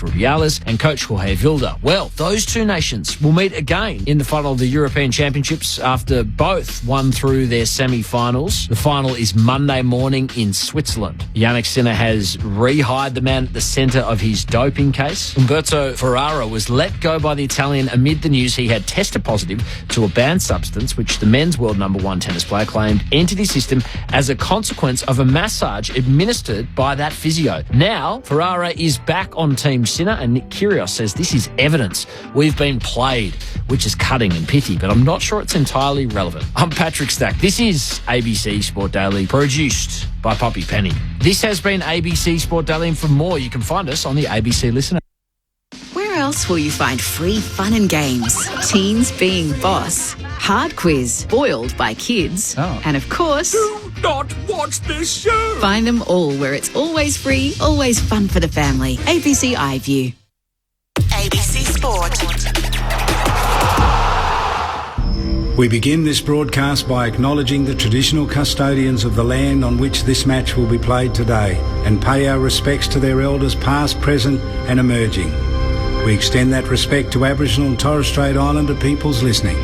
Rubiales and coach Jorge Vilda. Well, those two nations will meet again in the final of the European Championships after both won through their semi-finals. The final is Monday morning in Switzerland. Yannick Sinner has rehired the man at the centre of his doping case. Umberto Ferrara was let go by the Italian amid the news he had tested positive to a banned substance which the men's world number one tennis player claimed entered his system as a consequence of a massage administered by that physio. Now, Ferrara is back on Team Sinner, and Nick Kyrgios says this is evidence we've been played, which is cutting and pity, but I'm not sure it's entirely relevant. I'm Patrick Stack. This is ABC Sport Daily, produced by Poppy Penny. This has been ABC Sport Daily, and for more, you can find us on the ABC Listener. Where else will you find free fun and games? Teens being boss, hard quiz, spoiled by kids, and of course... Do not watch this show! Find them all where it's always free, always fun for the family. ABC iView. ABC Sport. We begin this broadcast by acknowledging the traditional custodians of the land on which this match will be played today and pay our respects to their elders past, present and emerging. We extend that respect to Aboriginal and Torres Strait Islander peoples listening.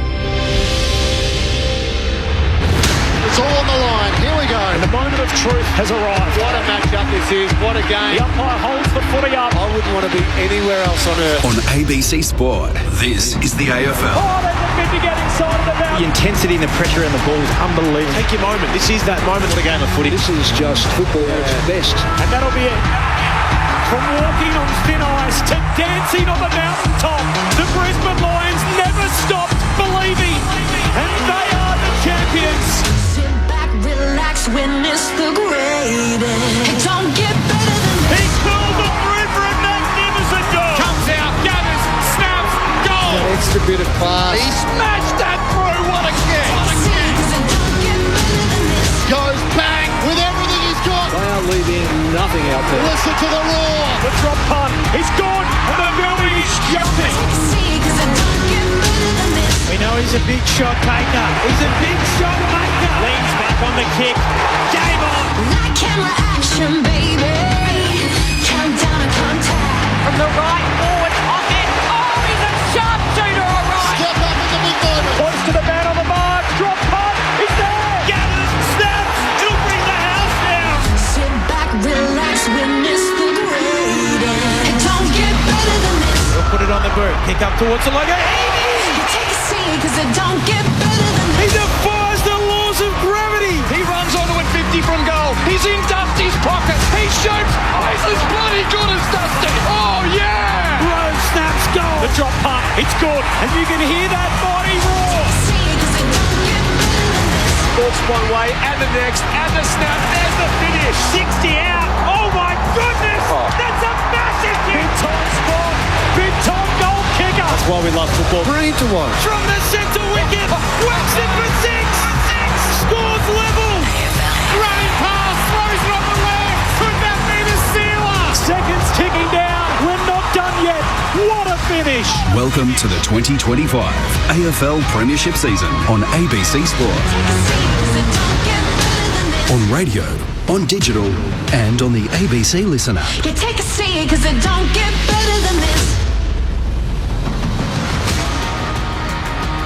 It's all on the line. Here we go. And the moment of truth has arrived. What a matchup this is. What a game. The umpire holds the footy up. I wouldn't want to be anywhere else on earth. On ABC Sport, this is the AFL. Oh, there's a bit to get excited about. The intensity and the pressure in the ball is unbelievable. Take your moment. This is that moment of the game of footy. This is just football at its best. And that'll be it. From walking on thin ice to dancing on the mountaintop, the Brisbane Lions never stopped believing. And they are the champions. Sit back, relax, witness the greatest. It don't get better than this. He pulled the through for a magnificent goal. Comes out, gathers, snaps, goal! An extra bit of class. He smashed that through, what a kick! Goes bang with everything he's got. They are leaving nothing out there. Listen to the roar. The drop punt. He's gone. And the building is jumping. We know he's a big shot taker. He's a big shot maker. Leans back on the kick. Game on. That camera action, baby. Countdown to contact. From the right forward pocket. Oh, he's a sharpshooter, all right. Step up in the big moment. Points to the man on the mark. Drop punt. He's there. Gathers. Snaps. He'll bring the house down. Sit back, relax, witness the greatest. It don't get better than this. He'll put it on the boot. Kick up towards the logo. You take a seat, cause it don't get better than He this. defies the laws of gravity. He runs onto it 50 from goal. He's in Dusty's pocket. He shoots. Oh, he's as bloody good as Dusty. Oh, yeah! Rose snaps goal. The drop punt. It's good. And you can hear that body roar. Walks one way and the next and the snap. There's the finish. 60 out. Oh my goodness. That's a massive kick. Big time spot. Big time goal kicker. That's why we love football. Brilliant to watch. From the centre wicket. Whacks it for six. Scores level. Running pass. Throws it on the left. Could that be the sealer? Seconds ticking down. We're not done yet. What a finish. Welcome to the 2025 AFL Premiership season on ABC Sport. On radio, on digital, and on the ABC Listener. You take a seat, cause it don't get better than this.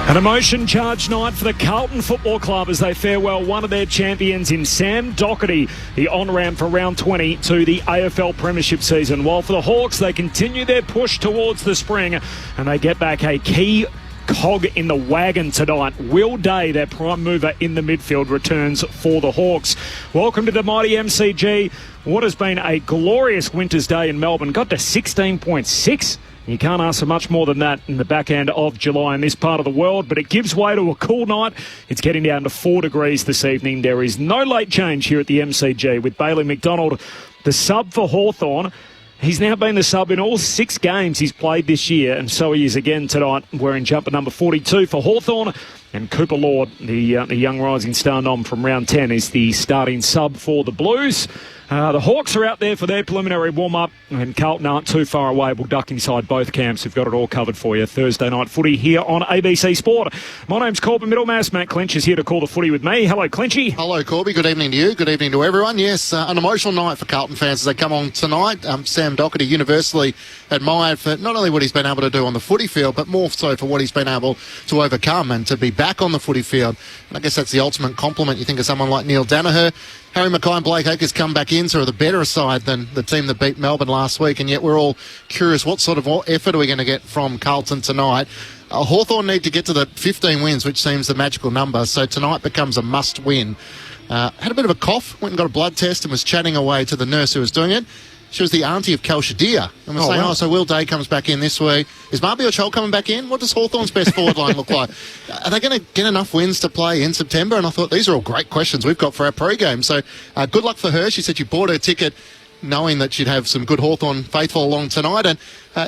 An emotion-charged night for the Carlton Football Club as they farewell one of their champions in Sam Docherty, the on-ramp for round 20 to the AFL Premiership season. While for the Hawks, they continue their push towards the spring and they get back a key cog in the wagon tonight. Will Day, their prime mover in the midfield, returns for the Hawks. Welcome to the mighty MCG. What has been a glorious winter's day in Melbourne. Got to 16.6. You can't ask for much more than that in the back end of July in this part of the world, but it gives way to a cool night. It's getting down to 4 degrees this evening. There is no late change here at the MCG with Bailey McDonald, the sub for Hawthorn. He's now been the sub in all 6 games he's played this year, and so he is again tonight wearing jumper number 42 for Hawthorn. And Cooper Lord, the young rising star nom from round 10, is the starting sub for the Blues. The Hawks are out there for their preliminary warm-up, and Carlton aren't too far away. We'll duck inside both camps. We've got it all covered for you. Thursday night footy here on ABC Sport. My name's Corbin Middlemass. Matt Clinch is here to call the footy with me. Hello, Clinchy. Hello, Corby. Good evening to you. Good evening to everyone. Yes, an emotional night for Carlton fans as they come on tonight. Sam Docherty, universally admired for not only what he's been able to do on the footy field, but more so for what he's been able to overcome and to be back on the footy field. And I guess that's the ultimate compliment. You think of someone like Neil Danaher. Harry Mackay and Blake Acres come back in, so are the better side than the team that beat Melbourne last week, and yet we're all curious what sort of effort are we going to get from Carlton tonight. Hawthorn need to get to the 15 wins, which seems the magical number, so tonight becomes a must-win. Had a bit of a cough, went and got a blood test and was chatting away to the nurse who was doing it. She was the auntie of Kel Shadir. And we're saying, so Will Day comes back in this week. Is Marby Ochol coming back in? What does Hawthorn's best forward line look like? Are they going to get enough wins to play in September? And I thought, these are all great questions we've got for our pre-game. So good luck for her. She said she bought her ticket knowing that she'd have some good Hawthorn faithful along tonight. And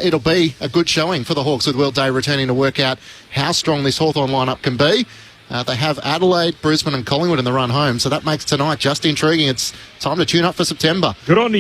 it'll be a good showing for the Hawks with Will Day returning to work out how strong this Hawthorn lineup can be. They have Adelaide, Brisbane and Collingwood in the run home, so that makes tonight just intriguing. It's time to tune up for September. Good on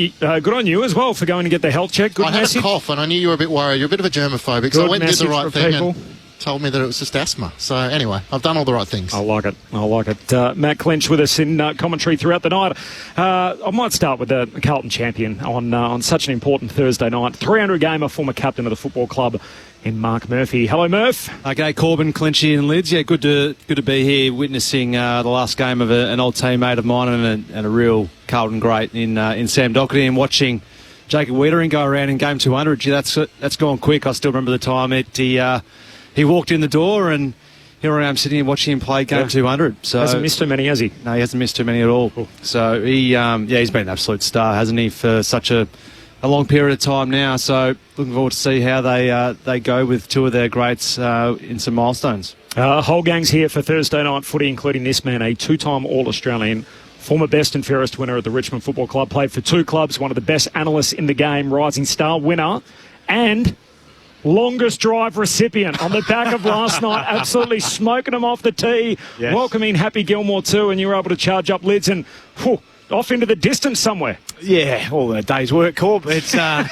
you as well for going to get the health check. Good I message. had a cough and I knew you were a bit worried. You're a bit of a germophobic, so I went and did the right thing and told me that it was just asthma. So anyway, I've done all the right things. I like it. Matt Clinch with us in commentary throughout the night. I might start with the Carlton champion on such an important Thursday night. 300 gamer, former captain of the football club in Mark Murphy. Hello, Murph. Okay, Corbin, Clinchy and Lids. Yeah, good to be here witnessing the last game of an old teammate of mine and a real Carlton great in Sam Docherty, and watching Jacob Wiedering go around in game 200. Gee, that's gone quick. I still remember the time he walked in the door, and here I am sitting and watching him play game 200. So hasn't missed too many, has he? No, he hasn't missed too many at all. Cool. So he's been an absolute star, hasn't he, for such a long period of time now. So looking forward to see how they go with two of their greats in some milestones. Whole gang's here for Thursday night footy, including this man, a two-time All-Australian, former best and fairest winner at the Richmond Football Club, played for two clubs, one of the best analysts in the game, Rising Star winner, and longest drive recipient on the back of last night, absolutely smoking them off the tee, yes. Welcoming Happy Gilmore too, and you were able to charge up Lids and off into the distance somewhere. Yeah, all a day's work, Corb. It's a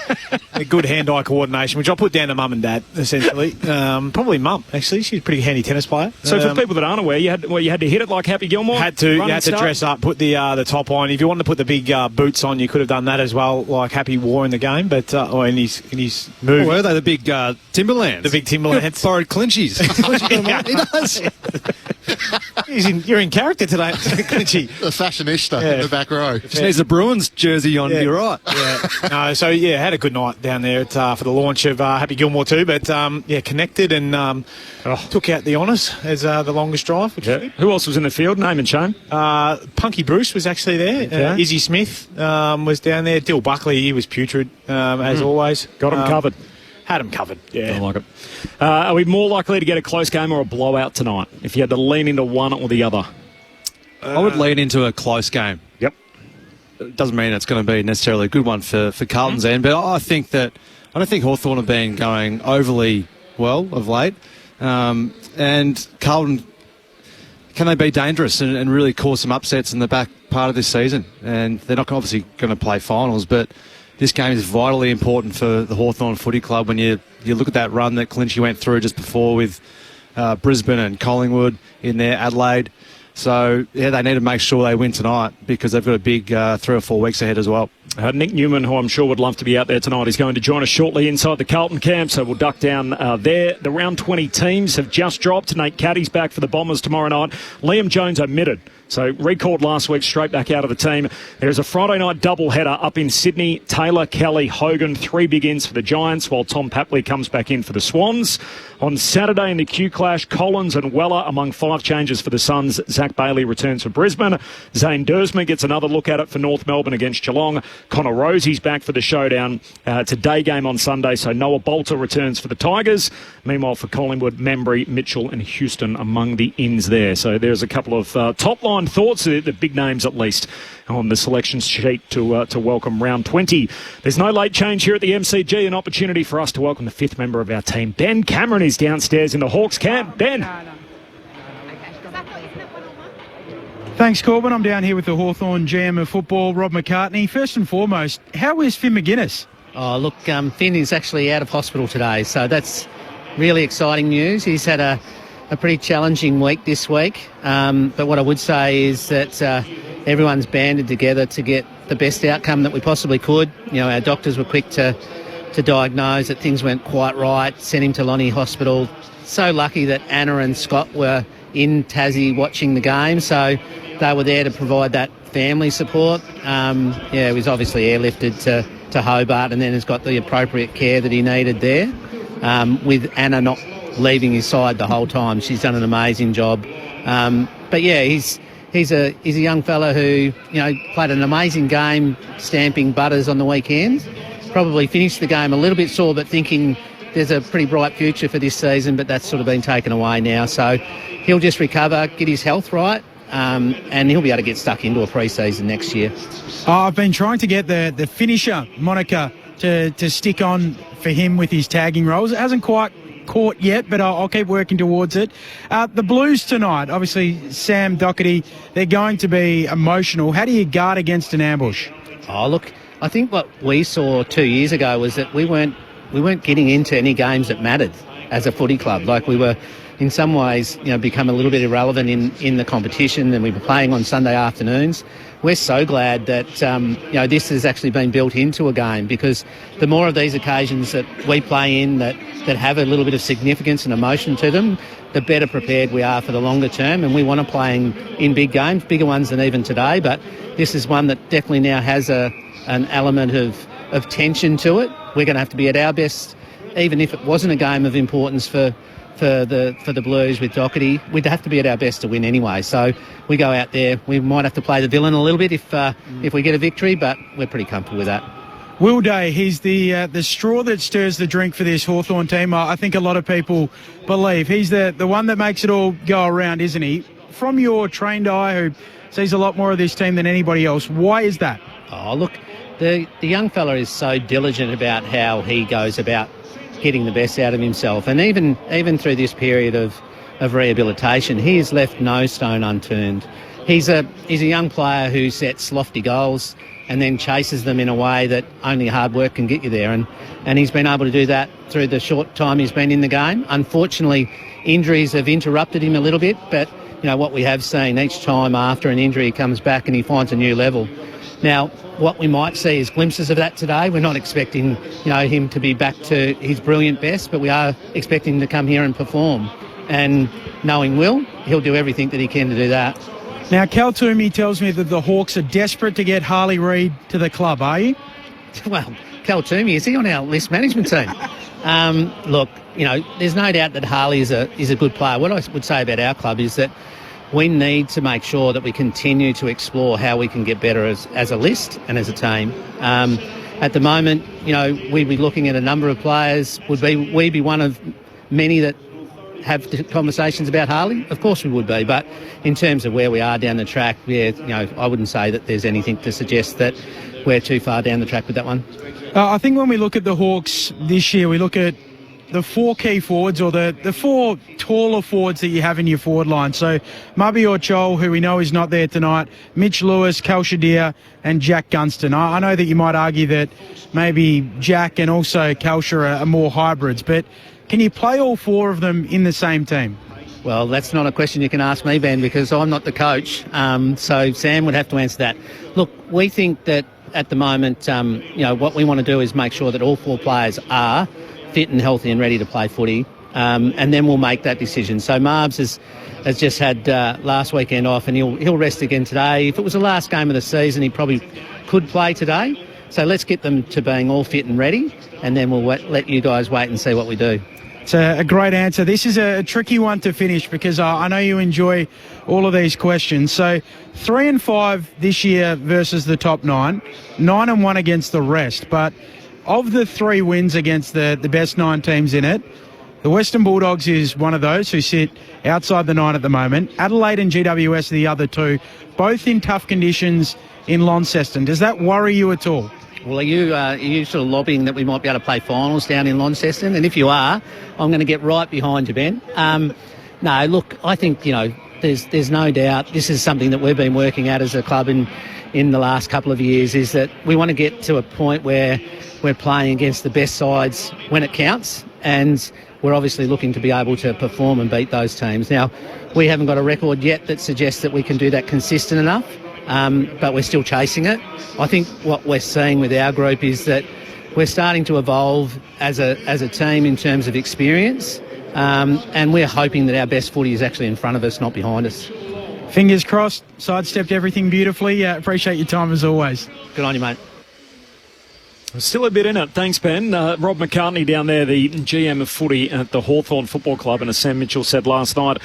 good hand-eye coordination, which I'll put down to Mum and Dad, essentially. Probably Mum, actually. She's a pretty handy tennis player. So for people that aren't aware, you had to hit it like Happy Gilmore? You had to dress up, put the top on. If you wanted to put the big boots on, you could have done that as well, like Happy wore in the game, but or in his move. Oh, were they the big Timberlands? The big Timberlands. Borrowed Clinchy's. He does. You're in character today, Clinchy. The fashionista in the back row. Just needs a Bruins jersey on, you're right. Yeah. Had a good night down there for the launch of Happy Gilmore too, but connected and took out the honours as the longest drive. Which was good. Who else was in the field? Name and shame. Punky Bruce was actually there. Okay. Izzy Smith was down there. Dill Buckley, he was putrid as always. Got him covered. Had him covered, yeah. I like it. Are we more likely to get a close game or a blowout tonight if you had to lean into one or the other? I would lean into a close game. Yep. It doesn't mean it's going to be necessarily a good one for Carlton's end, but I don't think Hawthorn have been going overly well of late. And Carlton, can they be dangerous and really cause some upsets in the back part of this season? And they're not obviously going to play finals, but this game is vitally important for the Hawthorn Footy Club when you look at that run that Clinchy went through just before with Brisbane and Collingwood in there, Adelaide. So, they need to make sure they win tonight because they've got a big 3 or 4 weeks ahead as well. Nick Newman, who I'm sure would love to be out there tonight, is going to join us shortly inside the Carlton camp, so we'll duck down there. The round 20 teams have just dropped. Nate Caddy's back for the Bombers tomorrow night. Liam Jones omitted, so recalled last week, straight back out of the team. There's a Friday night doubleheader up in Sydney. Taylor, Kelly, Hogan, 3 big ins for the Giants, while Tom Papley comes back in for the Swans. On Saturday in the Q Clash, Collins and Weller among 5 changes for the Suns. Zach Bailey returns for Brisbane. Zane Dersma gets another look at it for North Melbourne against Geelong. Connor Rosie's back for the showdown. It's a day game on Sunday, so Noah Bolter returns for the Tigers. Meanwhile, for Collingwood, Membry, Mitchell and Houston among the ins there. So there's a couple of top-line thoughts, the big names at least, on the selection sheet to welcome round 20. There's no late change here at the MCG, an opportunity for us to welcome the 5th member of our team. Ben Cameron is downstairs in the Hawks camp. Ben. Thanks, Corbin. I'm down here with the Hawthorn GM of football, Rob McCartney. First and foremost, how is Finn McGuinness? Oh, look, Finn is actually out of hospital today, so that's really exciting news. He's had a pretty challenging week this week, but what I would say is that everyone's banded together to get the best outcome that we possibly could. You know, our doctors were quick to diagnose that things weren't quite right, sent him to Lonnie Hospital. So lucky that Anna and Scott were in Tassie watching the game, so they were there to provide that family support. He was obviously airlifted to Hobart and then has got the appropriate care that he needed there, with Anna not leaving his side the whole time. She's done an amazing job. But yeah, he's a young fella who, you know, played an amazing game stamping butters on the weekend. Probably finished the game a little bit sore, but thinking there's a pretty bright future for this season, but that's sort of been taken away now. So he'll just recover, get his health right, and he'll be able to get stuck into a pre-season next year. I've been trying to get the finisher moniker to stick on for him with his tagging roles. It hasn't quite caught yet, but I'll keep working towards it. The Blues tonight, obviously Sam Docherty, they're going to be emotional. How do you guard against an ambush? Oh, look, I think what we saw 2 years ago was that we weren't getting into any games that mattered as a footy club. Like, we were, in some ways, you know, become a little bit irrelevant in the competition, and we were playing on Sunday afternoons. We're so glad that this has actually been built into a game, because the more of these occasions that we play in that have a little bit of significance and emotion to them, the better prepared we are for the longer term. And we want to play in big games, bigger ones than even today. But this is one that definitely now has an element of tension to it. We're going to have to be at our best, even if it wasn't a game of importance for the Blues with Docherty. We'd have to be at our best to win anyway. So we go out there. We might have to play the villain a little bit if we get a victory, but we're pretty comfortable with that. Will Day, he's the straw that stirs the drink for this Hawthorn team. I think a lot of people believe he's the one that makes it all go around, isn't he? From your trained eye, who sees a lot more of this team than anybody else, why is that? Oh, look, the young fella is so diligent about how he goes about getting the best out of himself. And even through this period of rehabilitation, he has left no stone unturned. He's a young player who sets lofty goals and then chases them in a way that only hard work can get you there. And he's been able to do that through the short time he's been in the game. Unfortunately, injuries have interrupted him a little bit, but you know what we have seen each time after an injury, he comes back and he finds a new level. Now, what we might see is glimpses of that today. We're not expecting, him to be back to his brilliant best, but we are expecting him to come here and perform. And knowing Will, he'll do everything that he can to do that. Now, Cal Toomey tells me that the Hawks are desperate to get Harley Reid to the club, are you? Well, Cal Toomey, is he on our list management team? Look, there's no doubt that Harley is a good player. What I would say about our club is that we need to make sure that we continue to explore how we can get better as a list and as a team. At the moment, we'd be looking at a number of players. Would we be one of many that have conversations about Harley? Of course we would be, but in terms of where we are down the track, I wouldn't say that there's anything to suggest that we're too far down the track with that one. I think when we look at the Hawks this year, we look at the four key forwards, or the four taller forwards that you have in your forward line. So Mubby or Chol, who we know is not there tonight, Mitch Lewis, Cal Shadir and Jack Gunston. I know that you might argue that maybe Jack and also Kalsha are more hybrids, but can you play all four of them in the same team? Well, that's not a question you can ask me, Ben, because I'm not the coach. So Sam would have to answer that. Look, we think that at the moment, what we want to do is make sure that all four players are fit and healthy and ready to play footy, and then we'll make that decision. So Marbs has just had last weekend off, and he'll rest again today. If it was the last game of the season, he probably could play today. So let's get them to being all fit and ready, and then we'll let you guys wait and see what we do. It's a great answer. This is a tricky one to finish because I know you enjoy all of these questions. So 3-5 this year versus the top 9, 9-1 against the rest. But of the 3 wins against the best 9 teams in it, the Western Bulldogs is one of those who sit outside the 9 at the moment. Adelaide and GWS are the other 2, both in tough conditions in Launceston. Does that worry you at all? Well, are you sort of lobbying that we might be able to play finals down in Launceston? And if you are, I'm going to get right behind you, Ben. No, look, I think, the there's no doubt this is something that we've been working at as a club in the last couple of years, is that we want to get to a point where we're playing against the best sides when it counts, and we're obviously looking to be able to perform and beat those teams. Now, we haven't got a record yet that suggests that we can do that consistent enough, but we're still chasing it. I think what we're seeing with our group is that we're starting to evolve as a team in terms of experience, and we're hoping that our best footy is actually in front of us, not behind us. Fingers crossed, sidestepped everything beautifully. Appreciate your time as always. Good on you, mate. Still a bit in it. Thanks, Ben. Rob McCartney down there, the GM of footy at the Hawthorn Football Club, and as Sam Mitchell said last night,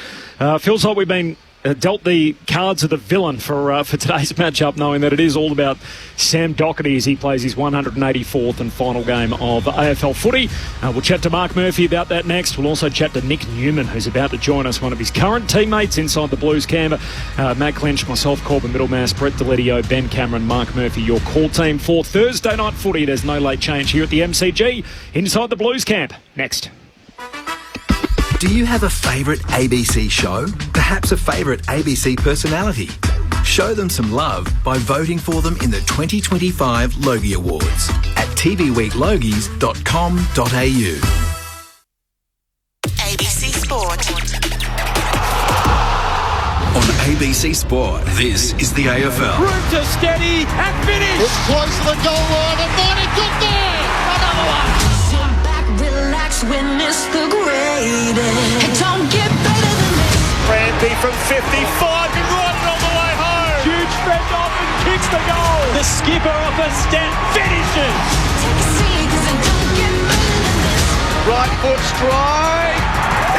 feels like we've been dealt the cards of the villain for today's matchup, knowing that it is all about Sam Docherty as he plays his 184th and final game of AFL footy. We'll chat to Mark Murphy about that next. We'll also chat to Nick Newman, who's about to join us, one of his current teammates inside the Blues camp. Matt Clench, myself, Corbin Middlemass, Brett Deledio, Ben Cameron, Mark Murphy, your call team for Thursday night footy. There's no late change here at the MCG inside the Blues camp. Next. Do you have a favourite ABC show? Perhaps a favourite ABC personality? Show them some love by voting for them in the 2025 Logie Awards at tvweeklogies.com.au. ABC Sport. On ABC Sport, this is the AFL. Room to steady and finish. It's close to the goal line and Marty got there. Another one. Sit back, relax, witness the greatest. It don't get better than this. Brandy from 55 and right all the way home. Huge stretch off and kicks the goal. The skipper off a step finishes. Take a seat, 'cause it don't get better than this. Right foot strike.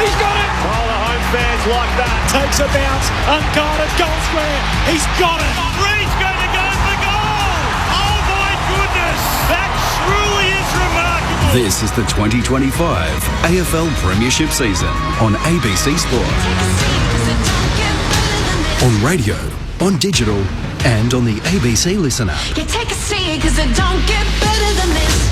He's got it. Oh, the home fans like that. Takes a bounce. Unguarded. Goal square. He's got it. Reed's going to go for goal. Oh, my goodness. That truly is remarkable. This is the 2025 AFL Premiership season on ABC Sport. On radio, on digital, and on the ABC Listener. You take a seat, 'cause it don't get better than this.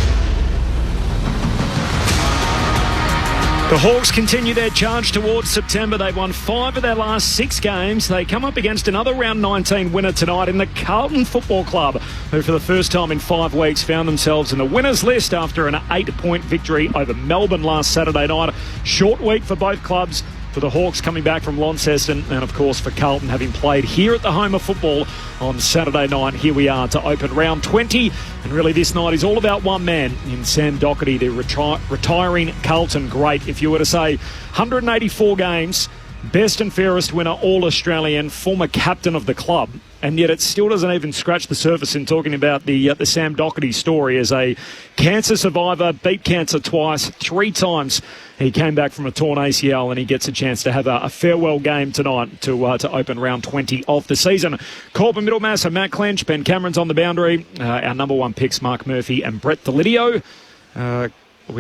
The Hawks continue their charge towards September. They've won 5 of their last 6 games. They come up against another round 19 winner tonight in the Carlton Football Club, who for the first time in 5 weeks found themselves in the winners list after an 8-point victory over Melbourne last Saturday night. Short week for both clubs, for the Hawks coming back from Launceston, and of course for Carlton having played here at the home of football on Saturday night. Here we are to open round 20, and really this night is all about one man in Sam Docherty, the retiring Carlton great. If you were to say 184 games, best and fairest winner, All-Australian, former captain of the club, and yet it still doesn't even scratch the surface in talking about the Sam Docherty story as a cancer survivor, beat cancer twice, 3 times. He came back from a torn ACL, and he gets a chance to have a farewell game tonight to open round 20 of the season. Corbin Middlemass and Matt Clench, Ben Cameron's on the boundary. Our number 1 picks, Mark Murphy and Brett Deledio. I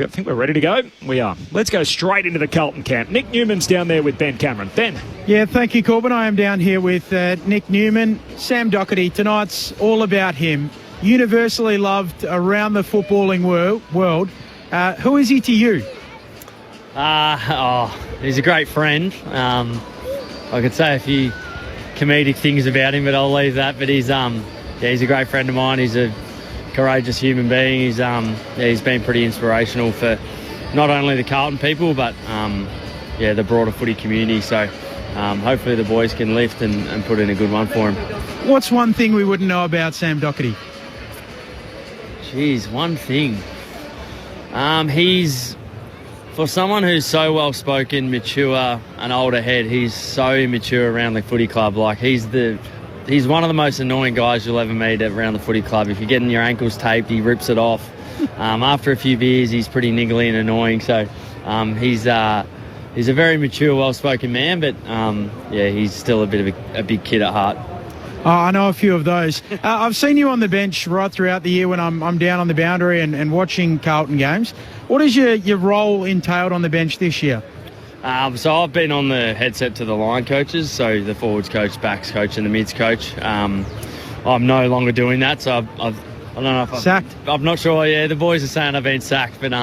think we're ready to go. We are. Let's go straight into the Carlton camp. Nick Newman's down there with Ben Cameron. Ben. Yeah, thank you, Corbin. I am down here with Nick Newman. Sam Docherty, tonight's all about him. Universally loved around the footballing world. Who is he to you? He's a great friend. I could say a few comedic things about him, but I'll leave that. But he's a great friend of mine. He's a courageous human being. He's been pretty inspirational for not only the Carlton people, but the broader footy community. So hopefully the boys can lift and put in a good one for him. What's one thing we wouldn't know about Sam Docherty? Jeez, one thing. He's, for someone who's so well-spoken, mature, and older head, he's so immature around the footy club. Like, he's one of the most annoying guys you'll ever meet around the footy club. If you're getting your ankles taped, he rips it off. After a few beers, he's pretty niggly and annoying. So he's a very mature, well-spoken man, but he's still a bit of a big kid at heart. I know a few of those. I've seen you on the bench right throughout the year when I'm down on the boundary and watching Carlton games. What is your role entailed on the bench this year? So I've been on the headset to the line coaches, so the forwards coach, backs coach, and the mids coach. I'm no longer doing that, so I don't know if sacked. I'm not sure. Yeah, the boys are saying I've been sacked, but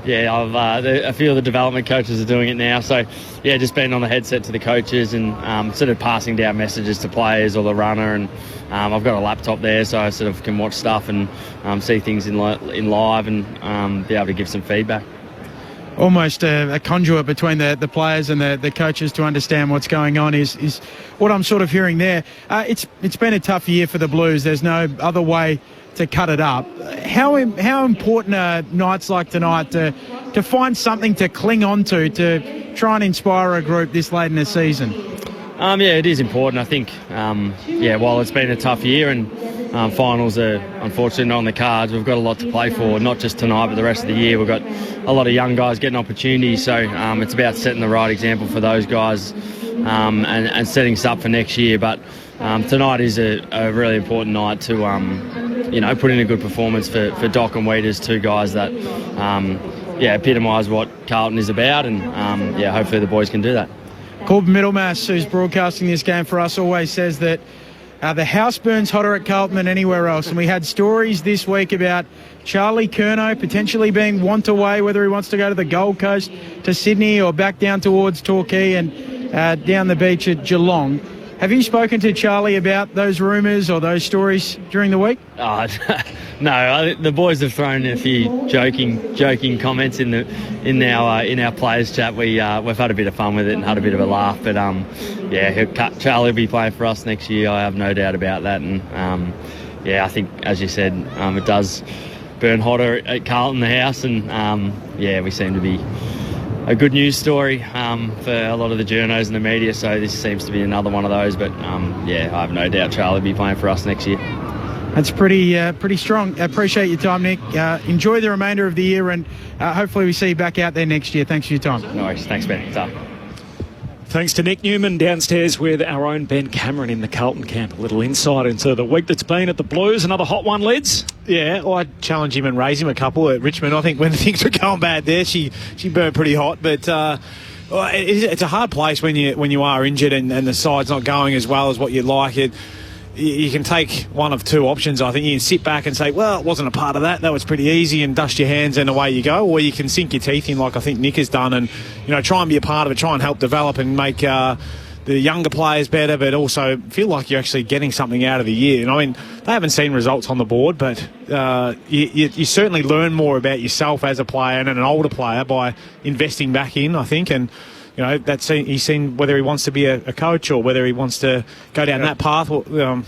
a few of the development coaches are doing it now. So, yeah, just being on the headset to the coaches and sort of passing down messages to players or the runner. And I've got a laptop there, so I sort of can watch stuff and see things in live and be able to give some feedback. Almost a conduit between the players and the coaches to understand what's going on is what I'm sort of hearing there. It's been a tough year for the Blues. There's no other way to cut it up. How important are nights like tonight to find something to cling on to try and inspire a group this late in the season? Yeah, it is important. I think, while it's been a tough year and finals are unfortunately not on the cards, we've got a lot to play for, not just tonight but the rest of the year. We've got a lot of young guys getting opportunities, so it's about setting the right example for those guys and setting us up for next year. But tonight is a really important night to put in a good performance for Doc and Weeders, two guys that epitomise what Carlton is about, and hopefully the boys can do that. Corbin Middlemass, who's broadcasting this game for us, always says that the house burns hotter at Carlton than anywhere else. And we had stories this week about Charlie Curnow potentially being want away, whether he wants to go to the Gold Coast, to Sydney, or back down towards Torquay and down the beach at Geelong. Have you spoken to Charlie about those rumours or those stories during the week? No, the boys have thrown a few joking comments in our players chat. We've had a bit of fun with it and had a bit of a laugh. But Charlie will be playing for us next year. I have no doubt about that. And I think, as you said, it does burn hotter at Carlton, the house, and we seem to be a good news story for a lot of the journos and the media, so this seems to be another one of those. But I have no doubt Charlie will be playing for us next year. That's pretty strong. I appreciate your time, Nick. Enjoy the remainder of the year, and hopefully we see you back out there next year. Thanks for your time. No worries. Thanks, Ben. Thanks to Nick Newman downstairs with our own Ben Cameron in the Carlton camp. A little insight into the week that's been at the Blues. Another hot one, Lids? Yeah, well, I'd challenge him and raise him a couple at Richmond. I think when things were going bad there, she burned pretty hot. But it's a hard place when you are injured and the side's not going as well as what you'd like. You can take one of two options. I think you can sit back and say, well, it wasn't a part of that. That was pretty easy, and dust your hands and away you go. Or you can sink your teeth in like I think Nick has done and, try and be a part of it, try and help develop and make the younger players better, but also feel like you're actually getting something out of the year. And I mean, they haven't seen results on the board, but you certainly learn more about yourself as a player and an older player by investing back in, I think. And he's seen whether he wants to be a coach or whether he wants to go down that path. I'm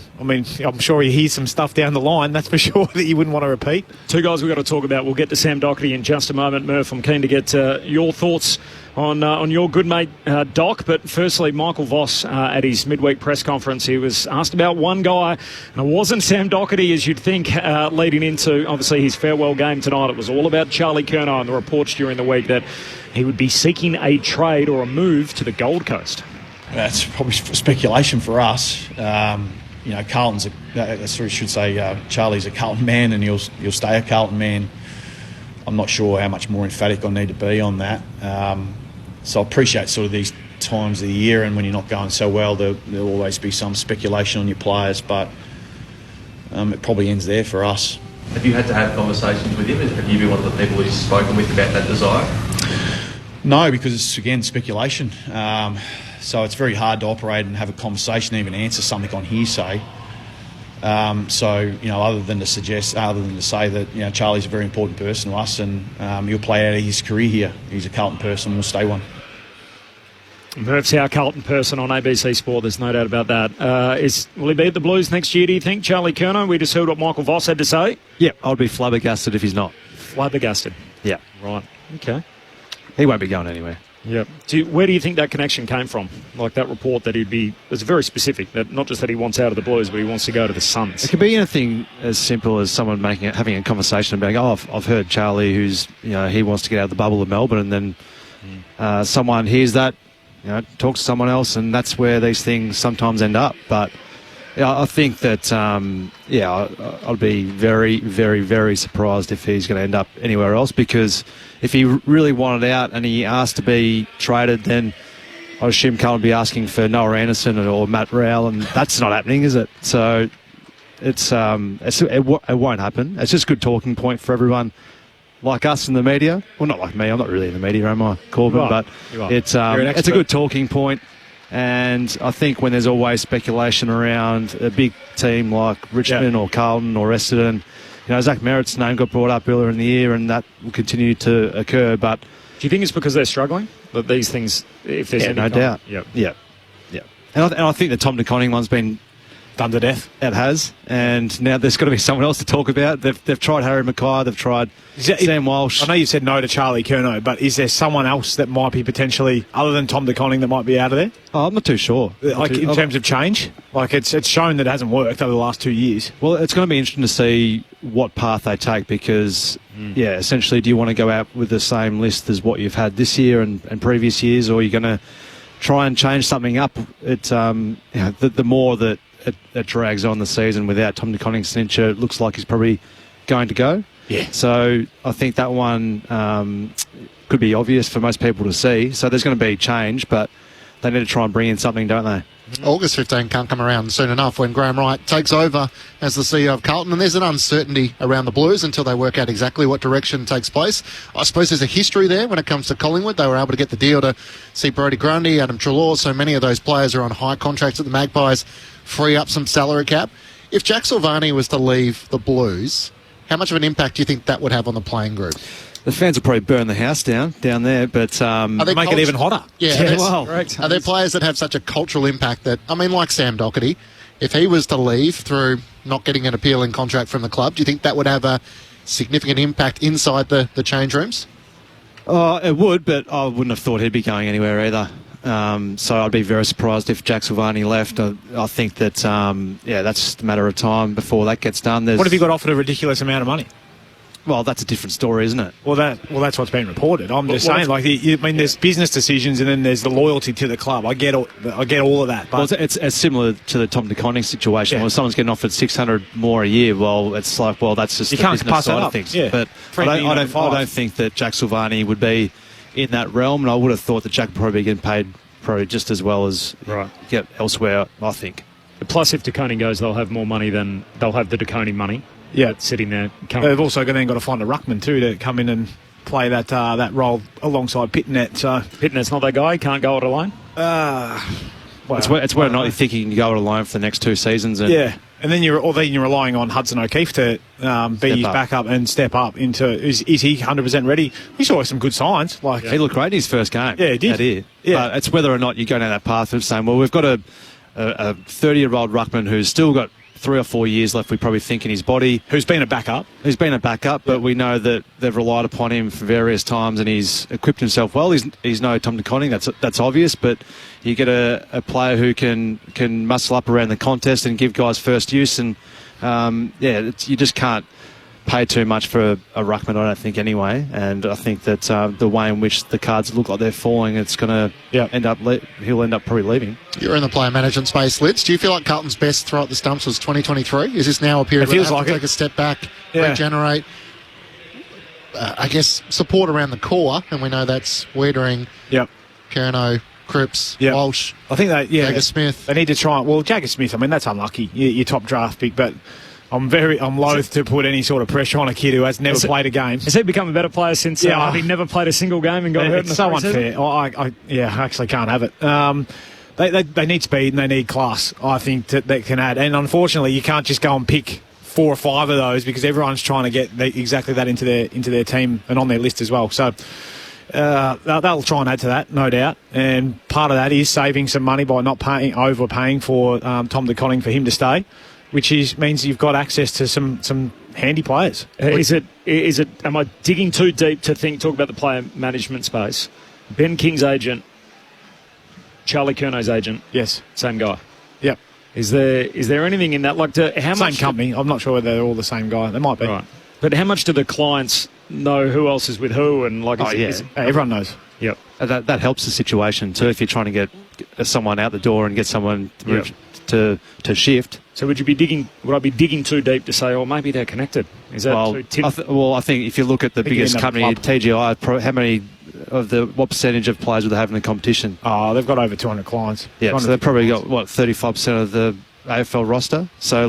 sure he hears some stuff down the line, that's for sure, that you wouldn't want to repeat. Two guys we've got to talk about. We'll get to Sam Docherty in just a moment. Murph, I'm keen to get your thoughts on your good mate Doc. But firstly, Michael Voss at his midweek press conference, he was asked about one guy, and it wasn't Sam Docherty as you'd think, leading into obviously his farewell game tonight. It was all about Charlie Curnow and the reports during the week that he would be seeking a trade or a move to the Gold Coast. That's probably speculation for us. Carlton's Charlie's a Carlton man, and he'll stay a Carlton man. I'm not sure how much more emphatic I need to be on that. So I appreciate sort of these times of the year, and when you're not going so well, there'll always be some speculation on your players, but it probably ends there for us. Have you had to have conversations with him? Have you been one of the people he's spoken with about that desire? No, because it's, again, speculation. So it's very hard to operate and have a conversation, even answer something on hearsay. Other than to say that, Charlie's a very important person to us, and he'll play out of his career here. He's a Carlton person and will stay one. Murph's our Carlton person on ABC Sport, there's no doubt about that. Will he be at the Blues next year, do you think, Charlie Curnow? We just heard what Michael Voss had to say. Yeah, I'd be flabbergasted if he's not. Flabbergasted? Yeah. Right, okay. He won't be going anywhere. Yeah. Where do you think that connection came from? Like that report that it's very specific, that not just that he wants out of the Blues, but he wants to go to the Suns. It could be anything as simple as someone having a conversation about, I've heard Charlie who's, he wants to get out of the bubble of Melbourne, and then someone hears that, talks to someone else, and that's where these things sometimes end up. But I think that, I'd be very, very, very surprised if he's going to end up anywhere else, because if he really wanted out and he asked to be traded, then I assume Carlton would be asking for Noah Anderson or Matt Rowell, and that's not happening, is it? So it won't happen. It's just a good talking point for everyone. like us in the media. Well, not like me. I'm not really in the media, am I, Corbin? Right. But it's a good talking point. And I think when there's always speculation around a big team like Richmond or Carlton or Essendon, Zach Merritt's name got brought up earlier in the year, and that will continue to occur. But do you think it's because they're struggling? That these things, if there's any no doubt. Yeah. And I think the Tom DeConning one's been done to death. It has, and now there's got to be someone else to talk about. They've tried Harry Mackay, they've tried Sam Walsh. I know you said no to Charlie Curnow, but is there someone else that might be potentially, other than Tom DeConning, that might be out of there? Oh, I'm not too sure. In terms of change? It's shown that it hasn't worked over the last 2 years. Well, it's going to be interesting to see what path they take because, essentially, do you want to go out with the same list as what you've had this year and previous years, or are you going to try and change something up? It's the more that it drags on the season without Tom DeConning's signature, it looks like he's probably going to go. Yeah. So I think that one could be obvious for most people to see. So there's going to be change, but they need to try and bring in something, don't they? August 15 can't come around soon enough when Graham Wright takes over as the CEO of Carlton, and there's an uncertainty around the Blues until they work out exactly what direction takes place. I suppose there's a history there when it comes to Collingwood. They were able to get the deal to see Brodie Grundy, Adam Treloar, so many of those players are on high contracts at the Magpies, free up some salary cap. If Jack Silvagni was to leave the Blues, how much of an impact do you think that would have on the playing group? The fans will probably burn the house down there, but make it even hotter. Yeah, well, are there players that have such a cultural impact that, like Sam Docherty, if he was to leave through not getting an appealing contract from the club, do you think that would have a significant impact inside the change rooms? It would, but I wouldn't have thought he'd be going anywhere either. So I'd be very surprised if Jack Silvagni left. I think that, that's just a matter of time before that gets done. What if he got offered a ridiculous amount of money? Well, that's a different story, isn't it? Well, that's what's been reported. I'm just saying, there's business decisions and then there's the loyalty to the club. I get all of that. But it's similar to the Tom DeConning situation. When someone's getting offered $600 more a year, it's like, that's just you the can't business pass side that of up. things. Yeah. But I don't think that Jack Silvagni would be in that realm, and I would have thought that Jack would probably be getting paid probably just as well as get elsewhere, I think. Plus, if DeConning goes, they'll have more money than they'll have the DeConning money. Yeah, sitting there. They've also then got to find a ruckman too to come in and play that role alongside Pitnet. So Pitnet's not that guy. He can't go it alone. It's whether or not you think he can go it alone for the next 2 seasons. And then you're relying on Hudson O'Keefe to be his backup and step up into. Is he 100% ready? We saw some good signs. He looked great in his first game. Yeah, he did. But it's whether or not you go down that path of saying, well, we've got a 30-year-old ruckman who's still got 3 or 4 years left, we probably think, in his body. Who's been a backup, but we know that they've relied upon him for various times and he's equipped himself well. He's no Tom DeConning, that's obvious, but you get a player who can muscle up around the contest and give guys first use, and you just can't pay too much for a ruckman, I don't think, anyway. And I think that the way in which the cards look like they're falling, it's going to he'll end up probably leaving. You're in the player management space, Lids. Do you feel like Carlton's best throw at the stumps was 2023? Is this now a period where they have to take a step back, regenerate, I guess, support around the core? And we know that's Wiedering, Curnow, Cripps, Walsh, I think Jagger Smith. They need to try. Well, Jagger Smith, that's unlucky. Your top draft pick, but I'm loath to put any sort of pressure on a kid who has never played a game. Has he become a better player since having never played a single game and got hurt? It's so unfair. I actually can't have it. They need speed and they need class, I think, that can add. And unfortunately, you can't just go and pick 4 or 5 of those because everyone's trying to get exactly that into their team and on their list as well. So they'll try and add to that, no doubt. And part of that is saving some money by not overpaying for Tom DeConning for him to stay, which means you've got access to some handy players. Is it? Am I digging too deep to talk about the player management space? Ben King's agent, Charlie Curnow's agent, yes, same guy. Yep. Is there anything in that? Same company. I'm not sure whether they're all the same guy. They might be. Right. But how much do the clients know who else is with who? And everyone knows. Yep. That helps the situation too. If you're trying to get someone out the door and get someone to shift. So would I be digging too deep to say, maybe they're connected? Is that I think if you look at the biggest company, TGI, what percentage of players would they have in the competition? Oh, they've got over 200 clients. Yeah, so they've probably got 35% of the AFL roster. So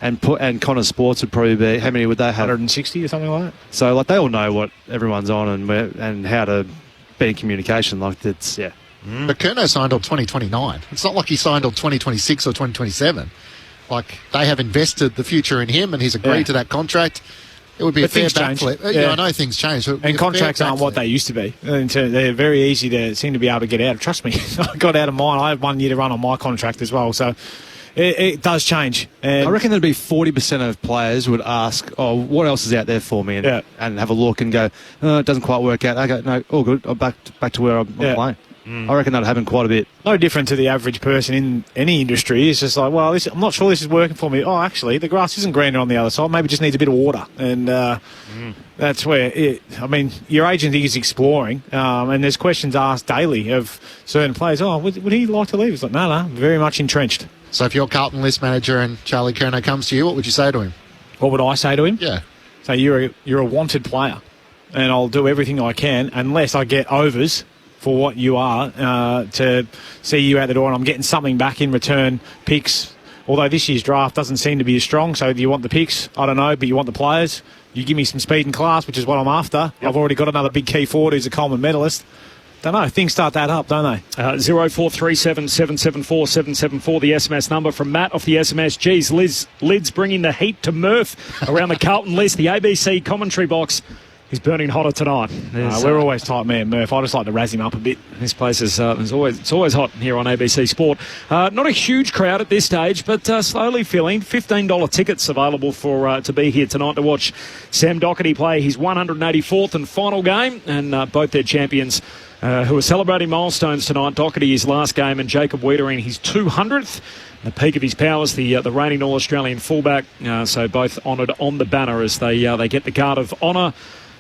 and Connor Sports would probably be, how many would they have? 160 or something like that. So like they all know what everyone's on and how to be in communication. Like it's But Curnow signed on 2029. It's not like he signed on 2026 or 2027. Like they have invested the future in him, and he's agreed to that contract. It would be a fair backflip. I know things change. And contracts aren't what they used to be. They're very easy to seem to be able to get out of. Trust me, I got out of mine. I had 1 year to run on my contract as well. So it does change. And I reckon there'd be 40% of players would ask, "Oh, what else is out there for me?" And have a look and go, "Oh, it doesn't quite work out." I go, "No, all good. I'm back to where I'm playing." I reckon that'll happen quite a bit. No different to the average person in any industry. It's just like, well, I'm not sure this is working for me. Oh, actually, the grass isn't greener on the other side. Maybe it just needs a bit of water. And that's where your agent is exploring. And there's questions asked daily of certain players. Oh, would he like to leave? It's like, no, very much entrenched. So if your Carlton list manager and Charlie Curnow comes to you, what would you say to him? What would I say to him? Yeah. So you're a wanted player, and I'll do everything I can unless I get overs for what you are, to see you out the door, and I'm getting something back in return, picks. Although this year's draft doesn't seem to be as strong, so do you want the picks? I don't know, but you want the players. You give me some speed and class, which is what I'm after. I've already got another big key forward who's a Coleman medalist. Don't know, things start that up, don't they? 0437 774 774, the SMS number from Matt off the SMS. Geez, Lid's bringing the heat to Murph around the Carlton list. The ABC commentary box is burning hotter tonight. We're always tight, man, Murph. I just like to razz him up a bit. This place is it's always hot here on ABC Sport. Not a huge crowd at this stage, but slowly filling. $15 tickets available for to be here tonight to watch Sam Docherty play his 184th and final game, and both their champions who are celebrating milestones tonight. Docherty his last game, and Jacob Wiedering his 200th. The peak of his powers, the reigning All-Australian fullback. So both honoured on the banner as they get the Guard of Honour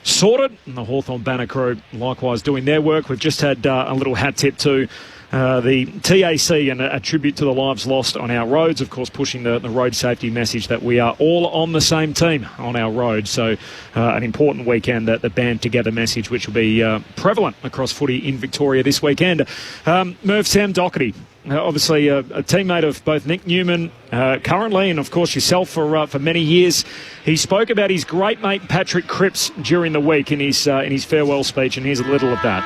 sorted, and the Hawthorn banner crew likewise doing their work. We've just had a little hat tip to the TAC and a tribute to the lives lost on our roads, of course pushing the road safety message that we are all on the same team on our road. So an important weekend, the Band Together message, which will be prevalent across footy in Victoria this weekend. Merv, Sam Docherty, obviously a teammate of both Nick Newman currently, and of course yourself for many years. He spoke about his great mate Patrick Cripps during the week in his farewell speech, and here's a little of that.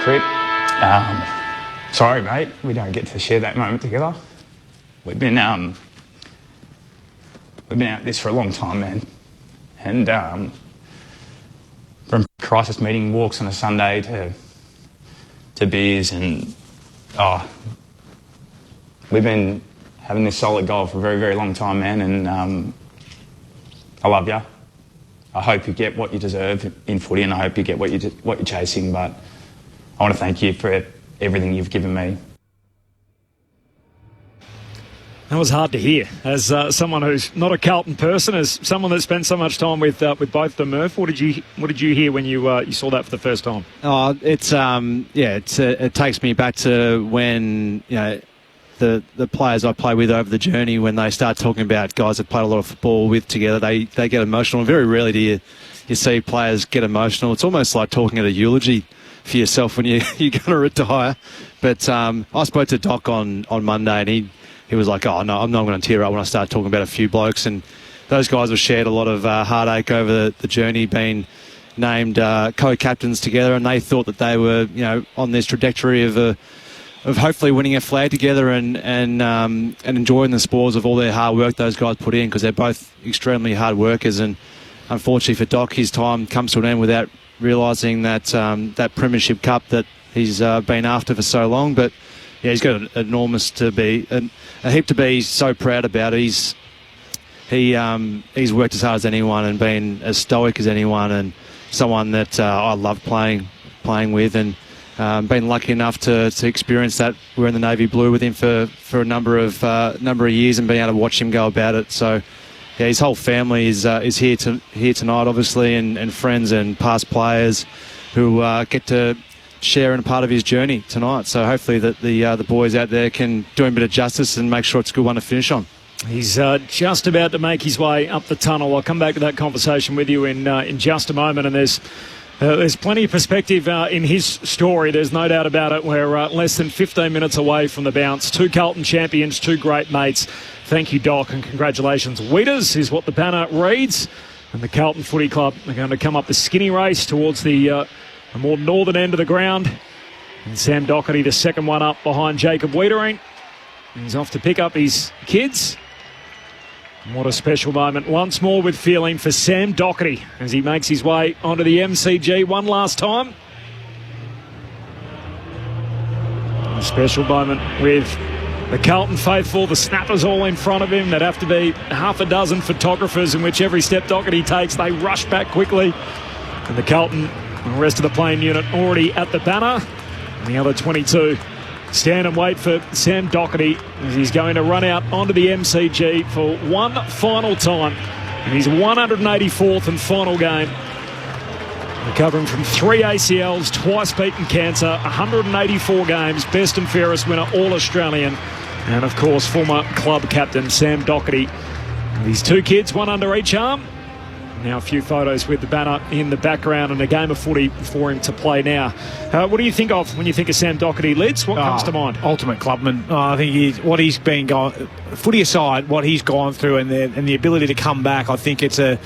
Crip, sorry mate, we don't get to share that moment together. We've been at this for a long time, man, and from crisis meeting walks on a Sunday to beers, and we've been having this solid goal for a very, very long time, man, and I love you. I hope you get what you deserve in footy, and I hope you get what you're chasing, but I want to thank you for everything you've given me. That was hard to hear, as someone who's not a Carlton person, as someone that spent so much time with both of them. Murph, what did you hear when you saw that for the first time? Oh, it takes me back to when the players I play with over the journey, when they start talking about guys that played a lot of football with together, they get emotional. Very rarely do you see players get emotional. It's almost like talking at a eulogy for yourself when you're going to retire. But I spoke to Doc on Monday, and he was like, "Oh no, I'm not going to tear up when I start talking about a few blokes." And those guys have shared a lot of heartache over the journey, being named co-captains together, and they thought that they were on this trajectory of hopefully winning a flag together and enjoying the spoils of all their hard work those guys put in, because they're both extremely hard workers. And unfortunately for Doc, his time comes to an end without realising that that premiership cup that he's been after for so long. But yeah, he's got an enormous a heap to be so proud about. He's worked as hard as anyone and been as stoic as anyone, and someone that I loved playing with, and been lucky enough to experience that. We're in the navy blue with him for a number of years, and being able to watch him go about it. So yeah, his whole family is here tonight, obviously, and friends and past players who get to share in a part of his journey tonight. So hopefully that the boys out there can do him a bit of justice and make sure it's a good one to finish on. He's just about to make his way up the tunnel. I'll come back to that conversation with you in just a moment, and there's There's plenty of perspective in his story. There's no doubt about it. We're less than 15 minutes away from the bounce. 2 Carlton champions, 2 great mates. Thank you, Doc, and congratulations. Weeders is what the banner reads. And the Carlton Footy Club are going to come up the skinny race towards the more northern end of the ground. And Sam Docherty, the second one up behind Jacob Wiedering. He's off to pick up his kids. And what a special moment once more with feeling for Sam Docherty as he makes his way onto the MCG one last time. A special moment with the Carlton faithful, the snappers all in front of him. There'd have to be half a dozen photographers in which every step Docherty takes, they rush back quickly. And the Carlton and the rest of the playing unit already at the banner. And the other 22 stand and wait for Sam Docherty as he's going to run out onto the MCG for one final time in his 184th and final game. Recovering from 3 ACLs, twice beaten cancer, 184 games, best and fairest winner, All-Australian, and of course former club captain Sam Docherty. With his 2 kids, one under each arm. Now a few photos with the banner in the background and a game of footy for him to play now. What do you think of when you think of Sam Docherty, Lids? What comes to mind? Ultimate clubman. I think he's been going, footy aside, what he's gone through and the ability to come back, I think he's an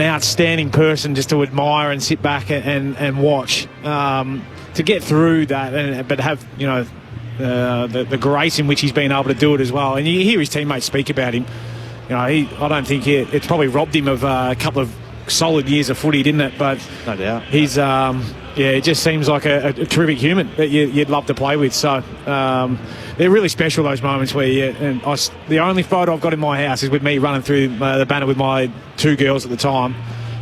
outstanding person just to admire and sit back and watch. To get through that, but have, the grace in which he's been able to do it as well. And you hear his teammates speak about him. I don't think it's probably robbed him of a couple of solid years of footy, didn't it? But no doubt. He's, it just seems like a terrific human that you'd love to play with. So they're really special, those moments where the only photo I've got in my house is with me running through the banner with my 2 girls at the time.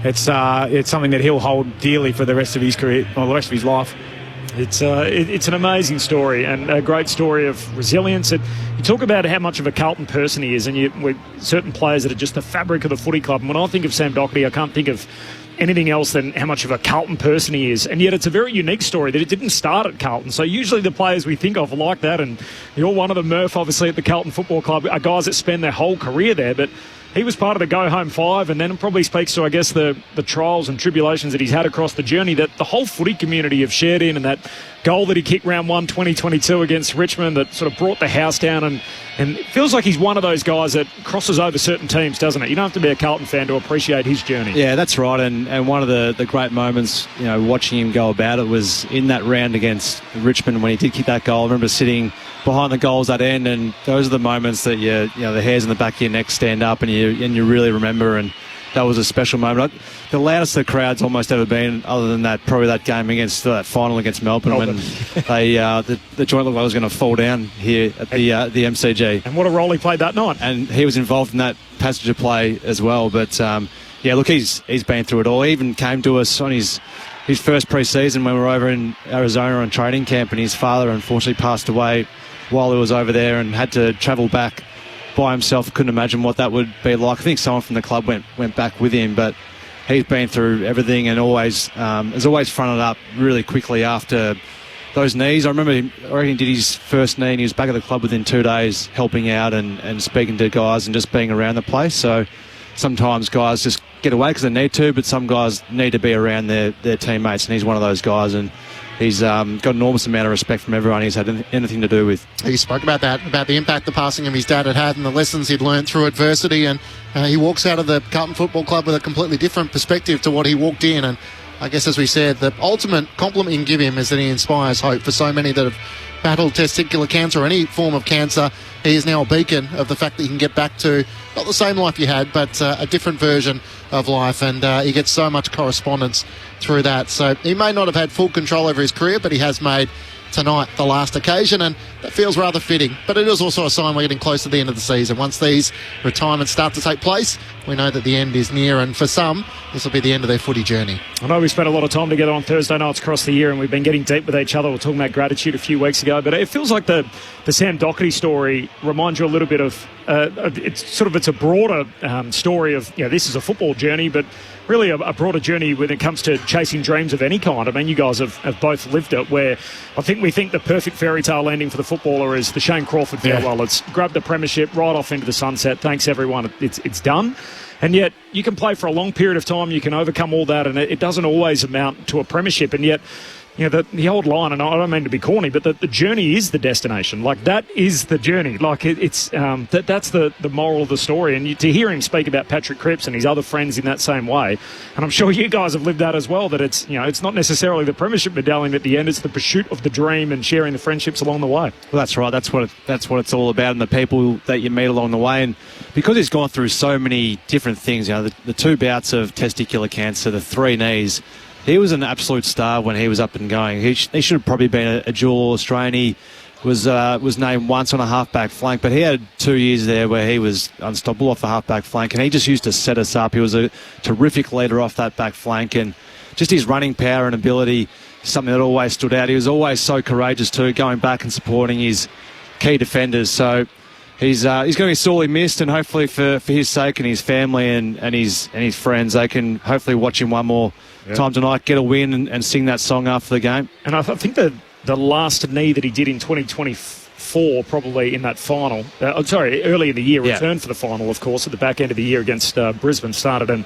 It's something that he'll hold dearly for the rest of his career, or the rest of his life. It's an amazing story and a great story of resilience. You talk about how much of a Carlton person he is, and with certain players that are just the fabric of the footy club. And when I think of Sam Docherty, I can't think of anything else than how much of a Carlton person he is. And yet it's a very unique story that it didn't start at Carlton. So usually the players we think of are like that, and you're one of them, Murph, obviously at the Carlton Football Club, are guys that spend their whole career there. But he was part of the go-home 5, and then it probably speaks to, I guess, the trials and tribulations that he's had across the journey that the whole footy community have shared in, and that goal that he kicked round 1 2022 against Richmond that sort of brought the house down, and it feels like he's one of those guys that crosses over certain teams, doesn't it? You don't have to be a Carlton fan to appreciate his journey. Yeah, that's right, and one of the great moments, watching him go about it was in that round against Richmond when he did kick that goal. I remember sitting behind the goals at end, and those are the moments that the hairs in the back of your neck stand up and you really remember, and that was a special moment. The loudest the crowd's almost ever been, other than that, probably that game against that final against Melbourne. When they the joint looked like it was going to fall down here at the MCG. And what a role he played that night. And he was involved in that passage of play as well. But look, he's been through it all. He even came to us on his first pre-season when we were over in Arizona on training camp, and his father unfortunately passed away while he was over there and had to travel back by himself. Couldn't imagine what that would be like. I think someone from the club went back with him, but he's been through everything and has always fronted up really quickly after those knees. I reckon he did his first knee and he was back at the club within 2 days, helping out and speaking to guys and just being around the place. So sometimes guys just get away because they need to, but some guys need to be around their teammates, and he's one of those guys. And he's got an enormous amount of respect from everyone he's had anything to do with. He spoke about that, about the impact the passing of his dad had and the lessons he'd learned through adversity, and he walks out of the Carlton Football Club with a completely different perspective to what he walked in. And I guess, as we said, the ultimate compliment you can give him is that he inspires hope for so many that have battled testicular cancer or any form of cancer. He is now a beacon of the fact that you can get back to not the same life you had, but a different version of life, and he gets so much correspondence through that. So he may not have had full control over his career, but he has made tonight the last occasion, and that feels rather fitting. But it is also a sign we're getting close to the end of the season. Once these retirements start to take place, we know that the end is near, and for some, this will be the end of their footy journey. I know we spent a lot of time together on Thursday nights across the year, and we've been getting deep with each other. We were talking about gratitude a few weeks ago, but it feels like the Sam Docherty story reminds you a little bit of it's a broader story of, this is a football journey, but really a broader journey when it comes to chasing dreams of any kind. I mean, you guys have both lived it, where I think we think the perfect fairy tale ending for the footballer is the Shane Crawford farewell. It's grab the premiership right off into the sunset. Thanks, everyone. It's done. And yet you can play for a long period of time, you can overcome all that, and it doesn't always amount to a premiership. And yet, you know, the old line, and I don't mean to be corny, but the journey is the destination. Like, that is the journey. Like, that's the moral of the story. And to hear him speak about Patrick Cripps and his other friends in that same way, and I'm sure you guys have lived that as well, that it's, you know, it's not necessarily the premiership medallion at the end, it's the pursuit of the dream and sharing the friendships along the way. Well, that's right. That's what it's all about, and the people that you meet along the way. And because he's gone through so many different things, you know, the 2 bouts of testicular cancer, the 3 knees. He was an absolute star when he was up and going. He should have probably been a dual Australian. He was named once on a halfback flank, but he had 2 years there where he was unstoppable off the halfback flank, and he just used to set us up. He was a terrific leader off that back flank, and just his running power and ability, something that always stood out. He was always so courageous too, going back and supporting his key defenders. So he's going to be sorely missed, and hopefully for his sake and his family and his friends, they can hopefully watch him one more time tonight, get a win and sing that song after the game. And I think the last knee that he did in 2024, probably in that final, early in the year, returned for the final, of course, at the back end of the year against Brisbane, started and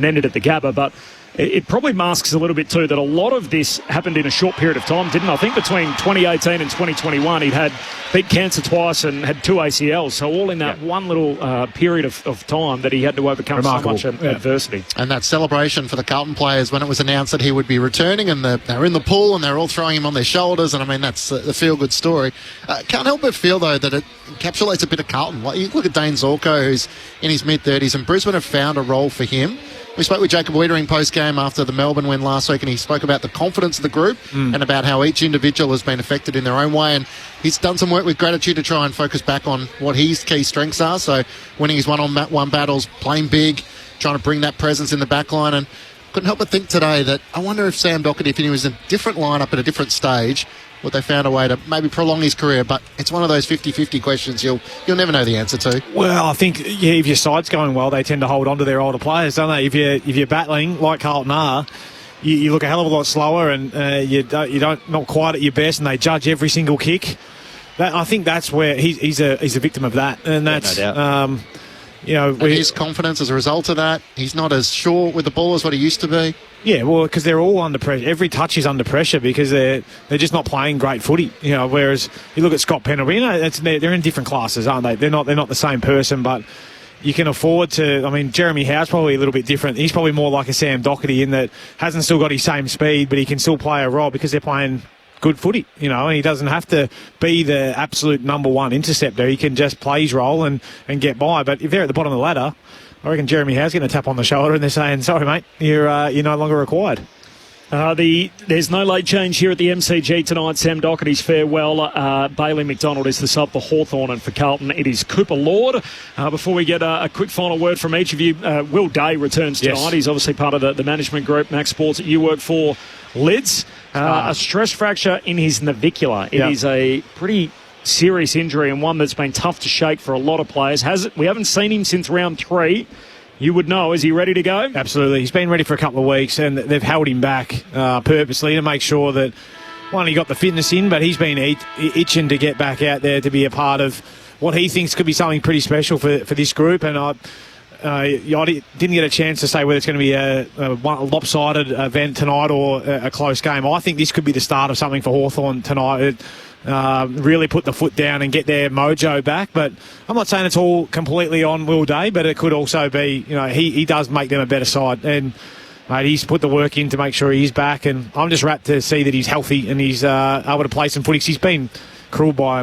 ended at the Gabba, but it probably masks a little bit too that a lot of this happened in a short period of time, didn't it? I think between 2018 and 2021, he'd had beat cancer twice and had 2 ACLs, so all in that one little period of time that he had to overcome so much adversity. And that celebration for the Carlton players when it was announced that he would be returning, and they're in the pool and they're all throwing him on their shoulders, and I mean, that's the feel-good story. Can't help but feel, though, that it encapsulates a bit of Carlton. Like, you look at Dane Zorko, who's in his mid-30s, and Brisbane have found a role for him. We spoke with Jacob Wiedering post-game after the Melbourne win last week, and he spoke about the confidence of the group and about how each individual has been affected in their own way. And he's done some work with Gratitude to try and focus back on what his key strengths are. So winning his one-on-one battles, playing big, trying to bring that presence in the back line. And couldn't help but think today that I wonder if Sam Docherty, if he was in a different lineup at a different stage, would they found a way to maybe prolong his career. But it's one of those 50-50 questions you'll never know the answer to. Well, I think if your side's going well, they tend to hold on to their older players, don't they? If you're battling like Carlton are, you look a hell of a lot slower, and you don't not quite at your best, and they judge every single kick. I think that's where he's a victim of that, and that's no doubt. And his confidence as a result of that. He's not as sure with the ball as what he used to be. Yeah, well, because they're all under pressure. Every touch is under pressure because they're just not playing great footy. You know, whereas you look at Scott Pendlebury, they're in different classes, aren't they? They're not the same person, but you can afford to. I mean, Jeremy Howe's probably a little bit different. He's probably more like a Sam Docherty in that hasn't still got his same speed, but he can still play a role because they're playing good footy, and he doesn't have to be the absolute number one interceptor. He can just play his role and get by. But if they're at the bottom of the ladder, I reckon Jeremy Howe's getting a tap on the shoulder and they're saying, sorry, mate, you're no longer required. There's no late change here at the MCG tonight. Sam Docherty's farewell. Bailey McDonald is the sub for Hawthorn, and for Carlton it is Cooper Lord. Before we get a quick final word from each of you, Will Day returns tonight. Yes. He's obviously part of the management group, Max Sports, that you work for. Lids, a stress fracture in his navicular. It is a pretty serious injury and one that's been tough to shake for a lot of players. We haven't seen him since round 3. You would know. Is he ready to go? Absolutely. He's been ready for a couple of weeks, and they've held him back purposely to make sure that, one, he got the fitness in, but he's been itching to get back out there to be a part of what he thinks could be something pretty special for this group. And I didn't get a chance to say whether it's going to be a lopsided event tonight or a close game. I think this could be the start of something for Hawthorn tonight. Really put the foot down and get their mojo back. But I'm not saying it's all completely on Will Day, but it could also be, he does make them a better side. And mate, he's put the work in to make sure he's back. And I'm just rapt to see that he's healthy and he's able to play some footy. He's been cruel by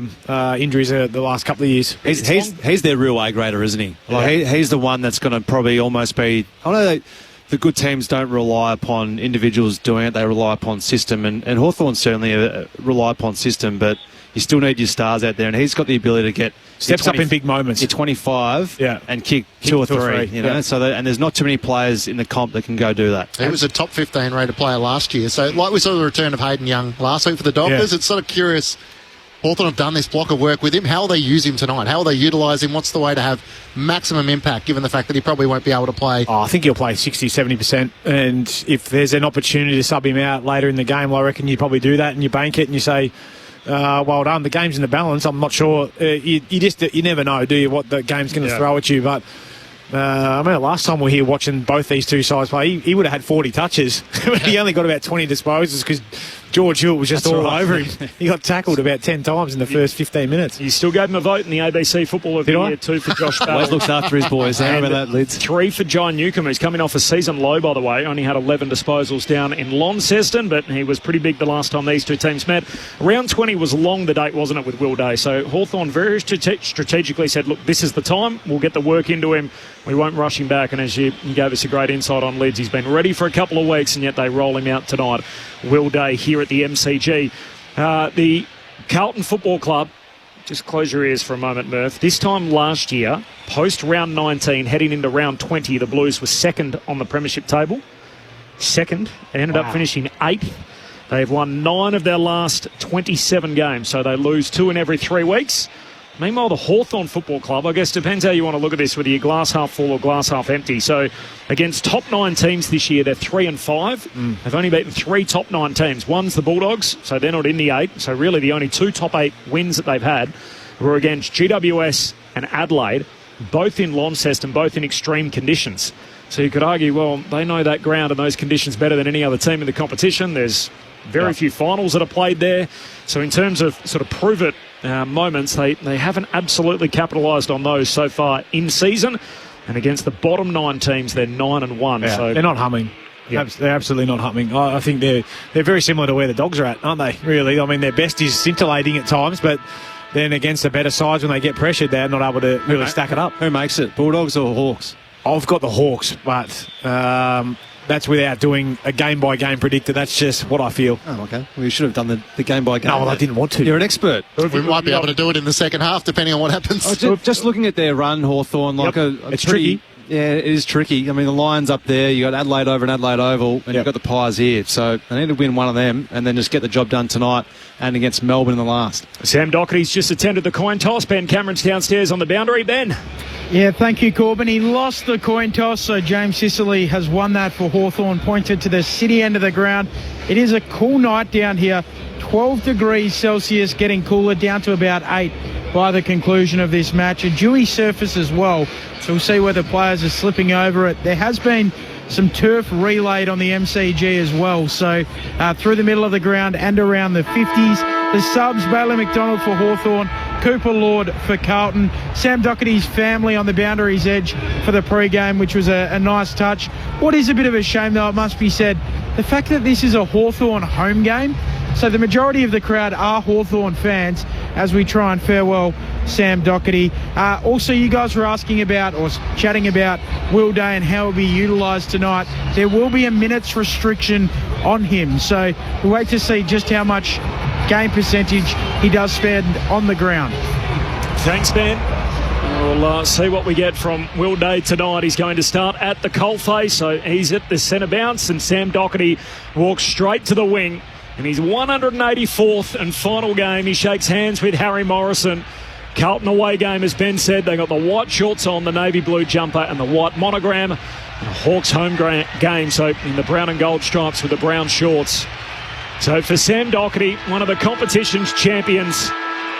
injuries the last couple of years. He's their real A-grader, isn't he? Like he's the one that's going to probably almost be... I know the good teams don't rely upon individuals doing it, they rely upon system, and Hawthorn certainly rely upon system, but you still need your stars out there, and he's got the ability to get... Steps up in big moments. You're 25 and kick two or three. And there's not too many players in the comp that can go do that. He was a top 15 rated player last year, so like we saw the return of Hayden Young last week for the Dockers, it's sort of curious... Hawthorn have done this block of work with him. How will they use him tonight? How will they utilise him? What's the way to have maximum impact, given the fact that he probably won't be able to play? I think he'll play 60, 70%. And if there's an opportunity to sub him out later in the game, I reckon you probably do that and you bank it and you say, well done, the game's in the balance. I'm not sure. You never know, do you, what the game's going to throw at you. But I remember last time we were here watching both these two sides play, he would have had 40 touches. He only got about 20 disposals because George Hill was just over him. He got tackled about 10 times in the first 15 minutes. You still gave him a vote in the ABC Football of the Year, 2 for Josh Bell. Always looks after his boys. How about that, Lids? 3 for John Newcombe, who's coming off a season low, by the way. Only had 11 disposals down in Launceston, but he was pretty big the last time these two teams met. Round 20 was long the date, wasn't it, with Will Day? So Hawthorn very strategically said, look, this is the time. We'll get the work into him. We won't rush him back. And as you gave us a great insight on Lids, he's been ready for a couple of weeks, and yet they roll him out tonight. Will Day here at the MCG. The Carlton Football Club, just close your ears for a moment, Murph. This time last year, post round 19, heading into round 20, the Blues were second on the premiership table. Second. They ended up finishing 8th. They've won 9 of their last 27 games, so they lose 2 in every 3 weeks. Meanwhile, the Hawthorn Football Club, I guess depends how you want to look at this, whether you're glass half full or glass half empty. So against top 9 teams this year, they're 3-5. They've only beaten 3 top 9 teams. One's the Bulldogs, so they're not in the 8. So really the only 2 top 8 wins that they've had were against GWS and Adelaide, both in Launceston, both in extreme conditions. So you could argue, well, they know that ground and those conditions better than any other team in the competition. There's very few finals that are played there. So in terms of sort of prove it moments, they haven't absolutely capitalised on those so far in season. And against the bottom 9 teams, they're 9-1. Yeah, so they're not humming. Yeah. They're absolutely not humming. I think they're very similar to where the Dogs are at, aren't they? Really, I mean, their best is scintillating at times, but then against the better sides, when they get pressured, they're not able to really stack it up. Who makes it, Bulldogs or Hawks? I've got the Hawks, but that's without doing a game-by-game predictor. That's just what I feel. Oh, okay. Well, you should have done the game-by-game. No, well, I didn't want to. You're an expert. We might be able to do it in the second half, depending on what happens. Just looking at their run, Hawthorn, it's tricky. Yeah, it is tricky. I mean, the Lions up there, you got Adelaide over and Adelaide Oval, and you've got the Pies here. So they need to win one of them and then just get the job done tonight and against Melbourne in the last. Sam Doherty's just attended the coin toss. Ben Cameron's downstairs on the boundary. Ben. Yeah, thank you, Corbin. He lost the coin toss, so James Sicily has won that for Hawthorn, pointed to the city end of the ground. It is a cool night down here, 12 degrees Celsius, getting cooler, down to about 8 by the conclusion of this match. A dewy surface as well, so we'll see whether players are slipping over it. There has been some turf relayed on the MCG as well, so through the middle of the ground and around the 50s. The subs, Bailey McDonald for Hawthorn, Cooper Lord for Carlton, Sam Doherty's family on the boundary's edge for the pre-game, which was a nice touch. What is a bit of a shame, though, it must be said, the fact that this is a Hawthorn home game, so the majority of the crowd are Hawthorn fans as we try and farewell Sam Doherty. Also, you guys were asking about or chatting about Will Day and how he'll be utilised tonight. There will be a minute's restriction on him, so we'll wait to see just how much game percentage he does spend on the ground. Thanks, Ben. We'll see what we get from Will Day tonight. He's going to start at the coalface, so he's at the centre bounce, and Sam Doherty walks straight to the wing. In his 184th and final game, he shakes hands with Harry Morrison. Carlton away game, as Ben said. They got the white shorts on, the navy blue jumper and the white monogram. And the Hawks home game, so in the brown and gold stripes with the brown shorts. So for Sam Doherty, one of the competition's champions,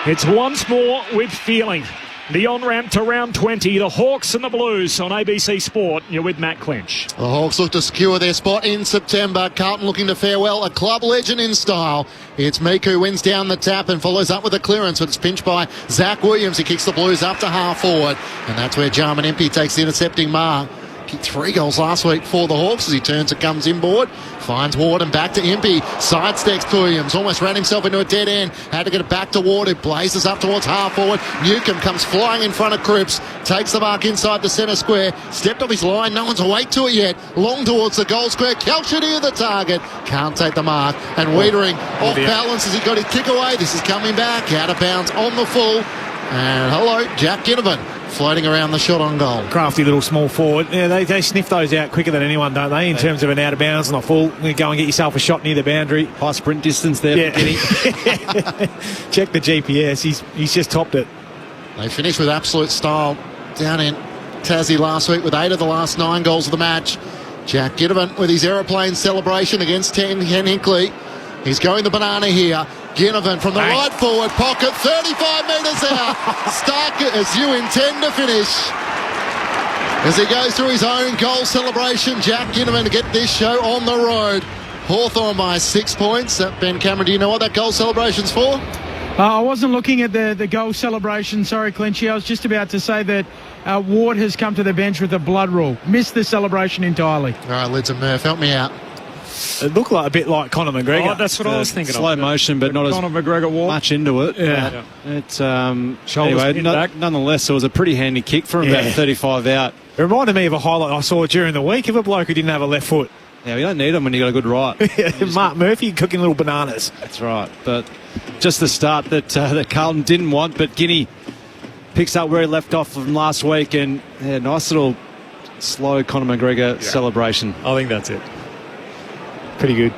it's once more with feeling. The on-ramp to round 20, the Hawks and the Blues on ABC Sport. You're with Matt Clinch. The Hawks look to secure their spot in September. Carlton looking to farewell a club legend in style. It's Meek who wins down the tap and follows up with a clearance, but it's pinched by Zach Williams. He kicks the Blues up to half forward, and that's where Jarman Impey takes the intercepting mark. Kicked 3 goals last week for the Hawks. As he turns and comes inboard, finds Ward and back to Impey, sidesteps Williams, almost ran himself into a dead end, had to get it back to Ward, who blazes up towards half forward. Newcombe comes flying in front of Cripps, takes the mark inside the centre square, stepped off his line, no one's awake to it yet, long towards the goal square, Kelcher near the target, can't take the mark, and Wiedering off balance as he got his kick away. This is coming back, out of bounds on the full, and hello, Jack Ginnivan floating around the shot on goal. Crafty little small forward. Yeah, they sniff those out quicker than anyone, don't they, in terms of an out of bounds and a full. You go and get yourself a shot near the boundary. High sprint distance there for Guinea. Check the GPS. He's just topped it. They finished with absolute style down in Tassie last week with 8 of the last 9 goals of the match. Jack Ginnivan with his aeroplane celebration against Ken Hinkley. He's going the banana here. Ginnivan from the right forward pocket, 35 metres out. Stark as you intend to finish. As he goes through his own goal celebration, Jack Ginnivan to get this show on the road. Hawthorn by 6 points. Ben Cameron, do you know what that goal celebration's for? I wasn't looking at the goal celebration. Sorry, Clinchy. I was just about to say that Ward has come to the bench with a blood rule. Missed the celebration entirely. All right, Lids and Murph, help me out. It looked like a bit like Conor McGregor. Oh, that's what I was thinking slow of. motion, but not Conor as McGregor walk. much into it. Yeah. It's Shoulders back. nonetheless, it was a pretty handy kick from about 35 out. It reminded me of a highlight I saw during the week of a bloke who didn't have a left foot. Yeah, you don't need them when you got a good right. Mark Murphy cooking little bananas. That's right. But just the start that Carlton didn't want, but Guinea picks up where he left off from last week, and nice little slow Conor McGregor celebration. I think that's it. Pretty good.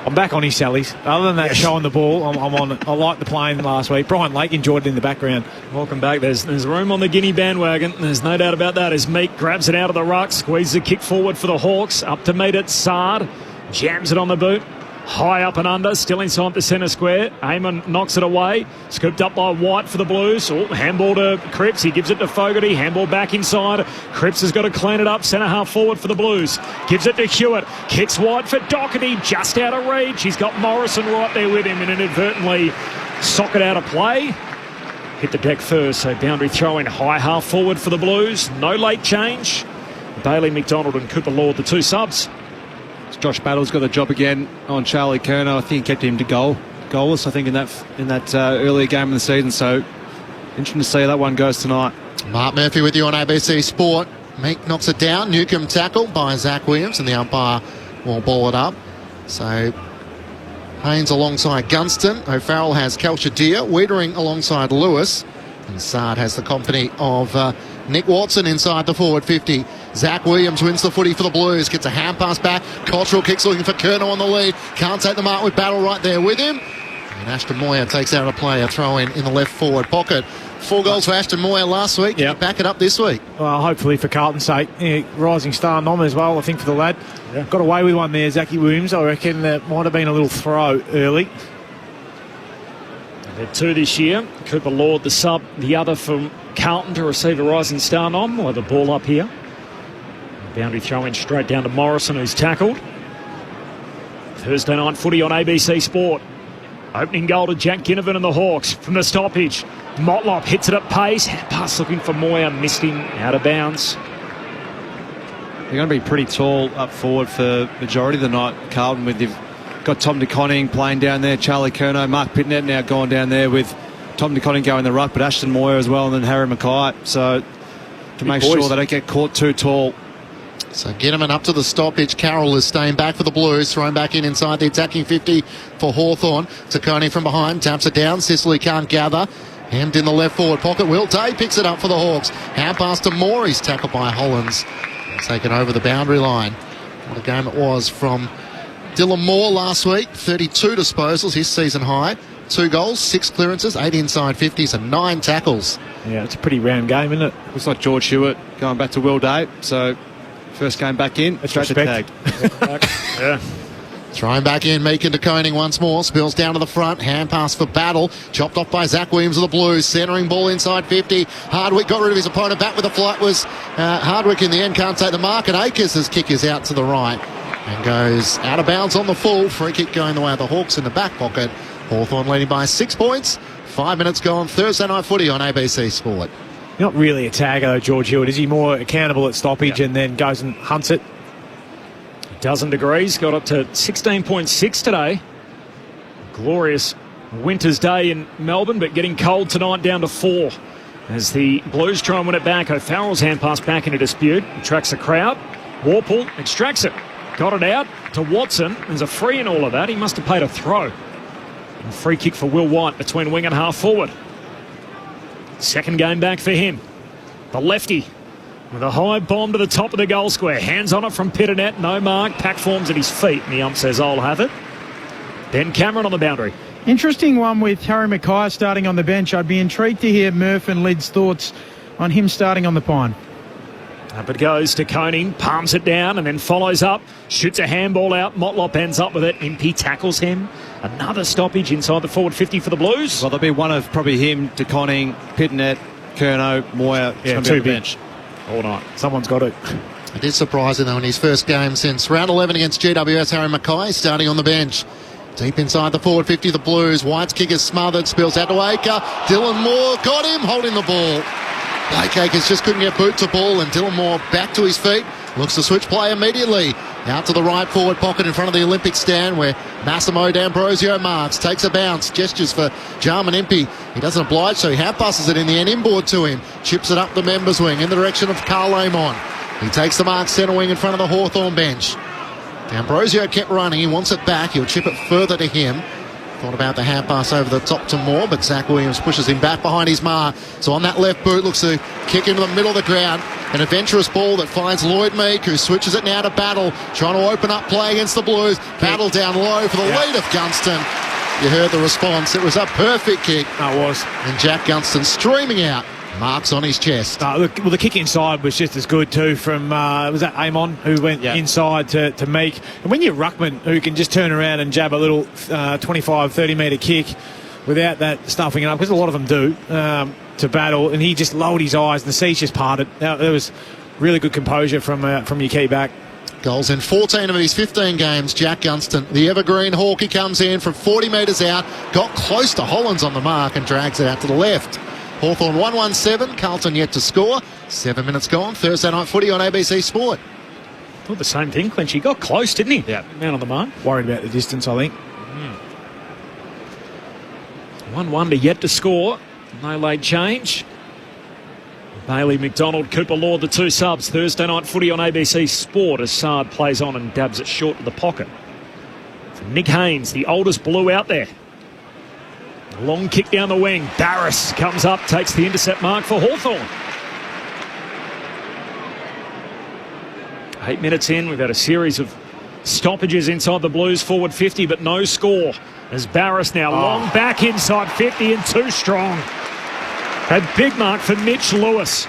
I'm back on his sallies. Other than that, showing the ball, I'm on it. I liked the playing last week. Brian Lake enjoyed it in the background. Welcome back. There's room on the Guinea bandwagon. There's no doubt about that. As Meek grabs it out of the ruck, squeezes a kick forward for the Hawks. Up to meet it, Sard. Jams it on the boot. High up and under, still inside the centre square. Eamon knocks it away. Scooped up by White for the Blues. Oh, handball to Cripps. He gives it to Fogarty. Handball back inside. Cripps has got to clean it up. Centre half forward for the Blues. Gives it to Hewitt. Kicks wide for Doherty. Just out of reach. He's got Morrison right there with him and inadvertently socket out of play. Hit the deck first, so boundary throw in high half forward for the Blues. No late change. Bailey McDonald and Cooper Lord, the two subs. Josh Battle's got the job again on Charlie Curnow. I think kept him to goalless, I think, in that earlier game of the season. So interesting to see how that one goes tonight. Mark Murphy with you on ABC Sport. Meek knocks it down. Newcomb tackled by Zach Williams, and the umpire will ball it up. So Haynes alongside Gunston. O'Farrell has Kelchadir. Wiedering alongside Lewis. And Sard has the company of Nick Watson inside the forward 50. Zach Williams wins the footy for the Blues. Gets a hand pass back. Cottrell kicks looking for Curnow on the lead. Can't take the mark with Battle right there with him. And Ashton Moyer takes out a play. A throw in the left forward pocket. 4 goals for Ashton Moyer last week. Yep. Back it up this week. Well, hopefully for Carlton's sake. Rising star nom as well, I think, for the lad. Yeah. Got away with one there, Zachy Williams. I reckon that might have been a little throw early. They're 2 this year. Cooper Lord, the sub, the other from Carlton to receive a rising star nom. We'll have the ball up here. Boundary throw in straight down to Morrison, who's tackled. Thursday night footy on ABC Sport. Opening goal to Jack Ginnivan and the Hawks from the stoppage. Motlop hits it at pace. Pass looking for Moyer, missed him out of bounds. They're going to be pretty tall up forward for majority of the night, Carlton, with you've got Tom De Koning playing down there, Charlie Curnow, Mark Pitnet now going down there with Tom De Koning going the ruck, but Ashton Moyer as well, and then Harry Mackay. So to make sure they don't get caught too tall. So Ginnivan up to the stoppage. Carroll is staying back for the Blues. Thrown back in inside the attacking 50 for Hawthorn. Taccone from behind. Taps it down. Sicily can't gather. Hemmed in the left forward pocket. Will Day picks it up for the Hawks. Hand pass to Moore. He's tackled by Hollands. Taken over the boundary line. What a game it was from Dylan Moore last week. 32 disposals, his season high. 2 goals, 6 clearances, 8 inside 50s and 9 tackles. Yeah, it's a pretty round game, isn't it? Looks like George Hewitt going back to Will Day. So first game back in, straight to tag. Yeah. Throwing back in, Meek into Koning once more. Spills down to the front. Hand pass for Battle. Chopped off by Zach Williams of the Blues. Centering ball inside 50. Hardwick got rid of his opponent. Back with the flight was Hardwick in the end. Can't take the mark. And Akers' kick is out to the right. And goes out of bounds on the full. Free kick going the way of the Hawks in the back pocket. Hawthorn leading by 6 points. 5 minutes gone. Thursday night footy on ABC Sport. Not really a tagger, though, George Hewitt. Is he more accountable at stoppage and then goes and hunts it? Dozen degrees, got up to 16.6 today. Glorious winter's day in Melbourne, but getting cold tonight, down to 4. As the Blues try and win it back, O'Farrell's hand pass back into dispute. Attracts the crowd. Warple extracts it. Got it out to Watson. There's a free in all of that. He must have paid a throw. And free kick for Will White between wing and half forward. Second game back for him. The lefty. With a high bomb to the top of the goal square. Hands on it from Pitternet. No mark. Pack forms at his feet. And the ump says, I'll have it. Ben Cameron on the boundary. Interesting one with Harry Mackay starting on the bench. I'd be intrigued to hear Murph and Lid's thoughts on him starting on the pine. Up it goes to Koning. Palms it down and then follows up. Shoots a handball out. Motlop ends up with it. Impey tackles him. Another stoppage inside the forward 50 for the Blues. Well, there'll be one of probably him, De Koning, Pitternet, Curnow, Moyer. Yeah, too big. Bench. all night. Someone's got it. It is surprising, though, in his first game since round 11 against GWS, Harry Mackay starting on the bench. Deep inside the forward 50 of the Blues. White's kick is smothered, spills out to Aker. Dylan Moore got him, holding the ball. Blake Akers just couldn't get boot to ball, and Dylan Moore back to his feet. Looks to switch play immediately. Out to the right forward pocket in front of the Olympic stand where Massimo D'Ambrosio marks. Takes a bounce. Gestures for Jarman Impey. He doesn't oblige, so he half-passes it in the end. Inboard to him. Chips it up the members' wing in the direction of Carl Amon. He takes the mark centre wing in front of the Hawthorn bench. D'Ambrosio kept running. He wants it back. He'll chip it further to him. Thought about the hand pass over the top to Moore, but Zach Williams pushes him back behind his mark. So on that left boot, looks to kick into the middle of the ground. An adventurous ball that finds Lloyd Meek, who switches it now to Battle, trying to open up play against the Blues. Battle down low for the lead of Gunston. You heard the response. It was a perfect kick. It was. And Jack Gunston streaming out. Marks on his chest. Look, well, the kick inside was just as good too from, was that Amon who went inside to Meek. And when you're Ruckman, who can just turn around and jab a little 25, 30-metre kick without that stuffing it up, because a lot of them do, to Battle, and he just lowered his eyes and the seas just parted. There was really good composure from your key back. Goals in 14 of his 15 games. Jack Gunston, the evergreen hawk, he comes in from 40 metres out, got close to Hollands on the mark and drags it out to the left. Hawthorn 1-1-7, Carlton yet to score. 7 minutes gone. Thursday night footy on ABC Sport. Thought the same thing, Clinch. He got close, didn't he? Yeah. Man on the mark. Worried about the distance, I think. 1-1 to yet to score. No late change. Bailey, McDonald, Cooper Lord, the two subs. Thursday night footy on ABC Sport as Saad plays on and dabs it short of the pocket. From Nick Haynes, the oldest Blue out there. Long kick down the wing. Barris comes up, takes the intercept mark for Hawthorn. 8 minutes in, we've had a series of stoppages inside the Blues forward 50, but no score. As Barris now long back inside 50 and too strong. A big mark for Mitch Lewis.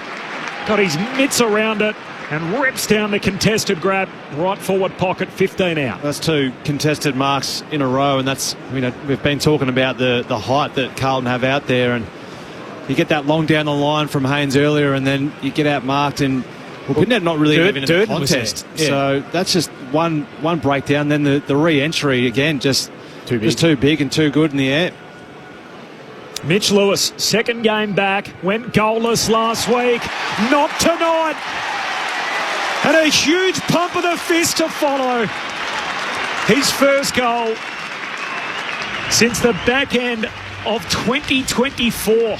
Got his mitts around it and rips down the contested grab, right forward pocket, 15 out. That's two contested marks in a row, and that's, we've been talking about the height that Carlton have out there, and you get that long down the line from Haynes earlier, and then you get out marked, and Pitnet not really even in the contest. Yeah. So that's just one breakdown. Then the re-entry again, just too big and too good in the air. Mitch Lewis, second game back, went goalless last week. Not tonight. And a huge pump of the fist to follow. His first goal since the back end of 2024.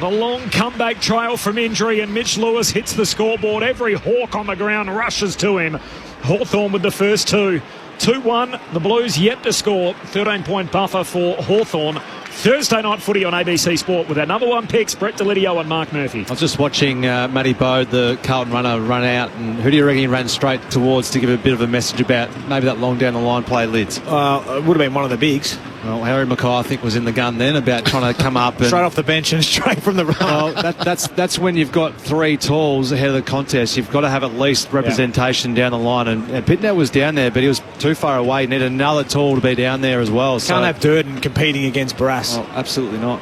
The long comeback trail from injury, and Mitch Lewis hits the scoreboard. Every Hawk on the ground rushes to him. Hawthorn with the first two. 2-1, the Blues yet to score. 13-point buffer for Hawthorn. Thursday night footy on ABC Sport with another one picks, Brett Delidio and Mark Murphy. I was just watching Matty Bode, the Carlton runner, run out, and who do you reckon he ran straight towards to give a bit of a message about maybe that long down the line play, Lids? It would have been one of the bigs. Well, Harry Mackay, I think, was in the gun then about trying to come up and straight off the bench and straight from the run. Well, that's when you've got three talls ahead of the contest. You've got to have at least representation down the line, and Pitnet was down there, but he was too far away. Needed another tall to be down there as well. Can't have Durden competing against Barras. Oh, absolutely not.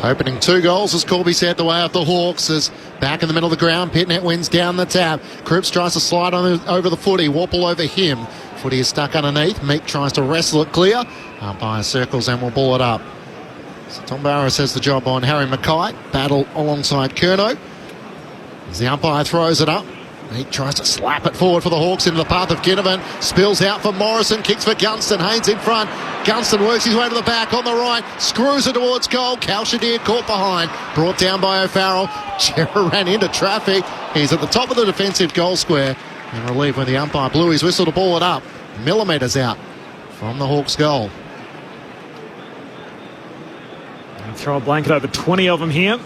Opening two goals, as Corby said, the way of the Hawks is back in the middle of the ground. Pitnet wins down the tap. Cripps tries to slide over the footy. Wapple over him. Footy is stuck underneath. Meek tries to wrestle it clear. Umpire circles and will ball it up. So Tom Barras has the job on Harry Mackay. Battle alongside Curnow. As the umpire throws it up, Meek tries to slap it forward for the Hawks into the path of Ginnivan. Spills out for Morrison. Kicks for Gunston. Haynes in front. Gunston works his way to the back on the right. Screws it towards goal. Kalshadir caught behind. Brought down by O'Farrell. Chera ran into traffic. He's at the top of the defensive goal square. In relief when the umpire blew his whistle to ball it up. Millimetres out from the Hawks' goal. And throw a blanket over 20 of them here.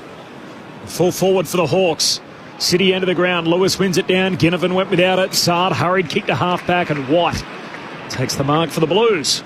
Full forward for the Hawks. City end of the ground. Lewis wins it down. Ginnivan went without it. Saad hurried, kicked to half back, and White takes the mark for the Blues.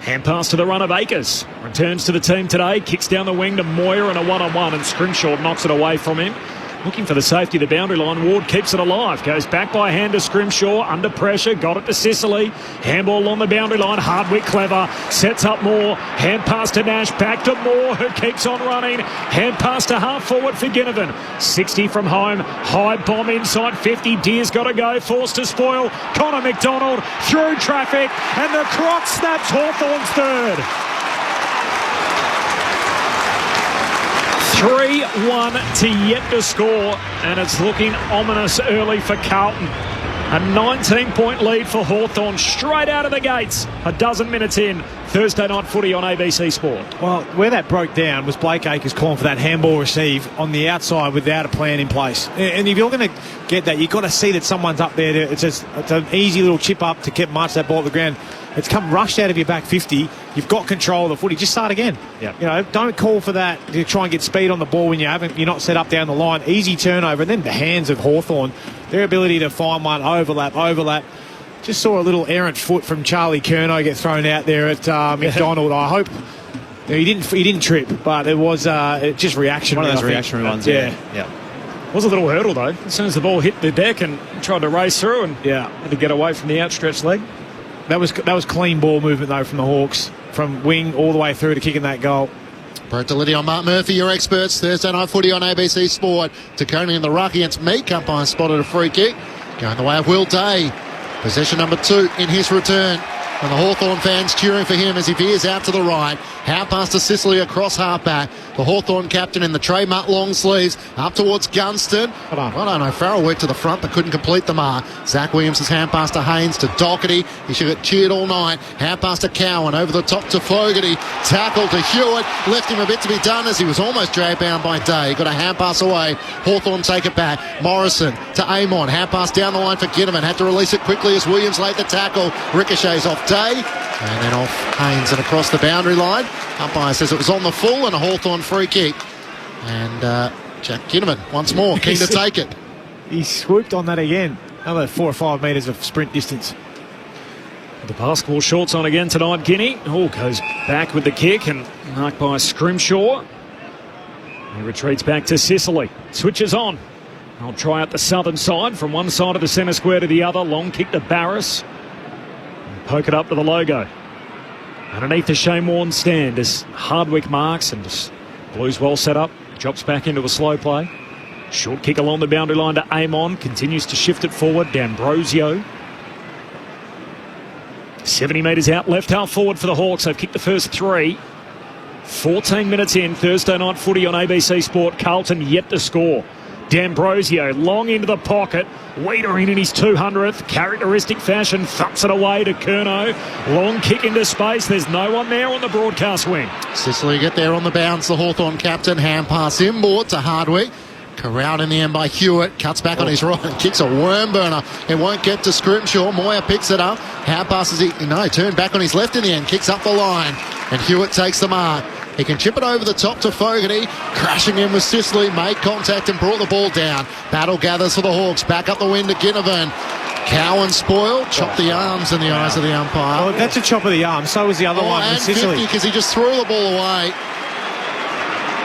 Hand pass to the run of Akers. Returns to the team today. Kicks down the wing to Moyer and a one-on-one, and Scrimshaw knocks it away from him. Looking for the safety of the boundary line. Ward keeps it alive. Goes back by hand to Scrimshaw. Under pressure. Got it to Sicily. Handball on the boundary line. Hardwick clever. Sets up Moore. Hand pass to Nash. Back to Moore, who keeps on running. Hand pass to half forward for Ginnivan. 60 from home. High bomb inside 50. Deer's got to go. Forced to spoil. Connor McDonald through traffic. And the Croc snaps Hawthorn's third. 3-1 to yet to score, and it's looking ominous early for Carlton. A 19-point lead for Hawthorn straight out of the gates. A dozen minutes in. Thursday night footy on ABC Sport. Well, where that broke down was Blake Acres calling for that handball receive on the outside without a plan in place. And if you're going to get that, you've got to see that someone's up there. It's an easy little chip up to march that ball at the ground. It's come rushed out of your back 50. You've got control of the footy. Just start again. Yeah. You know, don't call for that to try and get speed on the ball when you're not set up down the line. Easy turnover. And then the hands of Hawthorn, their ability to find one, overlap. Just saw a little errant foot from Charlie Curnow get thrown out there at McDonald. I hope he didn't trip, but it was just reactionary. One of those reactionary ones. Yeah. It was a little hurdle though. As soon as the ball hit the deck and tried to race through, and had to get away from the outstretched leg. That was clean ball movement though from the Hawks, from wing all the way through to kicking that goal. Brett Delidy on Mark Murphy, your experts. Thursday night footy on ABC Sport. Taconi in the ruck against Meek. Umpire spotted a free kick. Going the way of Will Day. Possession number 2 in his return. And the Hawthorn fans cheering for him as he veers out to the right. Half pass to Sicily across halfback. The Hawthorn captain in the trademark long sleeves up towards Gunston. I don't know. Farrell worked to the front but couldn't complete the mark. Zach Williams' hand pass to Haynes to Doherty. He should get cheered all night. Hand pass to Cowan over the top to Fogarty. Tackle to Hewitt. Left him a bit to be done as he was almost dragged down by Day. Got a hand pass away. Hawthorn take it back. Morrison to Amon. Hand pass down the line for Ginnivan. Had to release it quickly as Williams laid the tackle. Ricochets off Day. And then off Haynes and across the boundary line. Umpire says it was on the full and a Hawthorn free kick. And Jack Ginnivan once more keen to take it. He swooped on that again. Another 4 or 5 metres of sprint distance. The basketball shorts on again tonight, Guinea. Goes back with the kick and marked by Scrimshaw. He retreats back to Sicily. Switches on. I'll try out the southern side from one side of the centre square to the other. Long kick to Barris. Poke it up to the logo. Underneath the Shane Warne stand as Hardwick marks and just Blues well set up. Drops back into a slow play. Short kick along the boundary line to Amon. Continues to shift it forward. D'Ambrosio. 70 metres out. Left half forward for the Hawks. They've kicked the first 3. 14 minutes in. Thursday night footy on ABC Sport. Carlton yet to score. D'Ambrosio long into the pocket. Wiedering in his 200th. Characteristic fashion. Thumps it away to Curnow. Long kick into space. There's no one there on the broadcast wing. Sicily get there on the bounce. The Hawthorn captain. Hand pass inboard to Hardwick. Corralled in the end by Hewitt. Cuts back on his right and kicks a worm burner. It won't get to Scrimshaw. Moyer picks it up. Hand passes it. No, turned back on his left in the end. Kicks up the line. And Hewitt takes the mark. He can chip it over the top to Fogarty. Crashing in with Sicily. Made contact and brought the ball down. Battle gathers for the Hawks. Back up the wind to Ginnivan. Cowan spoiled. Chopped the arms in the eyes of the umpire. Well, that's a chop of the arm. So was the other one. And Sicily. 50 because he just threw the ball away.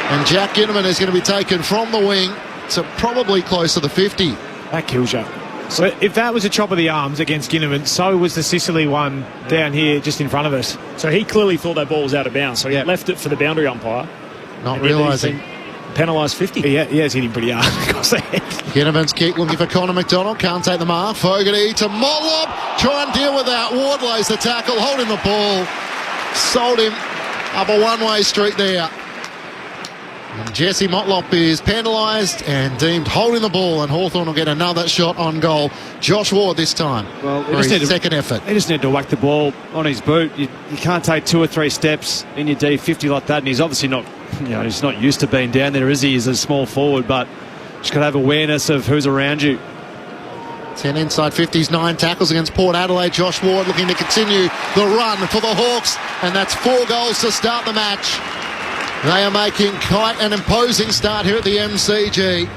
And Jack Ginnivan is going to be taken from the wing to probably close to the 50. That kills you. So if that was a chop of the arms against Ginnivan, so was the Sicily one down here just in front of us. So he clearly thought that ball was out of bounds, so he left it for the boundary umpire. Not realising. Penalised 50. He has hit him pretty hard across the head. Ginnivan's kick looking for Connor McDonald. Can't take the mark. Fogarty to Motlop. Try and deal with that. Ward lays the tackle, holding the ball. Sold him up a one-way street there. And Jesse Motlop is penalised and deemed holding the ball, and Hawthorn will get another shot on goal. Josh Ward this time for his second effort. He just need to whack the ball on his boot. You can't take 2 or 3 steps in your D50 like that, and he's obviously not, he's not used to being down there, is he? He's a small forward, but just got to have awareness of who's around you. 10 inside 50s, 9 tackles against Port Adelaide. Josh Ward looking to continue the run for the Hawks, and that's 4 goals to start the match. They are making quite an imposing start here at the MCG.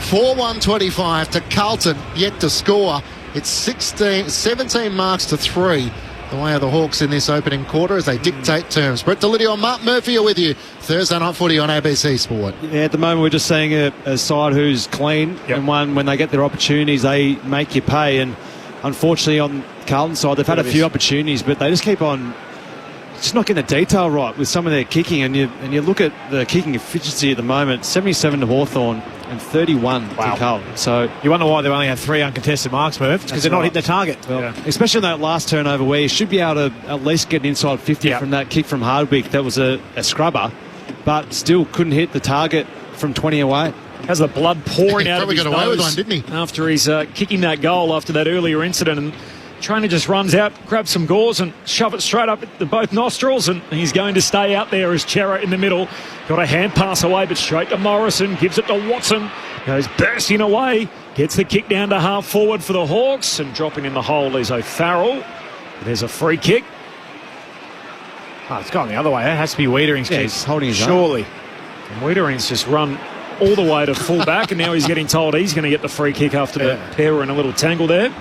4-1-25 to Carlton, yet to score. It's 17 marks to 3 the way of the Hawks in this opening quarter as they dictate terms. Brett Delidio and Mark Murphy are with you. Thursday Night Footy on ABC Sport. Yeah, at the moment we're just seeing a side who's clean, and one when they get their opportunities they make you pay. And unfortunately on Carlton's side they've had a few opportunities, but they just keep on just not getting the detail right with some of their kicking. And you look at the kicking efficiency at the moment, 77 to Hawthorn and 31 to Carlton. So you wonder why they only have 3 uncontested marks, Murph, because they're not hitting the target. Well, especially on that last turnover where you should be able to at least get an inside 50 from that kick from Hardwick. That was a scrubber, but still couldn't hit the target from 20 away. Has the blood pouring out of his nose. Got away with one, didn't he? After he's kicking that goal after that earlier incident. And trainer just runs out, grabs some gauze and shove it straight up at both nostrils, and he's going to stay out there as Chera in the middle. Got a hand pass away, but straight to Morrison, gives it to Watson, goes bursting away, gets the kick down to half forward for the Hawks, and dropping in the hole is O'Farrell. There's a free kick. Oh, it's gone the other way. That has to be Wiedering's kick. He's holding his surely. And Wiedering's just run all the way to full back, and now he's getting told he's going to get the free kick after the pair were in a little tangle there.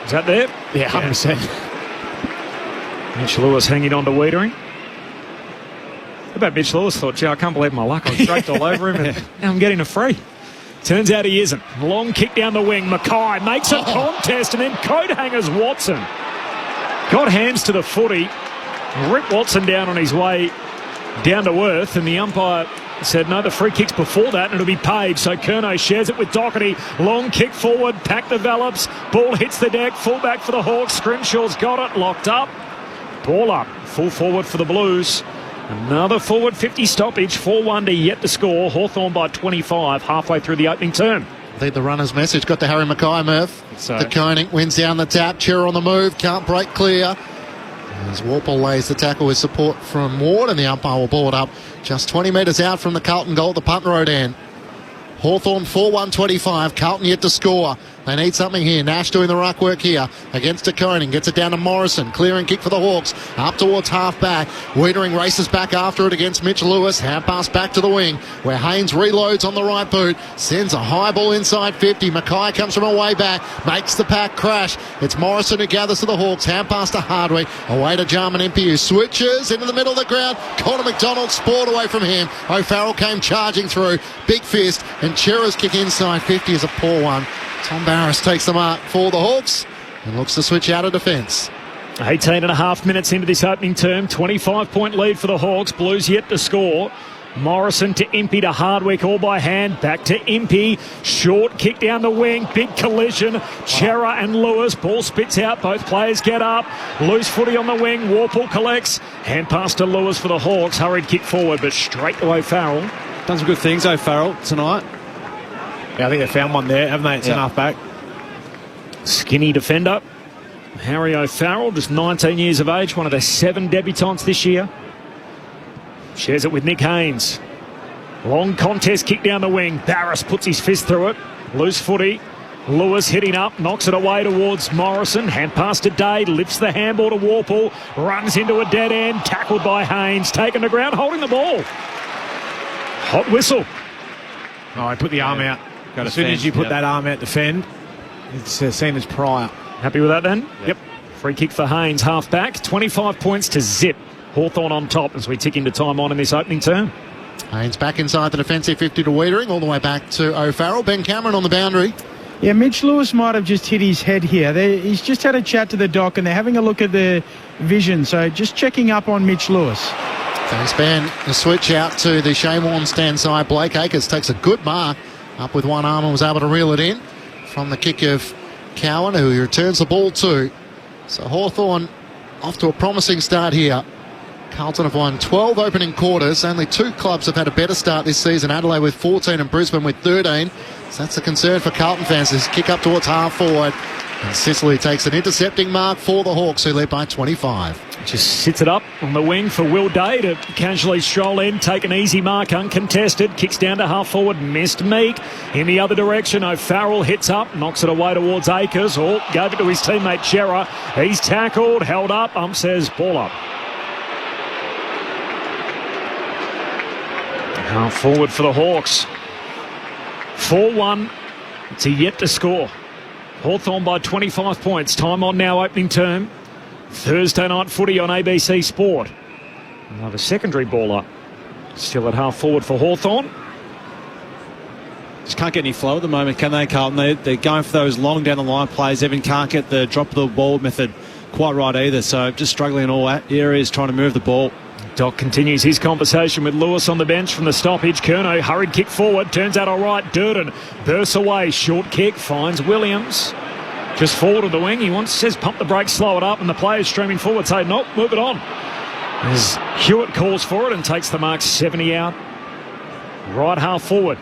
Is that there? Yeah, 100%. Mitch Lewis hanging on to Wietering. How about Mitch Lewis thought, gee, I can't believe my luck. I was draped all over him and now I'm getting a free. Turns out he isn't. Long kick down the wing. Mackay makes a contest and then coat hangers Watson. Got hands to the footy. Ripped Watson down on his way down to earth, and the umpire said no, the free kick's before that and it'll be paid. So Curnow shares it with Doherty. Long kick forward, pack develops, ball hits the deck, full back for the Hawks. Scrimshaw's got it, locked up, ball up, full forward for the Blues. Another forward 50 stoppage, 4-1 to yet to score. Hawthorn by 25 halfway through the opening term. I think the runner's message got to Harry Mackay, Murph. So. The Koenig wins down the tap, Chera on the move, can't break clear. As Warple lays the tackle with support from Ward, and the umpire will ball it up just 20 metres out from the Carlton goal at the punt road end. Hawthorn 4-1-25. Carlton yet to score. They need something here. Nash doing the ruck work here against De Koning. Gets it down to Morrison. Clearing kick for the Hawks. Up towards half back. Wietering races back after it against Mitch Lewis. Hand pass back to the wing where Haynes reloads on the right boot. Sends a high ball inside 50. Mackay comes from away back. Makes the pack crash. It's Morrison who gathers to the Hawks. Hand pass to Hardwick. Away to Jarman MPU. Switches into the middle of the ground. Connor McDonald spoiled away from him. O'Farrell came charging through. Big fist. And Chera's kick inside 50 is a poor one. Tom Barras takes the mark for the Hawks and looks to switch out of defence. 18 and a half minutes into this opening term. 25-point lead for the Hawks. Blues yet to score. Morrison to Impey to Hardwick, all by hand. Back to Impey. Short kick down the wing. Big collision. Chera and Lewis. Ball spits out. Both players get up. Loose footy on the wing. Warple collects. Hand pass to Lewis for the Hawks. Hurried kick forward, but straight to O'Farrell. Done some good things, O'Farrell, tonight. Yeah, I think they found one there, haven't they? It's an half back. Skinny defender. Harry O'Farrell, just 19 years of age, one of the 7 debutants this year. Shares it with Nick Haynes. Long contest kick down the wing. Barras puts his fist through it. Loose footy. Lewis hitting up, knocks it away towards Morrison. Hand pass to Day, lifts the handball to Warple. Runs into a dead end. Tackled by Haynes. Taken to ground, holding the ball. Hot whistle. Oh, he put the arm out. As soon as you put that arm out to fend, it's the same as prior. Happy with that then? Yep. Free kick for Haynes, half back. 25 points to zip. Hawthorn on top as we tick into time on in this opening term. Haynes back inside the defensive 50 to Wietering, all the way back to O'Farrell. Ben Cameron on the boundary. Yeah, Mitch Lewis might have just hit his head here. He's just had a chat to the doc and they're having a look at the vision. So just checking up on Mitch Lewis. Thanks, Ben. The switch out to the Shane Warne stand side. Blake Akers takes a good mark up with one arm and was able to reel it in from the kick of Cowan, who he returns the ball to. So Hawthorn off to a promising start here. Carlton have won 12 opening quarters. Only 2 clubs have had a better start this season. Adelaide with 14 and Brisbane with 13. So that's a concern for Carlton fans. This kick up towards half forward. And Sicily takes an intercepting mark for the Hawks, who lead by 25. Just sits it up on the wing for Will Day to casually stroll in, take an easy mark, uncontested. Kicks down to half forward, missed Meek. In the other direction, O'Farrell hits up, knocks it away towards Akers. Or gave it to his teammate Chera. He's tackled, held up. Says ball up. Half forward for the Hawks. 4-1 to yet to score. Hawthorn by 25 points. Time on now, opening term. Thursday night footy on ABC Sport. Another secondary baller. Still at half forward for Hawthorn. Just can't get any flow at the moment, can they, Carlton? They're going for those long down the line plays. Evan can't get the drop of the ball method quite right either. So just struggling in all areas trying to move the ball. Doc continues his conversation with Lewis on the bench from the stoppage. Curnow, hurried kick forward, turns out all right. Durden bursts away, short kick, finds Williams. Just forward of the wing. He says pump the brakes, slow it up, and the players streaming forward say, nope, move it on. As Hewitt calls for it and takes the mark 70 out. Right half forward.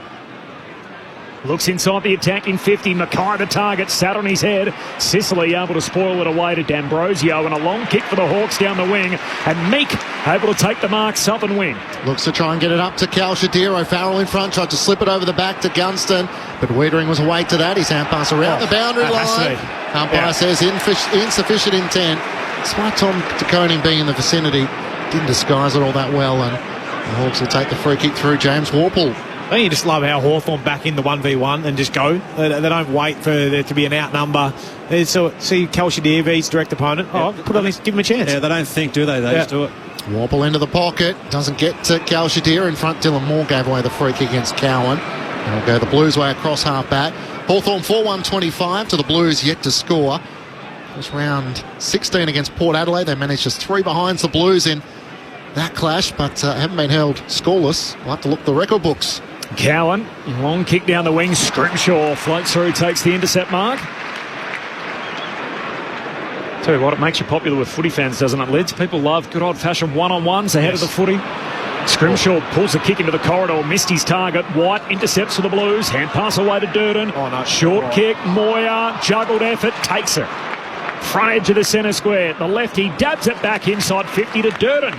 Looks inside the attacking 50. Mackay the target, sat on his head. Sicily able to spoil it away to D'Ambrosio, and a long kick for the Hawks down the wing. And Meek able to take the mark, southern wing. Looks to try and get it up to Cal Shadir. O'Farrell in front, tried to slip it over the back to Gunston, but Wiedering was away to that. His hand pass around the boundary line. Umpire says insufficient intent. Smart Tom DeConing being in the vicinity didn't disguise it all that well, and the Hawks will take the free kick through James Worpel. I think you just love how Hawthorn back in the 1v1 and just go. They don't wait for there to be an outnumber. So see Cal Shadir beats direct opponent. Give him a chance. Yeah, they don't think, do they? They just do it. Worpel into the pocket. Doesn't get to Cal Shadir in front. Dylan Moore gave away the free kick against Cowan. And will go the Blues way across half back. Hawthorn 4-1-25 to the Blues yet to score. It was round 16 against Port Adelaide. They managed just 3 behinds the Blues in that clash, but haven't been held scoreless. We'll have to look at the record books. Cowan, long kick down the wing. Scrimshaw floats through, takes the intercept mark. Tell you what, it makes you popular with footy fans, doesn't it, Lids? People love good old-fashioned one-on-ones ahead of the footy. Scrimshaw pulls the kick into the corridor, missed his target. White intercepts for the Blues. Hand pass away to Durden. Short kick, Moyer, juggled effort, takes it. Front edge of the centre square. The lefty dabs it back inside 50 to Durden.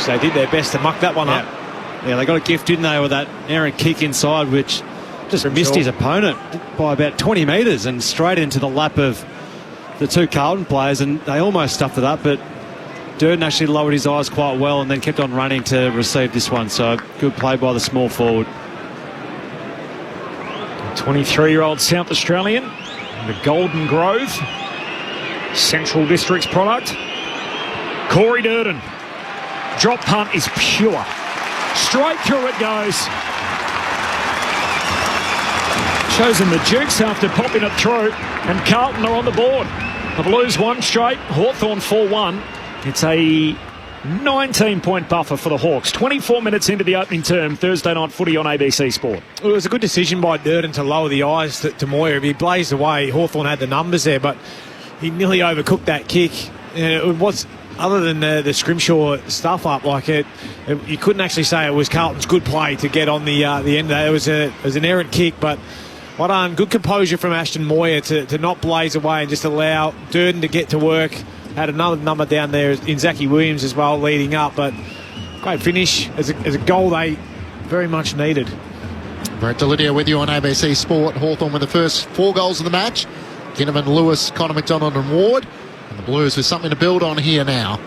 So they did their best to muck that one up. Yeah, they got a gift, didn't they, with that errant kick inside, which just missed his opponent by about 20 metres and straight into the lap of the 2 Carlton players, and they almost stuffed it up, but Durden actually lowered his eyes quite well and then kept on running to receive this one. So good play by the small forward. 23-year-old South Australian, the Golden Grove, Central District's product. Corey Durden. Drop punt is pure. Straight through it goes. Chosen the Dukes after popping it through, and Carlton are on the board. The Blues 1 straight, Hawthorn 4-1. It's a 19-point buffer for the Hawks. 24 minutes into the opening term, Thursday night footy on ABC Sport. Well, it was a good decision by Durden to lower the eyes to Moyer. If he blazed away, Hawthorn had the numbers there, but he nearly overcooked that kick. It was, other than the Scrimshaw stuff up, you couldn't actually say it was Carlton's good play to get on the end there. It was an errant kick, but well done. Good composure from Ashton Moyer to not blaze away and just allow Durden to get to work. Had another number down there in Zachy Williams as well, leading up, but great finish as a goal they very much needed. Brett Delidio with you on ABC Sport. Hawthorn with the first 4 goals of the match. Ginnivan, Lewis, Connor McDonald and Ward. And the Blues with something to build on here now.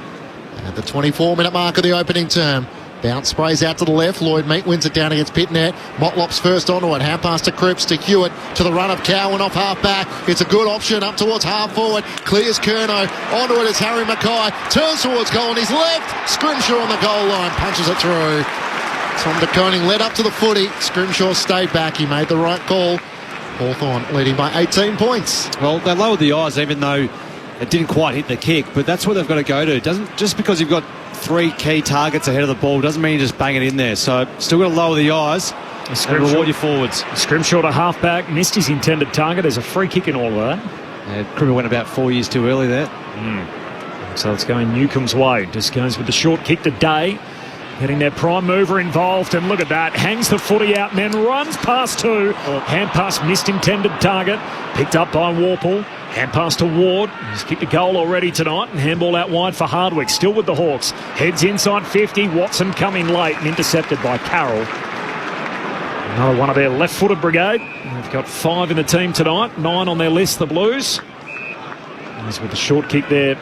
And at the 24-minute mark of the opening term, bounce sprays out to the left. Lloyd Meek wins it down against Pitnet. Motlop's first onto it. Hand pass to Cripps to Hewitt to the run of Cowan off half back. It's a good option up towards half forward. Clears Curnow. Onto it is Harry Mackay. Turns towards goal on his left. Scrimshaw on the goal line. Punches it through. Tom DeConing led up to the footy. Scrimshaw stayed back. He made the right call. Hawthorn leading by 18 points. Well, they lowered the eyes even though it didn't quite hit the kick, but that's what they've got to go to. Just because you've got 3 key targets ahead of the ball doesn't mean you just bang it in there. So still got to lower the eyes and reward your forwards. Scrimshaw to half-back, missed his intended target. There's a free kick in all of that. Yeah, Cribbler went about 4 years too early there. So it's going Newcomb's way. Just goes with the short kick to Day. Getting their prime mover involved, and look at that. Hangs the footy out and then runs past 2. Hand pass missed intended target. Picked up by Worpel. Hand pass to Ward. He's kicked a goal already tonight, and handball out wide for Hardwick. Still with the Hawks. Heads inside 50. Watson coming late and intercepted by Carroll. Another one of their left-footed brigade. They've got 5 in the team tonight. 9 on their list, the Blues. He's with the short kick there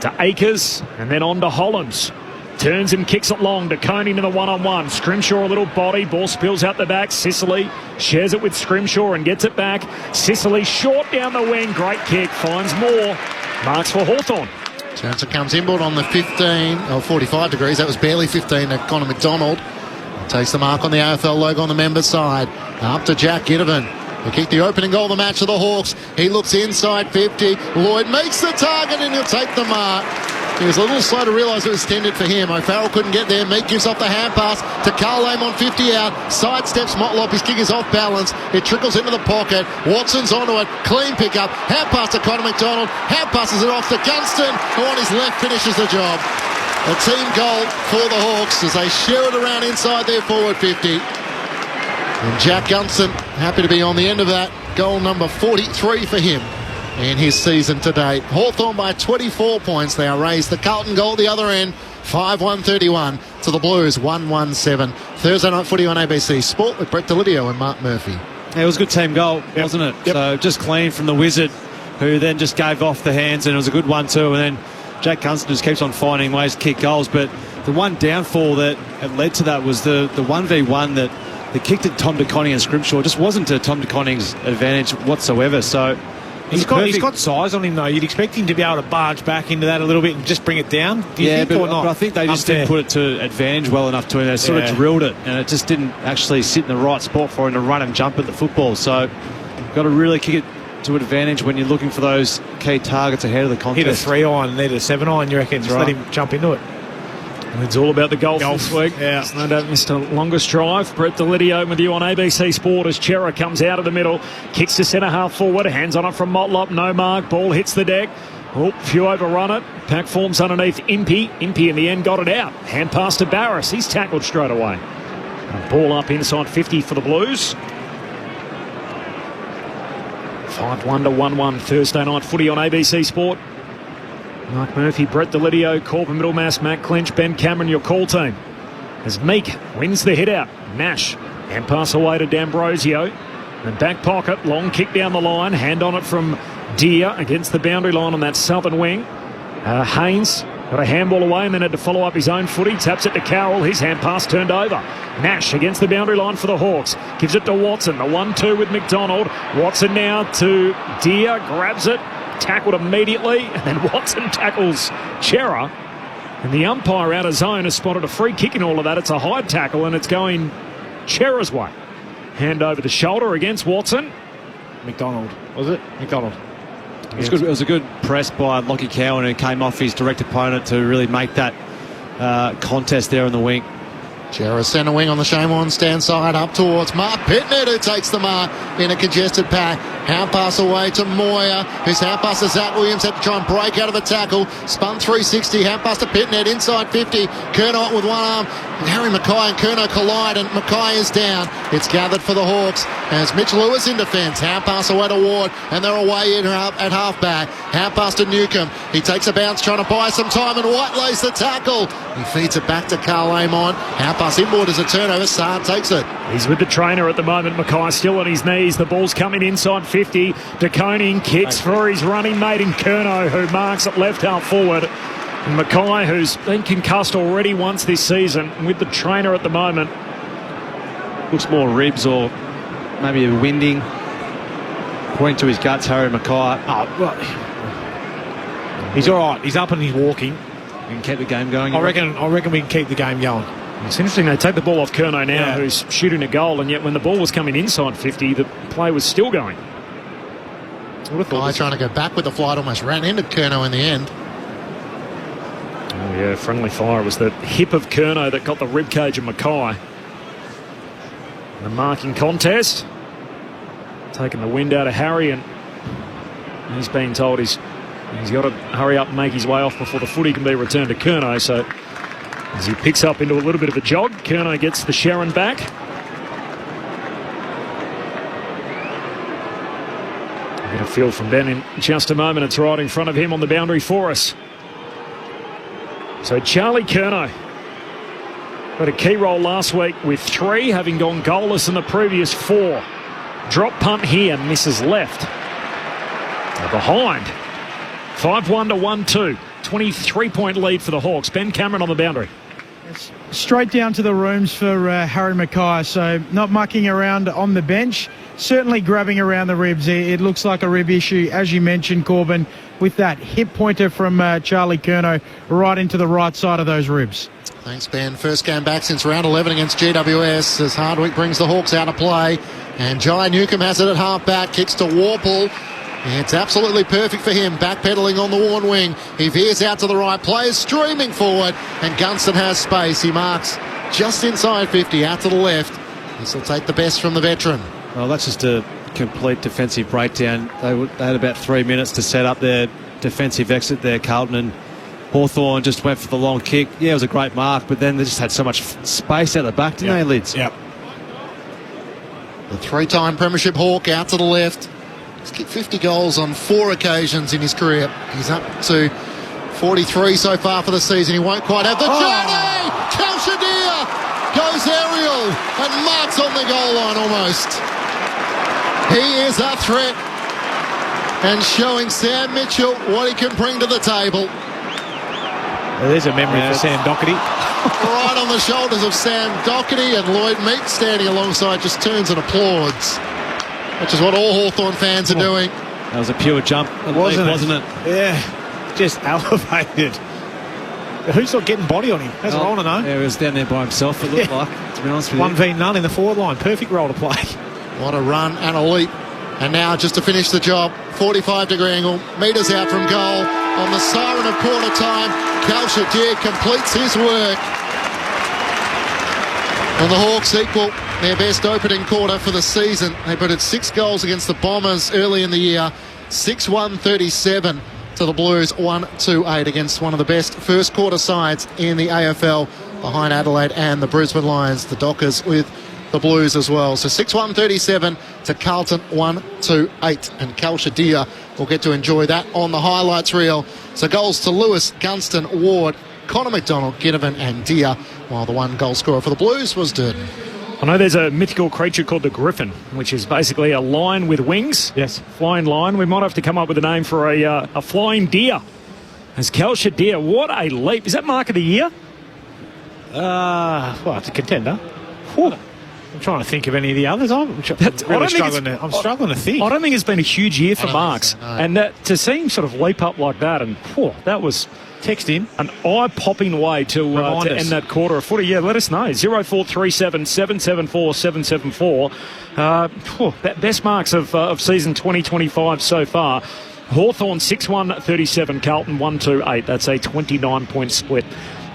to Akers, and then on to Hollands. Turns and kicks it long to Coney to the one-on-one. Scrimshaw a little body. Ball spills out the back. Sicily shares it with Scrimshaw and gets it back. Sicily short down the wing. Great kick. Finds Moore. Marks for Hawthorn. Johnson comes inboard on the 15, or 45 degrees. That was barely 15 to Connor McDonald. Takes the mark on the AFL logo on the members' side. Up to Jack Ginnivan. He kicked the opening goal of the match of the Hawks. He looks inside 50. Lloyd makes the target and he'll take the mark. He was a little slow to realise it was intended for him. O'Farrell couldn't get there. Meek gives off the hand pass to Carl Lame on 50 out. Sidesteps Motlop. His kick is off balance. It trickles into the pocket. Watson's onto it. Clean pickup. Hand pass to Connor McDonald. Hand passes it off to Gunston, who on his left finishes the job. A team goal for the Hawks as they share it around inside their forward 50. And Jack Gunston happy to be on the end of that. Goal number 43 for him in his season to date. Hawthorn by 24 points. They are raised the Carlton goal at the other end. 5-1-31 to the Blues 1-1-7. Thursday night footy on ABC Sport with Brett Delidio and Mark Murphy. Yeah, it was a good team goal, wasn't it? Yep. So just clean from the Wizard, who then just gave off the hands, and it was a good one too. And then Jack Gunston just keeps on finding ways to kick goals. But the one downfall that led to that was the 1v1 that the kick to Tom De Koning and Scrimshaw just wasn't to Tom De Koning's advantage whatsoever. So he's got size on him, though. You'd expect him to be able to barge back into that a little bit and just bring it down. Do you think, or not? But I think they just didn't put it to advantage well enough to him. They sort of drilled it, and it just didn't actually sit in the right spot for him to run and jump at the football. So got to really kick it to advantage when you're looking for those key targets ahead of the contest. Hit a 3-iron and then a 7-iron, you reckon? Just let him jump into it. It's all about the golf this week. Yeah. It's no doubt Mr. Longest Drive. Brett Delidio with you on ABC Sport as Chera comes out of the middle, kicks to centre half forward, hands on it from Motlop, no mark, ball hits the deck. Oh, few overrun it. Pack forms underneath Impey. Impey in the end got it out. Hand pass to Barris. He's tackled straight away. And ball up inside 50 for the Blues. 5-1-1-1 Thursday night footy on ABC Sport. Mark Murphy, Brett Delidio, Corbin Middlemass, Matt Clinch, Ben Cameron, your call team. As Meek wins the hit out. Nash, hand pass away to D'Ambrosio. And back pocket, long kick down the line. Hand on it from Deere against the boundary line on that southern wing. Haynes got a handball away and then had to follow up his own footy. Taps it to Carroll. His hand pass turned over. Nash against the boundary line for the Hawks. Gives it to Watson. The 1-2 with McDonald. Watson now to Deere. Grabs it. Tackled immediately, and then Watson tackles Chera, and the umpire out of zone has spotted a free kick in all of that. It's a high tackle and it's going Chera's way. Hand over the shoulder against Watson. McDonald, was it? McDonald. It was a good press by Lockie Cowan, who came off his direct opponent to really make that contest there in the wing. Chera centre wing on the Shane stand side up towards Mark Pittner, who takes the mark in a congested pack. Hand pass away to Moyer, whose hand pass to Zach Williams, had to try and break out of the tackle. Spun 360, hand pass to Pittner inside 50. Kerno with one arm. Harry Mackay and Kerno collide, and Mackay is down. It's gathered for the Hawks as Mitch Lewis in defence. Hand pass away to Ward, and they're away in at half-back. Hand pass to Newcomb. He takes a bounce, trying to buy some time, and White lays the tackle. He feeds it back to Carl Amon. Hand pass inboard as a turnover. Saad takes it. He's with the trainer at the moment. Mackay still on his knees. The ball's coming inside 50. De Koning kicks for his running mate in Kerno, who marks at left half forward. And Mackay, who's been concussed already once this season, with the trainer at the moment. Looks more ribs or maybe a winding. Pointing to his guts, Harry Mackay. Oh, well, he's all right. He's up and he's walking. We can keep the game going. I reckon we can keep the game going. It's interesting, they take the ball off Kerno now, who's shooting a goal, and yet when the ball was coming inside 50, the play was still going. Guy trying to go back with the flight almost ran into Kerno in the end. Oh yeah, friendly fire. It was the hip of Kerno that got the ribcage of Mackay. The marking contest. Taking the wind out of Harry, and he's being told he's got to hurry up and make his way off before the footy can be returned to Kerno. So as he picks up into a little bit of a jog, Kerno gets the Sharon back. Get a feel from Ben in just a moment. It's right in front of him on the boundary for us. So Charlie Kerno had a key role last week with 3, having gone goalless in the previous 4. Drop punt here, misses left. They're behind. 5-1-1-2. 23-point lead for the Hawks. Ben Cameron on the boundary. Straight down to the rooms for Harry Mackay, so not mucking around on the bench. certainly grabbing around the ribs. It looks like a rib issue, as you mentioned, Corbin, with that hip pointer from Charlie Curnow right into the right side of those ribs. Thanks, Ben. First game back since round 11 against GWS as Hardwick brings the Hawks out of play. And Jai Newcomb has it at half-back, kicks to Warple. It's absolutely perfect for him, backpedaling on the worn wing. He veers out to the right, players streaming forward, and Gunston has space. He marks just inside 50, out to the left. This will take the best from the veteran. Well, that's just a complete defensive breakdown. They had about 3 minutes to set up their defensive exit there, Carlton, and Hawthorn just went for the long kick. Yeah, it was a great mark, but then they just had so much space out the back, didn't they, Lids? Yep. The three-time Premiership Hawk out to the left. He's kicked 50 goals on 4 occasions in his career. He's up to 43 so far for the season. He won't quite have the journey! Kalshadir goes aerial and marks on the goal line almost. He is a threat and showing Sam Mitchell what he can bring to the table. There's a memory for Sam Doherty. Right on the shoulders of Sam Doherty, and Lloyd Meek standing alongside just turns and applauds, which is what all Hawthorn fans are doing. That was a pure jump, wasn't it? Yeah, just elevated. Who's not getting body on him? That's what I want to know. Yeah, he was down there by himself, it looked like, to be honest with you. 1v0 in the forward line. Perfect role to play. What a run and a leap. And now, just to finish the job, 45-degree angle, metres out from goal. On the siren of quarter time, Kalshadir completes his work. And the Hawks equal their best opening quarter for the season. They put 6 goals against the Bombers early in the year. 6-1-37 to the Blues, 1-2-8 against one of the best first quarter sides in the AFL behind Adelaide and the Brisbane Lions. The Dockers with the Blues as well. So 6-1-37 to Carlton, 1-2-8. And Kalshadir will get to enjoy that on the highlights reel. So goals to Lewis, Gunston, Ward, Connor McDonald, Ginnivan and Deer, while the one goal scorer for the Blues was Durden. I know there's a mythical creature called the Griffin, which is basically a lion with wings. Yes. Flying lion. We might have to come up with a name for a flying deer. As Kalshadir, what a leap. Is that mark of the year? Well, it's a contender. Whew. I'm trying to think of any of the others. I'm struggling to think. I don't think it's been a huge year for marks. So, no. And to see him sort of leap up like that, and that was... Text in. An eye-popping way to end that quarter of footy. Yeah, let us know. 0437 774 774. That best marks of season 2025 so far. Hawthorn 6-1-37, Carlton 1-2-8. That's a 29-point split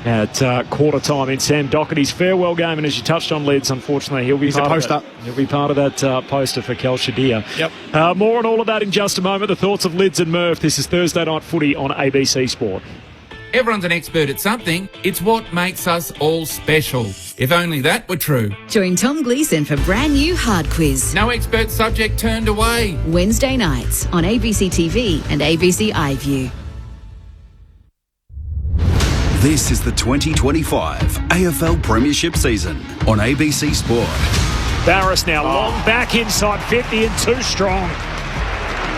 at quarter time in Sam Doherty's farewell game. And as you touched on, Lids, unfortunately, he'll be part of that. He'll be part of that poster for Kalshadir. Yep. More on all of that in just a moment. The thoughts of Lids and Murph. This is Thursday Night Footy on ABC Sport. Everyone's an expert at something. It's what makes us all special. If only that were true. Join Tom Gleeson for brand new Hard Quiz. No expert subject turned away. Wednesday nights on ABC TV and ABC iView. This is the 2025 AFL Premiership season on ABC Sport. Barris now long back inside 50 and too strong.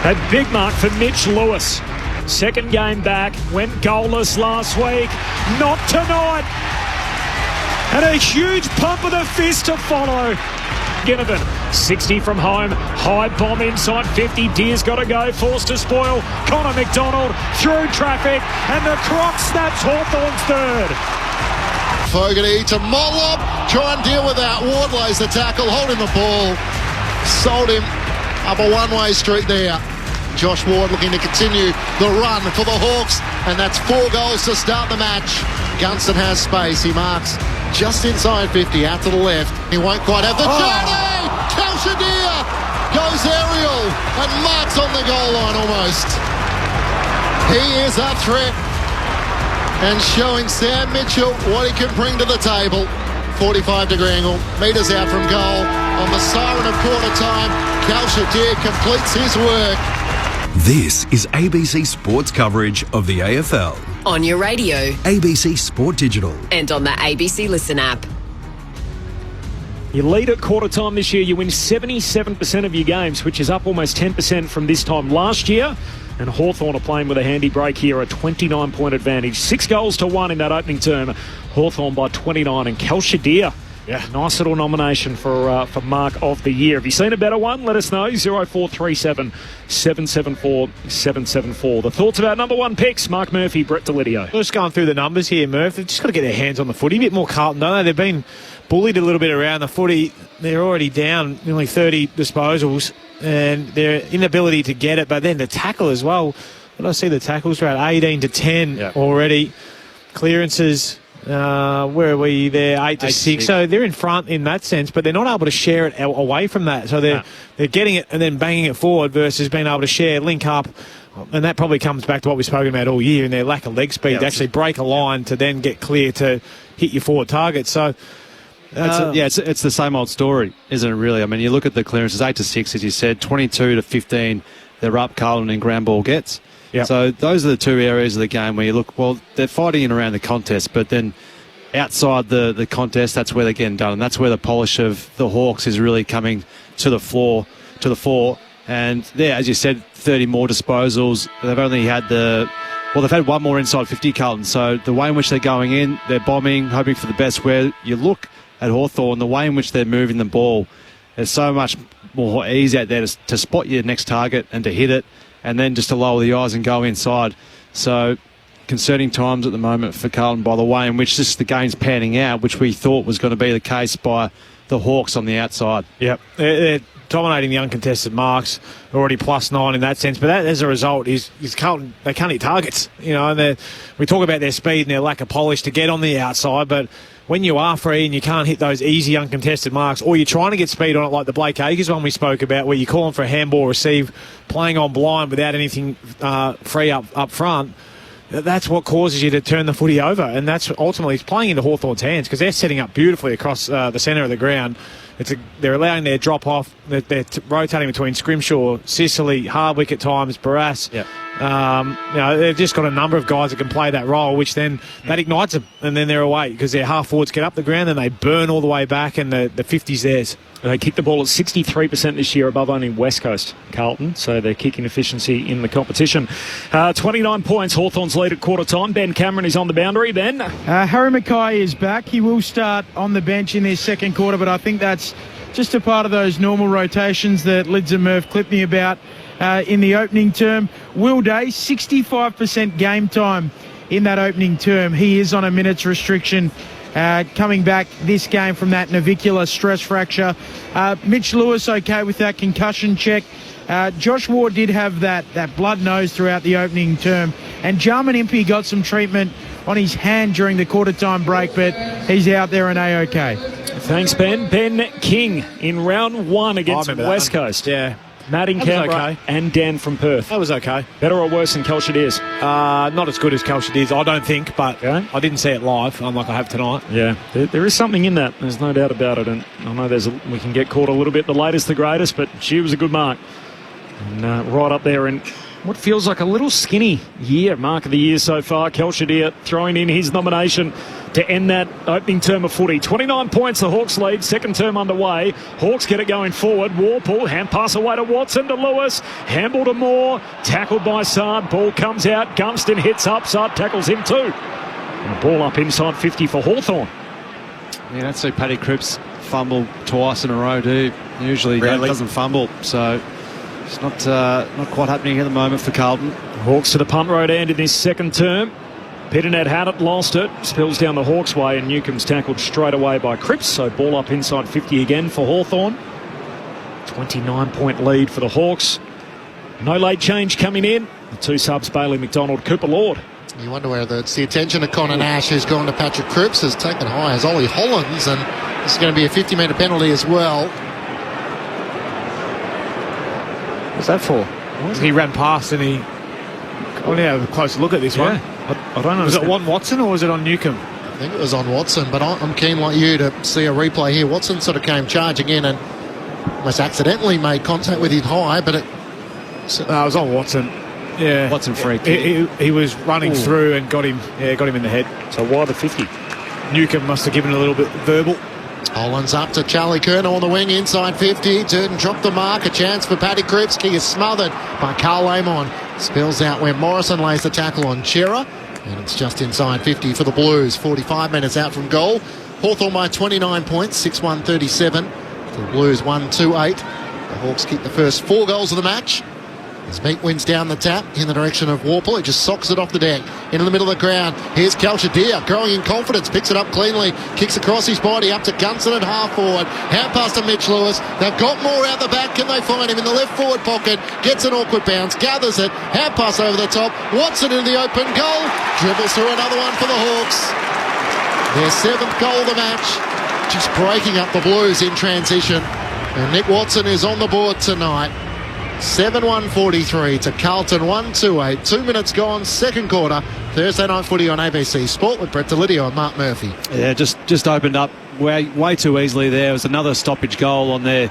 A big mark for Mitch Lewis. Second game back, went goalless last week. Not tonight. And a huge pump of the fist to follow. Ginnivan, 60 from home. High bomb inside 50. Deer's got to go. Forced to spoil. Connor McDonald through traffic. And the Crocs snaps Hawthorn's third. Fogarty to Mollop. Try and deal with that. Ward lays the tackle, holding the ball. Sold him up a one-way street there. Josh Ward looking to continue the run for the Hawks, and that's 4 goals to start the match. Gunston has space. He marks just inside 50, out to the left. He won't quite have the journey. Kalshadir goes aerial and marks on the goal line almost. He is a threat and showing Sam Mitchell what he can bring to the table. 45-degree angle, metres out from goal. On the siren of quarter time, Kalshadir completes his work. This is ABC Sports coverage of the AFL. On your radio. ABC Sport Digital. And on the ABC Listen app. You lead at quarter time this year. You win 77% of your games, which is up almost 10% from this time last year. And Hawthorn are playing with a handy break here, a 29-point advantage. 6 goals to 1 in that opening term. Hawthorn by 29. And Kalshadir Yeah, nice little nomination for Mark of the Year. Have you seen a better one? Let us know. 0437 774 774. The thoughts about number one picks, Mark Murphy, Brett Delidio. Just going through the numbers here, Murph. They've just got to get their hands on the footy. A bit more Carlton, don't they? They've been bullied a little bit around the footy. They're already down nearly 30 disposals, and their inability to get it, but then the tackle as well. When I see the tackles, we're at 18 to 10 already. Clearances, where are we there? 8 to 6. So they're in front in that sense, but they're not able to share it away from that. So they're getting it and then banging it forward versus being able to share, link up. And that probably comes back to what we've spoken about all year and their lack of leg speed to actually break a line to then get clear to hit your forward target. So, it's the same old story, isn't it, really? I mean, you look at the clearances, 8 to 6, as you said, 22 to 15, they're up Carlton in ground ball gets. Yep. So those are the two areas of the game where you look, well, they're fighting in around the contest, but then outside the contest, that's where they're getting done. And that's where the polish of the Hawks is really coming to the fore. And there, as you said, 30 more disposals. They've only had they've had one more inside 50, Carlton. So the way in which they're going in, they're bombing, hoping for the best. Where you look at Hawthorn, the way in which they're moving the ball, there's so much more ease out there to spot your next target and to hit it, and then just to lower the eyes and go inside. So concerning times at the moment for Carlton by the way in which the game's panning out, which we thought was going to be the case by the Hawks on the outside. Yep. They're dominating the uncontested marks, already +9 in that sense. But that, as a result, is Carlton, they can't hit targets. And we talk about their speed and their lack of polish to get on the outside, but when you are free and you can't hit those easy uncontested marks, or you're trying to get speed on it like the Blake Acres one we spoke about, where you're calling for a handball receive, playing on blind without anything free up front, that's what causes you to turn the footy over. And that's ultimately playing into Hawthorn's hands, because they're setting up beautifully across the centre of the ground. They're allowing their drop off. They're rotating between Scrimshaw, Sicily, Hardwick at times, Barras. Yep. They've just got a number of guys that can play that role, which then that ignites them, and then they're away because their half forwards get up the ground and they burn all the way back, and the 50's theirs. They kick the ball at 63% this year, above only West Coast, Carlton. So their kicking efficiency in the competition. 29 points, Hawthorn's lead at quarter time. Ben Cameron is on the boundary. Ben? Harry Mackay is back. He will start on the bench in this second quarter, but I think that's just a part of those normal rotations that Lids and Murph clipped me about in the opening term. Will Day, 65% game time in that opening term. He is on a minutes restriction. Coming back this game from that navicular stress fracture. Mitch Lewis okay with that concussion check. Josh Ward did have that blood nose throughout the opening term, and Jarman Impey got some treatment on his hand during the quarter time break, but he's out there and A-OK. Thanks, Ben. Ben King in round 1 against West Coast. Yeah. Matt in Canberra and Dan from Perth. That was okay. Better or worse than Kelshadirs? Not as good as Kelshadirs, I don't think, but I didn't see it live, unlike I have tonight. Yeah, there is something in that. There's no doubt about it. And I know we can get caught a little bit the latest, the greatest, but she was a good mark. And right up there in what feels like a little skinny year, mark of the year so far. Kelshadir throwing in his nomination to end that opening term of footy. 29 points, the Hawks lead, second term underway. Hawks get it going forward. Warpool, hand pass away to Watson, to Lewis. Handball to Moore, tackled by Saad. Ball comes out, Gunston hits up, Saad tackles him too. And a ball up inside 50 for Hawthorn. You don't see Paddy Cripps fumble twice in a row, do you? Usually he doesn't fumble, so it's not quite happening at the moment for Carlton. Hawks to the punt road end in this second term. Pitternet had it, lost it, spills down the Hawks way, and Newcomb's tackled straight away by Cripps, so ball up inside 50 again for Hawthorn. 29-point lead for the Hawks. No late change coming in. The two subs, Bailey McDonald, Cooper Lord. You wonder whether it's the attention of Connor Nash, who's gone to Patrick Cripps, has taken high as Ollie Hollins, and this is going to be a 50-metre penalty as well. What's that for? He ran past and he... I want to have a closer look at this one. I don't know. Was it on Watson or was it on Newcomb? I think it was on Watson, but I'm keen like you to see a replay here. Watson sort of came charging in and almost accidentally made contact with his high, but it was on Watson. Yeah, Watson free. He was running through and got him in the head. So why the 50? Newcomb must have given a little bit verbal. Hollands up to Charlie Kerner on the wing inside 50. Turton dropped the mark. A chance for Paddy Cripps. He is smothered by Carl Amon. Spills out where Morrison lays the tackle on Chera. And it's just inside 50 for the Blues. 45 minutes out from goal. Hawthorn by 29 points, 6-1-37. The Blues 1-2-8. The Hawks kick the first 4 goals of the match. As Meek wins down the tap in the direction of Warple, he just socks it off the deck into the middle of the ground. Here's Calchadir growing in confidence, picks it up cleanly, kicks across his body up to Gunston at half forward. Hand pass to Mitch Lewis. They've got more out the back. Can they find him in the left forward pocket? Gets an awkward bounce, gathers it, hand pass over the top. Watson into the open goal. Dribbles through another one for the Hawks. Their 7th goal of the match. Just breaking up the Blues in transition. And Nick Watson is on the board tonight. 7-1-43 to Carlton 1-2-8. 2 minutes gone, second quarter. Thursday night footy on ABC Sport with Brett Delidio and Mark Murphy. Yeah, just opened up way too easily there. It was another stoppage goal on their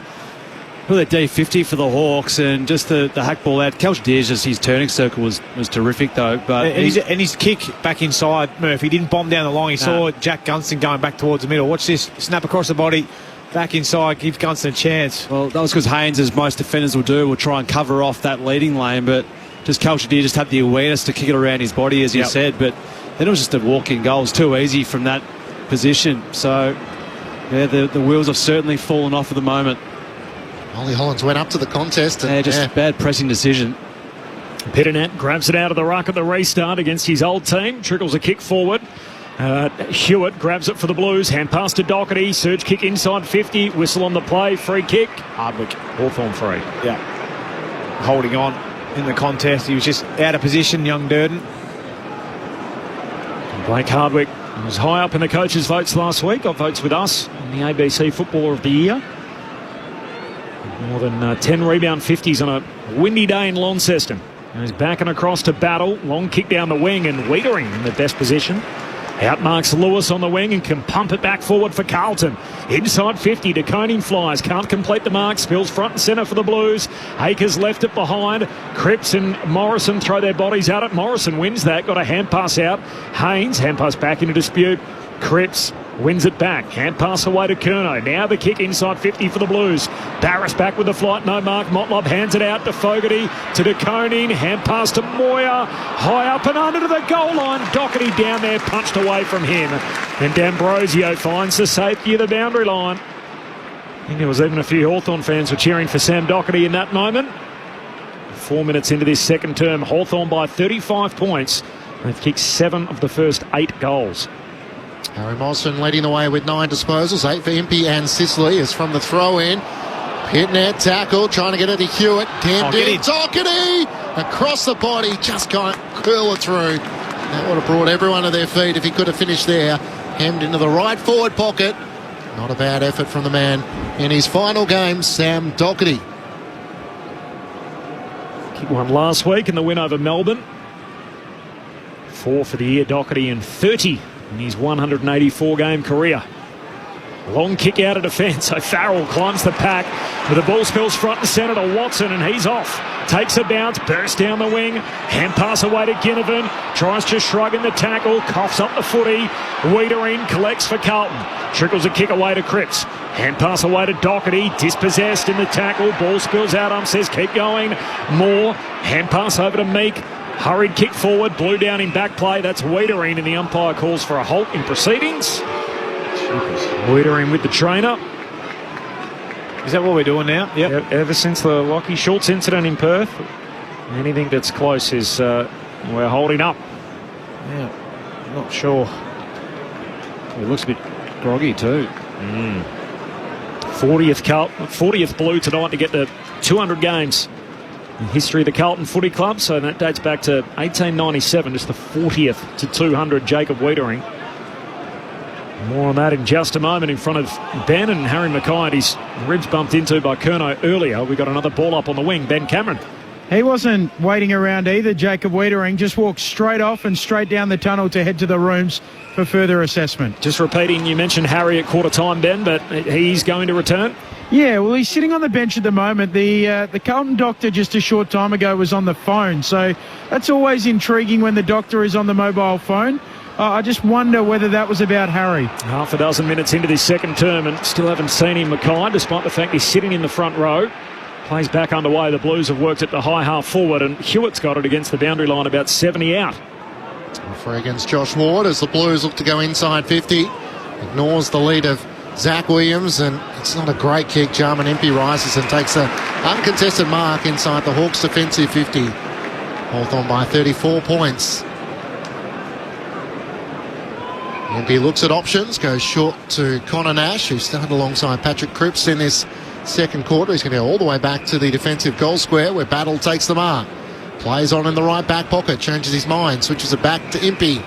D50 for the Hawks, and just the hack ball out. Calchadir's just his turning circle was terrific though. But and his kick back inside, Murphy, he didn't bomb down the line. He saw Jack Gunston going back towards the middle. Watch this, snap across the body. Back inside, give Gunston a chance. Well, that was because Haynes, as most defenders will do, will try and cover off that leading lane, but just Calchadir just had the awareness to kick it around his body, as you said, but then it was just a walk-in goal. It was too easy from that position. So, yeah, the wheels have certainly fallen off at the moment. Ollie Hollands went up to the contest. And, a bad pressing decision. Pitternet grabs it out of the ruck at the restart against his old team, trickles a kick forward. Hewitt grabs it for the Blues. Hand pass to Doherty. Surge kick inside 50. Whistle on the play. Free kick. Hardwick. Hawthorn free. Yeah. Holding on in the contest. He was just out of position, young Durden. Blake Hardwick was high up in the coaches' votes last week. Got votes with us in the ABC Footballer of the Year. More than 10 rebound 50s on a windy day in Launceston. And he's backing across to Battle. Long kick down the wing, and Wiedering in the best position. Outmarks Lewis on the wing and can pump it back forward for Carlton. Inside 50, De Koning flies. Can't complete the mark. Spills front and centre for the Blues. Akers left it behind. Cripps and Morrison throw their bodies at it. Morrison wins that. Got a hand pass out. Haynes, hand pass back into dispute. Cripps wins it back. Hand pass away to Curnow. Now the kick inside 50 for the Blues. Barris back with the flight. No mark. Motlop hands it out to Fogarty. To De Koning. Hand pass to Moyer. High up and under to the goal line. Doherty down there, punched away from him. And D'Ambrosio finds the safety of the boundary line. I think there was even a few Hawthorn fans were cheering for Sam Doherty in that moment. 4 minutes into this second term, Hawthorn by 35 points. They've kicked 7 of the first 8 goals. Harry Morrison leading the way with 9 disposals, 8 for Impey and Sicily is from the throw-in. Pitnet tackle, trying to get it to Hewitt. Can't do it. Doherty across the body, just can't curl it through. That would have brought everyone to their feet if he could have finished there. Hemmed into the right forward pocket. Not a bad effort from the man in his final game, Sam Doherty. Kick one last week in the win over Melbourne. 4 for the year, Doherty, and 30 in his 184-game career. Long kick out of defence, so Farrell climbs the pack, but the ball spills front and centre to Watson, and he's off. Takes a bounce, bursts down the wing, hand pass away to Ginnivan, tries to shrug in the tackle, coughs up the footy. Wiedering collects for Carlton, trickles a kick away to Cripps. Hand pass away to Doherty, dispossessed in the tackle, ball spills out, says keep going. Moore, hand pass over to Meek. Hurried kick forward, blew down in back play. That's Wiedering, and the umpire calls for a halt in proceedings. Wiedering with the trainer. Is that what we're doing now? Yep. Ever since the Lockie Schultz incident in Perth, anything that's close is we're holding up. Yeah, not sure. It looks a bit groggy too. 40th blue tonight to get to 200 games. In history of the Carlton Footy Club, so that dates back to 1897, just the 40th to 200, Jacob Wiedering. More on that in just a moment in front of Ben and Harry Mackay. His ribs bumped into by Curnow earlier. We got another ball up on the wing, Ben Cameron. He wasn't waiting around either, Jacob Wiedering. Just walked straight off and straight down the tunnel to head to the rooms for further assessment. Just repeating, you mentioned Harry at quarter time, Ben, but he's going to return? Yeah, well, he's sitting on the bench at the moment. The Carlton doctor just a short time ago was on the phone, so that's always intriguing when the doctor is on the mobile phone. I just wonder whether that was about Harry. Half a dozen minutes into this second term and still haven't seen him, Mackay, despite the fact he's sitting in the front row. Plays back underway. The Blues have worked it to high half forward, and Hewitt's got it against the boundary line about 70 out. Free against Josh Ward as the Blues look to go inside 50. Ignores the lead of Zach Williams, and it's not a great kick. Jarman Impey rises and takes an uncontested mark inside the Hawks' defensive 50. Hawthorn by 34 points. Impey looks at options, goes short to Connor Nash, who started alongside Patrick Cripps in this second quarter. He's going to go all the way back to the defensive goal square where Battle takes the mark. Plays on in the right back pocket, changes his mind, switches it back to Impey.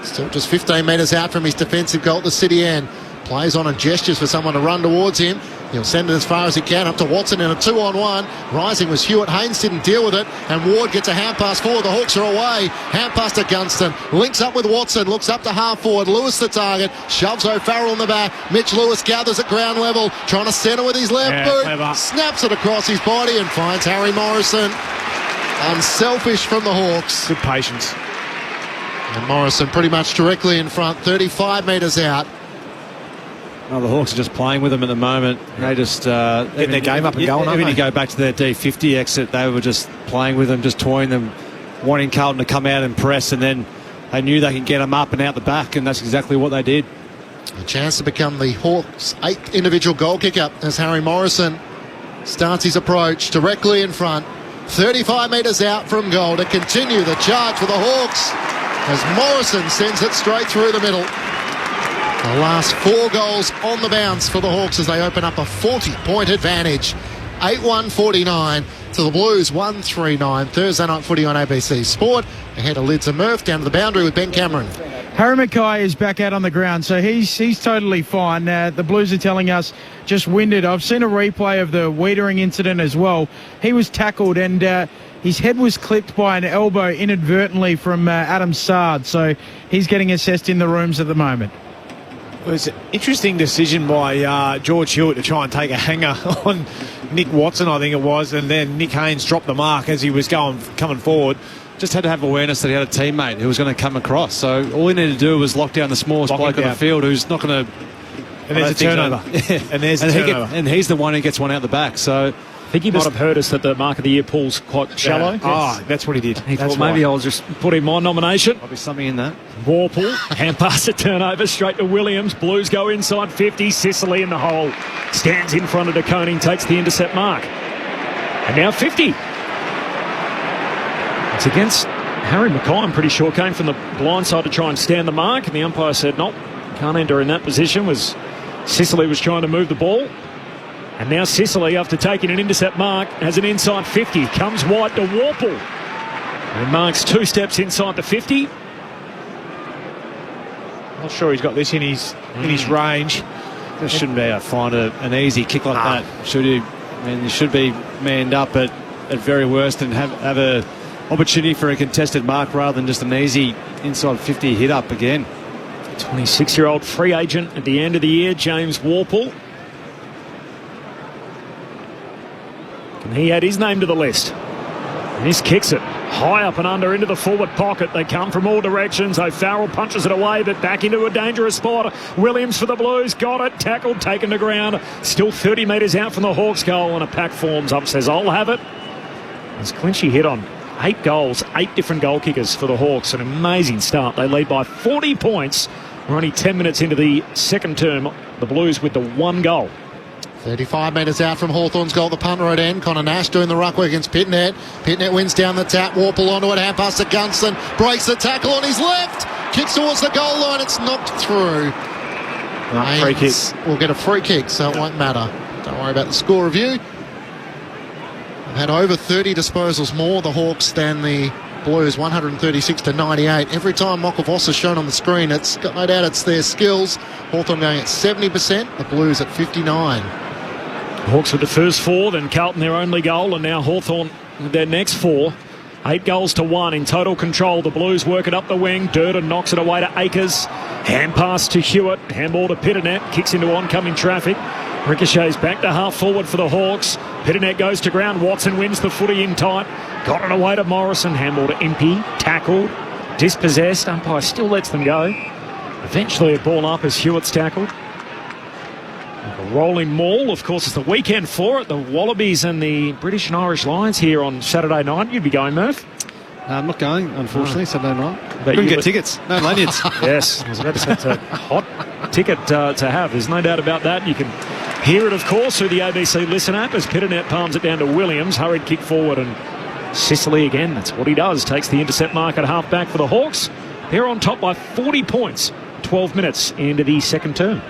Still just 15 metres out from his defensive goal at the city end. Plays on and gestures for someone to run towards him. He'll send it as far as he can up to Watson in a 2-on-1. Rising was Hewitt. Haynes didn't deal with it, and Ward gets a hand pass forward. The Hawks are away. Hand pass to Gunston. Links up with Watson. Looks up to half forward. Lewis the target. Shoves O'Farrell in the back. Mitch Lewis gathers at ground level. Trying to centre with his left boot. Clever. Snaps it across his body and finds Harry Morrison. Unselfish from the Hawks. Good patience. And Morrison pretty much directly in front. 35 metres out. Well, the Hawks are just playing with them at the moment. They just getting their game up and going. Even you go back to their D50 exit, they were just playing with them, just toying them, wanting Carlton to come out and press, and then they knew they could get them up and out the back, and that's exactly what they did. A chance to become the Hawks' 8th individual goal kicker as Harry Morrison starts his approach directly in front. 35 metres out from goal to continue the charge for the Hawks as Morrison sends it straight through the middle. The last 4 goals on the bounce for the Hawks as they open up a 40-point advantage. 8-1-49 to the Blues, 1-3-9. Thursday night footy on ABC Sport. Ahead of Lids and Murph, down to the boundary with Ben Cameron. Harry Mackay is back out on the ground, so he's totally fine. The Blues are telling us just winded. I've seen a replay of the Wiedering incident as well. He was tackled and his head was clipped by an elbow inadvertently from Adam Sard, so he's getting assessed in the rooms at the moment. It was an interesting decision by George Hewitt to try and take a hanger on Nick Watson, I think it was, and then Nick Haynes dropped the mark as he was coming forward. Just had to have awareness that he had a teammate who was going to come across. So all he needed to do was lock down the smallest bloke on the field who's not going to... And there's a turnover. And there's a turnover. And he's the one who gets one out the back. So I think he might have heard us that the mark of the year pool's quite shallow. Yeah. Oh, that's what he did. He thought maybe I'll just put in my nomination. Might be something in that. Warple, hand pass a turnover straight to Williams. Blues go inside 50. Sicily in the hole. Stands in front of De Koning, takes the intercept mark. And now 50. It's against Harry Mackay, I'm pretty sure, came from the blind side to try and stand the mark, and the umpire said, nope, can't enter in that position. Sicily was trying to move the ball. And now Sicily, after taking an intercept mark, has an inside 50. Comes wide to Warple. And marks 2 steps inside the 50. Not sure he's got this in his range. This shouldn't be able to find an easy kick like that, should he? I mean, you should be manned up at very worst and have a opportunity for a contested mark rather than just an easy inside 50 hit up again. 26-year-old free agent at the end of the year, James Warple. And he had his name to the list. And this kicks it high up and under into the forward pocket. They come from all directions. O'Farrell punches it away, but back into a dangerous spot. Williams for the Blues. Got it. Tackled, taken to ground. Still 30 metres out from the Hawks goal, and a pack forms up, says, I'll have it. As Clinchy hit on 8 goals, 8 different goal kickers for the Hawks. An amazing start. They lead by 40 points. We're only 10 minutes into the second term. The Blues with the 1 goal. 35 metres out from Hawthorn's goal, the punt road end. Connor Nash doing the ruck work against Pitnet. Pitnet wins down the tap. Warple onto it. Hand pass to Gunston. Breaks the tackle on his left. Kicks towards the goal line. It's knocked through. Free kick. We'll get a free kick, so it won't matter. Don't worry about the score review. They've had over 30 disposals more, the Hawks, than the Blues, 136-98. Every time Mokovos shown on the screen, it's got no doubt it's their skills. Hawthorn going at 70%, the Blues at 59%. Hawks with the first 4, then Carlton their only goal, and now Hawthorn with their next 4. 8 goals to 1 in total control. The Blues work it up the wing. Durden knocks it away to Akers. Hand pass to Hewitt. Handball to Pitternet. Kicks into oncoming traffic. Ricochets back to half forward for the Hawks. Pitternet goes to ground. Watson wins the footy in tight. Got it away to Morrison. Handball to Impey. Tackled. Dispossessed. Umpire still lets them go. Eventually a ball up as Hewitt's tackled. A rolling maul, of course, is the weekend for it. The Wallabies and the British and Irish Lions here on Saturday night. You'd be going, Murph? I'm not going, unfortunately, Saturday night. But Couldn't get tickets. No lanyards. Yes, I was about to say it's a hot ticket to have. There's no doubt about that. You can hear it, of course, through the ABC Listen app as Pitternet palms it down to Williams. Hurried kick forward, and Sicily again. That's what he does. Takes the intercept mark at half-back for the Hawks. They're on top by 40 points, 12 minutes into the second term.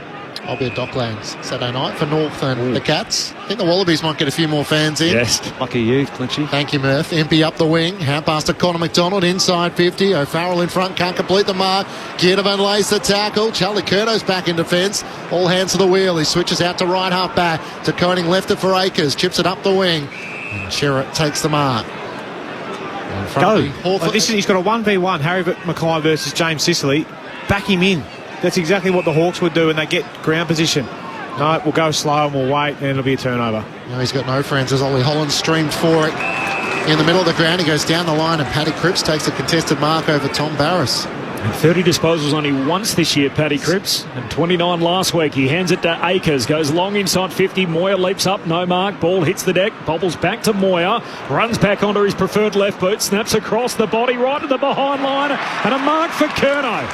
I'll be at Docklands Saturday night for North and the Cats. I think the Wallabies might get a few more fans in. Yes, lucky you, Clinchy. Thank you, Murph. Impey up the wing. Hand pass to Connor McDonald inside 50. O'Farrell in front, can't complete the mark. Ginnivan lays the tackle. Charlie Curno's back in defence. All hands to the wheel. He switches out to right half back. To Koning left it for Akers. Chips it up the wing. And Sherritt takes the mark. Go. He's got a 1v1, Harry Mackay versus James Sicily. Back him in. That's exactly what the Hawks would do when they get ground position. No, we'll go slow and we'll wait, and it'll be a turnover. No, he's got no friends as Ollie Holland streamed for it. In the middle of the ground, he goes down the line, and Paddy Cripps takes a contested mark over Tom Barris. And 30 disposals only once this year, Paddy Cripps, and 29 last week. He hands it to Akers, goes long inside 50. Moyer leaps up, no mark. Ball hits the deck, bobbles back to Moyer, runs back onto his preferred left boot, snaps across the body right to the behind line, and a mark for Curnow.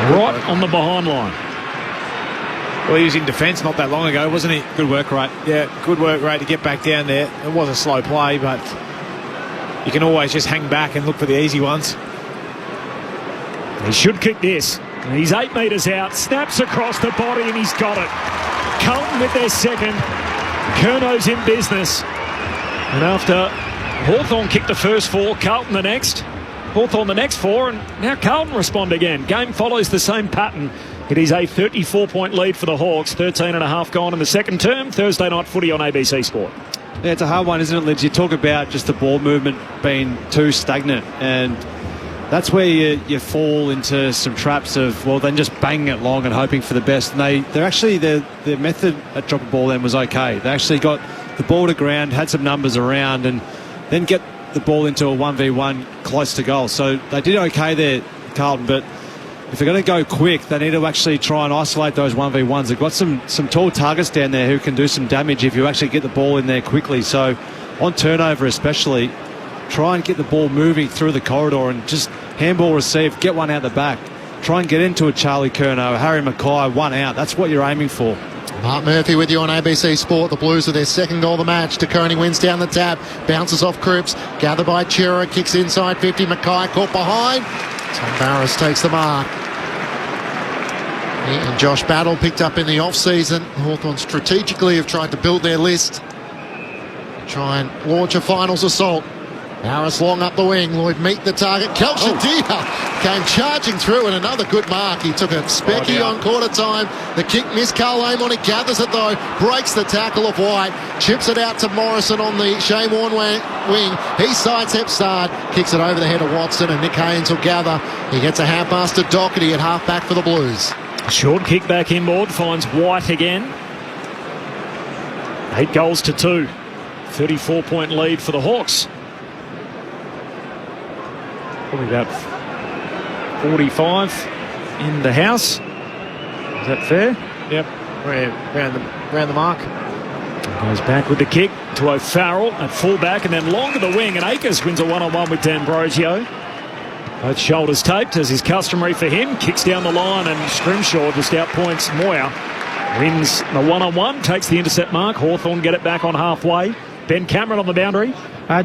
Right on the behind line. Well, he was in defence not that long ago, wasn't he? Good work rate. Yeah, good work rate to get back down there. It was a slow play, but you can always just hang back and look for the easy ones. He should kick this. He's 8 metres out, snaps across the body, and he's got it. Carlton with their second. Curnow's in business. And after Hawthorn kicked the first 4, Carlton the next. Hawthorn the next 4, and now Carlton respond again. Game follows the same pattern. It is a 34-point lead for the Hawks. 13.5 gone in the second term. Thursday night footy on ABC Sport. Yeah, it's a hard one, isn't it, Lids? You talk about just the ball movement being too stagnant, and that's where you fall into some traps of, well, then just banging it long and hoping for the best. And their method at drop a ball then was okay. They actually got the ball to ground, had some numbers around, and then get the ball into a 1v1 close to goal. So they did okay there, Carlton, but if they're going to go quick, they need to actually try and isolate those 1v1s. They've got some tall targets down there who can do some damage if you actually get the ball in there quickly. So on turnover especially, try and get the ball moving through the corridor and just handball receive, get one out the back. Try and get into a Charlie Curnow, Harry Mackay, one out. That's what you're aiming for. Mark Murphy with you on ABC Sport. The Blues with their second goal of the match. De Koning wins down the tap, bounces off Cripps, gathered by Chera, kicks inside 50. Mackay caught behind. Tom Barris takes the mark. He and Josh Battle picked up in the off-season. Hawthorn strategically have tried to build their list, try and launch a finals assault. Barris long up the wing. Lloyd meet the target. Kalshadia came charging through, and another good mark. He took a specky on quarter time. The kick missed. Carl Amon. He gathers it though. Breaks the tackle of White. Chips it out to Morrison on the Shane Warne wing. He sidesteps Sard. Kicks it over the head of Watson, and Nick Haynes will gather. He gets a half pass to Doherty at half back for the Blues. Short kick back inboard. Finds White again. 8 goals to 2. 34-point lead for the Hawks. Probably about 45 in the house. Is that fair? Yep. Round the mark. Goes back with the kick to O'Farrell at fullback, and then long to the wing, and Akers wins a one-on-one with D'Ambrosio. Both shoulders taped, as is customary for him. Kicks down the line, and Scrimshaw just outpoints Moyer. Wins the one-on-one, takes the intercept mark. Hawthorn get it back on halfway. Ben Cameron on the boundary.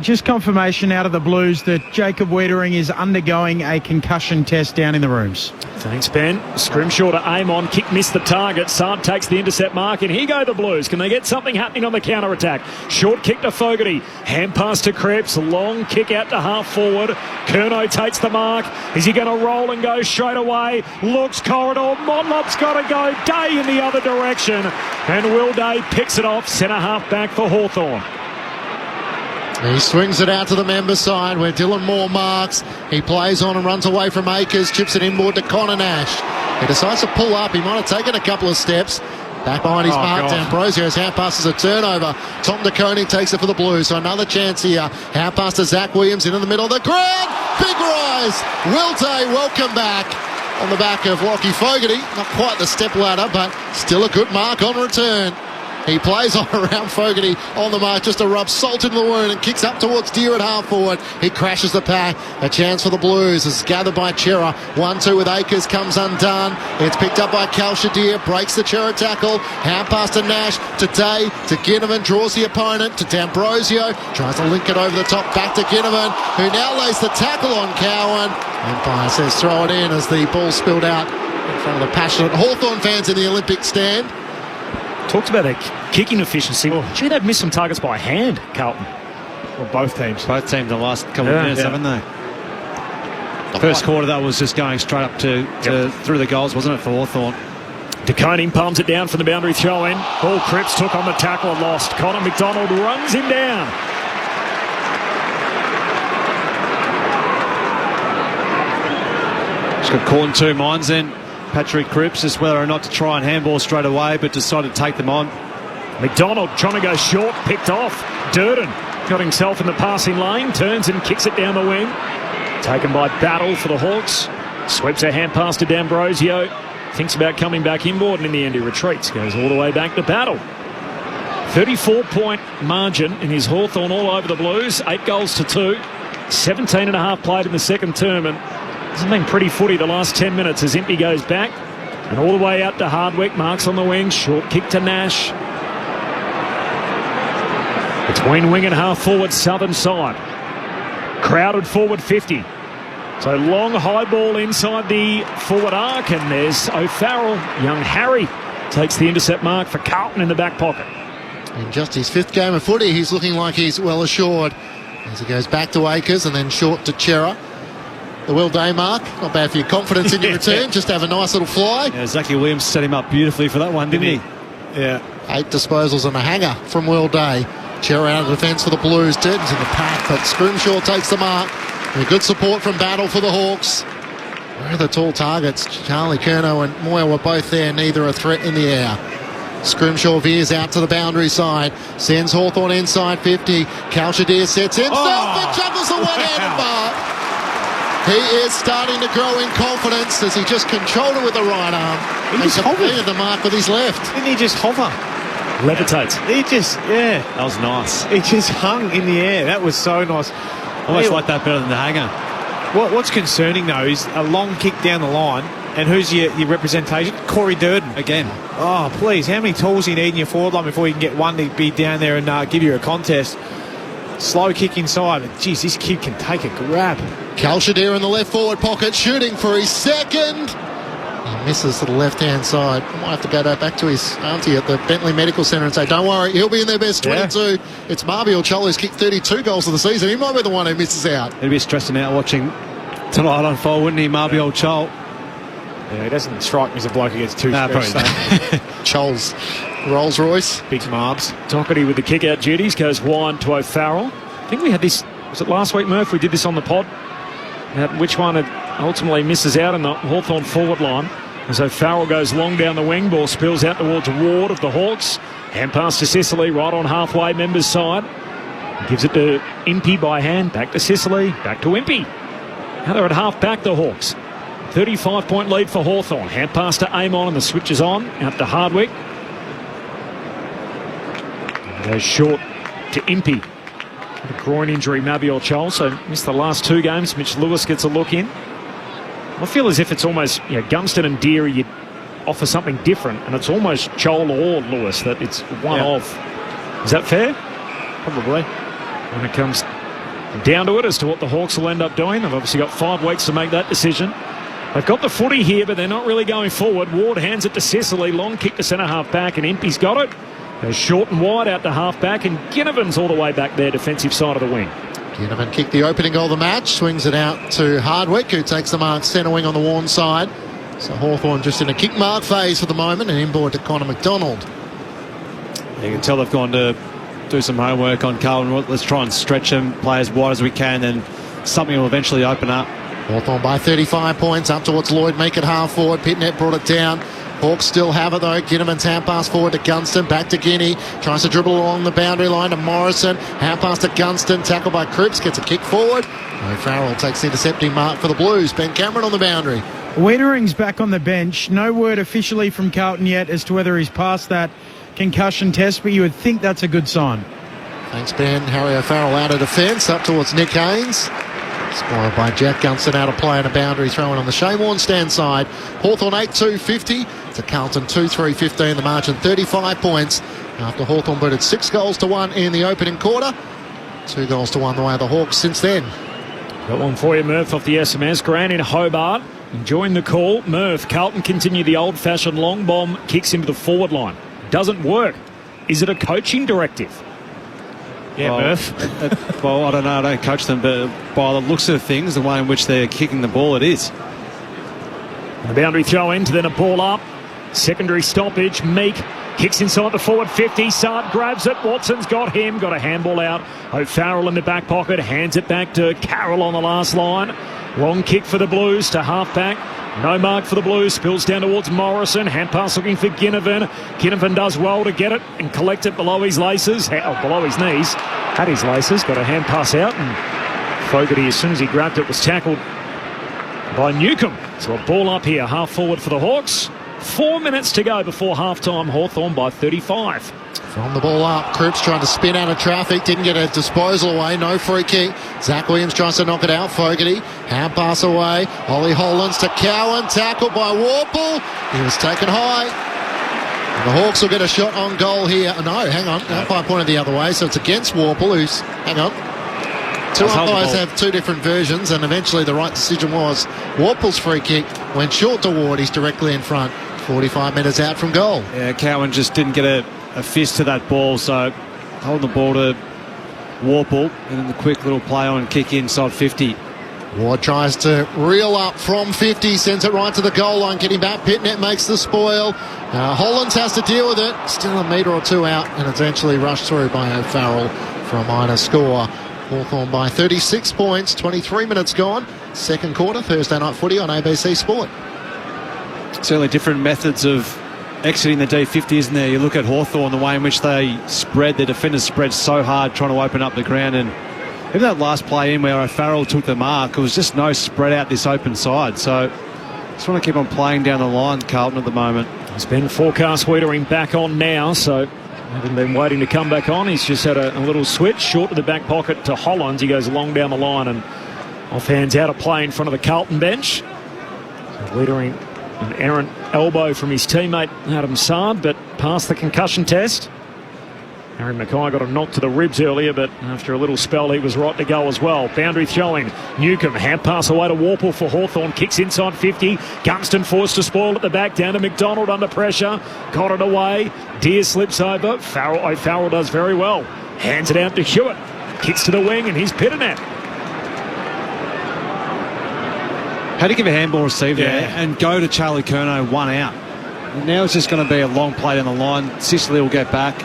Just confirmation out of the Blues that Jacob Wiedering is undergoing a concussion test down in the rooms. Thanks, Ben. Scrimshaw to Amon. Kick missed the target. Sard takes the intercept mark, and here go the Blues. Can they get something happening on the counter-attack? Short kick to Fogarty. Hand pass to Cripps. Long kick out to half forward. Curnow takes the mark. Is he going to roll and go straight away? Looks corridor. Motlop's got to go. Day in the other direction. And Will Day picks it off. Centre half back for Hawthorn. He swings it out to the member side where Dylan Moore marks. He plays on and runs away from Akers, chips it inboard to Connor Nash. He decides to pull up. He might have taken a couple of steps. Back behind his mark, D'Ambrosio's half pass is a turnover. Tom De Koning takes it for the Blues, so another chance here. Half pass to Zach Williams into the middle of the ground. Big rise. Will Day, welcome back. On the back of Lockie Fogarty. Not quite the step ladder, but still a good mark on return. He plays on around Fogarty on the mark, just to rub salt into the wound, and kicks up towards Deer at half forward. He crashes the pack. A chance for the Blues is gathered by Chera. 1-2 with Akers, comes undone. It's picked up by Calshadir, breaks the Chera tackle. Hand pass to Nash, to Day, to Ginnivan, draws the opponent, to D'Ambrosio, tries to link it over the top, back to Ginnivan, who now lays the tackle on Cowan. Umpire says throw it in as the ball spilled out in front of the passionate Hawthorn fans in the Olympic stand. Talked about their kicking efficiency. Gee, they've missed some targets by hand, Carlton. Well, both teams. Both teams the last couple of minutes, haven't they? First quarter, that was just going straight up to through the goals, wasn't it, for Hawthorn? De Koning palms it down from the boundary throw-in. Paul Cripps took on the tackle and lost. Connor McDonald runs him down. He's got caught in two minds then. Patrick Cripps, is whether or not to try and handball straight away, but decided to take them on. McDonald trying to go short, picked off. Durden got himself in the passing lane, turns and kicks it down the wing. Taken by Battle for the Hawks. Sweeps a hand pass to D'Ambrosio. Thinks about coming back inboard, and in the end he retreats. Goes all the way back to Battle. 34-point margin in his Hawthorn all over the Blues. 8 goals to 2. 17.5 played in the second term, and it's been pretty footy the last 10 minutes as Impey goes back. And all the way out to Hardwick. Marks on the wing. Short kick to Nash. Between wing and half forward, southern side. Crowded forward 50. So long high ball inside the forward arc, and there's O'Farrell. Young Harry takes the intercept mark for Carlton in the back pocket. In just his 5th game of footy, he's looking like he's well assured as he goes back to Akers and then short to Chera. The Will Day mark, not bad for your confidence in your return, just have a nice little fly. Yeah, Zachy Williams set him up beautifully for that one, didn't he? Yeah. 8 disposals and a hanger from Will Day. Chera out of defence for the Blues. Durden's in the pack, but Scrimshaw takes the mark. And good support from Battle for the Hawks. Where are the tall targets? Charlie Curnow and Moyle were both there, neither a threat in the air. Scrimshaw veers out to the boundary side, sends Hawthorn inside 50. Calshadir sets himself and juggles the one-handed mark. He is starting to grow in confidence as he just controlled it with the right arm. He just completed the mark with his left. Didn't he just hover? Levitates. He just, That was nice. He just hung in the air. That was so nice. Almost like that better than the hanger. What's concerning, though, is a long kick down the line. And who's your representation? Corey Durden. Again. Oh, please. How many tools do you need in your forward line before you can get one to be down there and give you a contest? Slow kick inside. But, geez, this kid can take a grab. Calshadir in the left forward pocket, shooting for his second. He misses to the left-hand side. I might have to go back to his auntie at the Bentley Medical Centre and say, don't worry, he'll be in their best 22. Yeah. It's Marbiel Chol who's kicked 32 goals of the season. He might be the one who misses out. He'd be stressing out watching tonight unfold, wouldn't he, Marbiel Chol? Yeah, he doesn't strike me as a bloke who gets too stressed. Chol's Rolls Royce. Big Marbs. Doherty with the kick-out duties goes wide to O'Farrell. I think we had this, was it last week, Murph? We did this on the pod. Which one ultimately misses out in the Hawthorn forward line. As O'Farrell goes long down the wing, ball spills out towards Ward of the Hawks. Hand pass to Sicily, right on halfway members' side. Gives it to Impey by hand, back to Sicily, back to Impey. Now they're at half back, the Hawks. 35-point lead for Hawthorn. Hand pass to Amon and the switch is on, out to Hardwick. And goes short to Impey. A groin injury, Marbiel Chol, so missed the last 2 games. Mitch Lewis gets a look in. I feel as if it's almost, Gunston and Deary, you offer something different, and it's almost Chol or Lewis that it's one of. Is that fair? Probably. When it comes down to it as to what the Hawks will end up doing, they've obviously got 5 weeks to make that decision. They've got the footy here, but they're not really going forward. Ward hands it to Sicily, long kick to centre-half back, and Impey's got it. Goes short and wide out to half-back, and Ginnivan's all the way back there, defensive side of the wing. Ginnivan kicked the opening goal of the match, swings it out to Hardwick, who takes the mark centre wing on the Warren side. So Hawthorn just in a kick mark phase for the moment, and inboard to Connor McDonald. You can tell they've gone to do some homework on Carlton. Let's try and stretch them, play as wide as we can, and something will eventually open up. Hawthorn by 35 points, up towards Lloyd, make it half forward. Pitnet brought it down. Hawks still have it though. Ginnivan's hand pass forward to Gunston, back to Guinea, tries to dribble along the boundary line to Morrison, hand pass to Gunston, tackled by Cripps, gets a kick forward. O'Farrell takes the intercepting mark for the Blues. Ben Cameron on the boundary. Wiedering's back on the bench. No word officially from Carlton yet as to whether he's past that concussion test, but you would think that's a good sign. Thanks, Ben. Harry O'Farrell out of defence, up towards Nick Haynes. Spoiled by Jack Gunston out of play and a boundary throw-in on the Shane stand side. Hawthorn 8-2-50 to Carlton 2-3-15. The margin 35 points after Hawthorn booted 6-1 in the opening quarter. 2-1 the way of the Hawks since then. Got one for you, Murph, off the SMS. Grant in Hobart. Enjoying the call. Murph, Carlton continue the old-fashioned long bomb, kicks into the forward line. Doesn't work. Is it a coaching directive? Yeah, well, Murph. Well, I don't know. I don't coach them, but by the looks of things, the way in which they're kicking the ball, it is. The boundary throw in, then a ball up. Secondary stoppage. Meek kicks inside the forward 50. Sard grabs it. Watson's got him. Got a handball out. O'Farrell in the back pocket. Hands it back to Carroll on the last line. Long kick for the Blues to halfback. No mark for the Blues. Spills down towards Morrison. Hand pass looking for Ginnivan. Ginnivan does well to get it and collect it below his laces. Below his knees. Had his laces. Got a hand pass out. And Fogarty, as soon as he grabbed it, was tackled by Newcomb. So a ball up here. Half forward for the Hawks. 4 minutes to go before half-time. Hawthorn by 35. From the ball up, Cripps trying to spin out of traffic, didn't get a disposal away, no free kick. Zach Williams tries to knock it out, Fogarty, hand pass away, Ollie Hollands to Cowan, tackled by Warple, he was taken high. And the Hawks will get a shot on goal here. No, hang on, umpire pointed the other way, so it's against Warple, who's, hang on. Two umpires have two different versions, and eventually the right decision was Warple's free kick went short to Ward, he's directly in front, 45 metres out from goal. Yeah, Cowan just didn't get a fist to that ball, so holding the ball to Warple, and then the quick little play on kick inside 50. Ward tries to reel up from 50, sends it right to the goal line, getting back. Pitnet makes the spoil. Hollands has to deal with it. Still a metre or two out, and eventually rushed through by O'Farrell for a minor score. Hawthorn by 36 points, 23 minutes gone. Second quarter, Thursday night footy on ABC Sport. Certainly different methods of exiting the D50, isn't there? You look at Hawthorn, the way in which they spread, their defenders spread so hard trying to open up the ground, and even that last play in where O'Farrell took the mark, it was just no spread out this open side. So just want to keep on playing down the line, Carlton, at the moment. It's been forecast Wiedering back on now, so haven't been waiting to come back on. He's just had a little switch, short to the back pocket to Hollands. He goes long down the line and offhands out of play in front of the Carlton bench. So Wiedering, an errant elbow from his teammate Adam Sard, but passed the concussion test. Harry Mackay got a knock to the ribs earlier, but after a little spell he was right to go as well. Boundary throwing. Newcomb, hand pass away to Warple for Hawthorn. Kicks inside 50. Gunston forced to spoil at the back. Down to McDonald under pressure. Got it away. Deer slips over. O'Farrell does very well. Hands it out to Hewitt. Kicks to the wing and he's Pitternet. How do you give a handball receive there and go to Charlie Curnow one out? And now it's just going to be a long play down the line. Sicily will get back.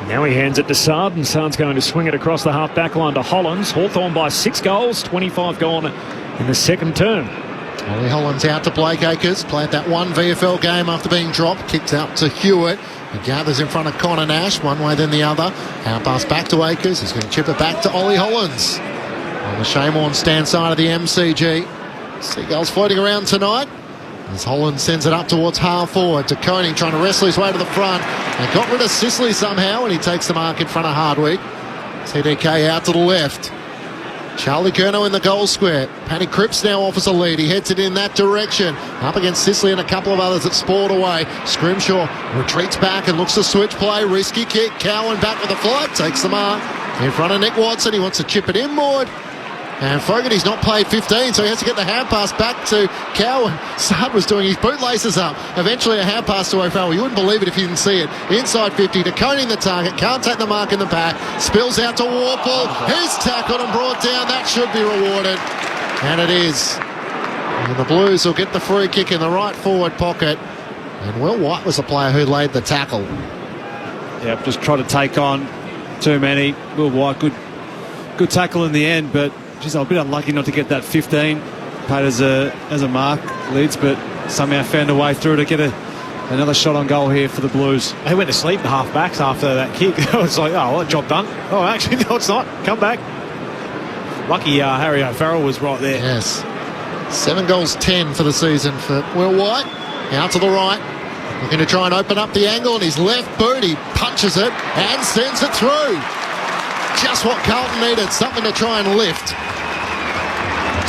Now he hands it to Sard, and Sard's going to swing it across the half-back line to Hollands. Hawthorn by 6 goals, 25 gone in the second term. Ollie Hollands out to Blake Acres, played that one VFL game after being dropped, kicked out to Hewitt. He gathers in front of Connor Nash, one way then the other. Hand pass back to Acres, he's going to chip it back to Ollie Hollands. On the Shane stand side of the MCG. Seagulls floating around tonight. As Holland sends it up towards half forward to Koning, trying to wrestle his way to the front. And got rid of Sicily somehow, and he takes the mark in front of Hardwick. TDK out to the left. Charlie Curnow in the goal square. Paddy Cripps now offers a lead. He heads it in that direction. Up against Sicily and a couple of others that spoiled away. Scrimshaw retreats back and looks to switch play. Risky kick. Cowan back with a flight. Takes the mark in front of Nick Watson. He wants to chip it inboard. And Fogarty's not played 15, so he has to get the hand pass back to Cowan. Sard was doing his bootlaces up. Eventually a hand pass to O'Farrell. You wouldn't believe it if you didn't see it. Inside 50 to Koning the target. Can't take the mark in the back. Spills out to Warple. He's tackled and brought down. That should be rewarded. And it is. And the Blues will get the free kick in the right forward pocket. And Will White was the player who laid the tackle. Yep, just try to take on too many. Will White, good tackle in the end, but geez, I'm a bit unlucky not to get that 15 paid as a mark, Leeds, but somehow found a way through to get another shot on goal here for the Blues. They went to sleep, the half-backs, after that kick. It was like, oh, well, job done. Oh, actually, no, it's not. Come back. Lucky Harry O'Farrell was right there. Yes. 7 goals, 10 for the season for Will White. Out to the right. Looking to try and open up the angle, and his left boot, he punches it and sends it through. Just what Carlton needed, something to try and lift.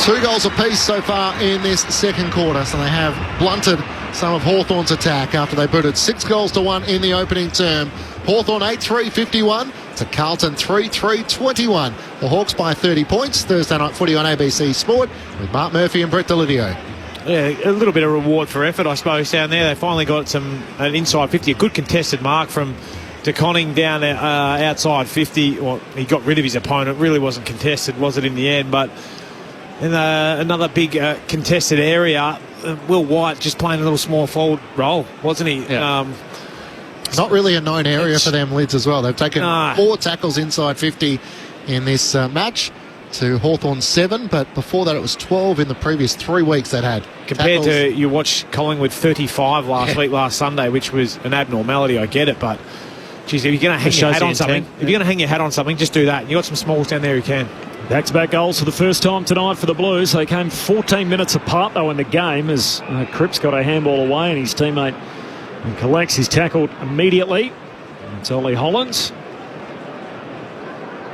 2 goals apiece so far in this second quarter, so they have blunted some of Hawthorn's attack after they booted 6 goals to 1 in the opening term. Hawthorn 8-3-51 to Carlton 3-3-21. The Hawks by 30 points. Thursday night footy on ABC Sport with Mark Murphy and Brett Delivio. Yeah, a little bit of reward for effort, I suppose, down there. They finally got an inside 50, a good contested mark from DeConning down outside 50. Well, he got rid of his opponent. Really wasn't contested, was it, in the end? But in another big contested area, Will White just playing a little small forward role, wasn't he? Yeah. Not really a known area for them, Lids, as well. They've taken 4 tackles inside 50 in this match to Hawthorn's 7, but before that it was 12 in the previous 3 weeks they'd had. Compared to, you watched Collingwood 35 last Sunday, which was an abnormality, I get it, but geez, if you're going to hang your hat on something, if you're going to hang your hat on something, just do that. You got some smalls down there, you can. Back-to-back goals for the first time tonight for the Blues. They came 14 minutes apart, though, in the game as Cripps got a handball away and his teammate collects. He's tackled immediately. It's Ollie Hollins.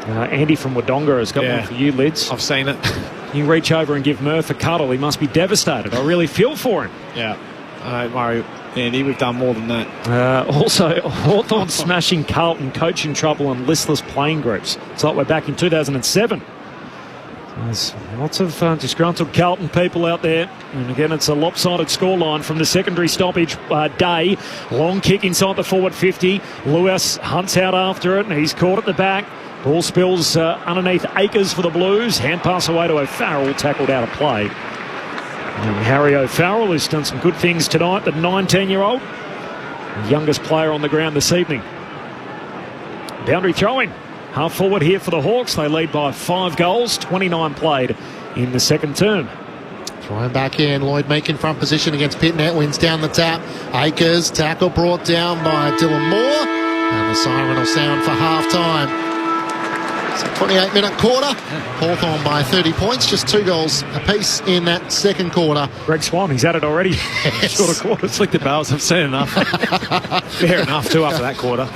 Andy from Wodonga has got one for you, Lids. I've seen it. You reach over and give Murph a cuddle. He must be devastated. I really feel for him. Yeah. Murray, Andy, we've done more than that. Also, Hawthorn smashing Carlton, coaching trouble and listless playing groups. It's like we're back in 2007. There's lots of disgruntled Carlton people out there. And again, it's a lopsided scoreline from the secondary stoppage day. Long kick inside the forward 50. Lewis hunts out after it, and he's caught at the back. Ball spills underneath Akers for the Blues. Hand pass away to O'Farrell, tackled out of play. And Harry O'Farrell, who's done some good things tonight, the 19-year-old, youngest player on the ground this evening. Boundary throwing. Half forward here for the Hawks. They lead by 5 goals, 29 played in the second term. Throwing back in. Lloyd Meek in front position against Pitnet. Wins down the tap. Akers, tackle brought down by Dylan Moore. And the siren will sound for half-time. It's a 28-minute quarter. Hawthorn by 30 points. Just 2 goals apiece in that second quarter. Greg Swan, he's at it already. Yes. Short a quarter. Flick the bells. I've seen enough. Fair enough, too, after that quarter.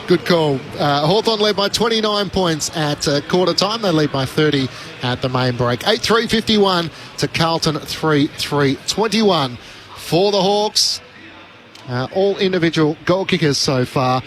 Good call. Hawthorn led by 29 points at quarter time. They lead by 30 at the main break. 8-3-51 to Carlton 3-3-21 for the Hawks. All individual goal kickers so far.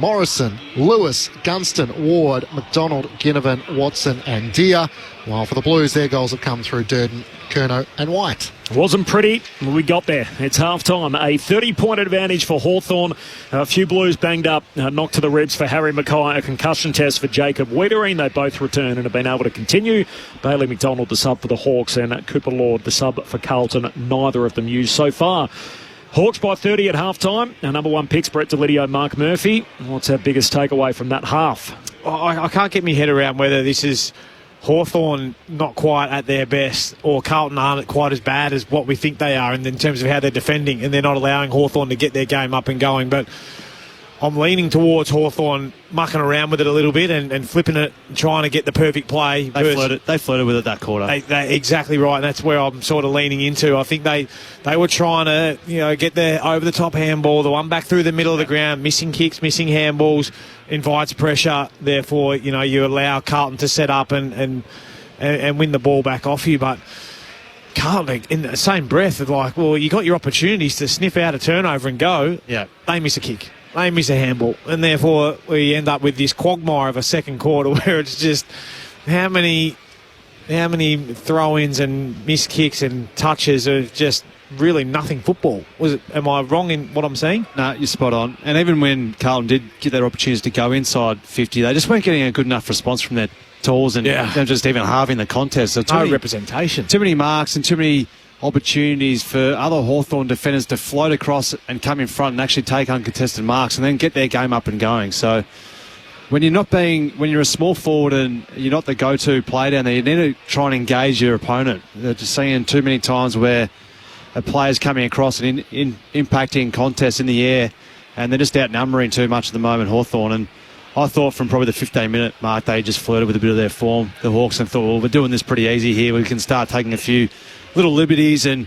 Morrison, Lewis, Gunston, Ward, McDonald, Ginnivan, Watson and Deere. While for the Blues, their goals have come through Durden, Curnow and White. Wasn't pretty. We got there. It's half-time. A 30-point advantage for Hawthorn. A few Blues banged up, knocked to the ribs for Harry Mackay, a concussion test for Jacob Wiedering. They both return and have been able to continue. Bailey McDonald, the sub for the Hawks, and Cooper Lord, the sub for Carlton. Neither of them used so far. Hawks by 30 at half-time. Our number 1 picks, Brett Delidio, Mark Murphy. What's our biggest takeaway from that half? I can't get my head around whether this is Hawthorn not quite at their best or Carlton aren't quite as bad as what we think they are in terms of how they're defending, and they're not allowing Hawthorn to get their game up and going. But I'm leaning towards Hawthorn mucking around with it a little bit and flipping it, trying to get the perfect play. They flirted with it that quarter. They exactly right, and that's where I'm sort of leaning into. I think they were trying to get their over-the-top handball, the one back through the middle of the ground, missing kicks, missing handballs, invites pressure. Therefore, you allow Carlton to set up and win the ball back off you. But Carlton, in the same breath, of like, well, you got your opportunities to sniff out a turnover and go. Yeah, they miss a kick. They miss a handball, and therefore we end up with this quagmire of a second quarter where it's just how many throw-ins and missed kicks and touches are just really nothing football. Am I wrong in what I'm saying? No, you're spot on. And even when Carlton did get their opportunities to go inside 50, they just weren't getting a good enough response from their tools and just even halving the contest. So no representation. Too many marks and too many opportunities for other Hawthorn defenders to float across and come in front and actually take uncontested marks and then get their game up and going. So when you're a small forward and you're not the go-to player down there, you need to try and engage your opponent. They're just seeing too many times where a player's coming across and impacting contests in the air, and they're just outnumbering too much at the moment, Hawthorn. And I thought from probably the 15-minute mark they just flirted with a bit of their form, the Hawks, and thought, well, we're doing this pretty easy here. We can start taking a few little liberties and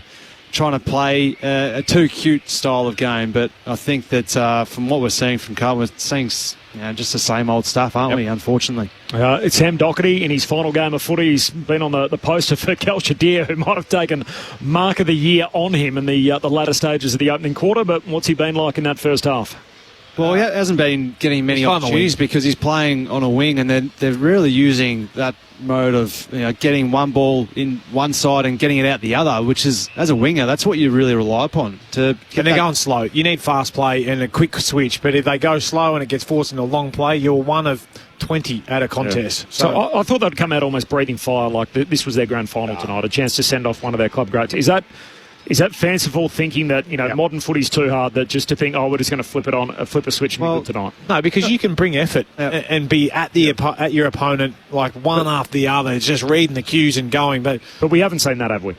trying to play a too cute style of game. But I think that from what we're seeing from Carlton, we're seeing just the same old stuff, aren't we, unfortunately? It's Sam Doherty in his final game of footy. He's been on the poster for Cal Shadir, who might have taken Mark of the Year on him in the latter stages of the opening quarter. But what's he been like in that first half? Well, he hasn't been getting many opportunities because he's playing on a wing, and they're really using that mode of getting one ball in one side and getting it out the other, which is, as a winger, that's what you really rely upon. And they're going slow. You need fast play and a quick switch, but if they go slow and it gets forced into a long play, you're one of 20 at a contest. Yeah. So I thought they'd come out almost breathing fire, like this was their grand final tonight, a chance to send off one of their club greats. Is that fanciful thinking that modern footy's too hard, that just to think, we're just going to flip a switch and be good tonight? No, because you can bring effort and be at your opponent like one after the other. It's just reading the cues and going. But we haven't seen that, have we?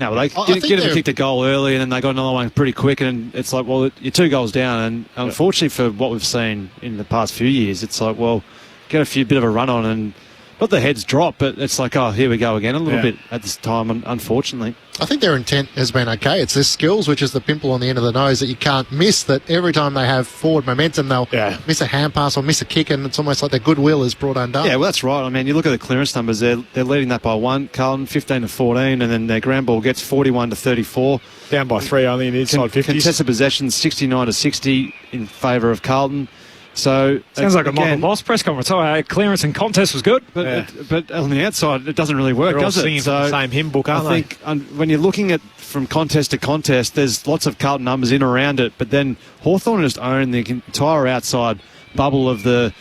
No, well, they kicked a goal early and then they got another one pretty quick, and it's like, well, you're 2 goals down, and unfortunately for what we've seen in the past few years, it's like, well, get a bit of a run on, and not the heads drop, but it's like, here we go again a little bit at this time, unfortunately. I think their intent has been okay. It's their skills, which is the pimple on the end of the nose that you can't miss, that every time they have forward momentum, they'll miss a hand pass or miss a kick, and it's almost like their goodwill is brought undone. Yeah, well, that's right. I mean, you look at the clearance numbers, they're leading that by 1, Carlton 15-14, and then their ground ball gets 41-34. Down by 3 only in the inside 50s. Contested possessions 69-60 in favour of Carlton. So sounds like a Michael Moss press conference. Clearance and contest was good, but on the outside it doesn't really work, does it? So the same hymn book, aren't I think when you're looking at from contest to contest, there's lots of Carlton numbers in around it, but then Hawthorn just own the entire outside bubble of the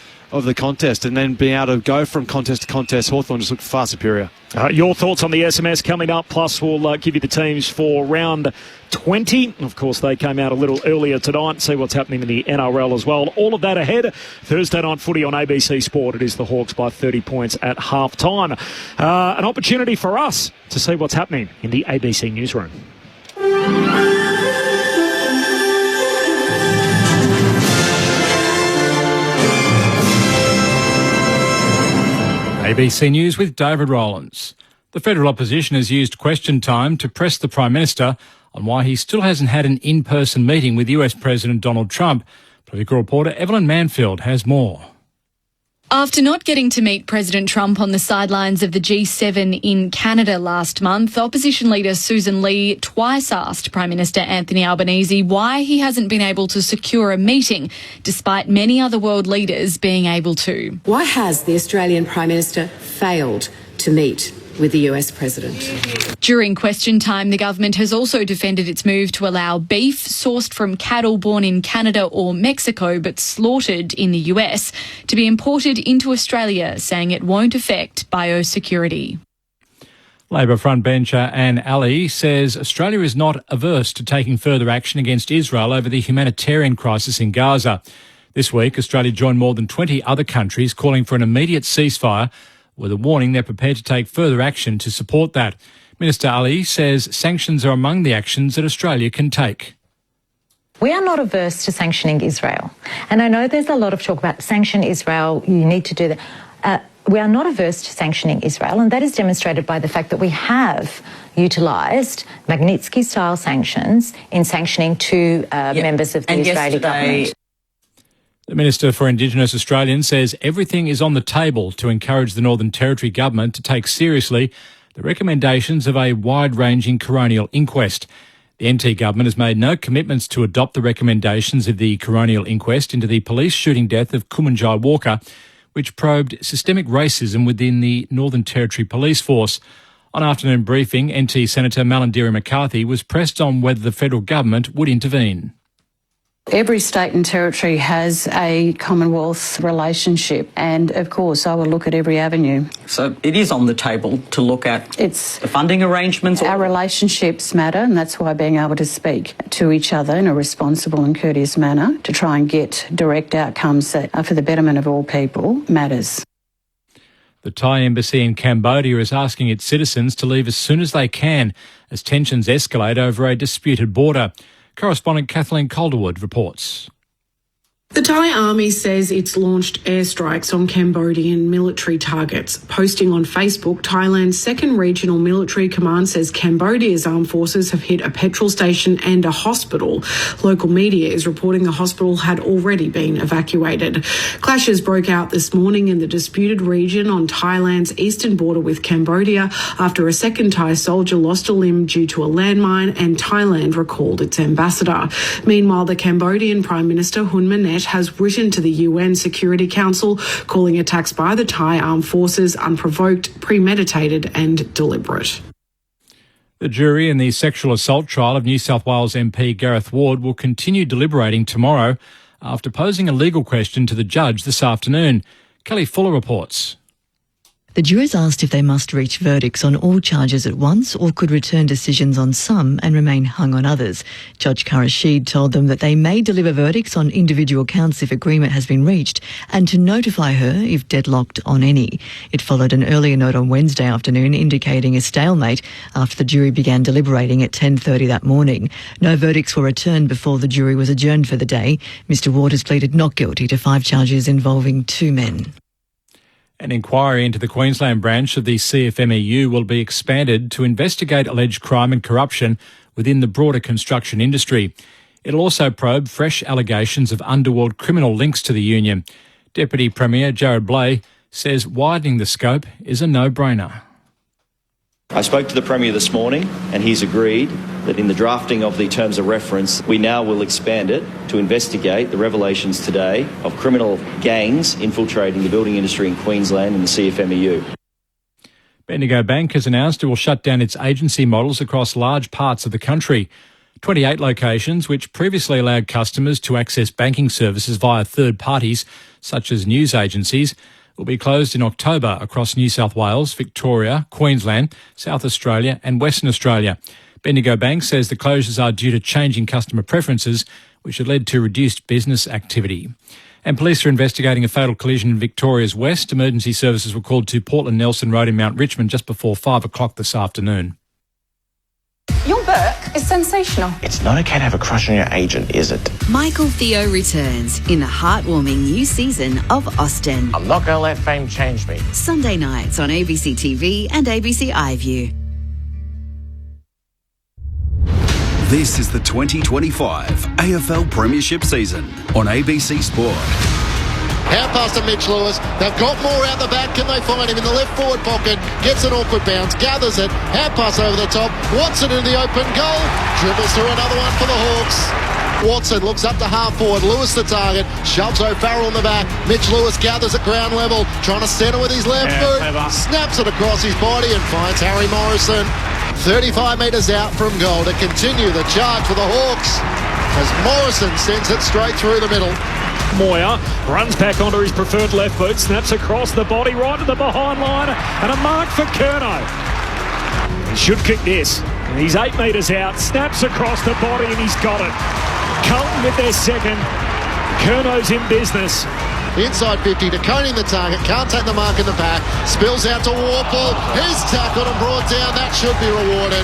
contest, and then being able to go from contest to contest, Hawthorn just looked far superior. Your thoughts on the SMS coming up, plus we'll give you the teams for round 20. Of course, they came out a little earlier tonight. See what's happening in the NRL as well. All of that ahead. Thursday night footy on ABC Sport. It is the Hawks by 30 points at half-time. An opportunity for us to see what's happening in the ABC newsroom. ABC News with David Rowlands. The federal opposition has used question time to press the Prime Minister on why he still hasn't had an in-person meeting with US President Donald Trump. Political reporter Evelyn Manfield has more. After not getting to meet President Trump on the sidelines of the G7 in Canada last month, opposition leader Susan Lee twice asked Prime Minister Anthony Albanese why he hasn't been able to secure a meeting, despite many other world leaders being able to. Why has the Australian Prime Minister failed to meet with the US President? During question time, the government has also defended its move to allow beef sourced from cattle born in Canada or Mexico but slaughtered in the US to be imported into Australia, saying it won't affect biosecurity. Labor frontbencher Anne Ali says Australia is not averse to taking further action against Israel over the humanitarian crisis in Gaza. This week, Australia joined more than 20 other countries calling for an immediate ceasefire, with a warning they're prepared to take further action to support that. Minister Ali says sanctions are among the actions that Australia can take. We are not averse to sanctioning Israel. And I know there's a lot of talk about sanction Israel, you need to do that. We are not averse to sanctioning Israel, and that is demonstrated by the fact that we have utilised Magnitsky-style sanctions in sanctioning two members of the Israeli government. The Minister for Indigenous Australians says everything is on the table to encourage the Northern Territory government to take seriously the recommendations of a wide-ranging coronial inquest. The NT government has made no commitments to adopt the recommendations of the coronial inquest into the police shooting death of Kumanjai Walker, which probed systemic racism within the Northern Territory Police Force. On afternoon briefing, NT Senator Malarndirri McCarthy was pressed on whether the federal government would intervene. Every state and territory has a Commonwealth relationship, and of course I will look at every avenue. So it is on the table to look at the funding arrangements? Our relationships matter, and that's why being able to speak to each other in a responsible and courteous manner to try and get direct outcomes that are for the betterment of all people matters. The Thai embassy in Cambodia is asking its citizens to leave as soon as they can as tensions escalate over a disputed border. Correspondent Kathleen Calderwood reports. The Thai army says it's launched airstrikes on Cambodian military targets. Posting on Facebook, Thailand's second regional military command says Cambodia's armed forces have hit a petrol station and a hospital. Local media is reporting the hospital had already been evacuated. Clashes broke out this morning in the disputed region on Thailand's eastern border with Cambodia after a second Thai soldier lost a limb due to a landmine and Thailand recalled its ambassador. Meanwhile, the Cambodian Prime Minister Hun Manet has written to the UN Security Council calling attacks by the Thai armed forces unprovoked, premeditated and deliberate. The jury in the sexual assault trial of New South Wales MP Gareth Ward will continue deliberating tomorrow after posing a legal question to the judge this afternoon. Kelly Fuller reports. The jurors asked if they must reach verdicts on all charges at once or could return decisions on some and remain hung on others. Judge Rashid told them that they may deliver verdicts on individual counts if agreement has been reached and to notify her if deadlocked on any. It followed an earlier note on Wednesday afternoon indicating a stalemate after the jury began deliberating at 10:30 that morning. No verdicts were returned before the jury was adjourned for the day. Mr Ward has pleaded not guilty to 5 charges involving 2 men. An inquiry into the Queensland branch of the CFMEU will be expanded to investigate alleged crime and corruption within the broader construction industry. It'll also probe fresh allegations of underworld criminal links to the union. Deputy Premier Jared Blay says widening the scope is a no-brainer. I spoke to the Premier this morning and he's agreed that in the drafting of the terms of reference, we now will expand it to investigate the revelations today of criminal gangs infiltrating the building industry in Queensland and the CFMEU. Bendigo Bank has announced it will shut down its agency models across large parts of the country. 28 locations, which previously allowed customers to access banking services via third parties, such as news agencies, will be closed in October across New South Wales, Victoria, Queensland, South Australia and Western Australia. Bendigo Bank says the closures are due to changing customer preferences, which have led to reduced business activity. And police are investigating a fatal collision in Victoria's West. Emergency services were called to Portland Nelson Road in Mount Richmond just before 5 o'clock this afternoon. Your book is sensational. It's not okay to have a crush on your agent, is it? Michael Theo returns in the heartwarming new season of Austen. I'm not going to let fame change me. Sunday nights on ABC TV and ABC iView. This is the 2025 AFL Premiership season on ABC Sport. Hand pass to Mitch Lewis. They've got more out the back. Can they find him in the left forward pocket? Gets an awkward bounce, gathers it. Hand pass over the top. Watson in the open goal. Dribbles through another one for the Hawks. Watson looks up to half forward. Lewis the target. Shoves O'Farrell in the back. Mitch Lewis gathers at ground level. Trying to centre with his left foot. Snaps it across his body and finds Harry Morrison. 35 metres out from goal to continue the charge for the Hawks as Morrison sends it straight through the middle. Moyer runs back onto his preferred left boot, snaps across the body right to the behind line, and a mark for Curnow. He should kick this. And he's 8 metres out, snaps across the body, and he's got it. Carlton with their second. Curnow's in business. Inside 50 to Coney the target, can't take the mark in the back, spills out to Warple, he's tackled and brought down, that should be rewarded,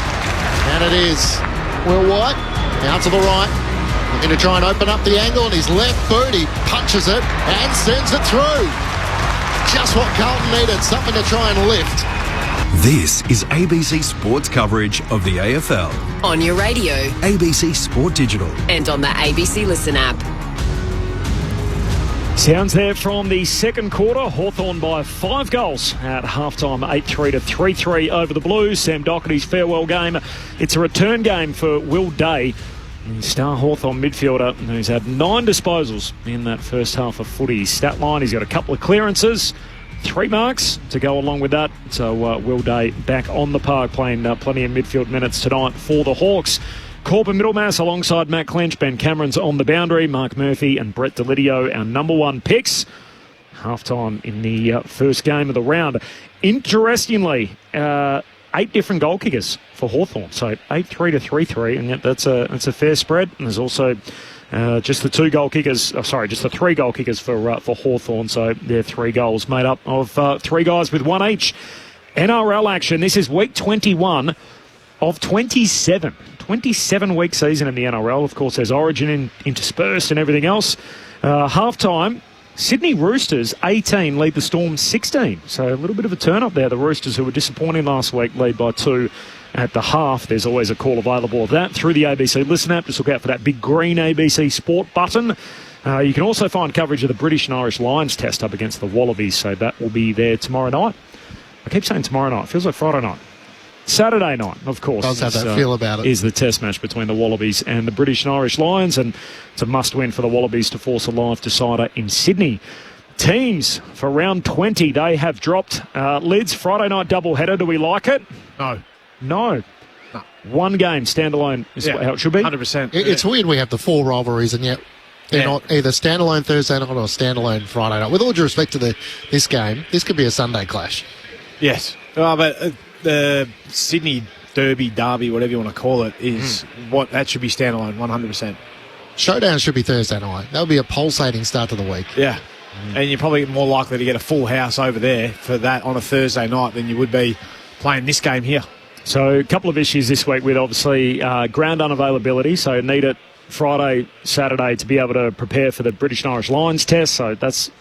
and it is. Will White, out to the right, looking to try and open up the angle, and his left boot, he punches it and sends it through. Just what Carlton needed, something to try and lift. This is ABC Sports coverage of the AFL. On your radio. ABC Sport Digital. And on the ABC Listen app. Sounds there from the second quarter. Hawthorn by 5 goals at halftime, 8-3 to 3-3 over the Blues. Sam Doherty's farewell game. It's a return game for Will Day, the star Hawthorn midfielder who's had 9 disposals in that first half of footy. Stat line, he's got a couple of clearances, 3 marks to go along with that. So Will Day back on the park playing plenty of midfield minutes tonight for the Hawks. Corp and Middlemass alongside Matt Clench. Ben Cameron's on the boundary. Mark Murphy and Brett Delidio, our number 1 picks. Halftime in the first game of the round. Interestingly, 8 different goal kickers for Hawthorn. So 8-3 to 3-3, and yet that's a fair spread. And there's also just the 3 goal kickers for Hawthorn. So they're 3 goals made up of 3 guys with 1 each. NRL action. This is week 21 of 27. 27-week season in the NRL. Of course, there's Origin interspersed and everything else. Half-time, Sydney Roosters 18 lead the Storm 16. So a little bit of a turn-up there. The Roosters, who were disappointing last week, lead by 2 at the half. There's always a call available of that through the ABC Listen app. Just look out for that big green ABC Sport button. You can also find coverage of the British and Irish Lions test up against the Wallabies, so that will be there tomorrow night. I keep saying tomorrow night. It feels like Friday night. Saturday night, of course, does have that feel about it. Is the test match between the Wallabies and the British and Irish Lions, and it's a must-win for the Wallabies to force a live decider in Sydney. Teams for round 20, they have dropped. Lids, Friday night doubleheader, do we like it? No. One game, standalone, is how it should be? 100%. It's weird we have the 4 rivalries, and yet they're not either standalone Thursday night or standalone Friday night. With all due respect to this game, this could be a Sunday clash. Yes. But the Sydney Derby, whatever you want to call it, is what that should be standalone, 100%. Showdown should be Thursday night. That would be a pulsating start to the week. Yeah. And you're probably more likely to get a full house over there for that on a Thursday night than you would be playing this game here. So a couple of issues this week with obviously ground unavailability. So need it Friday, Saturday to be able to prepare for the British and Irish Lions test. So that's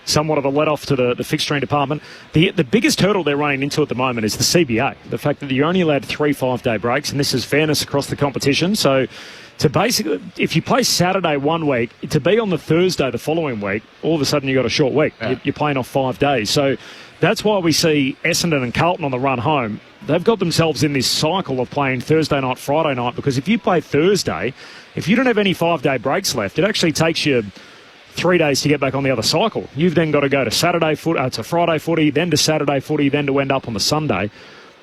somewhat of a let-off to the fixturing department. The biggest hurdle they're running into at the moment is the CBA. The fact that you're only allowed 3 5-day breaks, and this is fairness across the competition. So to basically, if you play Saturday one week, to be on the Thursday the following week, all of a sudden you've got a short week. Yeah. You're playing off 5 days. So that's why we see Essendon and Carlton on the run home. They've got themselves in this cycle of playing Thursday night, Friday night, because if you play Thursday, if you don't have any 5-day breaks left, it actually takes you 3 days to get back on the other cycle. You've then got to go to to Friday footy, then to Saturday footy, then to end up on the Sunday,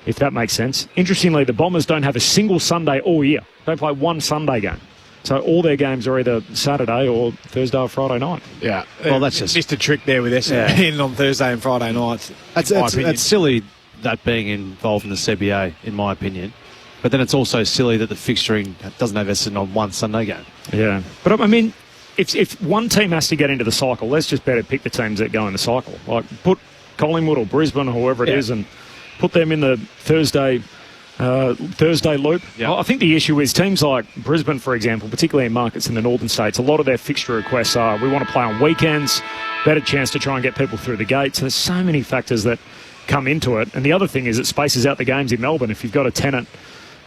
if that makes sense. Interestingly, the Bombers don't have a single Sunday all year. They play one Sunday game. So all their games are either Saturday or Thursday or Friday night. Yeah. Well, that's just a trick there with Essendon on Thursday and Friday nights. It's silly that being involved in the CBA, in my opinion. But then it's also silly that the fixturing doesn't have Essendon on one Sunday game. Yeah. But I mean, if one team has to get into the cycle, let's just better pick the teams that go in the cycle. Like put Collingwood or Brisbane or whoever it is and put them in the Thursday loop. Yep. I think the issue is teams like Brisbane, for example, particularly in markets in the northern states, a lot of their fixture requests are we want to play on weekends, better chance to try and get people through the gates. There's so many factors that come into it. And the other thing is it spaces out the games in Melbourne. If you've got a tenant,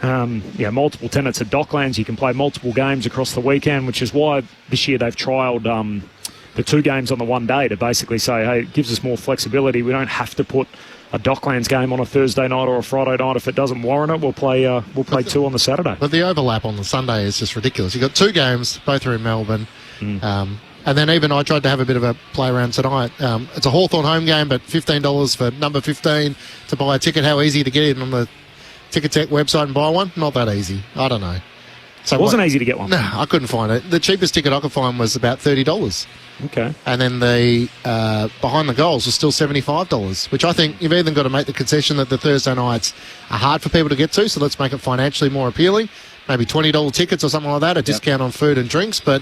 multiple tenants at Docklands, you can play multiple games across the weekend, which is why this year they've trialled the 2 games on the one day to basically say, hey, it gives us more flexibility. We don't have to put a Docklands game on a Thursday night or a Friday night. If it doesn't warrant it, we'll play 2 on the Saturday. But the overlap on the Sunday is just ridiculous. You've got 2 games, both are in Melbourne. And then even I tried to have a bit of a play around tonight. It's a Hawthorn home game, but $15 for number 15 to buy a ticket. How easy to get in on the Ticket Tech website and buy one? Not that easy. I don't know. So it wasn't easy to get one. No, I couldn't find it. The cheapest ticket I could find was about $30. Okay. And then the behind the goals was still $75, which I think you've even got to make the concession that the Thursday nights are hard for people to get to, so let's make it financially more appealing. Maybe $20 tickets or something like that, a discount on food and drinks, but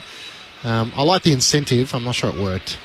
I like the incentive. I'm not sure it worked.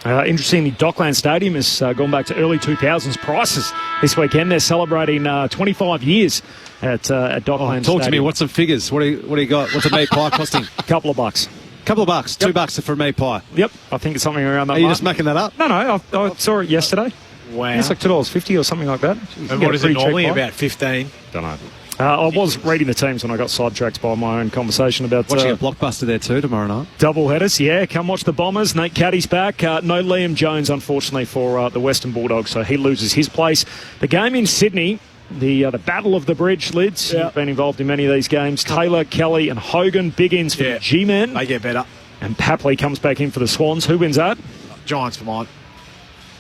Interestingly, Dockland Stadium has gone back to early 2000s prices this weekend. They're celebrating 25 years at Dockland Stadium. Talk to me. What's some figures? What do you got? What's a meat pie costing? Couple of bucks. Couple of bucks. Yep. $2 for a meat pie. Yep. I think it's something around that. Are you just making that up? No. I saw it yesterday. Wow. It's like $2.50 or something like that. And what is it normally? About 15? Don't know. I was reading the teams when I got sidetracked by my own conversation about... Watching a blockbuster there too tomorrow night. Double headers, yeah. Come watch the Bombers. Nate Caddy's back. No Liam Jones, unfortunately, for the Western Bulldogs, so he loses his place. The game in Sydney, the Battle of the Bridge, Lids. You've been involved in many of these games. Taylor, Kelly and Hogan, big ins for the G-men. They get better. And Papley comes back in for the Swans. Who wins that? Giants for mine.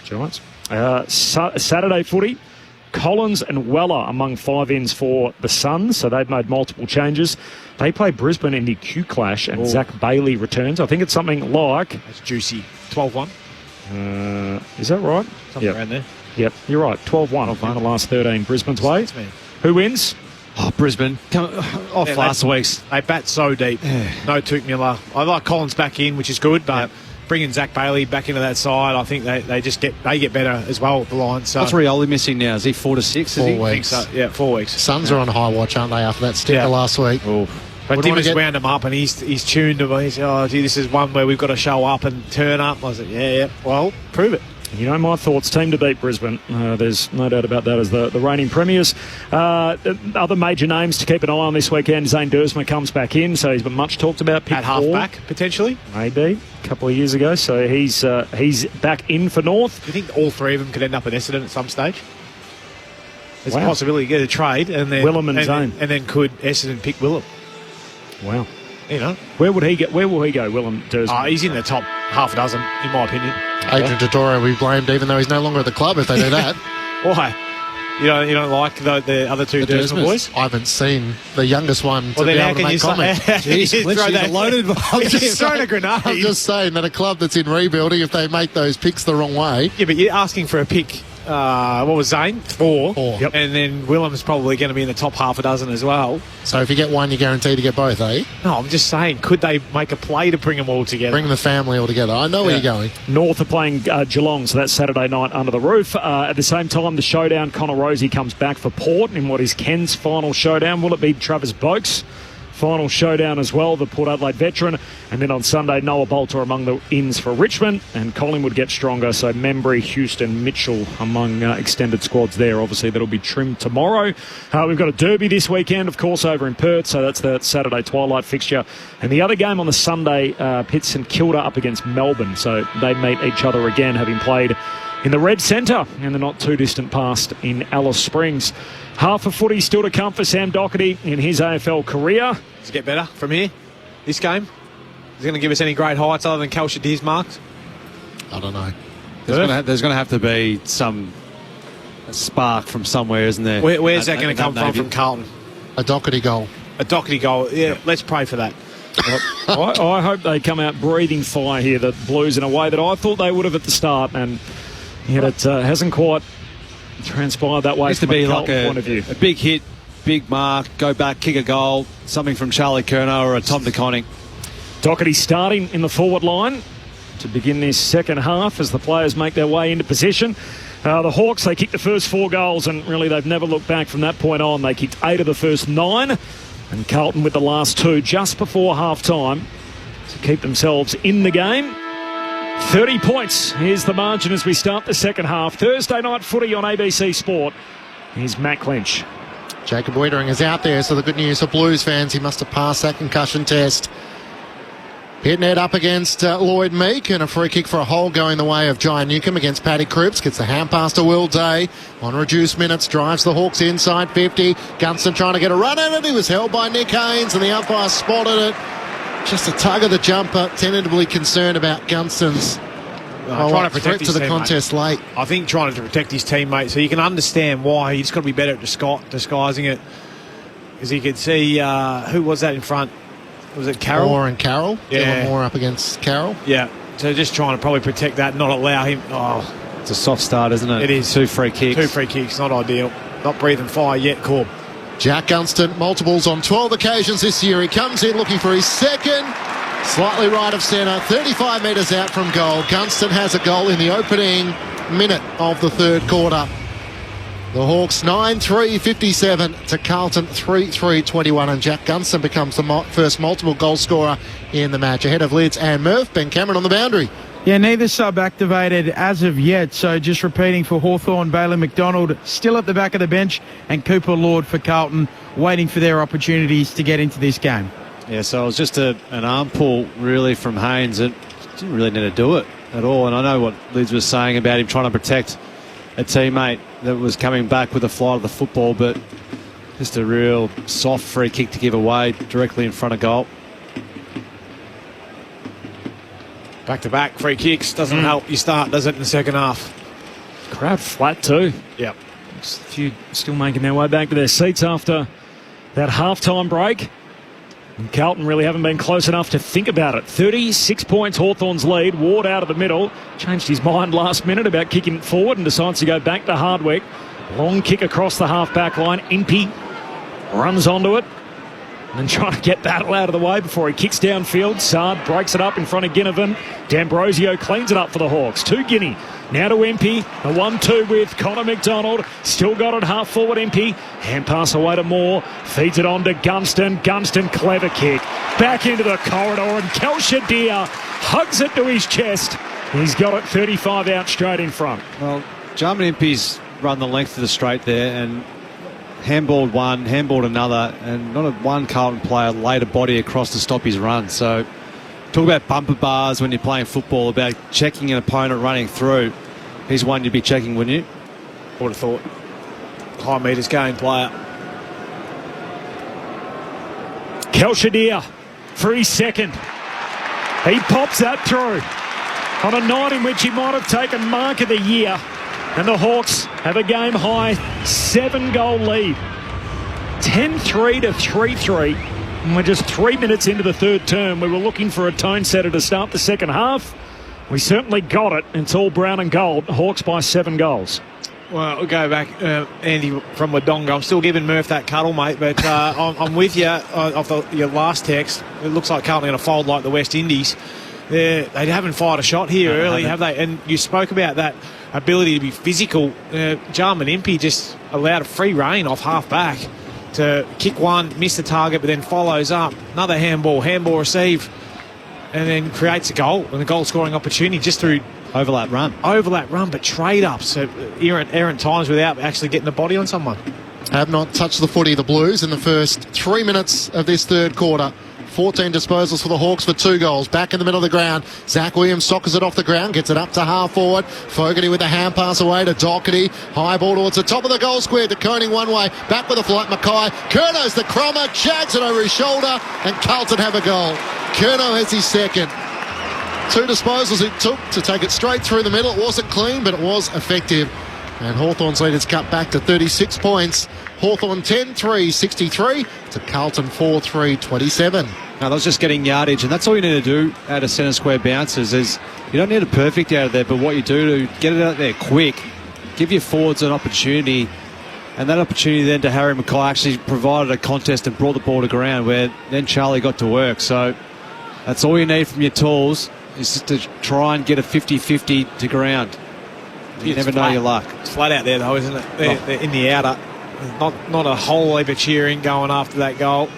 Giants. Saturday footy. Collins and Weller among 5 ins for the Suns, so they've made multiple changes. They play Brisbane in the Q Clash, and Zach Bailey returns. I think it's something like... That's juicy. 12-1. Is that right? Something around there. Yep, you're right. 12-1 in the last 13 Brisbane's way. Who wins? Oh, Brisbane. Last week's. They bat so deep. No Tuke Miller. I like Collins back in, which is good, but bringing Zach Bailey back into that side, I think they get better as well at the line. So what's Rioli missing now? Is he 4 to 6? 4 weeks. I think so. Yeah, 4 weeks. Suns are on high watch, aren't they, after that stinker last week? But Tim has wound him up, and he's tuned him. He said, "Oh, gee, this is one where we've got to show up and turn up." I said, "Yeah. Well, prove it." You know my thoughts. Team to beat Brisbane. There's no doubt about that as the reigning premiers. Other major names to keep an eye on this weekend. Zane Duursma comes back in, so he's been much talked about. At half-back, potentially? Maybe. A couple of years ago. So he's back in for North. Do you think all three of them could end up at Essendon at some stage? There's a possibility to get a trade. And then Willem and Zane. And then could Essendon pick Willem? Wow. You know. Where will he go, Willem Duursma? He's in the top half a dozen, in my opinion. Adrian Dodoro will be blamed, even though he's no longer at the club if they do that. Why? You don't like the other two Duursma boys? I haven't seen the youngest one to be able to make comment. Jeez, throw that loaded. Just throwing a grenade. I'm just saying that a club that's in rebuilding, if they make those picks the wrong way. Yeah, but you're asking for a pick. What was Zane? 4. Yep. And then Willem's probably going to be in the top half a dozen as well. So if you get one, you're guaranteed to get both, eh? No, I'm just saying, could they make a play to bring them all together? Bring the family all together. I know where you're going. North are playing Geelong, so that's Saturday night under the roof. At the same time, the showdown, Connor Rosie comes back for Port in what is Ken's final showdown. Will it be Travis Boak's final showdown as well, the Port Adelaide veteran? And then on Sunday, Noah Bolter among the ins for Richmond, and Collingwood get stronger, so Membry, Houston, Mitchell among extended squads there. Obviously that'll be trimmed tomorrow. We've got a derby this weekend, of course, over in Perth, so that's the Saturday twilight fixture. And the other game on the Sunday, Pitt St Kilda up against Melbourne, so they meet each other again, having played in the Red Centre in the not too distant past in Alice Springs. Half a footy still to come for Sam Docherty in his AFL career. Does it get better from here, this game? Is it going to give us any great heights other than Kel Shadir's marks? I don't know. There's going to have to be some spark from somewhere, isn't there? Where's that going to come from Carlton? A Docherty goal. A Docherty goal. Yeah, let's pray for that. I hope they come out breathing fire here, the Blues, in a way that I thought they would have at the start, and yet it hasn't quite transpired that way. It from to be a like point of view. A big hit, big mark, go back, kick a goal, something from Charlie Curnow or a Tom DeConnick. Docherty starting in the forward line to begin this second half as the players make their way into position. The Hawks, they kicked the first 4 goals, and really they've never looked back from that point on. They kicked 8 of the first 9, and Carlton with the last 2 just before half-time to keep themselves in the game. 30 points. Here's the margin as we start the second half. Thursday night footy on ABC Sport. Here's Matt Clinch. Jacob Wiedering is out there, so the good news for Blues fans, he must have passed that concussion test. Hitting it up against Lloyd Meek, and a free kick for a hole going the way of Jai Newcomb against Paddy Cripps. Gets the hand pass to Will Day on reduced minutes, drives the Hawks inside 50. Gunston trying to get a run at it. He was held by Nick Haynes, and the umpire spotted it. Just a tug of the jumper, tentatively concerned about Gunston's trying to protect his to the teammate. contest late. I think trying to protect his teammate, so you can understand why. He's got to be better at disguising it. Because you could see, who was that in front? Was it Carroll? Moore and Carroll. Yeah. Dylan Moore up against Carroll. Yeah. So just trying to probably protect that, not allow him. Oh, it's a soft start, isn't it? It is. 2 free kicks. 2 free kicks, not ideal. Not breathing fire yet, Corb. Jack Gunston, multiples on 12 occasions this year. He comes in looking for his second. Slightly right of centre, 35 metres out from goal. Gunston has a goal in the opening minute of the third quarter. The Hawks 9-3-57 to Carlton 3-3-21, and Jack Gunston becomes the first multiple goal scorer in the match, ahead of Lids and Murph. Ben Cameron on the boundary. Yeah, neither sub activated as of yet, so just repeating for Hawthorn, Bailey McDonald still at the back of the bench, and Cooper Lord for Carlton, waiting for their opportunities to get into this game. Yeah, so it was just an arm pull really from Haynes. It didn't really need to do it at all, and I know what Lids was saying about him trying to protect a teammate that was coming back with a flight of the football, but just a real soft free kick to give away directly in front of goal. Back-to-back free kicks doesn't help you start, does it, in the second half? Crowd flat too. Yep. Just a few still making their way back to their seats after that half-time break. And Carlton really haven't been close enough to think about it. 36 points, Hawthorn's lead. Ward out of the middle. Changed his mind last minute about kicking it forward and decides to go back to Hardwick. Long kick across the half-back line. Impey runs onto it. And trying to get Battle out of the way before he kicks downfield. Saad breaks it up in front of Ginnivan. D'Ambrosio cleans it up for the Hawks. To Guinea. Now to Impey. A 1-2 with Connor McDonald. Still got it half forward Impey. Hand pass away to Moore. Feeds it on to Gunston. Gunston, clever kick. Back into the corridor, and Kelshadir hugs it to his chest. He's got it 35 out straight in front. Well, Jarman Impey's run the length of the straight there and handballed one, handballed another, and not a one Carlton player laid a body across to stop his run. So talk about bumper bars when you're playing football, about checking an opponent running through. He's one you'd be checking, wouldn't you? I would have thought. High metres game player. Kelshadir for his second. He pops that through on a night in which he might have taken mark of the year. And the Hawks have a game-high 7-goal lead. 10-3 to 3-3. And we're just 3 minutes into the third term. We were looking for a tone setter to start the second half. We certainly got it. It's all brown and gold. Hawks by 7 goals. Well, we'll go back, Andy, from Wodonga. I'm still giving Murph that cuddle, mate, but I'm with you off your last text. It looks like Carlton are going to fold like the West Indies. They haven't fired a shot here early, have they? And you spoke about that ability to be physical. Jarman Impey just allowed a free rein off half-back to kick one, miss the target, but then follows up. Another handball receive, and then creates a goal, and a goal-scoring opportunity just through overlap run, but trade-ups, so errant times without actually getting the body on someone. Have not touched the footy, the Blues, in the first 3 minutes of this third quarter. 14 disposals for the Hawks for 2 goals. Back in the middle of the ground. Zach Williams soccers it off the ground, gets it up to half forward. Fogarty with a hand pass away to Doherty. High ball towards the top of the goal square to Koenig one way. Back with a flight, Mackay. Curno's the crummer, jags it over his shoulder, and Carlton have a goal. Curnow has his second. 2 disposals it took to take it straight through the middle. It wasn't clean, but it was effective. And Hawthorn's lead is cut back to 36 points. Hawthorn 10-3, 63 to Carlton 4-3, 27. No, that was just getting yardage, and that's all you need to do out of centre square bounces. Is you don't need a perfect out of there, but what you do to get it out there quick, give your forwards an opportunity, and that opportunity then to Harry Mackay actually provided a contest and brought the ball to ground, where then Charlie got to work. So that's all you need from your tools, is just to try and get a 50-50 to ground. You never know your luck. It's flat out there, though, isn't it? They're in the outer. Not a whole heap of cheering going after that goal.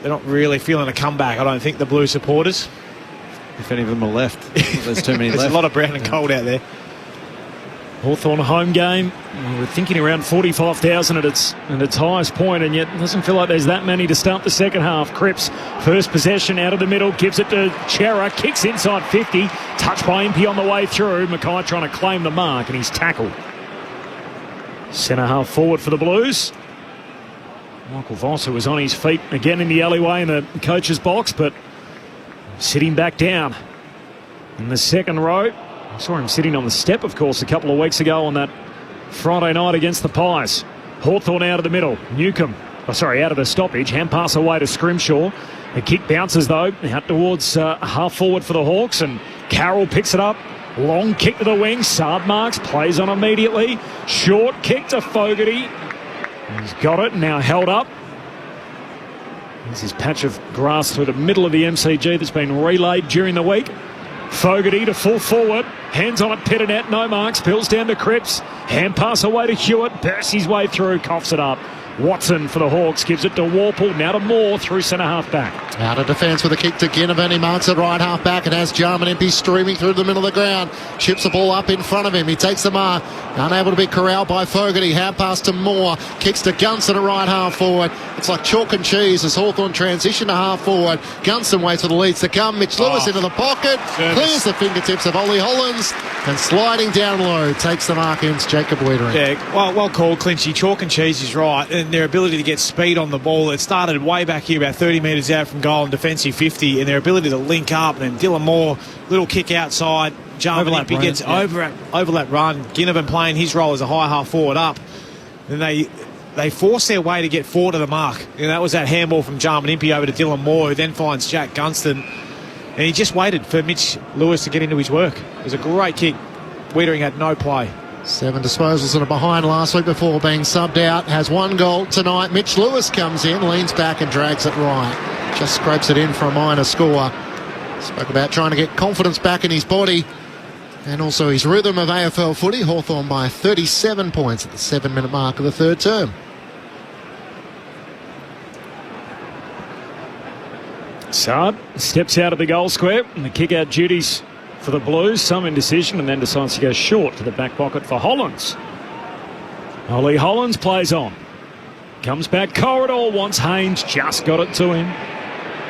They're not really feeling a comeback, I don't think, the Blue supporters. If any of them are left. There's too many There's left. a lot of brown and gold out there. Hawthorn home game. We're thinking around 45,000 at its highest point, and yet it doesn't feel like there's that many to start the second half. Cripps, first possession out of the middle, gives it to Chera, kicks inside 50, touched by Impey on the way through. Mackay trying to claim the mark, and he's tackled. Centre half forward for the Blues. Michael Vosser was on his feet again in the alleyway in the coach's box, but sitting back down in the second row. I saw him sitting on the step, of course, a couple of weeks ago on that Friday night against the Pies. Hawthorn out of the middle. Newcomb, out of the stoppage. Hand pass away to Scrimshaw. The kick bounces, though, out towards half forward for the Hawks, and Carroll picks it up. Long kick to the wing. Saad marks, plays on immediately. Short kick to Fogarty. He's got it, now held up. There's his patch of grass through the middle of the MCG that's been relayed during the week. Fogarty to full forward. Hands on it, Pettinet, no marks. Bills down to Cripps. Hand pass away to Hewitt. Bursts his way through, coughs it up. Watson for the Hawks gives it to Warple. Now to Moore through centre half back. Out of defence with a kick to Ginnivan. He marks it right half back and has Jarman Impey streaming through the middle of the ground. Chips the ball up in front of him. He takes the mark. Unable to be corralled by Fogarty. Hand pass to Moore. Kicks to Gunston at right half forward. It's like chalk and cheese as Hawthorn transition to half forward. Gunston waits for the leads to come. Mitch Lewis into the pocket. Clears the fingertips of Ollie Hollands. And sliding down low, takes the mark in Jacob Wiedering. Yeah, well called, Clinchy. Chalk and cheese is right. And their ability to get speed on the ball. It started way back here, about 30 metres out from goal and defensive 50. And their ability to link up. And Dylan Moore, little kick outside. Jarman Impey gets overlap run. Ginnivan playing his role as a high half forward up. And they force their way to get forward to the mark. And that was that handball from Jarman Impey over to Dylan Moore, who then finds Jack Gunston. And he just waited for Mitch Lewis to get into his work. It was a great kick. Wiedering had no play. 7 disposals and a behind last week before being subbed out. Has 1 goal tonight. Mitch Lewis comes in, leans back and drags it right. Just scrapes it in for a minor score. Spoke about trying to get confidence back in his body and also his rhythm of AFL footy. Hawthorn by 37 points at the 7-minute mark of the third term. Saad steps out of the goal square and the kick-out duties for the Blues. Some indecision and then decides to go short to the back pocket for Hollands. Ollie Hollands plays on. Comes back corridor, wants Haynes, just got it to him.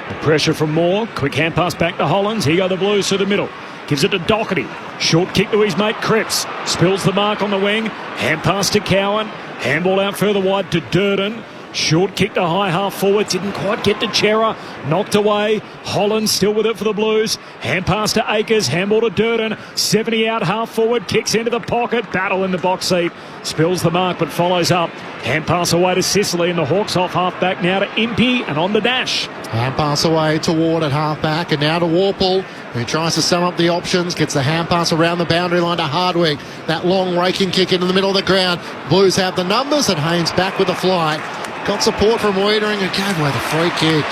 The pressure from Moore. Quick hand pass back to Hollands. Here go the Blues through the middle. Gives it to Doherty. Short kick to his mate Cripps. Spills the mark on the wing. Hand pass to Cowan. Handball out further wide to Durden. Short kick to high half forward. Didn't quite get to Chera. Knocked away. Holland still with it for the Blues. Hand pass to Akers. Handball to Durden. 70 out half forward. Kicks into the pocket. Battle in the box seat. Spills the mark but follows up. Hand pass away to Sicily and the Hawks off half back now to Impey and on the dash. Hand pass away to Ward at half back and now to Warple, who tries to sum up the options. Gets the hand pass around the boundary line to Hardwick. That long raking kick into the middle of the ground. Blues have the numbers and Haynes back with the flight. Got support from Wiedering and gave away the free kick.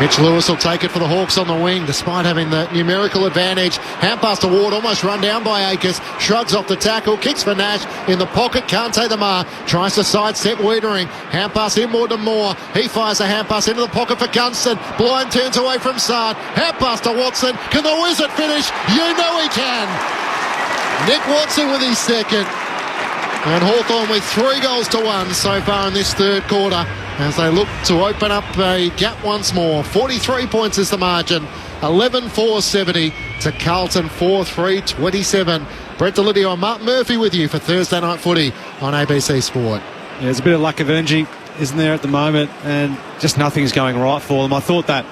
Mitch Lewis will take it for the Hawks on the wing despite having the numerical advantage. Hand pass to Ward, almost run down by Akers. Shrugs off the tackle, kicks for Nash in the pocket, can't take the mark. Tries to sidestep Wiedering. Hand pass inward to Moore. He fires a hand pass into the pocket for Gunston. Blind turns away from Sard. Hand pass to Watson. Can the Wizard finish? You know he can. Nick Watson with his second. And Hawthorn with 3 goals to 1 so far in this third quarter as they look to open up a gap once more. 43 points is the margin. 11-4-70 to Carlton 4-3-27. Brett Delidio and Mark Murphy with you for Thursday Night Footy on ABC Sport. Yeah, there's a bit of lack of energy, isn't there, at the moment, and just nothing's going right for them. I thought that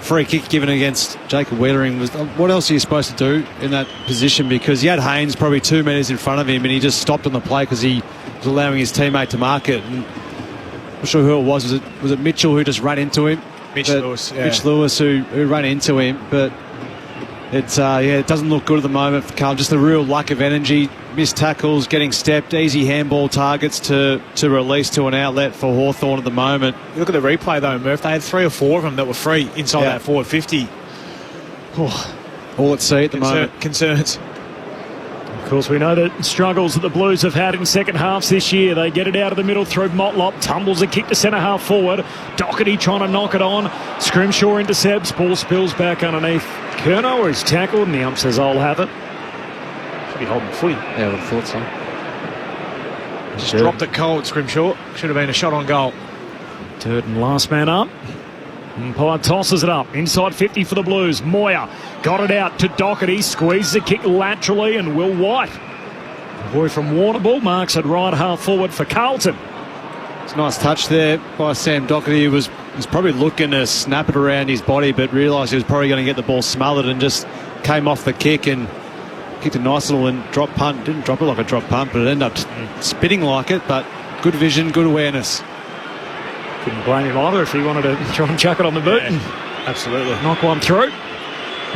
free kick given against Jacob Wiedering was, what else are you supposed to do in that position? Because he had Haynes probably 2 metres in front of him and he just stopped on the play because he was allowing his teammate to mark it. And I'm not sure who it was. Was it Mitchell who just ran into him? Mitch Lewis, yeah. Mitch Lewis who ran into him. But it's it doesn't look good at the moment for Carl. Just a real lack of energy. Missed tackles, getting stepped, easy handball targets to release to an outlet for Hawthorn at the moment. You look at the replay though, Murph. They had 3 or 4 of them that were free inside that forward 50. All at sea at the moment. Concerns. Of course, we know the struggles that the Blues have had in second halves this year. They get it out of the middle through Motlop. Tumbles a kick to centre half forward. Doherty trying to knock it on. Scrimshaw intercepts. Ball spills back underneath Curnow, where he's tackled, and the ump says, I'll have it. Should be holding footy. Yeah, I would have thought so. Just dropped it cold, Scrimshaw. Should have been a shot on goal. Turton last man up. Umpire tosses it up. Inside 50 for the Blues. Moyer got it out to Doherty. Squeezes a kick laterally and Will White, the boy from Warrnambool, marks it right half forward for Carlton. It's a nice touch there by Sam Doherty. He was probably looking to snap it around his body but realised he was probably going to get the ball smothered and just came off the kick and kicked a nice little drop punt. Didn't drop it like a drop punt, but it ended up spitting like it. But good vision, good awareness. Couldn't blame him either if he wanted to try and chuck it on the boot and absolutely knock one through.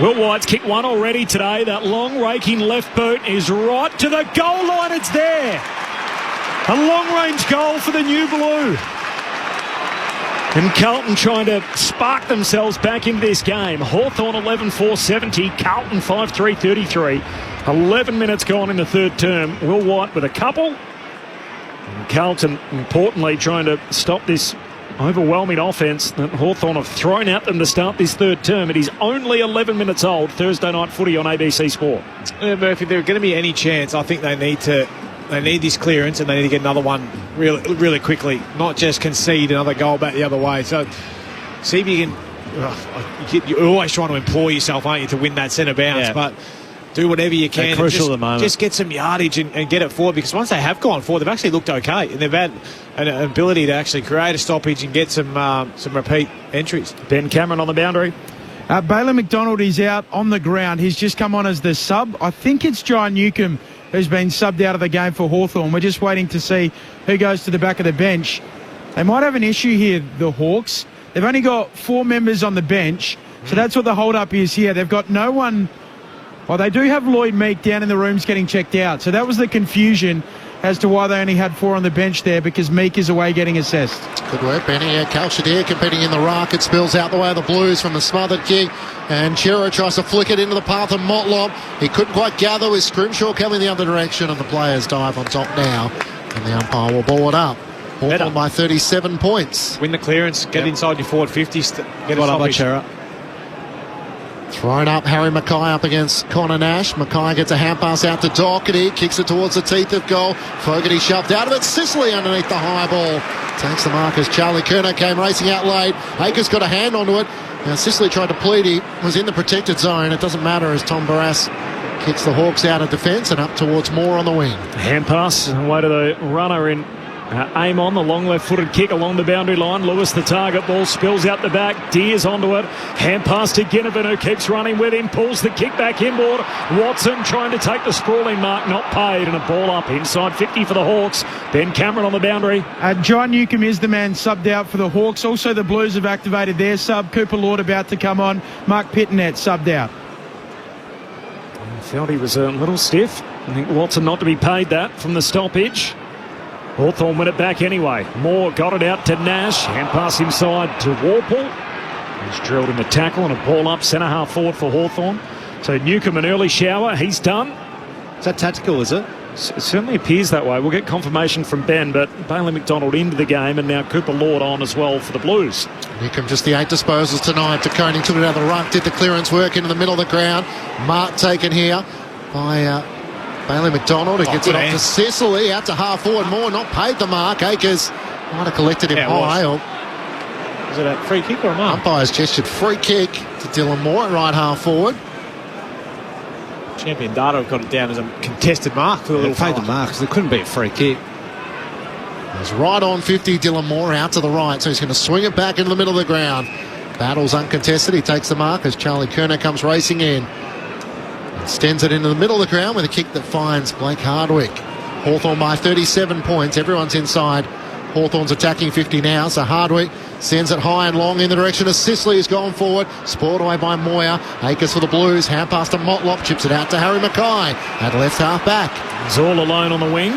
Will White's kicked one already today. That long raking left boot is right to the goal line. It's there. A long-range goal for the New Blue. And Carlton trying to spark themselves back into this game. Hawthorn 11-4-70, Carlton 5-3-33. 11 minutes gone in the third term. Will White with a couple. And Carlton, importantly, trying to stop this overwhelming offence that Hawthorn have thrown at them to start this third term. It is only 11 minutes old. Thursday Night Footy on ABC Sport. Yeah, Murphy, if there's going to be any chance, I think they need this clearance and they need to get another one really, really quickly. Not just concede another goal back the other way. So see if you can. You're always trying to employ yourself, aren't you, to win that centre bounce? Yeah. But do whatever you can. Crucial at the moment. Just get some yardage and get it forward, because once they have gone forward, they've actually looked okay and they've had an ability to actually create a stoppage and get some repeat entries. Ben Cameron on the boundary. Bailey McDonald is out on the ground. He's just come on as the sub. I think it's John Newcomb who's been subbed out of the game for Hawthorn. We're just waiting to see who goes to the back of the bench. They might have an issue here, the Hawks. They've only got 4 members on the bench, so that's what the hold-up is here. They've got no one Oh, they do have Lloyd Meek down in the rooms getting checked out. So that was the confusion as to why they only had 4 on the bench there, because Meek is away getting assessed. Good work, Benny. Kalshadir competing in the ruck. It spills out the way of the Blues from the smothered kick. And Chero tries to flick it into the path of Motlop. He couldn't quite gather with Scrimshaw coming the other direction, and the players dive on top now. And the umpire will ball it up. Hawthorn by 37 points. Win the clearance, get inside your forward 50s, get Well done by Chero. Thrown up, Harry Mackay up against Connor Nash. Mackay gets a hand pass out to Doherty, kicks it towards the teeth of goal. Fogarty shoved out of it. Sicily underneath the high ball. Takes the mark as Charlie Kerner came racing out late. Akers got a hand onto it. Now Sicily tried to plead. He was in the protected zone. It doesn't matter as Tom Barras kicks the Hawks out of defence and up towards Moore on the wing. Hand pass away to the runner in aim on the long left-footed kick along the boundary line. Lewis the target, ball spills out the back. Deers onto it. Hand pass to Ginnivan, who keeps running with him. Pulls the kick back inboard. Watson trying to take the sprawling mark, not paid, and a ball up inside 50 for the Hawks. Ben Cameron on the boundary. John Newcomb is the man subbed out for the Hawks. Also the Blues have activated their sub. Cooper Lord about to come on. Mark Pittonet subbed out. I felt he was a little stiff. I think Watson not to be paid that from the stoppage. Hawthorn win it back anyway. Moore got it out to Nash. Hand pass inside to Warple. He's drilled in the tackle and a ball up centre half forward for Hawthorn. So Newcomb an early shower. He's done. Is that tactical, is it? It certainly appears that way. We'll get confirmation from Ben, but Bailey McDonald into the game and now Cooper Lord on as well for the Blues. Newcomb just the 8 disposals tonight. De Koning took it out of the ruck, did the clearance work into the middle of the ground. Mark taken here by Bailey McDonald, who gets it off to Sicily, out to half forward. Moore not paid the mark. Akers might have collected him high. Was it a free kick or a mark? Umpires gestured free kick to Dylan Moore at right half forward. Champion Data have got it down as a contested mark for the little paid the mark because it couldn't be a free kick. It's right on 50. Dylan Moore out to the right, so he's going to swing it back into the middle of the ground. Battles uncontested. He takes the mark as Charlie Kerner comes racing in. Extends it into the middle of the ground with a kick that finds Blake Hardwick. Hawthorn by 37 points. Everyone's inside. Hawthorn's attacking 50 now, so Hardwick sends it high and long in the direction of Sicily, who's gone forward. Spoiled away by Moyer. Akers for the Blues. Hand pass to Motlop. Chips it out to Harry Mackay at left half back. He's all alone on the wing.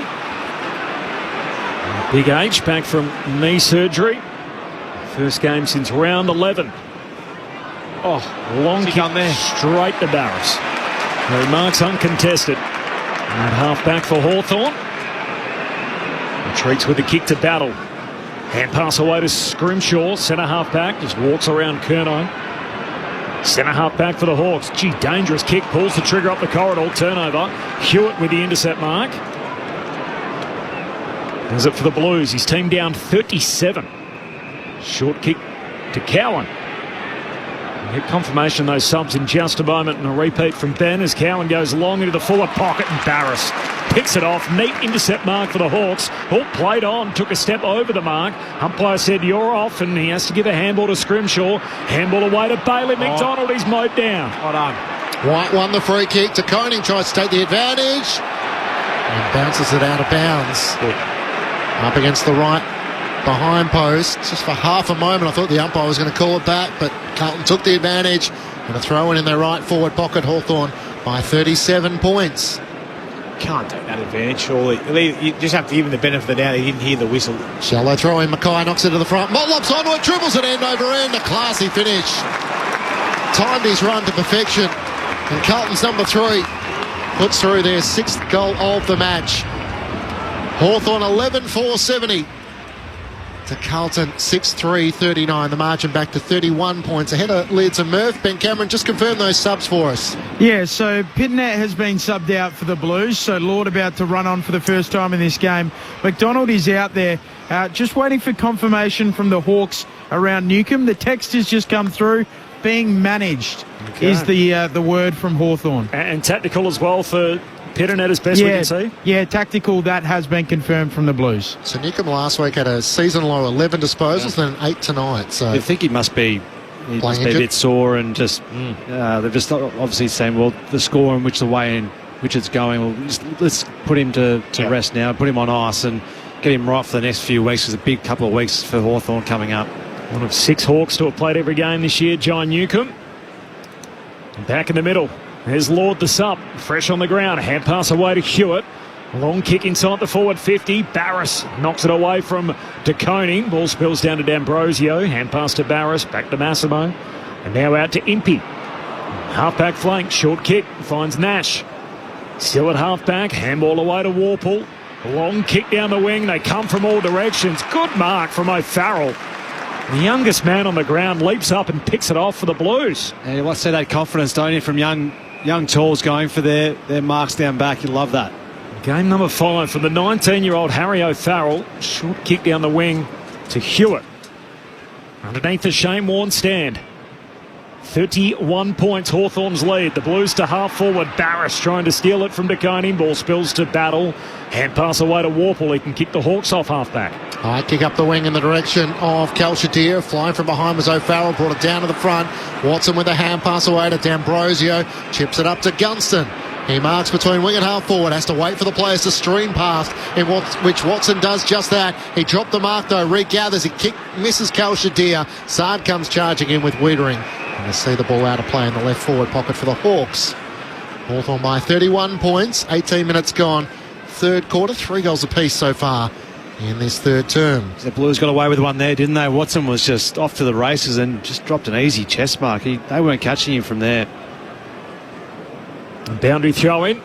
Big H back from knee surgery. First game since round 11. Oh, long kick there. Straight to Barras. The marks uncontested. And half back for Hawthorn. Retreats with the kick to Battle. Hand pass away to Scrimshaw. Centre half back. Just walks around Curnow. Centre half back for the Hawks. Gee, dangerous kick. Pulls the trigger up the corridor. Turnover. Hewitt with the intercept mark. Does it for the Blues. His team down 37. Short kick to Cowan. We'll get confirmation of those subs in just a moment, and a repeat from Ben as Cowan goes long into the forward pocket and Barras picks it off. Neat intercept mark for the Hawks. Hawk played on, took a step over the mark. Umpire said you're off, and he has to give a handball to Scrimshaw. Handball away to Bailey McDonald. He's mowed down. Well done. White won the free kick. De Koning tries to take the advantage and bounces it out of bounds. Up against the right behind post. Just for half a moment I thought the umpire was going to call it back, but Carlton took the advantage and a throw in their right forward pocket. Hawthorn by 37 points. Can't take that advantage, surely. You just have to give him the benefit of the doubt. He didn't hear the whistle. Shallow throw in. Mackay knocks it to the front. Motlop's onto it, dribbles it end over end. A classy finish. Timed his run to perfection. And Carlton's number 3 puts through their 6th goal of the match. Hawthorn 11-4-70 to Carlton 6-3-39. The margin back to 31 points ahead of Leeds and Murph. Ben Cameron, just confirm those subs for us. Yeah, so Pittonet has been subbed out for the Blues, so Lord about to run on for the first time in this game. McDonald is out there, just waiting for confirmation from the Hawks around Newcomb. The text has just come through. Being managed is the word from Hawthorn. And tactical as well for Pittonet, as best we can see. Yeah, tactical, that has been confirmed from the So Newcomb last week had a season low 11 disposals, then 8 tonight. So I think he must be a bit sore and just they've just obviously saying, well, the score in which the way in which it's going, well, let's put him to rest now, put him on ice and get him right for the next few weeks. There's a big couple of weeks for Hawthorn coming up. One of 6 Hawks to have played every game this year, John Newcomb. Back in the middle. There's Lord the sub, fresh on the ground. Hand pass away to Hewitt. Long kick inside the forward 50. Barris knocks it away from De Koning. Ball spills down to D'Ambrosio. Hand pass to Barris. Back to Massimo. And now out to Impey. Half-back flank. Short kick. Finds Nash. Still at half-back. Handball away to Warple. Long kick down the wing. They come from all directions. Good mark from O'Farrell. The youngest man on the ground leaps up and picks it off for the Blues. Yeah, you want to see that confidence, don't you, from young talls going for their marks down back. You love that. Game number 5 from the 19-year-old Harry O'Farrell. Short kick down the wing to Hewitt. Underneath the Shane Warne stand. 31 points, Hawthorn's lead. The Blues to half forward. Barris trying to steal it from De Koning. Ball spills to Battle. Hand pass away to Warple. He can kick the Hawks off half-back. High kick up the wing in the direction of Calchadir. Flying from behind was O'Farrell. Brought it down to the front. Watson with a hand pass away to D'Ambrosio. Chips it up to Gunston. He marks between wing and half forward. Has to wait for the players to stream past, which Watson does just that. He dropped the mark though. Regathers. He misses Calchadir. Sard comes charging in with Wiedering. And they see the ball out of play in the left forward pocket for the Hawks. Hawthorn by 31 points. 18 minutes gone. Third quarter. 3 goals apiece so far in this third term. The Blues got away with one there, didn't they? Watson was just off to the races and just dropped an easy chest mark. They weren't catching him from there. Boundary throw in.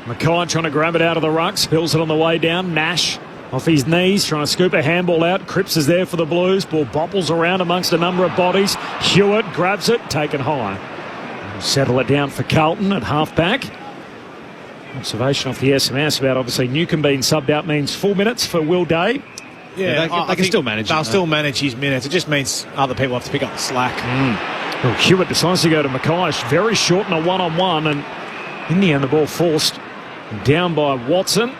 Mackay trying to grab it out of the ruck. Spills it on the way down. Nash off his knees trying to scoop a handball out. Cripps is there for the Blues. Ball bobbles around amongst a number of bodies. Hewitt grabs it. Taken high. Settle it down for Carlton at half-back. Observation off the SMS about obviously Newcombe being subbed out means 4 minutes for Will Day. Yeah, they can still manage. They'll still manage his minutes. It just means other people have to pick up the slack. Well, Hewitt decides to go to Mackay. Very short in a one-on-one, and in the end the ball forced down by Watson.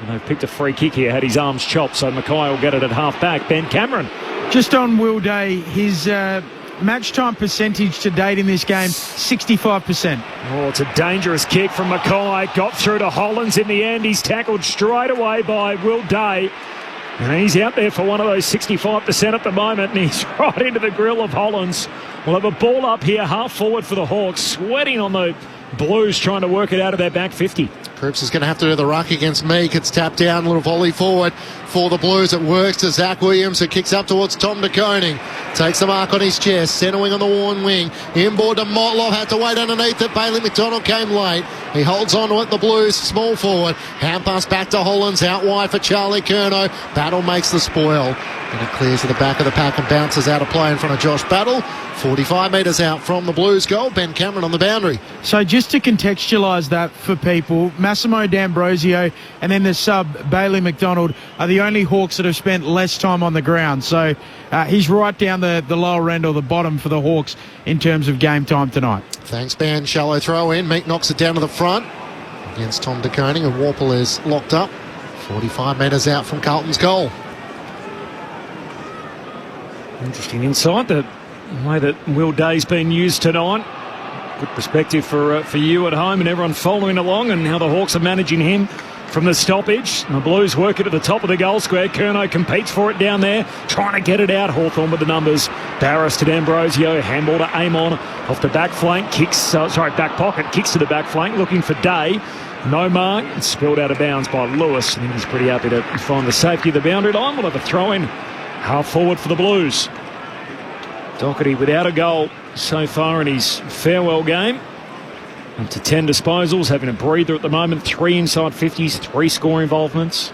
And they've picked a free kick here, had his arms chopped, so Mackay will get it at half-back. Ben Cameron. Just on Will Day, his match time percentage to date in this game, 65%. Oh, it's a dangerous kick from Mackay. Got through to Hollands in the end. He's tackled straight away by Will Day. And he's out there for one of those 65% at the moment, and he's right into the grill of Hollands. We'll have a ball up here, half forward for the Hawks, sweating on the Blues, trying to work it out of their back 50. Cripps is going to have to do the ruck against Meek. It's tapped down, a little volley forward for the Blues. It works to Zach Williams, who kicks up towards Tom De Koning. Takes the mark on his chest, centering on the Warren wing. Inboard to Motlop, had to wait underneath it. Bailey McDonald came late. He holds on to it, the Blues, small forward. Hand pass back to Hollands, out wide for Charlie Curnow. Battle makes the spoil. And it clears to the back of the pack and bounces out of play in front of Josh Battle. 45 metres out from the Blues goal. Ben Cameron on the boundary. So just to contextualise that for people, Massimo D'Ambrosio and then the sub Bailey McDonald are the only Hawks that have spent less time on the ground. So he's right down the lower end or the bottom for the Hawks in terms of game time tonight. Thanks, Ben. Shallow throw in. Meek knocks it down to the front against Tom De Koning, and Warple is locked up. 45 metres out from Carlton's goal. Interesting insight, the way that Will Day's been used tonight. Good perspective for you at home and everyone following along, and how the Hawks are managing him from the stoppage. And the Blues work it at the top of the goal square. Curnow competes for it down there, trying to get it out. Hawthorn with the numbers. Barris to D'Ambrosio. Handball to Amon off the back flank. Back pocket. Kicks to the back flank, looking for Day. No mark. It's spilled out of bounds by Lewis. I think he's pretty happy to find the safety of the boundary line. We'll have a throw in. Half forward for the Blues. Doherty without a goal so far in his farewell game. Up to 10 disposals, having a breather at the moment. 3 inside 50s, 3 score involvements.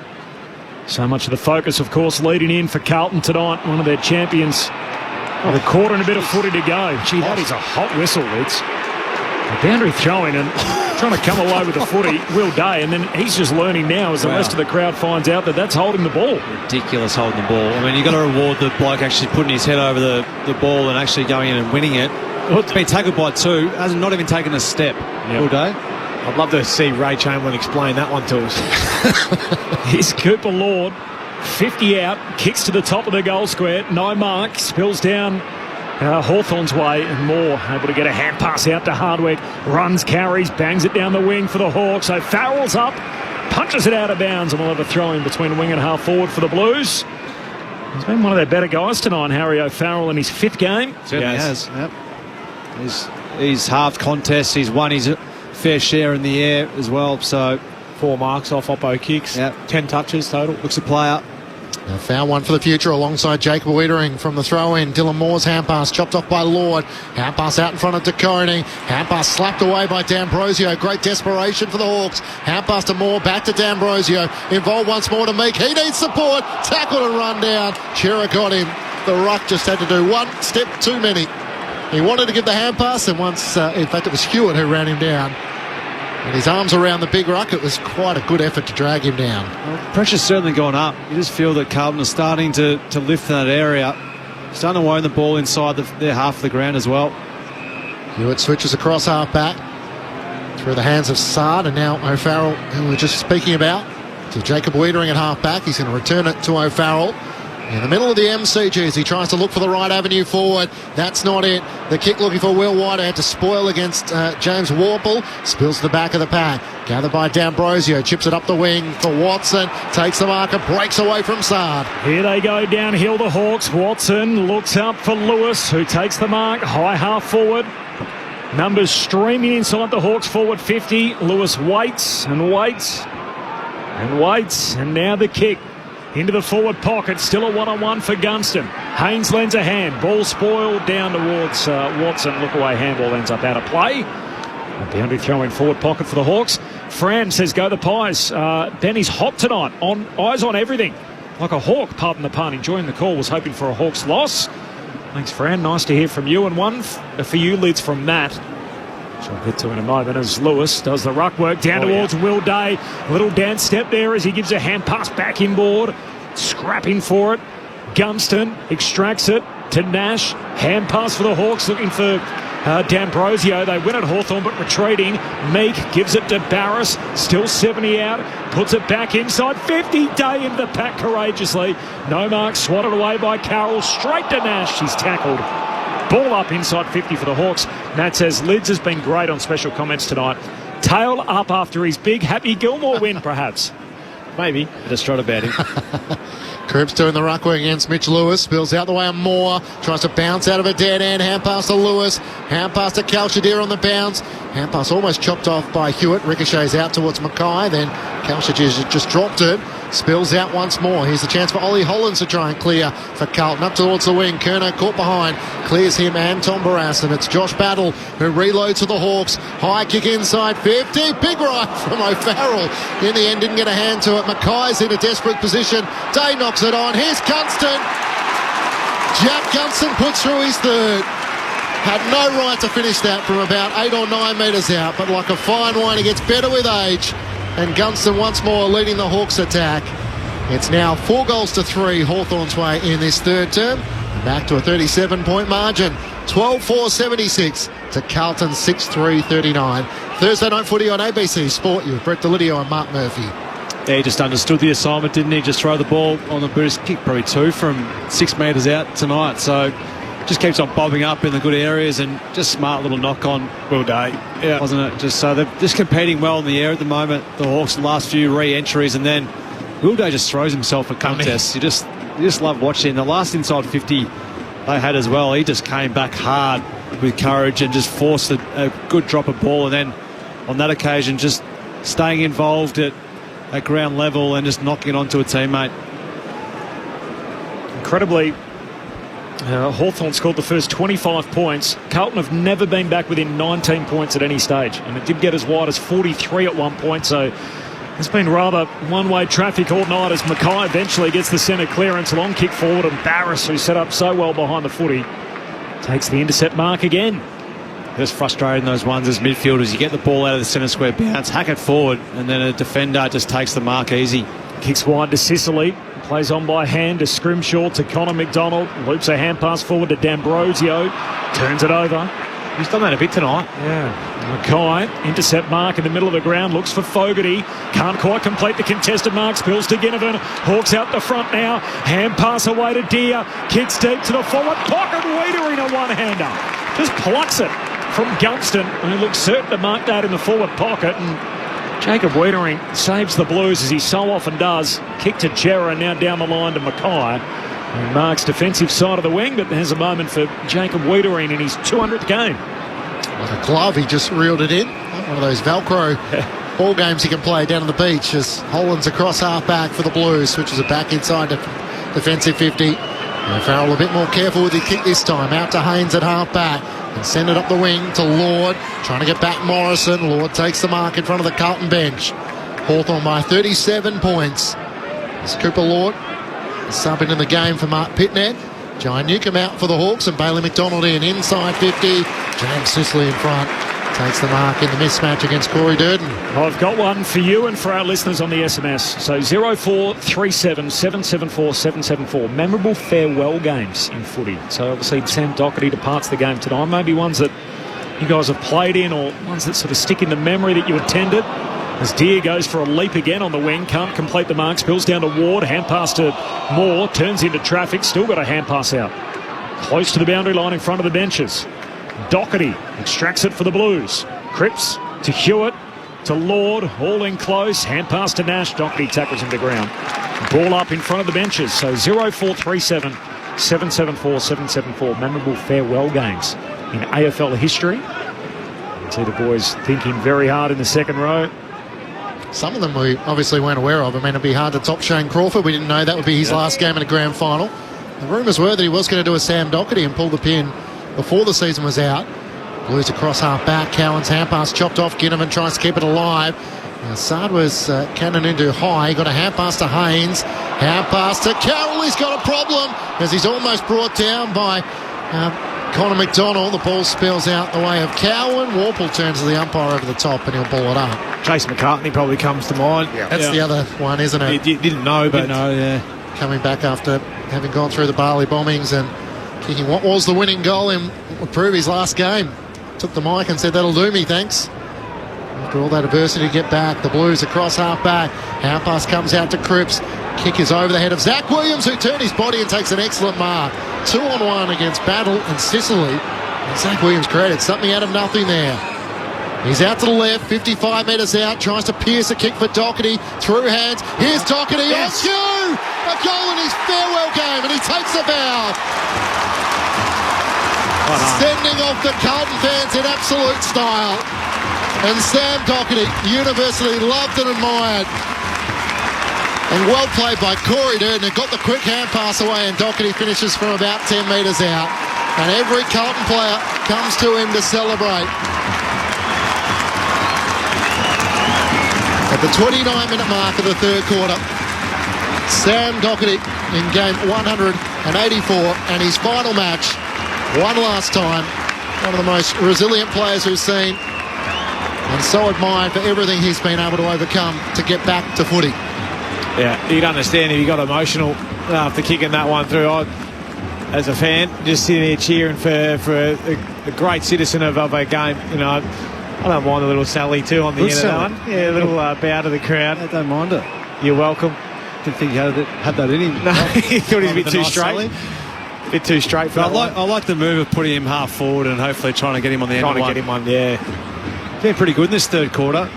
So much of the focus, of course, leading in for Carlton tonight. One of their champions. With a quarter and a bit of footy to go. Gee, that is a hot whistle, Lids. A boundary throwing and trying to come away with the footy, Will Day, and then he's just learning now as the rest of the crowd finds out that that's holding the ball. Ridiculous holding the ball. I mean, you've got to reward the bloke actually putting his head over the ball and actually going in and winning it. It's been tackled by 2, hasn't not even taken a step. Will Day. I'd love to see Ray Chamberlain explain that one to us. Here's Cooper Lord, 50 out, kicks to the top of the goal square, no mark, spills down Hawthorn's way, and Moore able to get a hand pass out to Hardwick, runs, carries, bangs it down the wing for the Hawks. So Farrell's up, punches it out of bounds, and we'll have a throw in between wing and half forward for the Blues. He's been one of their better guys tonight, Harry O'Farrell, in his 5th game. Certainly has. Yep. he's halved contests. He's won his fair share in the air as well. So 4 marks off Oppo kicks. Yeah. 10 touches total. Looks a player. Now found one for the future alongside Jacob Wiedering from the throw-in. Dylan Moore's hand pass chopped off by Lord. Hand pass out in front of DeConey. Hand pass slapped away by D'Ambrosio. Great desperation for the Hawks. Hand pass to Moore, back to D'Ambrosio. Involved once more to Meek. He needs support. Tackled and run down. Chera got him. The ruck just had to do one step too many. He wanted to give the hand pass, and once, in fact, it was Hewitt who ran him down. And his arms around the big ruck, it was quite a good effort to drag him down. Well, pressure's certainly gone up. You just feel that Carlton is starting to lift in that area. Starting to own the ball inside their half of the ground as well. Hewitt switches across half back through the hands of Sard, and now O'Farrell, who we were just speaking about, to Jacob Wiedering at half back. He's going to return it to O'Farrell. In the middle of the MCG as he tries to look for the right avenue forward. That's not it. The kick looking for Will White had to spoil against James Warple. Spills to the back of the pack. Gathered by D'Ambrosio. Chips it up the wing for Watson. Takes the marker. Breaks away from Sard. Here they go downhill, the Hawks. Watson looks up for Lewis, who takes the mark. High half forward. Numbers streaming inside the Hawks forward 50. Lewis waits and waits and waits. And now the kick. Into the forward pocket, still a one-on-one for Gunston. Haynes lends a hand, ball spoiled down towards Watson. Look away, handball ends up out of play. A boundary throw in forward pocket for the Hawks. Fran says go the Pies. Benny's hot tonight, eyes on everything. Like a hawk, pardon the pun, enjoying the call, was hoping for a Hawks loss. Thanks, Fran, nice to hear from you. And one for you, Lids, from Matt, which I'll get to in a moment, as Lewis does the ruck work down towards Will Day. A little dance step there as he gives a hand pass back inboard. Scrapping for it. Gunston extracts it to Nash. Hand pass for the Hawks, looking for D'Ambrosio. They win at Hawthorn, but retreating. Meek gives it to Barris. Still 70 out. Puts it back inside. 50. Day into the pack courageously. No mark. Swatted away by Carroll. Straight to Nash. She's tackled. Ball up inside 50 for the Hawks. Matt says Lids has been great on special comments tonight. Tail up after his big Happy Gilmore win, perhaps. Maybe. Just trot about him. Cripps doing the ruck work against Mitch Lewis. Spills out the way of Moore. Tries to bounce out of a dead end. Hand pass to Lewis. Hand pass to Kalshadir on the bounce. Hand pass almost chopped off by Hewitt. Ricochets out towards Mackay. Then Kalshadir just dropped it. Spills out once more. Here's the chance for Ollie Hollands to try and clear for Carlton. Up towards the wing. Kerner caught behind. Clears him and Tom Barras. And it's Josh Battle who reloads for the Hawks. High kick inside 50. Big right from O'Farrell. In the end, didn't get a hand to it. Mackay's in a desperate position. Day knocks it on. Here's Gunston. Jack Gunston puts through his third. Had no right to finish that from about 8 or 9 metres out. But like a fine wine, he gets better with age. And Gunston once more leading the Hawks attack. It's now 4-3 Hawthorn's way in this third term. Back to a 37-point margin. 12-4-76 to Carlton 6-3-39. Thursday night footy on ABC Sport. You with Brett Delidio and Mark Murphy. Yeah, he just understood the assignment, didn't he? Just throw the ball on the boost. Kick probably 2 from 6 metres out tonight. So just keeps on bobbing up in the good areas, and just smart little knock on Will Day, wasn't it? Just so they're just competing well in the air at the moment, the Hawks, the last few re-entries, and then Will Day just throws himself at contests. You just love watching. The last inside 50 they had as well, he just came back hard with courage and just forced a good drop of ball, and then on that occasion just staying involved at ground level and just knocking it onto a teammate. Incredibly, Hawthorn scored the first 25 points. Carlton have never been back within 19 points at any stage, and it did get as wide as 43 at one point, so it's been rather one-way traffic all night as Mackay eventually gets the centre clearance. Long kick forward, and Barris, who set up so well behind the footy, takes the intercept mark again. Just frustrating those ones as midfielders. You get the ball out of the centre square bounce, hack it forward, and then a defender just takes the mark easy. Kicks wide to Sicily. Plays on by hand to Scrimshaw, to Connor McDonald. Loops a hand pass forward to D'Ambrosio. Turns it over. He's done that a bit tonight. Yeah. Mackay, intercept mark in the middle of the ground. Looks for Fogarty. Can't quite complete the contested mark. Spills to Ginnivan. Hawks out the front now. Hand pass away to Deer. Kicks deep to the forward pocket. Wiedering a one-hander. Just plucks it from Gunston, who looks certain to mark that in the forward pocket. And Jacob Wiedering saves the Blues, as he so often does. Kick to Chera, now down the line to Mackay. And marks defensive side of the wing, but there's a moment for Jacob Wiedering in his 200th game. Like a glove, he just reeled it in. One of those Velcro ball games you can play down on the beach as Holland's across half-back for the Blues, switches it back inside defensive 50. And Farrell a bit more careful with his kick this time. Out to Haynes at half-back. And send it up the wing to Lord. Trying to get back Morrison. Lord takes the mark in front of the Carlton bench. Hawthorn by 37 points. It's Cooper Lord subbing in the game for Mark Pitnet. Jai Newcomb out for the Hawks and Bailey McDonald inside 50. James Sicily in front. Takes the mark in the mismatch against Corey Durden. I've got one for you and for our listeners on the SMS. So 0437 774 774. Memorable farewell games in footy. So obviously Sam Docherty departs the game tonight. Maybe ones that you guys have played in or ones that sort of stick in the memory that you attended. As Deere goes for a leap again on the wing. Can't complete the mark. Spills down to Ward. Hand pass to Moore. Turns into traffic. Still got a hand pass out. Close to the boundary line in front of the benches. Docherty extracts it for the Blues. Cripps to Hewitt to Lord, all in close. Hand pass to Nash. Docherty tackles him to ground. Ball up in front of the benches. So 0437 774 774. Memorable farewell games in AFL history. You see the boys thinking very hard in the second row. Some of them we obviously weren't aware of. I mean, it'd be hard to top Shane Crawford. We didn't know that would be his last game in a grand final. The rumours were that he was going to do a Sam Docherty and pull the pin before the season was out. Blues across half-back. Cowan's hand pass chopped off. Ginnivan tries to keep it alive. Sard was cannon into high. Got a hand pass to Haynes. Hand pass to Carroll. He's got a problem as he's almost brought down by Connor McDonald. The ball spills out the way of Cowan. Warple turns to the umpire over the top and he'll ball it up. Jason McCartney probably comes to mind. That's the other one, isn't it? You didn't know, but... Coming back after having gone through the Barley bombings and kicking what was the winning goal and would prove his last game. Took the mic and said, "That'll do me, thanks." After all that adversity to get back, the Blues across half-back. Hand pass comes out to Cripps. Kick is over the head of Zach Williams, who turned his body and takes an excellent mark. 2-on-1 against Battle and Sicily. And Zach Williams created something out of nothing there. He's out to the left, 55 metres out, tries to pierce a kick for Docherty, through hands. Here's Docherty on cue! A goal in his farewell game, and he takes a bow. Sending off the Carlton fans in absolute style. And Sam Docherty, universally loved and admired. And well played by Corey Durden, who got the quick hand pass away, and Docherty finishes from about 10 metres out. And every Carlton player comes to him to celebrate. At the 29-minute mark of the third quarter, Sam Docherty in game 184 and his final match, one last time. One of the most resilient players we've seen and so admired for everything he's been able to overcome to get back to footy. Yeah, you'd understand if he got emotional after kicking that one through. As a fan, just sitting there cheering for a great citizen of a game, you know. I don't mind a little Sally too on the end of that one. Yeah, a little bow to the crowd. I don't mind it. You're welcome. Didn't think he had that in him. No, he thought he was a bit too straight. A bit too straight for that one. I like the move of putting him half forward and hopefully trying to get him on the end of one. Trying to get him on, yeah. Been pretty good in this third quarter.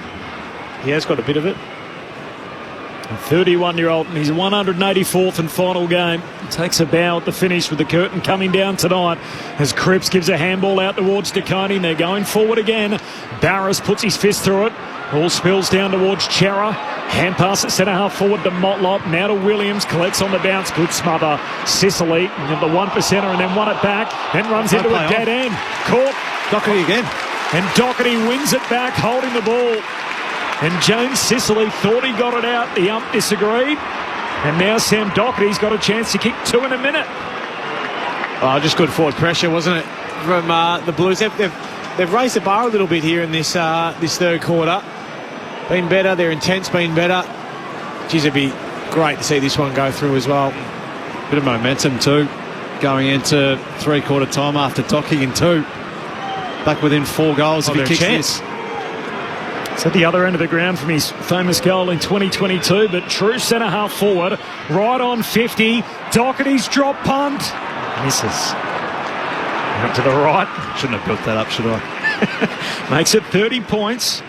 He has got a bit of it. A 31-year-old in his 184th and final game. Takes a bow at the finish with the curtain coming down tonight as Cripps gives a handball out towards DeConey, and they're going forward again. Barris puts his fist through it. All spills down towards Chera. Hand pass at centre half forward to Motlop. Now to Williams. Collects on the bounce. Good smother. Sicily, the 1%er, and then won it back. Then runs into a dead end. Caught. Docherty again. And Docherty wins it back, holding the ball. And James Sicily thought he got it out. The ump disagreed. And now Sam Docherty's got a chance to kick two in a minute. Oh, just good forward pressure, wasn't it, from the Blues? They've raised the bar a little bit here in this third quarter. Been better. Their intent's been better. Geez, it'd be great to see this one go through as well. Bit of momentum too, going into three-quarter time after docking in two. Back within 4 goals if he kicks this. It's at the other end of the ground from his famous goal in 2022, but true centre half forward, right on 50. Docherty's drop punt. Misses. Out to the right. Shouldn't have built that up, should I? Makes it 30 points.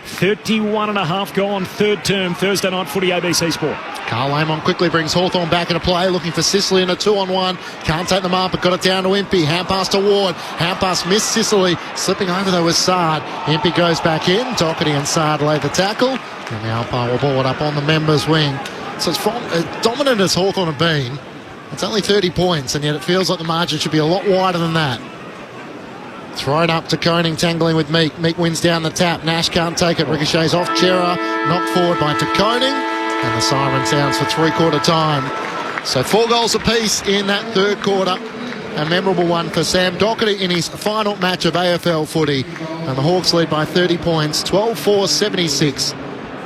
31.5 goal on third term. Thursday night footy, ABC Sport. Carl Amon quickly brings Hawthorn back into play, looking for Sicily in a 2-on-1. Can't take them up, but got it down to Impey. Hand pass to Ward. Hand pass missed Sicily. Slipping over though with Sard. Impey goes back in. Doherty and Sard lay the tackle. And the umpire will ball it up on the members' wing. So as dominant as Hawthorn have been, it's only 30 points, and yet it feels like the margin should be a lot wider than that. Thrown up to Koning, tangling with Meek. Meek wins down the tap. Nash can't take it. Ricochets off Chera. Knocked forward by De Koning. And the siren sounds for three-quarter time. So 4 goals apiece in that third quarter. A memorable one for Sam Doherty in his final match of AFL footy. And the Hawks lead by 30 points. 12-4-76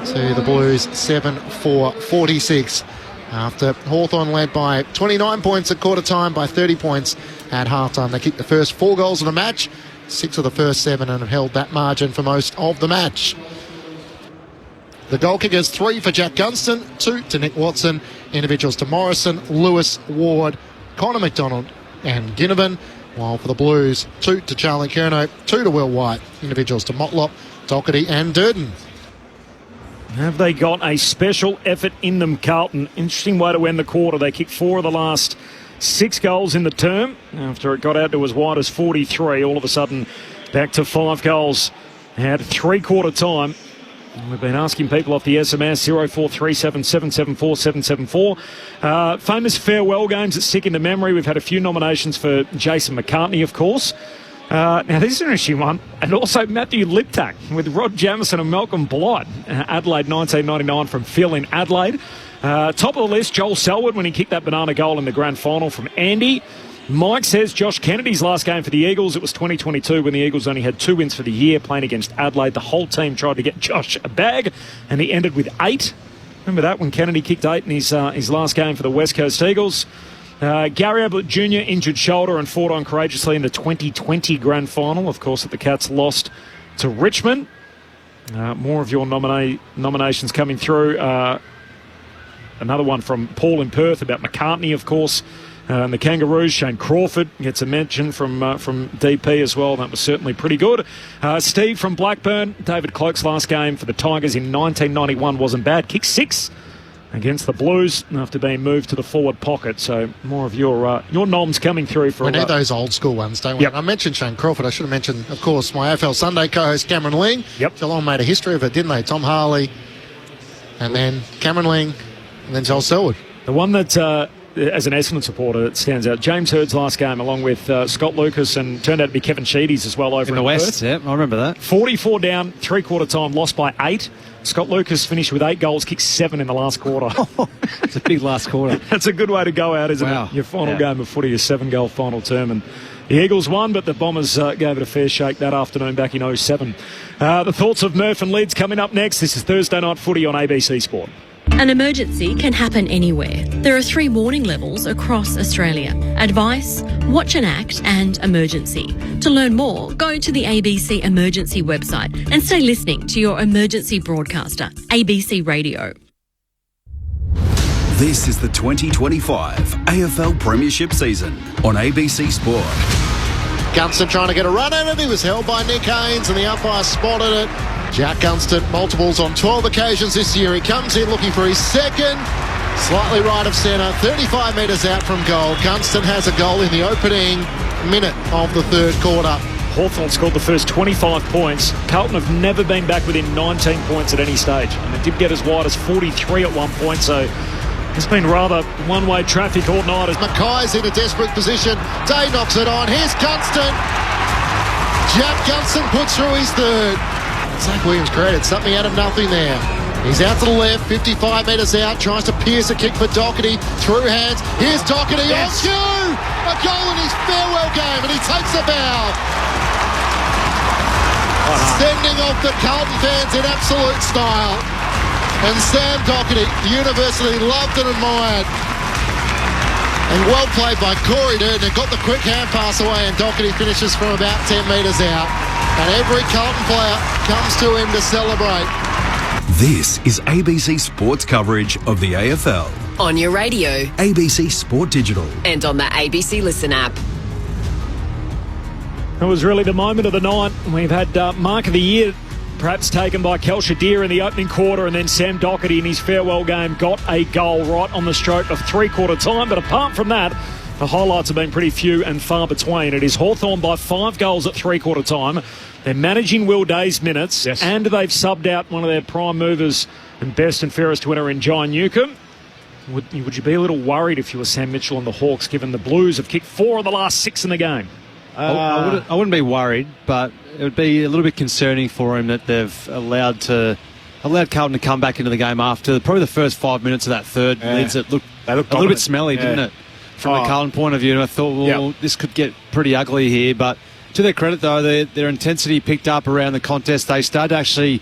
to the Blues 7-4-46. After Hawthorn led by 29 points at quarter time, by 30 points at halftime. They kicked the first 4 goals in the match, 6 of the first 7, and have held that margin for most of the match. The goal kickers, 3 for Jack Gunston, 2 to Nick Watson, individuals to Morrison, Lewis, Ward, Connor McDonald and Ginnivan, while for the Blues, 2 to Charlie Curnow, 2 to Will White, individuals to Motlop, Doherty and Durden. Have they got a special effort in them, Carlton? Interesting way to end the quarter. They kicked 4 of the last 6 goals in the term. After it got out to as wide as 43, all of a sudden back to 5 goals at three-quarter time. We've been asking people off the SMS 0437 774 774. Famous farewell games that stick into memory. We've had a few nominations for Jason McCartney, of course. Now, this is an interesting one. And also Matthew Liptak with Rod Jamieson and Malcolm Blight. Adelaide 1999 from Phil in Adelaide. Top of the list, Joel Selwood when he kicked that banana goal in the grand final from Andy. Mike says Josh Kennedy's last game for the Eagles. It was 2022 when the Eagles only had 2 wins for the year playing against Adelaide. The whole team tried to get Josh a bag and he ended with 8. Remember that when Kennedy kicked 8 in his last game for the West Coast Eagles. Gary Ablett Jr. injured shoulder and fought on courageously in the 2020 grand final. Of course, that the Cats lost to Richmond. More of your nominations coming through. Another one from Paul in Perth about McCartney, of course. And the Kangaroos, Shane Crawford gets a mention from DP as well. That was certainly pretty good. Steve from Blackburn, David Cloak's last game for the Tigers in 1991 wasn't bad. Kicked 6 against the Blues after being moved to the forward pocket. So more of your noms coming through for. We need those old school ones, don't we? Yep. I mentioned Shane Crawford. I should have mentioned, of course, my AFL Sunday co-host Cameron Ling. Yep. Geelong made a history of it, didn't they? Tom Harley, and then Cameron Ling, and then Joel Selwood. The one that, as an Essendon supporter, it stands out. James Hurd's last game, along with Scott Lucas, and turned out to be Kevin Sheedy's as well over in the West. Perth. Yeah, I remember that. 44 down, three-quarter time, lost by 8. Scott Lucas finished with 8 goals, kicked 7 in the last quarter. It's a big last quarter. That's a good way to go out, isn't it? Your final game of footy, your 7-goal final term. And the Eagles won, but the Bombers gave it a fair shake that afternoon back in 2007. The thoughts of Murph and Leeds coming up next. This is Thursday Night Footy on ABC Sport. An emergency can happen anywhere. There are 3 warning levels across Australia: advice, watch and act, and emergency. To learn more, go to the ABC Emergency website and stay listening to your emergency broadcaster, ABC Radio. This is the 2025 AFL Premiership season on ABC Sport. Gunston trying to get a run at it. He was held by Nick Haynes and the umpire spotted it. Jack Gunston, multiples on 12 occasions this year. He comes in looking for his second. Slightly right of centre, 35 metres out from goal. Gunston has a goal in the opening minute of the third quarter. Hawthorn scored the first 25 points. Carlton have never been back within 19 points at any stage. And it did get as wide as 43 at one point, so it's been rather one-way traffic all night. Mackay's in a desperate position. Day knocks it on. Here's Gunston. Jack Gunston puts through his third. Zach Williams created something out of nothing there. He's out to the left, 55 metres out, tries to pierce a kick for Doherty, through hands. Here's Doherty on cue! A goal in his farewell game, and he takes a bow. Sending off the Carlton fans in absolute style. And Sam Doherty, universally loved and admired. And well played by Corey Durden. Got the quick hand pass away, and Doherty finishes from about 10 metres out. And every Carlton player comes to him to celebrate. This is ABC Sports coverage of the AFL. On your radio. ABC Sport Digital. And on the ABC Listen app. It was really the moment of the night. We've had Mark of the Year perhaps taken by Kelshire in the opening quarter, and then Sam Docherty in his farewell game got a goal right on the stroke of three-quarter time. But apart from that, the highlights have been pretty few and far between. It is Hawthorn by 5 goals at three-quarter time. They're managing Will Day's minutes, and they've subbed out one of their prime movers and best and fairest winner in John Newcomb. Would you be a little worried if you were Sam Mitchell and the Hawks, given the Blues have kicked 4 of the last 6 in the game? I wouldn't be worried, but it would be a little bit concerning for him that they've allowed Carlton to come back into the game after probably the first 5 minutes of that third. Leads it looked a little bit smelly, didn't it? From the Carlton point of view, and I thought, this could get pretty ugly here. But to their credit, though, their intensity picked up around the contest. They started to actually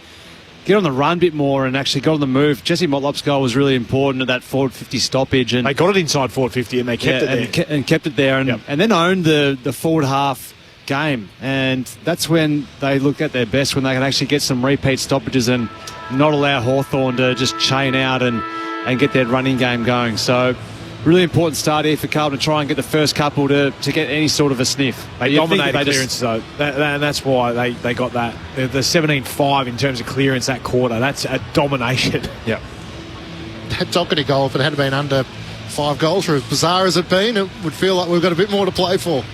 get on the run a bit more and actually got on the move. Jesse Motlop's goal was really important at that forward 50 stoppage. And they got it inside forward 50 and they kept it there. And kept it there and then owned the forward half game. And that's when they look at their best, when they can actually get some repeat stoppages and not allow Hawthorn to just chain out and get their running game going. So really important start here for Carlton to try and get the first couple to get any sort of a sniff. They dominated clearances, though. And that's why they got that. The 17-5 in terms of clearance that quarter. That's a domination. Yeah. That Docherty goal, if it had been under 5 goals, for as bizarre as it's been, it would feel like we've got a bit more to play for.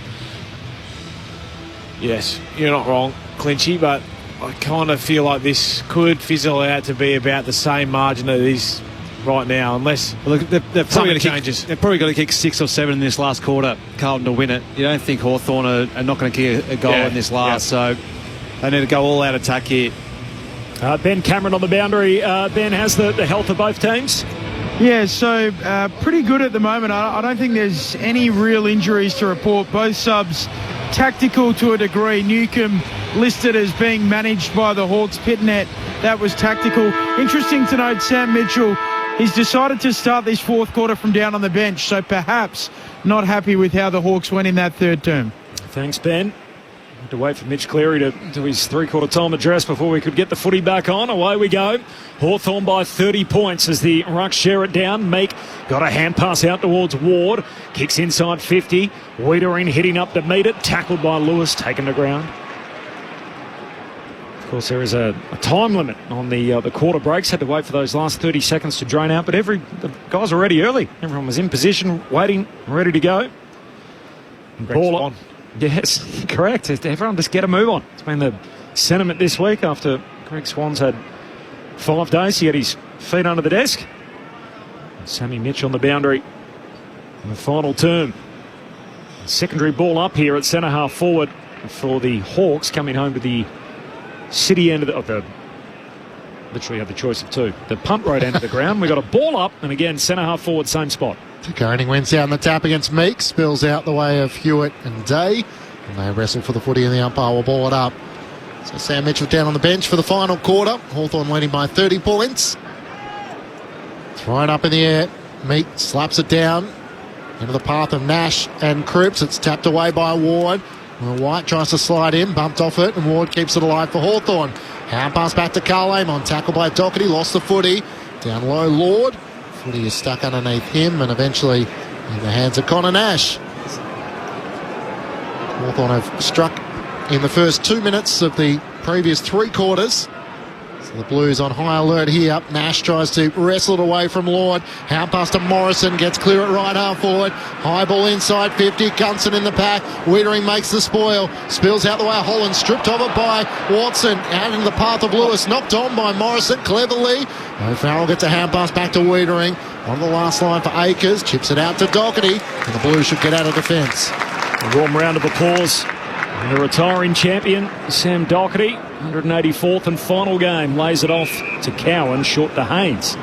Yes, you're not wrong, Clinchy, but I kind of feel like this could fizzle out to be about the same margin that it is right now, unless they're probably going to kick 6 or 7 in this last quarter, Carlton, to win it. You don't think Hawthorn are not going to kick a goal in this last, so they need to go all out attack here. Ben Cameron on the boundary. Ben, how's the health of both teams? Yeah, so pretty good at the moment. I don't think there's any real injuries to report. Both subs tactical to a degree. Newcomb listed as being managed by the Hawks. Pitnet, that was tactical. Interesting to note, Sam Mitchell, he's decided to start this fourth quarter from down on the bench, so perhaps not happy with how the Hawks went in that third term. Thanks, Ben. Had to wait for Mitch Cleary to do his three-quarter time address before we could get the footy back on. Away we go. Hawthorn by 30 points as the Rucks share it down. Meek got a hand pass out towards Ward. Kicks inside 50. Wiedering hitting up to meet it. Tackled by Lewis, taken to ground. Of course, there is a time limit on the quarter breaks. Had to wait for those last 30 seconds to drain out, but the guys were ready early. Everyone was in position, waiting, ready to go. Ball on. Yes, correct. Everyone just get a move on. It's been the sentiment this week after Greg Swans had 5 days. He had his feet under the desk. Sammy Mitch on the boundary in the final term. Secondary ball up here at centre half forward for the Hawks, coming home to the city end of the literally have the choice of 2. The punt road end of the ground. We got a ball up, and again centre half forward, same spot. Coning wins down the tap against Meek, spills out the way of Hewitt and Day, and they wrestle for the footy, and the umpire will ball it up. So Sam Mitchell down on the bench for the final quarter. Hawthorn leading by 30 points. Thrown up in the air. Meek slaps it down into the path of Nash and Cripps. It's tapped away by Ward. Well, White tries to slide in, bumped off it, and Ward keeps it alive for Hawthorn. Hand pass back to Carlton on tackle by Docherty, lost the footy. Down low, Lord. Footy is stuck underneath him, and eventually in the hands of Connor Nash. Hawthorn have struck in the first 2 minutes of the previous 3 quarters. So the Blues on high alert here. Nash tries to wrestle it away from Lord. Hand pass to Morrison, gets clear at right half forward. High ball inside 50. Gunson in the pack. Wiedering makes the spoil. Spills out the way of Holland. Stripped of it by Watson. Out into the path of Lewis. Knocked on by Morrison cleverly. O'Farrell gets a hand pass back to Wiedering. On the last line for Akers. Chips it out to Docherty. And the Blues should get out of defence. A warm round of applause. And the retiring champion, Sam Docherty, 184th and final game, lays it off to Cowan, short to Haynes.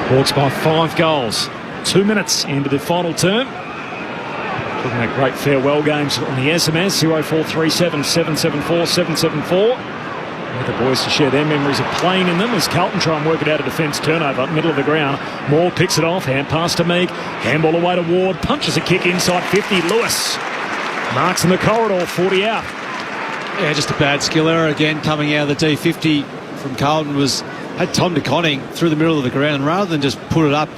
Hawks by 5 goals. 2 minutes into the final term. Talking about great farewell games on the SMS, 0437 774 774. With the boys to share their memories of playing in them as Carlton try and work it out a defence turnover, middle of the ground. Moore picks it off, hand pass to Meek, handball away to Ward, punches a kick inside 50. Lewis marks in the corridor, 40 out. Yeah, just a bad skill error again coming out of the D50 from Carlton. Had Tom de Conning through the middle of the ground, and rather than just put it up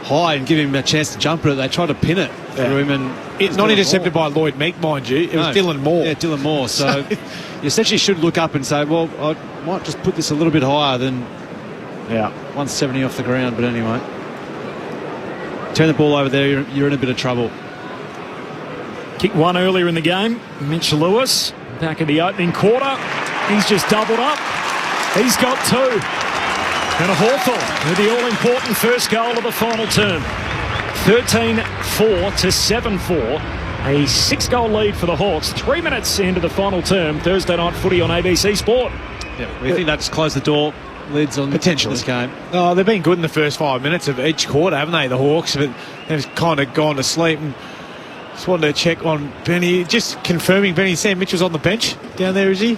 high and give him a chance to jump at it. They tried to pin it through him, and it's not intercepted by Lloyd Meek, mind you. It was Dylan Moore. Yeah, Dylan Moore. So you essentially should look up and say, well, I might just put this a little bit higher than 170 off the ground. But anyway, turn the ball over there, you're in a bit of trouble. Kick one earlier in the game. Mitch Lewis, back in the opening quarter. He's just doubled up. He's got two. And a Hawthorn with the all-important first goal of the final term. 13-4 to 7-4. A 6-goal lead for the Hawks. 3 minutes into the final term. Thursday night footy on ABC Sport. Yeah, we think that's closed the door. Lids on potentially this game. Oh, they've been good in the first 5 minutes of each quarter, haven't they, the Hawks? But they've kind of gone to sleep. And just wanted to check on Benny. Just confirming, Benny, Sam Mitchell's on the bench down there, is he?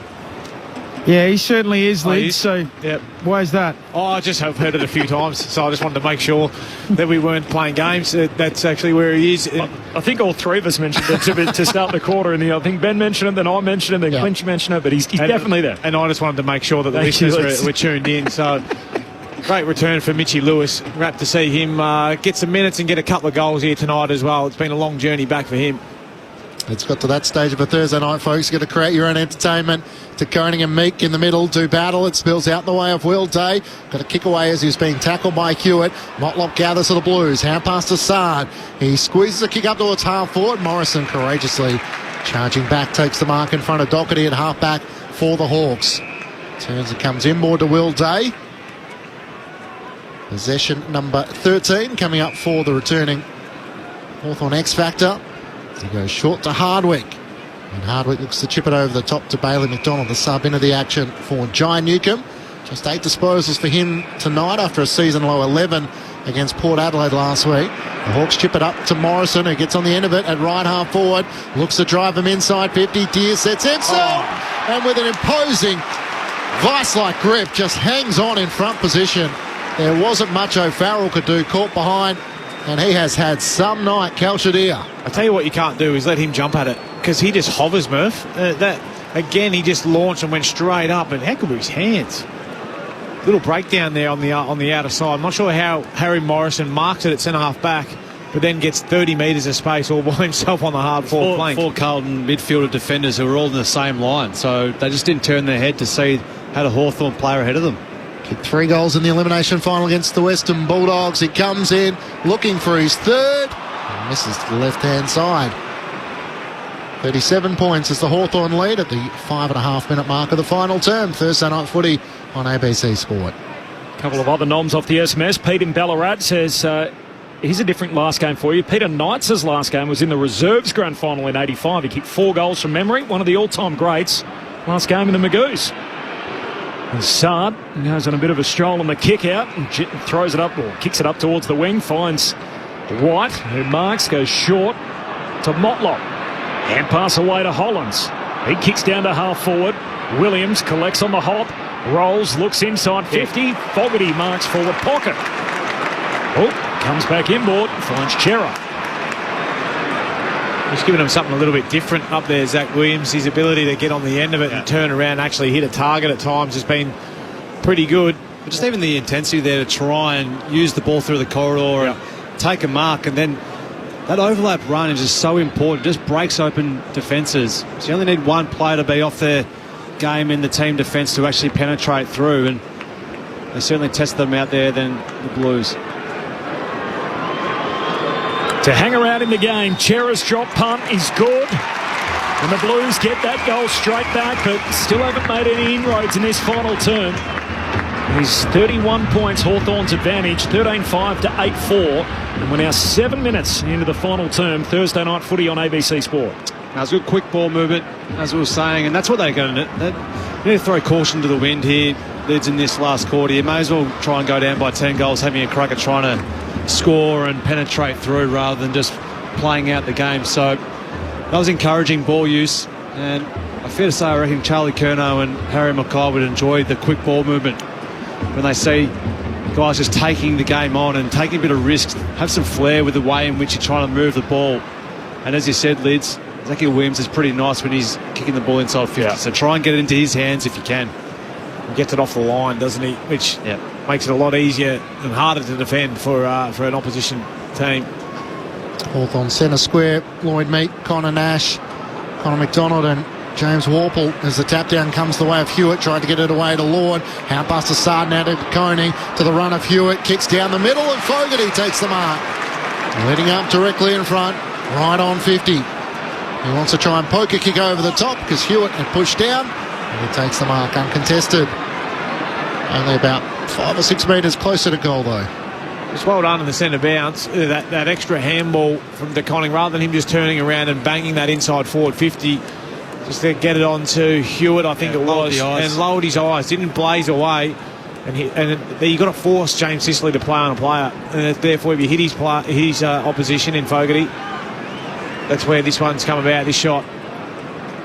Yeah, he certainly is, Lids. So, why is that? Oh, I just have heard it a few times, so I just wanted to make sure that we weren't playing games. That's actually where he is. I think all three of us mentioned it to start the quarter. And I think Ben mentioned it, then I mentioned it, then Clinch mentioned it, but he's definitely there. And I just wanted to make sure that the listeners were tuned in. So, great return for Mitchy Lewis. Wrapped to see him get some minutes and get a couple of goals here tonight as well. It's been a long journey back for him. It's got to that stage of a Thursday night, folks. You've got to create your own entertainment. To Koning and Meek in the middle, do battle. It spills out in the way of Will Day. Got a kick away as he's being tackled by Hewitt. Motlop gathers to the Blues. Hand pass to Sard. He squeezes a kick up towards half forward. Morrison courageously charging back, takes the mark in front of Doherty at half back for the Hawks. Turns and comes inboard to Will Day. Possession number 13 coming up for the returning Hawthorn X Factor. He goes short to Hardwick. And Hardwick looks to chip it over the top to Bailey McDonald, the sub into the action for Jai Newcomb. Just 8 disposals for him tonight after a season low 11 against Port Adelaide last week. The Hawks chip it up to Morrison, who gets on the end of it at right half forward. Looks to drive him inside 50. Deere sets himself. And with an imposing vice-like grip, just hangs on in front position. There wasn't much O'Farrell could do, caught behind. And he has had some night, Calchadia. I tell you what you can't do is let him jump at it, because he just hovers, Murph. Again, he just launched and went straight up, and how good were his hands? Little breakdown there on the outer side. I'm not sure how Harry Morrison marks it at centre-half back, but then gets 30 metres of space all by himself on the hard-forward flank. Four Carlton midfielder defenders who were all in the same line, so they just didn't turn their head to see had a Hawthorn player ahead of them. Kicked 3 goals in the elimination final against the Western Bulldogs. He comes in looking for his third and misses to the left-hand side. 37 points is the Hawthorn lead at the 5.5-minute mark of the final term. Thursday night footy on ABC Sport. A couple of other noms off the SMS. Pete in Ballarat says, here's a different last game for you. Peter Knight's last game was in the reserves grand final in 85. He kicked 4 goals from memory, one of the all-time greats. Last game in the Magoos. And Sard goes on a bit of a stroll on the kick out and throws it up, or kicks it up towards the wing, finds White, who marks, goes short to Motlop. Hand pass away to Hollands. He kicks down to half forward. Williams collects on the hop, rolls, looks inside 50. Fogarty marks forward pocket. Comes back inboard, finds Chera. He's given him something a little bit different up there, Zach Williams. His ability to get on the end of it and turn around, actually hit a target at times, has been pretty good. But just even the intensity there to try and use the ball through the corridor and take a mark, and then that overlap run is just so important. It just breaks open defences. So you only need one player to be off their game in the team defence to actually penetrate through, and they certainly tested them out there than the Blues. To hang around in the game, Chera's drop punt is good. And the Blues get that goal straight back, but still haven't made any inroads in this final term. He's 31 points, Hawthorn's advantage, 13-5 to 8-4. And we're now 7 minutes into the final term. Thursday night footy on ABC Sport. That was a good quick ball movement, as we were saying, and that's what they're going to do. You need to throw caution to the wind here. Lids in this last quarter. You may as well try and go down by 10 goals, having a crack at trying to score and penetrate through rather than just playing out the game. So that was encouraging ball use, and I fair to say I reckon Charlie Curnow and Harry Mackay would enjoy the quick ball movement when they see guys just taking the game on and taking a bit of risk, have some flair with the way in which you're trying to move the ball. And as you said, Lids, Zachy Williams is pretty nice when he's kicking the ball inside 50, so try and get it into his hands if you can. He gets it off the line, doesn't he? Which makes it a lot easier and harder to defend for an opposition team. Hawthorn centre square, Lloyd Meek, Connor Nash, Connor McDonald and James Warple as the tap down comes the way of Hewitt, tried to get it away to Lord. Out past the Sarden, out to Coney, to the run of Hewitt, kicks down the middle and Fogarty takes the mark. Leading up directly in front, right on 50. He wants to try and poke a kick over the top because Hewitt had pushed down and he takes the mark uncontested. Only about 5 or 6 metres closer to goal though. It's well done in the centre bounce. That extra handball from De Koning, rather than him just turning around and banging that inside forward 50, just to get it on to Hewitt, I think it was, and lowered his eyes, didn't blaze away. And you've got to force James Sicily to play on a player. And therefore, if you hit his opposition in Fogarty, that's where this one's come about, this shot.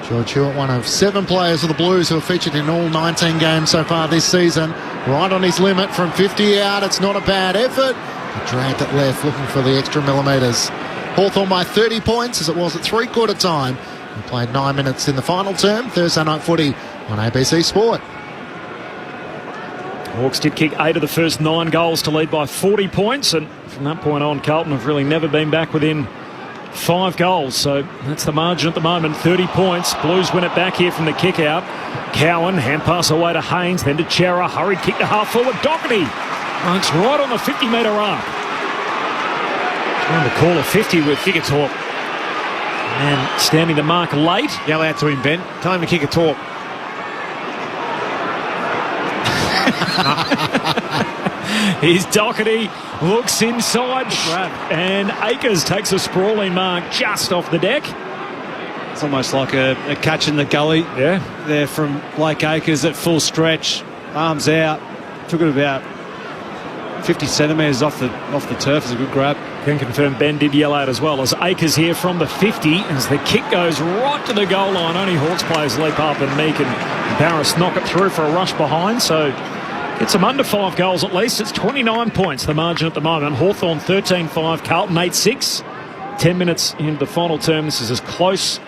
George Hewitt, one of 7 players of the Blues who have featured in all 19 games so far this season. Right on his limit from 50 out. It's not a bad effort. He dragged it left, looking for the extra millimetres. Hawthorn by 30 points as it was at three-quarter time. We played 9 minutes in the final term. Thursday night footy on ABC Sport. Hawks did kick 8 of the first 9 goals to lead by 40 points, and from that point on, Carlton have really never been back within 5 goals. So that's the margin at the moment, 30 points. Blues win it back here from the kick out. Cowan, hand pass away to Haynes, then to Chera, hurried kick to half forward. Doherty, it's right on the 50-metre arc. Trying to call a 50 with Figatorp. And standing the mark late. Yell out to him, Ben. Tell him to kick a talk. Here's Doherty, looks inside, and Akers takes a sprawling mark just off the deck. It's almost like a catch in the gully there from Blake Akers at full stretch, arms out, took it about 50 centimetres off the turf. It's a good grab. Can confirm Ben did yell out as well as Akers here from the 50 as the kick goes right to the goal line. Only Hawks players leap up and Meek and Barris knock it through for a rush behind, so gets them under 5 goals at least. It's 29 points the margin at the moment. Hawthorn 13-5, Carlton 8-6. 10 minutes into the final term. This is as close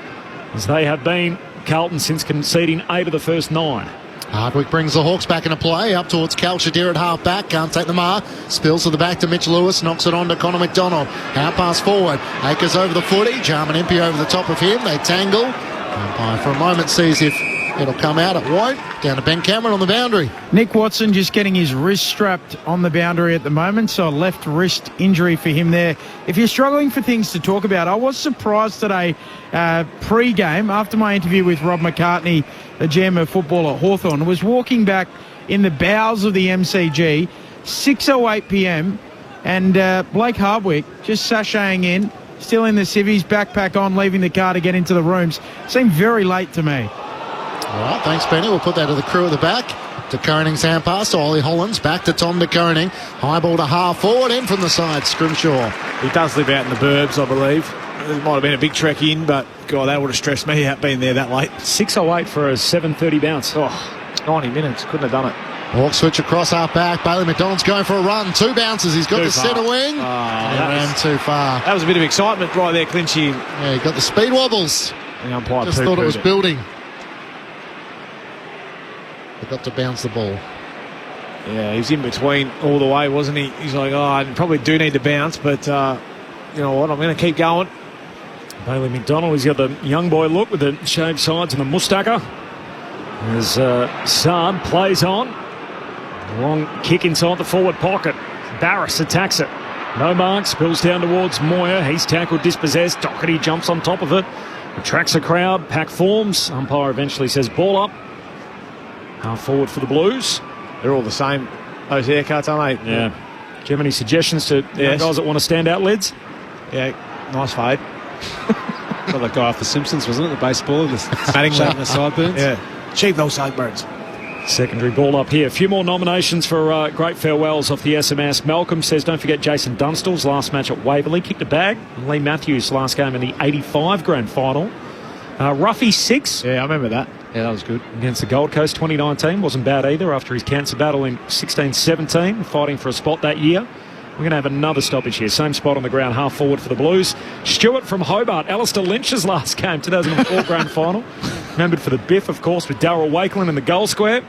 as they have been, Carlton, since conceding 8 of the first 9. Hardwick brings the Hawks back into play, up towards Cal Shadir at half-back, can't take the mark, spills to the back to Mitch Lewis, knocks it on to Connor McDonald, out pass forward, Akers over the footy, Jarman Impey over the top of him, they tangle, umpire for a moment sees if it'll come out, it won't, down to Ben Cameron on the boundary. Nick Watson just getting his wrist strapped on the boundary at the moment, so a left wrist injury for him there. If you're struggling for things to talk about, I was surprised today, pre-game, after my interview with Rob McCartney, the GM of football at Hawthorn, was walking back in the bowels of the MCG, 6:08 p.m, and Blake Hardwick just sashaying in, still in the civvies, backpack on, leaving the car to get into the rooms. Seemed very late to me. All right, thanks, Benny. We'll put that to the crew at the back. De Koning's hand pass to Ollie Hollands. Back to Tom De Koning. High ball to half forward. In from the side, Scrimshaw. He does live out in the burbs, I believe. It might have been a big trek in, but, God, that would have stressed me out being there that late. 6:08 for a 7:30 bounce. 90 minutes. Couldn't have done it. Hawks switch across half back. Bailey McDonald's going for a run. 2 bounces. He's got the centre wing. Ran too far. That was a bit of excitement right there, Clinchy. Yeah, he got the speed wobbles. The umpire just thought it was building. Got to bounce the ball. Yeah, he was in between all the way, wasn't he? He's like, I probably do need to bounce, but you know what, I'm going to keep going. Bailey McDonald, he's got the young boy look with the shaved sides and the moustache. As Saad plays on. Long kick inside the forward pocket. Barris attacks it. No mark, spills down towards Moyer. He's tackled, dispossessed. Doherty jumps on top of it. Attracts the crowd. Pack forms. Umpire eventually says ball up. Half forward for the Blues. They're all the same, those haircuts, aren't they? Yeah. Do you have any suggestions to guys that want to stand out, Lids? Yeah, nice fade. Got that guy off The Simpsons, wasn't it? The baseballer, shaving the sideburns. Yeah, shave those sideburns. Secondary ball up here. A few more nominations for great farewells off the SMS. Malcolm says, don't forget Jason Dunstall's last match at Waverley. Kicked a bag. Lee Matthews' last game in the 85 grand final. Ruffy 6. Yeah, I remember that. Yeah, that was good. Against the Gold Coast 2019. Wasn't bad either after his cancer battle in 16-17. Fighting for a spot that year. We're going to have another stoppage here. Same spot on the ground, half forward for the Blues. Stewart from Hobart. Alistair Lynch's last game, 2004 grand final. Remembered for the biff, of course, with Darryl Wakelin in the goal square.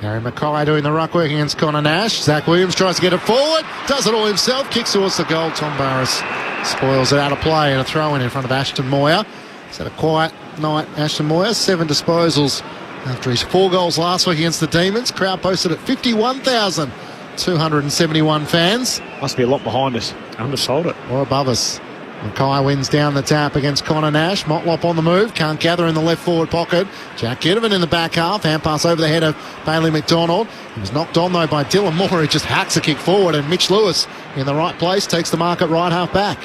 Harry Mackay doing the ruck work against Connor Nash. Zach Williams tries to get it forward. Does it all himself. Kicks towards the goal. Tom Barras spoils it out of play and a throw in front of Ashton Moyer. He's had a quiet night, Ashton Moyer. 7 disposals after his 4 goals last week against the Demons. Crowd posted at 51,271 fans. Must be a lot behind us. Undersold it. Or above us. Mackay wins down the tap against Connor Nash. Motlop on the move. Can't gather in the left forward pocket. Jack Ginnivan in the back half. Hand pass over the head of Bailey McDonald. He was knocked on though by Dylan Moore, who just hacks a kick forward. And Mitch Lewis in the right place takes the mark at right half back.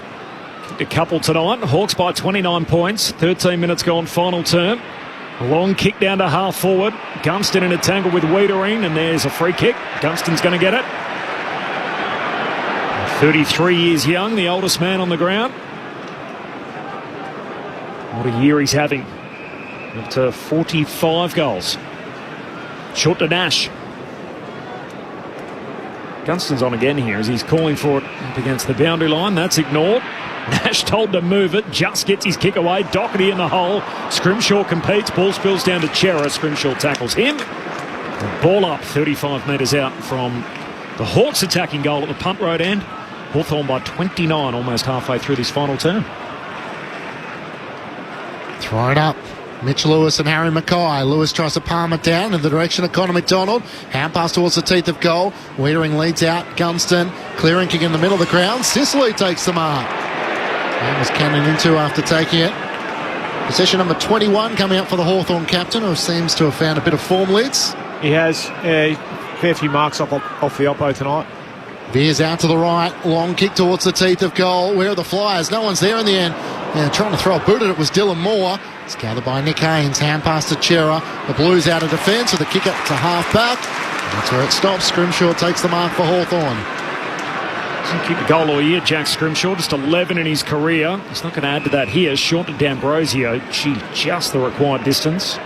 A couple tonight. Hawks by 29 points. 13 minutes gone, final term. A long kick down to half forward. Gunston in a tangle with Wiedering, and there's a free kick. Gunston's going to get it. 33 years young, the oldest man on the ground. What a year he's having. Up to 45 goals. Short to Nash. Gunston's on again here as he's calling for it up against the boundary line. That's ignored. Nash told to move it, just gets his kick away. Doherty in the hole. Scrimshaw competes. Ball spills down to Chera. Scrimshaw tackles him. The ball up 35 metres out from the Hawks attacking goal at the Punt Road end. Hawthorn by 29, almost halfway through this final term. Throw it up. Mitch Lewis and Harry Mackay. Lewis tries to palm it down in the direction of Connor McDonald. Hand pass towards the teeth of goal. Wiedering leads out. Gunston clearing kick in the middle of the ground. Sicily takes the mark. And was cannoned into after taking it. Possession number 21 coming up for the Hawthorn captain, who seems to have found a bit of form leads. He has a fair few marks off the oppo tonight. Veers out to the right. Long kick towards the teeth of goal. Where are the Flyers? No one's there in the end. Yeah, trying to throw a boot at it was Dylan Moore. It's gathered by Nick Haynes. Hand pass to Chera. The Blues out of defence with a kick up to half back. And that's where it stops. Scrimshaw takes the mark for Hawthorn. Doesn't keep the goal all year, Jack Scrimshaw. Just 11 in his career. He's not going to add to that here. Short to D'Ambrosio. Gee, just the required distance.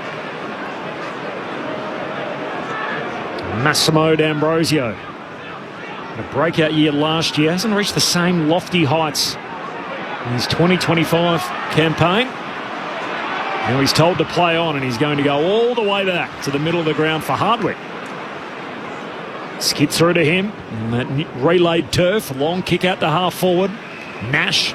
Massimo D'Ambrosio. A breakout year last year. Hasn't reached the same lofty heights in his 2025 campaign. Now he's told to play on, and he's going to go all the way back to the middle of the ground for Hardwick. Skid through to him. And that relayed turf. Long kick out to half forward. Nash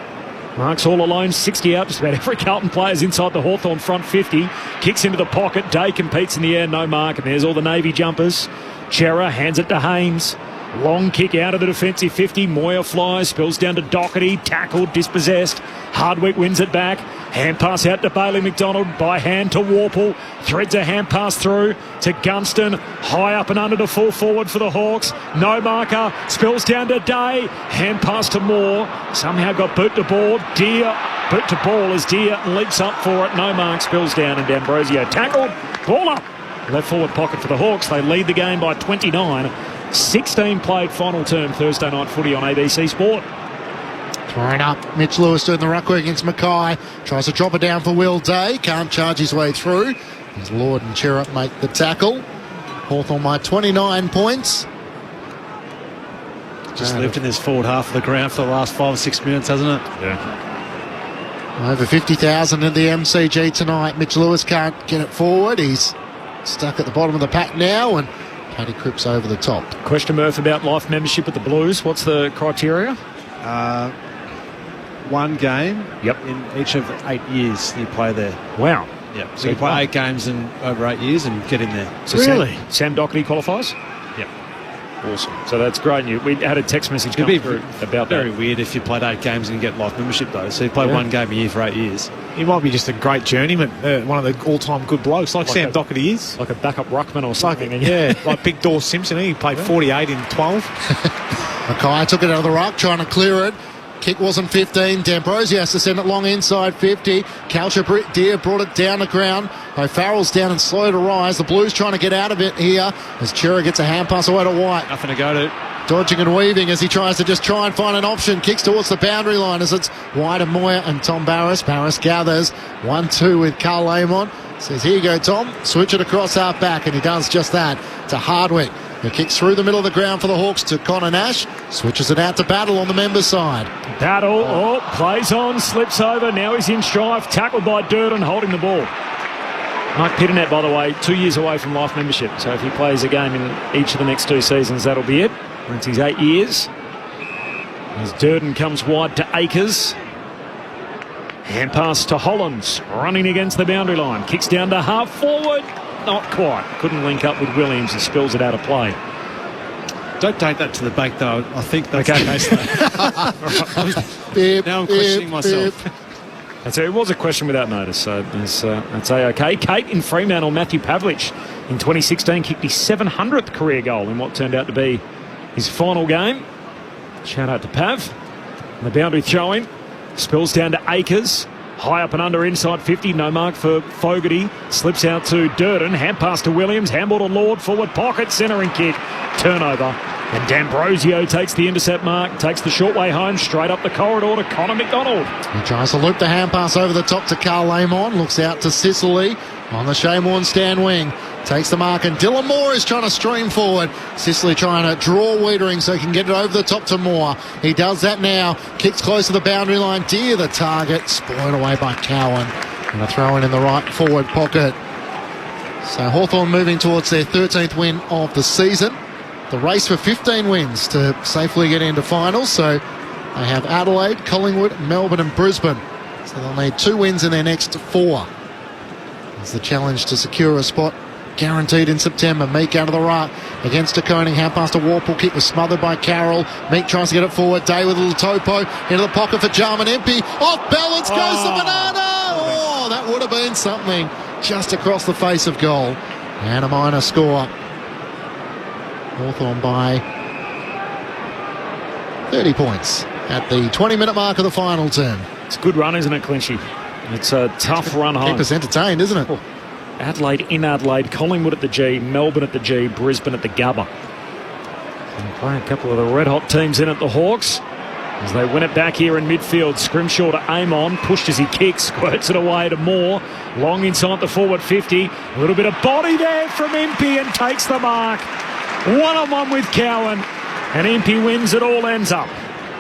marks all alone. 60 out. Just about every Carlton player's inside the Hawthorn front 50. Kicks into the pocket. Day competes in the air. No mark. And there's all the Navy jumpers. Chera hands it to Haynes. Long kick out of the defensive 50. Moyer flies, spills down to Doherty. Tackled, dispossessed. Hardwick wins it back. Hand pass out to Bailey McDonald. By hand to Warple. Threads a hand pass through to Gunston. High up and under to full forward for the Hawks. No marker. Spills down to Day. Hand pass to Moore. Somehow got boot to ball. Boot to ball as Deer leaps up for it. No mark. Spills down and D'Ambrosio tackled. Ball up. Left forward pocket for the Hawks. They lead the game by 29. 16 played final term Thursday night footy on ABC Sport. Thrown up. Mitch Lewis doing the ruck work against Mackay. Tries to drop it down for Will Day. Can't charge his way through. As Lord and Chera make the tackle. Hawthorn by 29 points. Just lived in this forward half of the ground for the last 5 or 6 minutes, hasn't it? Yeah. Over 50,000 in the MCG tonight. Mitch Lewis can't get it forward. He's stuck at the bottom of the pack now, and Paddy Cripps over the top. Question, Murph, about life membership at the Blues. What's the criteria? 1 game in each of 8 years you play there. Wow. Yeah. So you play 8 games in over 8 years and get in there. So really? Sam Doherty qualifies? Yep. Awesome. So that's great. We had a text message come through about very that. weird if you played 8 games and you get life membership though. So you play 1 game a year for 8 years. He might be just a great journeyman, one of the all-time good blokes, like Sam Doherty is. Like a backup ruckman or something. Like Big Dawes Simpson. He played 48 in 12. Mackay took it out of the ruck, trying to clear it. Kick wasn't 15. D'Ambrosio has to send it long inside 50. Calcher Deer brought it down the ground. O'Farrell's down and slow to rise. The Blues trying to get out of it here as Chera gets a hand pass away to White. Nothing to go to. Dodging and weaving as he tries to just try and find an option. Kicks towards the boundary line as it's White and Moyer and Tom Barras. Barras gathers 1-2 with Carl Lamont. Says, here you go, Tom. Switch it across half back, and he does just that to Hardwick. He kicks through the middle of the ground for the Hawks to Connor Nash. Switches it out to Battle on the members' side. Battle, plays on, slips over. Now he's in strife. Tackled by Durden, holding the ball. Mike Pitternet, by the way, 2 years away from life membership. So if he plays a game in each of the next 2 seasons, that'll be it. Once he's 8 years. As Durden comes wide to Akers. Hand pass to Hollands, running against the boundary line. Kicks down to half forward. Not quite. Couldn't link up with Williams and spills it out of play. Don't take that to the bank, though. I think that's the case, though. Now I'm questioning myself. It was a question without notice, so that's A-OK. Kate in Fremantle, Matthew Pavlich in 2016 kicked his 700th career goal in what turned out to be his final game. Shout out to Pav. And the boundary throw-in spills down to Akers. High up and under inside 50. No mark for Fogarty. Slips out to Durden. Hand pass to Williams. Handball to Lord. Forward pocket. Centering kick. Turnover. And D'Ambrosio takes the intercept mark. Takes the short way home. Straight up the corridor to Connor McDonald. He tries to loop the hand pass over the top to Carl Lamont. Looks out to Sicily on the Shane Warne stand wing. Takes the mark, and Dylan Moore is trying to stream forward. Sicily trying to draw Wiedering so he can get it over the top to Moore. He does that now. Kicks close to the boundary line. Dear the target. Spoiled away by Cowan. And a throw in the right forward pocket. So Hawthorn moving towards their 13th win of the season. The race for 15 wins to safely get into finals. So they have Adelaide, Collingwood, Melbourne and Brisbane. So they'll need 2 wins in their next 4. It's the challenge to secure a spot guaranteed in September. Meek out of the right against De Koning. Hand pass to Warple. Kick was smothered by Carroll. Meek tries to get it forward. Day with a little topo into the pocket for Jarman Empey. Off balance goes the banana. Oh, that would have been something. Just across the face of goal. And a minor score. Hawthorn by 30 points at the 20-minute mark of the final term. It's a good run, isn't it, Clinchy? It's a tough run home. Keep us entertained, isn't it? Oh. Adelaide in Adelaide, Collingwood at the G, Melbourne at the G, Brisbane at the Gabba. And play a couple of the red-hot teams in at the Hawks as they win it back here in midfield. Scrimshaw to Amon, pushed as he kicks, squirts it away to Moore. Long inside the forward 50. A little bit of body there from Impey and takes the mark. One-on-one with Cowan, and Impey wins. It all ends up.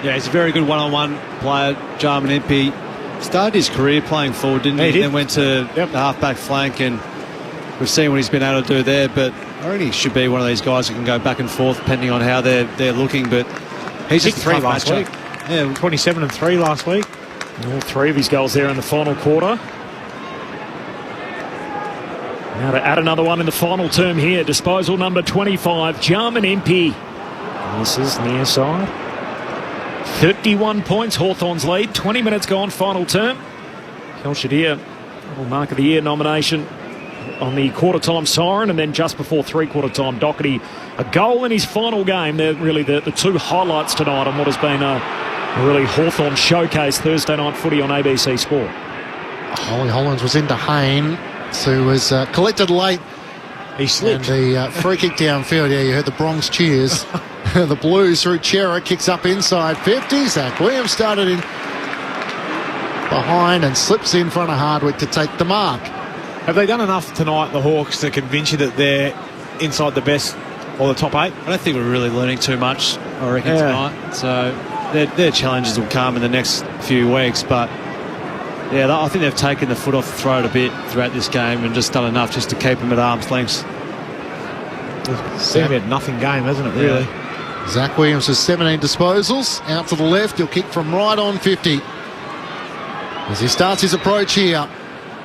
Yeah, he's a very good one-on-one player, Jarman Impey. Started his career playing forward, didn't he? Then went to the half-back flank, and we've seen what he's been able to do there. But I reckon he should be one of these guys who can go back and forth depending on how they're looking. But he's just 3 last week. Yeah, 27 and 3 last week. All 3 of his goals there in the final quarter. Now to add another one in the final term here. Disposal number 25, Jarman Impey. This is near side. 31 points, Hawthorn's lead. 20 minutes gone, final term. Kel Shadir, Mark of the Year nomination on the quarter-time siren, and then just before three-quarter time, Doherty, a goal in his final game. They're really the 2 highlights tonight on what has been a really Hawthorn showcase Thursday night footy on ABC Sport. Ollie Hollands was into Hayne, who was collected late. He slipped. And the free kick downfield, you heard the Bronx cheers. The Blues through Chera, kicks up inside 50. Zach Williams started in behind and slips in front of Hardwick to take the mark. Have they done enough tonight, the Hawks, to convince you that they're inside the best or the top 8? I don't think we're really learning too much, I reckon, tonight. So their challenges will come in the next few weeks. But, yeah, I think they've taken the foot off the throat a bit throughout this game and just done enough just to keep them at arm's length. It's been a nothing game, hasn't it, really? Yeah. Zach Williams has 17 disposals. Out to the left, he'll kick from right on 50. As he starts his approach here,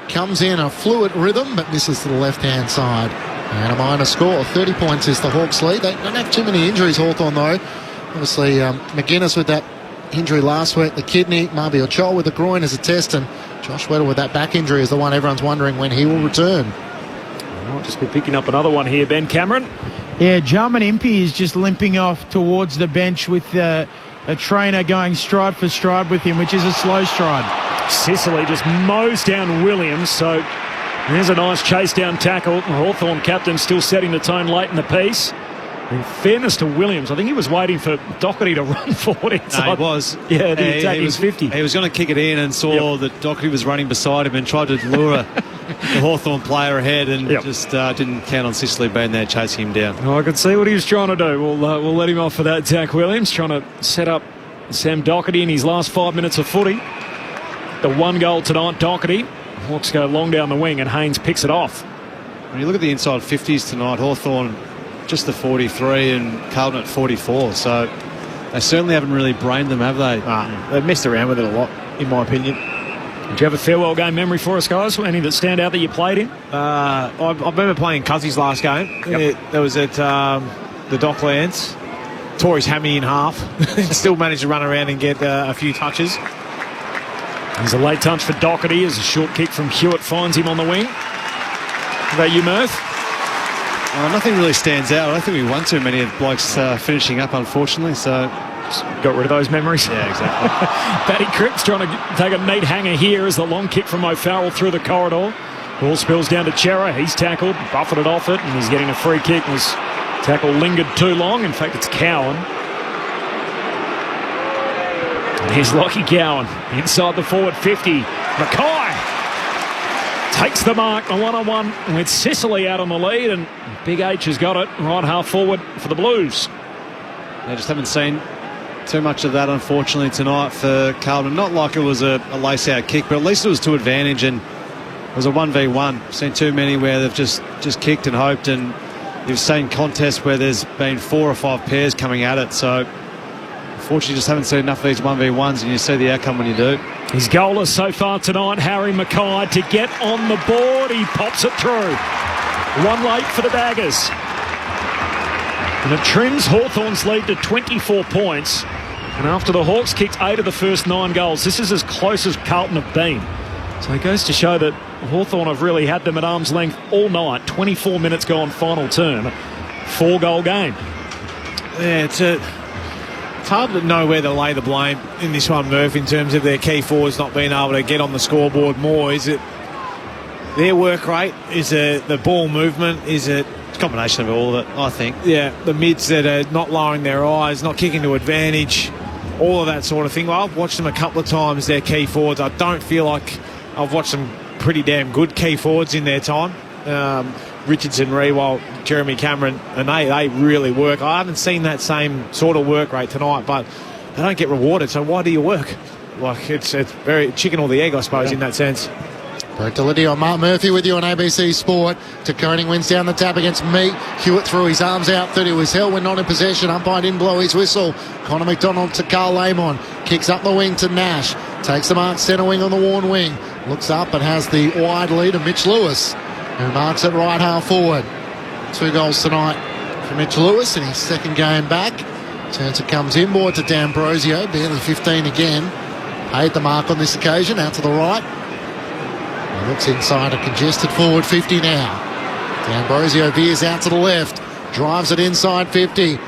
comes in a fluid rhythm, but misses to the left-hand side. And a minor score. 30 points is the Hawks' lead. They don't have too many injuries, Hawthorn, though. Obviously, McGuinness with that injury last week, the kidney. Marby Ochol with the groin as a test, and Josh Weddle with that back injury is the one everyone's wondering when he will return. Might just be picking up another one here, Ben Cameron. Yeah, Jarman Impey is just limping off towards the bench with a trainer going stride for stride with him, which is a slow stride. Sicily just mows down Williams, so there's a nice chase down tackle. Hawthorn captain still setting the tone late in the piece. In fairness to Williams, I think he was waiting for Doherty to run forward inside. No, he was. Yeah, the attack was 50. He was going to kick it in and saw that Doherty was running beside him and tried to lure the Hawthorn player ahead and just didn't count on Sicily being there chasing him down. Oh, I could see what he was trying to do. We'll let him off for that, Zach Williams, trying to set up Sam Doherty in his last 5 minutes of footy. The 1 goal tonight, Doherty. Hawks go long down the wing and Haynes picks it off. When you look at the inside 50s tonight, Hawthorn just the 43 and Carlton at 44. So they certainly haven't really brained them, have they? They've messed around with it a lot, in my opinion. Did you have a farewell game memory for us, guys? Any that stand out that you played in? I remember playing Cuzzy's last game. Yep. That was at the Docklands. Tore his hammy in half. Still managed to run around and get a few touches. There's a late touch for Doherty as a short kick from Hewitt finds him on the wing. How about you, Murph? Nothing really stands out. I don't think we won too many of the blokes finishing up, unfortunately. So just got rid of those memories. Yeah, exactly. Paddy Cripps trying to take a neat hanger here as the long kick from O'Farrell through the corridor. Ball spills down to Chera. He's tackled, buffeted off it, and he's getting a free kick. Was tackle lingered too long. In fact, it's Cowan. And here's Lockie Cowan inside the forward 50. Mackay takes the mark, a one-on-one with Sicily out on the lead, and Big H has got it right half forward for the Blues. They just haven't seen too much of that, unfortunately, tonight for Carlton. Not like it was a lace-out kick, but at least it was to advantage, and it was a 1v1. Seen too many where they've just kicked and hoped, and you've seen contests where there's been 4 or 5 pairs coming at it. So unfortunately, just haven't seen enough of these 1v1s, and you see the outcome when you do. His goaler so far tonight, Harry Mackay, to get on the board. He pops it through. One late for the Baggers. And it trims Hawthorn's lead to 24 points. And after the Hawks kicked 8 of the first 9 goals, this is as close as Carlton have been. So it goes to show that Hawthorn have really had them at arm's length all night. 24 minutes gone, final turn. 4-goal game. Yeah, it's hard to know where to lay the blame in this one, Murph, in terms of their key forwards not being able to get on the scoreboard more. Is it their work rate? Is it the ball movement? Is it... It's a combination of all of it, I think. Yeah, the mids that are not lowering their eyes, not kicking to advantage, all of that sort of thing. Well, I've watched them a couple of times, their key forwards. I don't feel like I've watched some pretty damn good key forwards in their time. Richardson, Rewalt, Jeremy Cameron, and they really work. I haven't seen that same sort of work rate tonight, but they don't get rewarded, so why do you work? Like, it's very chicken or the egg, I suppose, in that sense. Brett Delidio, Mark Murphy with you on ABC Sport. De Koning wins down the tap against Meat. Hewitt threw his arms out, 30 was held when not in possession. Umpire didn't blow his whistle. Connor McDonald to Carl Lamon. Kicks up the wing to Nash. Takes the mark centre wing on the worn wing. Looks up and has the wide lead of Mitch Lewis, who marks it right half forward. 2 goals tonight for Mitch Lewis in his second game back. Turns it, comes inboard to D'Ambrosio, barely 15 again. Paid the mark on this occasion, out to the right. He looks inside a congested forward 50 now. D'Ambrosio veers out to the left, drives it inside 50.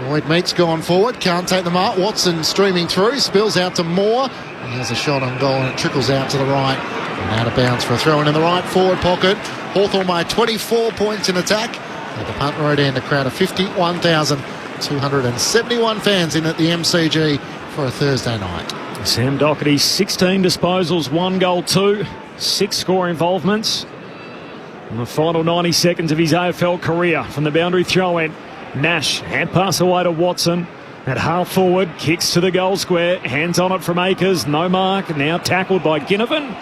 Lloyd Meat's gone forward, can't take the mark. Watson streaming through, spills out to Moore. He has a shot on goal and it trickles out to the right. And out of bounds for a throw in the right forward pocket. Hawthorn by 24 points in attack. At the punt road end, a crowd of 51,271 fans in at the MCG for a Thursday night. Sam Doherty, 16 disposals, 1 goal, 2, 6 score involvements. In the final 90 seconds of his AFL career from the boundary throw-in, Nash, hand pass away to Watson. At half forward, kicks to the goal square, hands on it from Akers, no mark, now tackled by Ginnivan.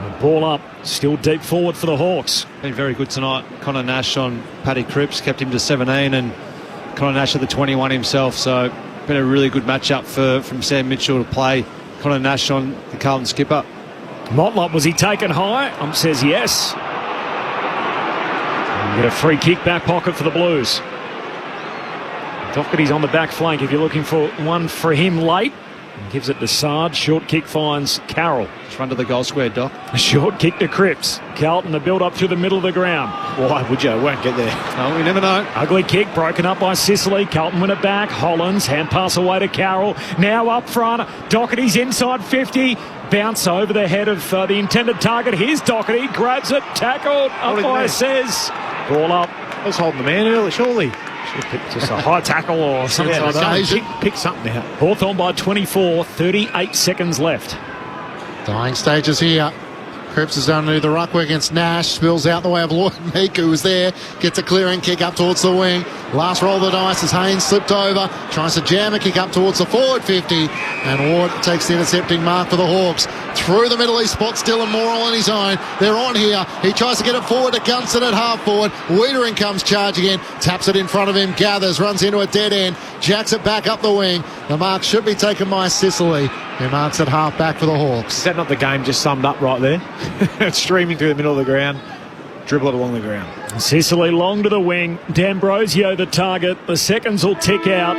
The ball up, still deep forward for the Hawks. Been very good tonight. Connor Nash on Paddy Cripps, kept him to 17, and Connor Nash at the 21 himself, so been a really good matchup from Sam Mitchell to play Connor Nash on the Carlton skipper. Motlop, was he taken high? Says yes. And get a free kick back pocket for the Blues. Doherty's on the back flank if you're looking for one for him late. Gives it to Sard. Short kick finds Carroll. Just run to the goal square, Doc. A short kick to Cripps. Carlton, the build up through the middle of the ground. Why would you? Won't get there. No, we never know. Ugly kick broken up by Sicily. Carlton win it back. Hollands, hand pass away to Carroll. Now up front. Doherty's inside 50. Bounce over the head of the intended target. Here's Doherty. Grabs it. Tackled. Umpire says. Ball up. I was holding the man early, surely. Just a high tackle or something like that. Pick something out. Hawthorn by 24, 38 seconds left. Dying stages here Cripps has done the ruck work against Nash. Spills out the way of Lloyd Meek, who was there. Gets a clearing kick up towards the wing. Last roll of the dice as Haynes slipped over. Tries to jam a kick up towards the forward 50. And Ward takes the intercepting mark for the Hawks. Through the middle, he spots Dylan Morrill on his own. They're on here. He tries to get it forward to Gunston at half forward. Wiedering comes charging in. Taps it in front of him. Gathers. Runs into a dead end. Jacks it back up the wing. The mark should be taken by Sicily, who marks at half back for the Hawks. Is that not the game just summed up right there? It's streaming through the middle of the ground. Dribble it along the ground. Sicily long to the wing. D'Ambrosio the target. The seconds will tick out.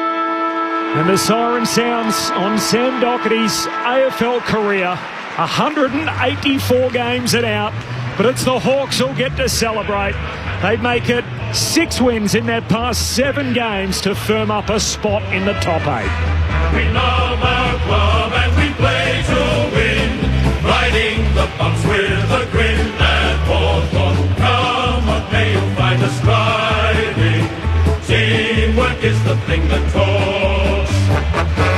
And the siren sounds on Sam Doherty's AFL career. 184 games and out. But it's the Hawks who'll get to celebrate. They make it 6 wins in their past 7 games to firm up a spot in the top 8. We love our club and we play to win. Riding the bumps with a grin at Hawthorn. Come what may, you'll find us riding. Teamwork is the thing that talks.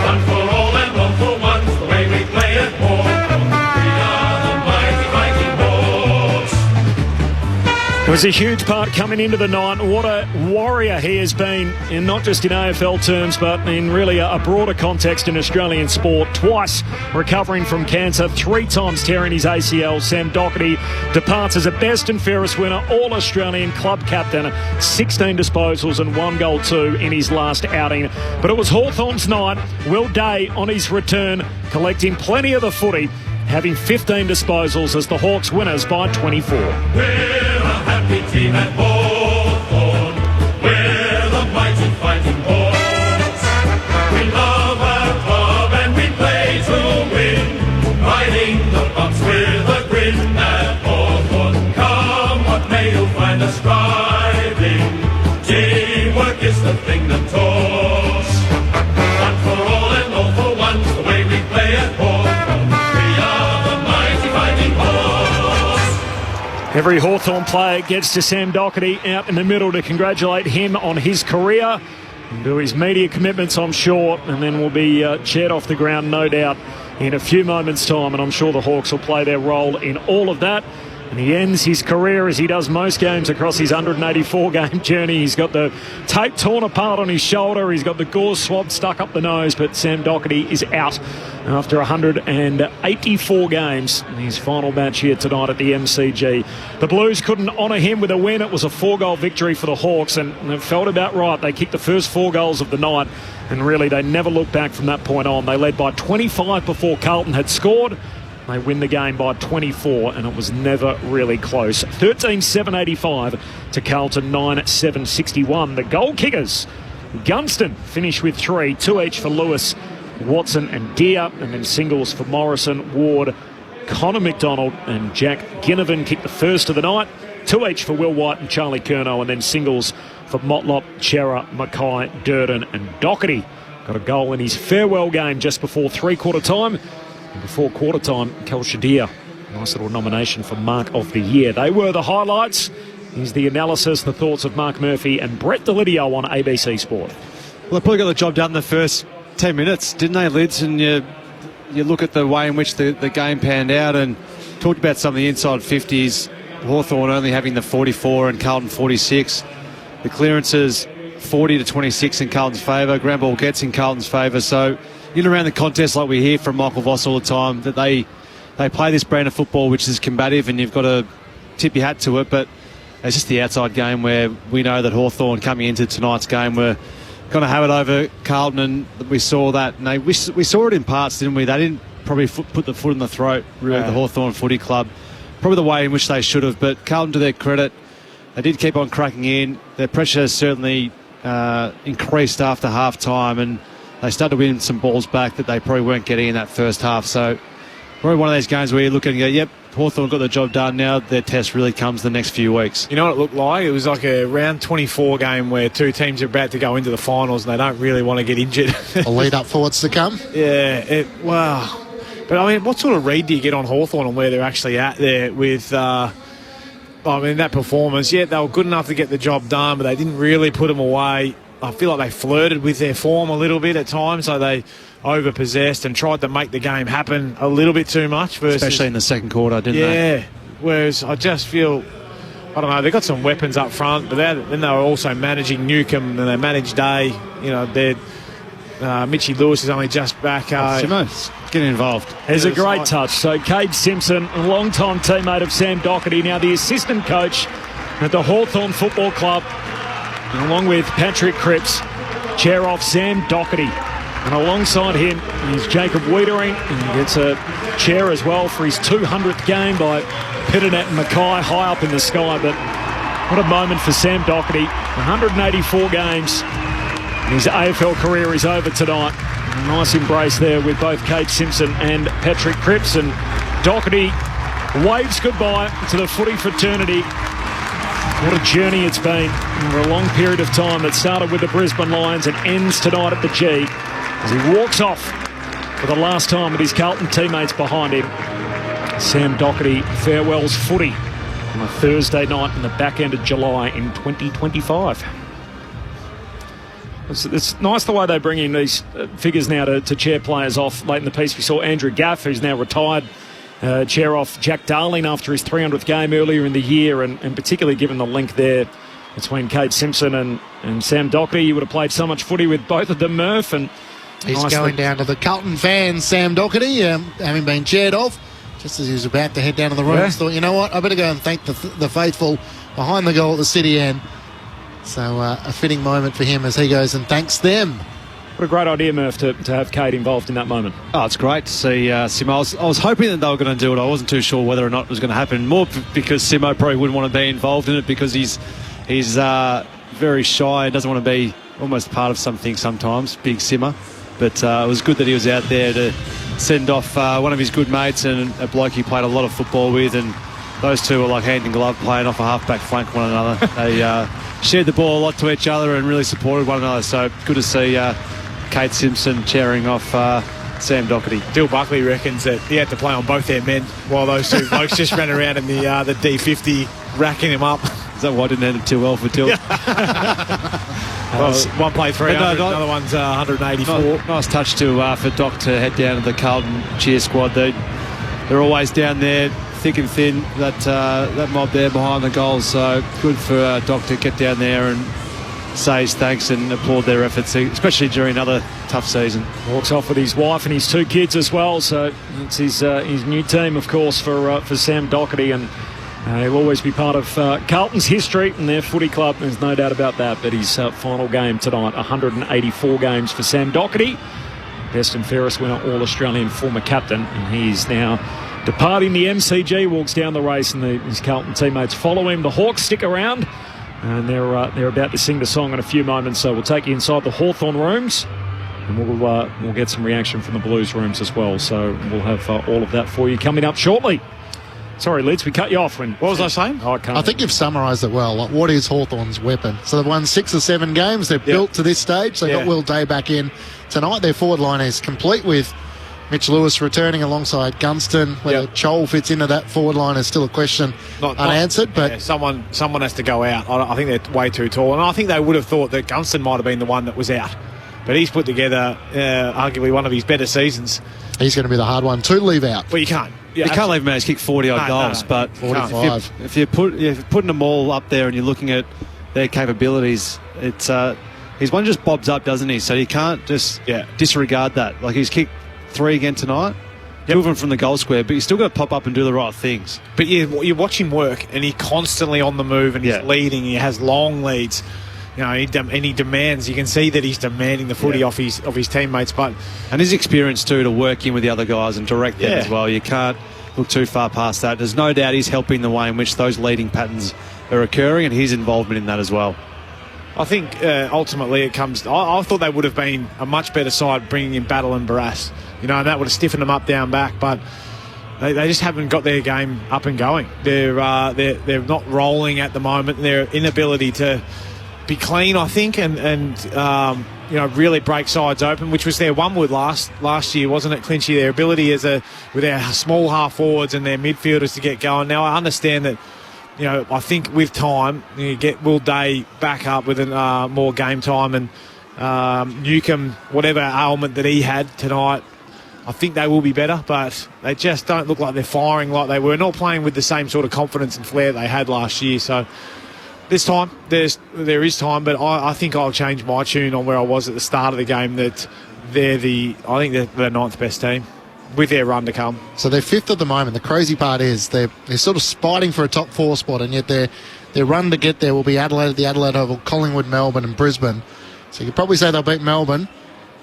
One for all and all for one, the way we play at Hawthorn. We are the mighty, mighty Hawks. It was a huge part coming into the night. What a warrior he has been, and not just in AFL terms, but in really a broader context in Australian sport. Twice recovering from cancer, 3 times tearing his ACL. Sam Doherty departs as a best and fairest winner, All-Australian club captain, 16 disposals and 1 goal too in his last outing. But it was Hawthorn's night. Will Day on his return, collecting plenty of the footy, having 15 disposals as the Hawks winners by 24. We're a happy team at Hawthorn. We're the mighty fighting Hawks. We love our club and we play to win. Riding the bumps with a grin at Hawthorn. Come what may, you'll find us striving. Teamwork is the thing that talks. One for all and all for one, the way we play at Hawthorn. Every Hawthorn player gets to Sam Doherty out in the middle to congratulate him on his career and do his media commitments, I'm sure, and then we'll be cheered off the ground, no doubt, in a few moments' time, and I'm sure the Hawks will play their role in all of that. And he ends his career as he does most games across his 184-game journey. He's got the tape torn apart on his shoulder. He's got the gauze swab stuck up the nose. But Sam Doherty is out after 184 games in his final match here tonight at the MCG. The Blues couldn't honour him with a win. It was a 4-goal victory for the Hawks, and it felt about right. They kicked the first 4 goals of the night, and really they never looked back from that point on. They led by 25 before Carlton had scored. They win the game by 24, and it was never really close. 13-7-85 to Carlton, 9-7-61. The goal kickers, Gunston finished with 3, 2 each for Lewis, Watson and Deere, and then singles for Morrison, Ward, Connor McDonald and Jack Ginnivan kicked the first of the night. 2 each for Will White and Charlie Curnow, and then singles for Motlop, Chera, Mackay, Durden and Doherty. Got a goal in his farewell game just before 3-quarter time. And before quarter time, Kel Shadir, nice little nomination for Mark of the Year. They were the highlights. Here's the analysis, the thoughts of Mark Murphy and Brett Delidio on ABC Sport. Well, they probably got the job done in the first 10 minutes, didn't they, Lids? And you look at the way in which the game panned out and talked about some of the inside 50s. Hawthorn only having the 44 and Carlton 46. The clearances 40-26 in Carlton's favour. Ground ball gets in Carlton's favour. So in and around the contest, like we hear from Michael Voss all the time, that they play this brand of football which is combative, and you've got to tip your hat to it. But it's just the outside game where we know that Hawthorn coming into tonight's game were going to have it over Carlton, and we saw that. And we saw it in parts, didn't we? They didn't probably put the foot in the throat, really, the Hawthorn Footy Club. Probably the way in which they should have. But Carlton, to their credit, they did keep on cracking in. Their pressure certainly increased after half-time, and they started to win some balls back that they probably weren't getting in that first half. So probably one of those games where you're looking and go, yep, Hawthorn got the job done. Now their test really comes the next few weeks. You know what it looked like? It was like a round 24 game where 2 teams are about to go into the finals and they don't really want to get injured. A lead up for what's to come. Yeah, wow. But I mean, what sort of read do you get on Hawthorn and where they're actually at there with that performance? Yeah, they were good enough to get the job done, but they didn't really put them away. I feel like they flirted with their form a little bit at times, so they overpossessed and tried to make the game happen a little bit too much. Especially in the second quarter, didn't they? Yeah, whereas I just feel, I don't know, they've got some weapons up front, but then they were also managing Newcomb and they managed Day. You know, Mitchie Lewis is only just back. Simo's getting involved. There's a great touch. So Cade Simpson, a long-time teammate of Sam Doherty, now the assistant coach at the Hawthorn Football Club, and along with Patrick Cripps, chair off Sam Doherty. And alongside him is Jacob Wiedering, and he gets a chair as well for his 200th game by Pitternet and Mackay high up in the sky. But what a moment for Sam Doherty. 184 games. His AFL career is over tonight. A nice embrace there with both Cade Simpson and Patrick Cripps. And Doherty waves goodbye to the footy fraternity. What a journey it's been over a long period of time. It started with the Brisbane Lions and ends tonight at the G as he walks off for the last time with his Carlton teammates behind him. Sam Doherty farewells footy on a Thursday night in the back end of July in 2025. It's nice the way they bring in these figures now to chair players off. Late in the piece, we saw Andrew Gaff, who's now retired, chair off Jack Darling after his 300th game earlier in the year, and particularly given the link there between Cade Simpson and Sam Doherty. You would have played so much footy with both of them, Murph, and he's going down to the Carlton fans, Sam Doherty, having been chaired off, just as he was about to head down to the rooms. Thought, you know what, I better go and thank the faithful behind the goal at the City End. So a fitting moment for him as he goes and thanks them. What a great idea, Murph, to have Cade involved in that moment. Oh, it's great to see Simo. I was hoping that they were going to do it. I wasn't too sure whether or not it was going to happen. More because Simo probably wouldn't want to be involved in it because he's very shy and doesn't want to be almost part of something sometimes, big Simo. But it was good that he was out there to send off one of his good mates and a bloke he played a lot of football with, and those two were like hand in glove playing off a half-back flank one another. They shared the ball a lot to each other and really supported one another. So good to see Cade Simpson chairing off Sam Doherty. Dill Buckley reckons that he had to play on both their men while those two blokes just ran around in the D50 racking him up. Is that why it didn't end too well for Dill? One played 300, another one's 184. Nice touch for Doc to head down to the Carlton cheer squad. They're always down there, thick and thin, that mob there behind the goals. So good for Doc to get down there and say his thanks and applaud their efforts, especially during another tough season. Walks off with his wife and his two kids as well. So it's his new team, of course, for Sam Doherty, and he'll always be part of Carlton's history and their footy club. There's no doubt about that. But his final game tonight, 184 games for Sam Doherty, best and fairest winner, All-Australian former captain, and he's now departing the MCG, walks down the race, and his Carlton teammates follow him. The Hawks stick around, and they're about to sing the song in a few moments. So we'll take you inside the Hawthorn rooms, and we'll get some reaction from the Blues rooms as well. So we'll have all of that for you coming up shortly. Sorry, Lids, we cut you off. What was I saying? I think you've summarised it well. Like, what is Hawthorn's weapon? So they've won 6 or 7 games. They've built to this stage. They got Will Day back in tonight. Their forward line is complete with Mitch Lewis returning alongside Gunston. Whether Chol fits into that forward line is still a question unanswered. But someone has to go out. I think they're way too tall. And I think they would have thought that Gunston might have been the one that was out. But he's put together arguably one of his better seasons. He's going to be the hard one to leave out. Well, you can't. You can't leave him out. He's kicked 40-odd goals. But 45. If you're putting them all up there and you're looking at their capabilities, it's his one just bobs up, doesn't he? So you can't just disregard that. Like, he's kicked 3 again tonight. 2 of them from the goal square, but you still got to pop up and do the right things. But you watch him work, and he's constantly on the move, and he's leading. He has long leads. You know, and he demands. You can see that he's demanding the footy off his teammates. And his experience too to work in with the other guys and direct them as well. You can't look too far past that. There's no doubt he's helping the way in which those leading patterns are occurring, and his involvement in that as well. I think ultimately it comes. I thought they would have been a much better side bringing in Battle and Barras. You know, and that would have stiffened them up down back, but they just haven't got their game up and going. They're not rolling at the moment. Their inability to be clean, I think, and really break sides open, which was their one with last year, wasn't it, Clinchy? Their ability with their small half forwards and their midfielders to get going. Now I understand that I think with time, you get Will Day back up with more game time, and Newcomb, whatever ailment that he had tonight, I think they will be better, but they just don't look like they're firing like they were, not playing with the same sort of confidence and flair they had last year. So this time, there is time, but I think I'll change my tune on where I was at the start of the game, that I think they're the ninth best team with their run to come. So they're fifth at the moment. The crazy part is they're sort of fighting for a top 4 spot, and yet their run to get there will be Adelaide, the Adelaide Oval, Collingwood, Melbourne and Brisbane. So you could probably say they'll beat Melbourne.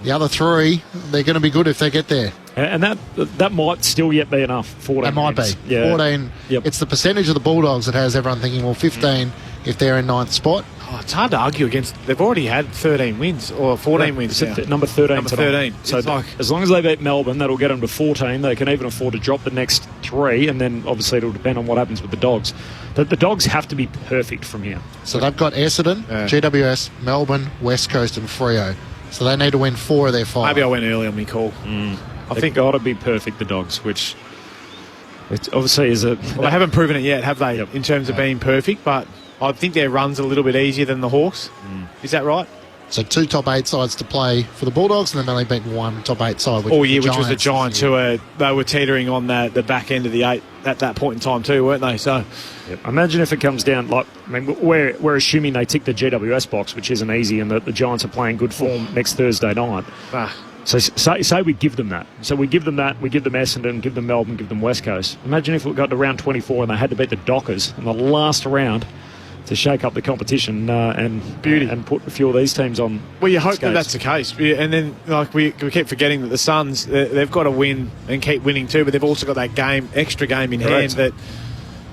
The other 3, they're going to be good if they get there. And that might still yet be enough. 14 That might wins. be. 14. Yep. It's the percentage of the Bulldogs that has everyone thinking, well, 15 if they're in 9th spot. Oh, it's hard to argue against. They've already had 13 wins or 14 wins now. Number 13 Number tonight. 13. So as long as they beat Melbourne, that'll get them to 14. They can even afford to drop the next 3, and then obviously it'll depend on what happens with the Dogs. The Dogs have to be perfect from here. So they've got Essendon, GWS, Melbourne, West Coast and Freo. So they need to win 4 of their 5. Maybe I went early on my call. I think got to be perfect, the Dogs, which it obviously is a... Well, they haven't proven it yet, have they, in terms of being perfect, but I think their run's a little bit easier than the Hawks. Is that right? So 2 top 8 sides to play for the Bulldogs, and then they beat 1 top 8 side. Which was the Giants, who they were teetering on the back end of the 8 at that point in time too, weren't they? So, imagine if it comes down we're assuming they tick the GWS box, which isn't easy, and that the Giants are playing good form next Thursday night. So say we give them that. So we give them that. We give them Essendon, give them Melbourne, give them West Coast. Imagine if we got to round 24 and they had to beat the Dockers in the last round to shake up the competition and put a few of these teams on. Well, you hope skates. that's the case. And then we keep forgetting that the Suns, they've got to win and keep winning too, but they've also got that extra game in hand that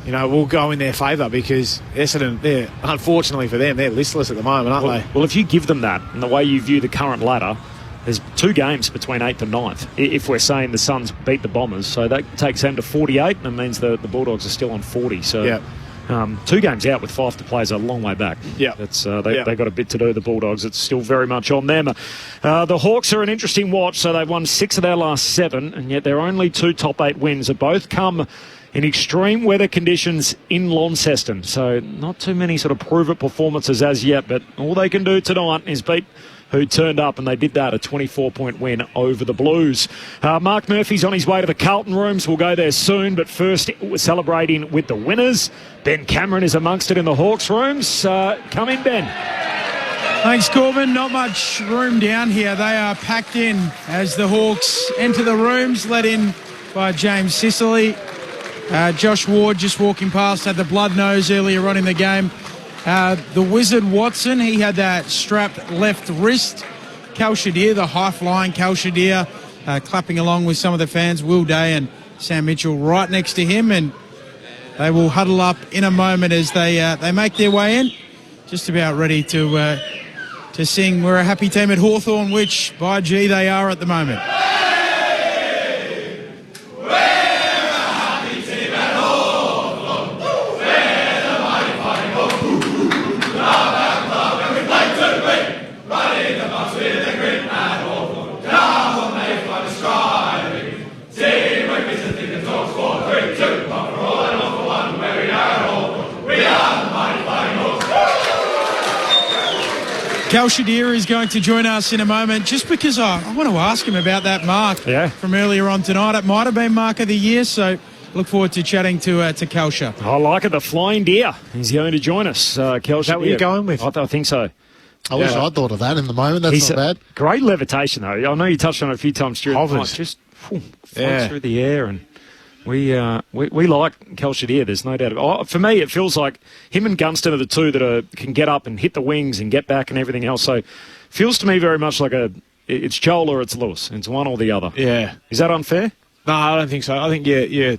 will go in their favour, because Essendon, unfortunately for them, they're listless at the moment, aren't they? Well, if you give them that, and the way you view the current ladder, there's 2 games between 8th and 9th, if we're saying the Suns beat the Bombers. So that takes them to 48, and it means the Bulldogs are still on 40. So 2 games out with 5 to play is a long way back. They've got a bit to do, the Bulldogs. It's still very much on them. The Hawks are an interesting watch. So they've won 6 of their last 7, and yet their only 2 top 8 wins have both come in extreme weather conditions in Launceston. So not too many sort of prove-it performances as yet, but all they can do tonight is beat who turned up, and they did that, a 24-point win over the Blues. Mark Murphy's on his way to the Carlton rooms. We'll go there soon, but first we're celebrating with the winners. Ben Cameron is amongst it in the Hawks rooms. Come in, Ben. Thanks, Corbin. Not much room down here. They are packed in as the Hawks enter the rooms, led in by James Sicily. Josh Ward just walking past, had the blood nose earlier on in the game. The Wizard Watson, he had that strapped left wrist. Cal Shadir, the high-flying Cal Shadir, clapping along with some of the fans. Will Day and Sam Mitchell right next to him, and they will huddle up in a moment as they make their way in. Just about ready to sing "We're a Happy Team at Hawthorn," which, by gee, they are at the moment. Cal Shadir is going to join us in a moment, just because I want to ask him about that mark from earlier on tonight. It might have been Mark of the Year, so look forward to chatting to Kalsha. I like it, the Flying Deer. He's going to join us, Cal. Is that what you're going with? I think so. I wish I'd thought of that in the moment. That's not bad. Great levitation, though. I know you touched on it a few times during the night. Just floats through the air, and we like Cal Shadir, there's no doubt. For me, it feels like him and Gunston are the two that can get up and hit the wings and get back and everything else. So feels to me very much like it's Joel or it's Lewis. It's one or the other. Yeah. Is that unfair? No, I don't think so. I think you're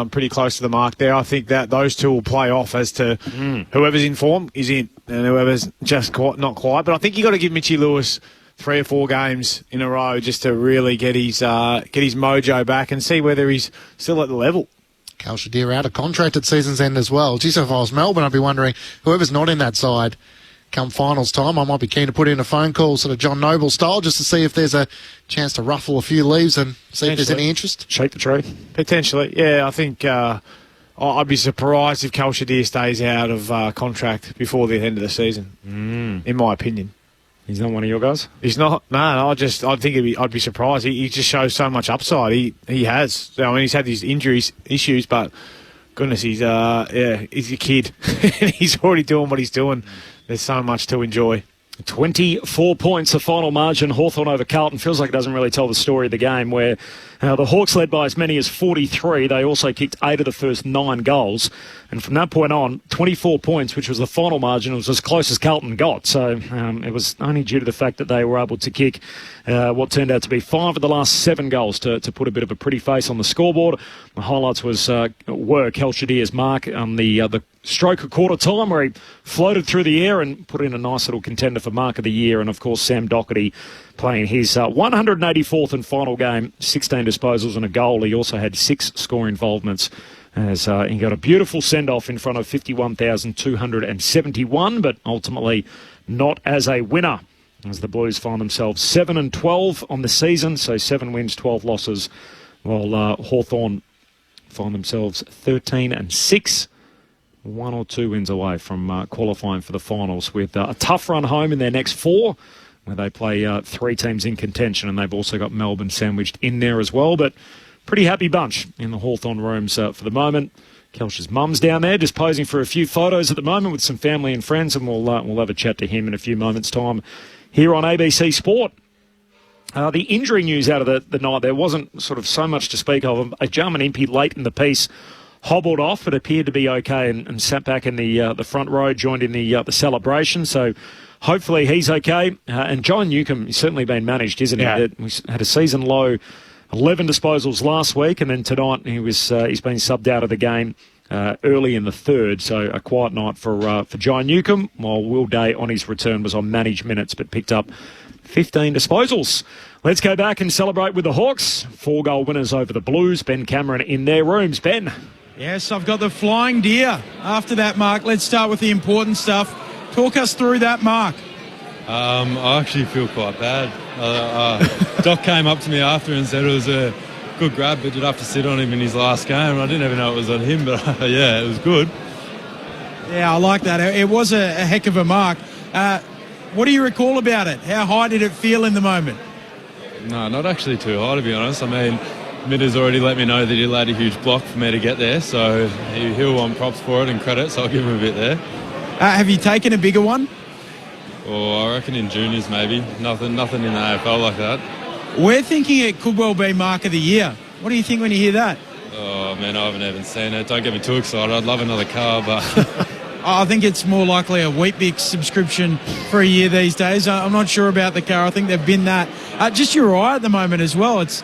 pretty close to the mark there. I think that those two will play off as to whoever's in form is in, and whoever's just not quite. But I think you got to give Mitchy Lewis 3 or 4 games in a row just to really get his mojo back and see whether he's still at the level. Cal Shadir out of contract at season's end as well. Geez, if I was Melbourne, I'd be wondering, whoever's not in that side come finals time, I might be keen to put in a phone call, sort of John Noble style, just to see if there's a chance to ruffle a few leaves and see if there's any interest. Shake the tree. Potentially, yeah. I think I'd be surprised if Kalshadir stays out of contract before the end of the season, in my opinion. He's not one of your guys? He's not. No, I think I'd be surprised. He just shows so much upside. He has. I mean, he's had these issues, but goodness, he's a kid. And he's already doing what he's doing. There's so much to enjoy. 24 points, the final margin. Hawthorn over Carlton. Feels like it doesn't really tell the story of the game, where the Hawks led by as many as 43. They also kicked 8 of the first 9 goals. And from that point on, 24 points, which was the final margin, was as close as Carlton got. So it was only due to the fact that they were able to kick what turned out to be 5 of the last 7 goals to put a bit of a pretty face on the scoreboard. The highlights were Kalshadir's mark on the stroke of quarter time, where he floated through the air and put in a nice little contender for Mark of the Year. And, of course, Sam Doherty playing his 184th and final game, 16 disposals and a goal. He also had 6 score involvements as he got a beautiful send-off in front of 51,271, but ultimately not as a winner, as the Blues find themselves 7-12 on the season, so 7 wins, 12 losses, while Hawthorn find themselves 13-6. 1 or 2 wins away from qualifying for the finals, with a tough run home in their next 4, where they play 3 teams in contention, and they've also got Melbourne sandwiched in there as well. But pretty happy bunch in the Hawthorn rooms for the moment. Kelsh's mum's down there just posing for a few photos at the moment with some family and friends, and we'll have a chat to him in a few moments' time here on ABC Sport. The injury news out of the night, there wasn't sort of so much to speak of. A German MP late in the piece hobbled off, but appeared to be okay and sat back in the front row, joined in the celebration. So hopefully he's okay. And John Newcomb has certainly been managed, isn't he? Yeah. He had a season low 11 disposals last week, and then tonight he's been subbed out of the game early in the third. So a quiet night for John Newcomb, while Will Day on his return was on managed minutes but picked up 15 disposals. Let's go back and celebrate with the Hawks. 4-goal winners over the Blues. Ben Cameron in their rooms. Ben. Yes, I've got the flying deer after that mark. Let's start with the important stuff. Talk us through that mark. I actually feel quite bad. Doc came up to me after and said it was a good grab, but you'd have to sit on him in his last game. I didn't even know it was on him, but yeah, it was good. Yeah, I like that. It was a heck of a mark. What do you recall about it? How high did it feel in the moment? No, not actually too high, to be honest. I mean, Midder's already let me know that he laid a huge block for me to get there, so he'll want props for it and credit, so I'll give him a bit there. Have you taken a bigger one? I reckon in juniors maybe. Nothing in the AFL like that. We're thinking it could well be Mark of the Year. What do you think when you hear that? Oh, man, I haven't even seen it. Don't get me too excited. I'd love another car, but... I think it's more likely a Weet-Bix subscription for a year these days. I'm not sure about the car. I think they've been that. Just your eye at the moment as well. It's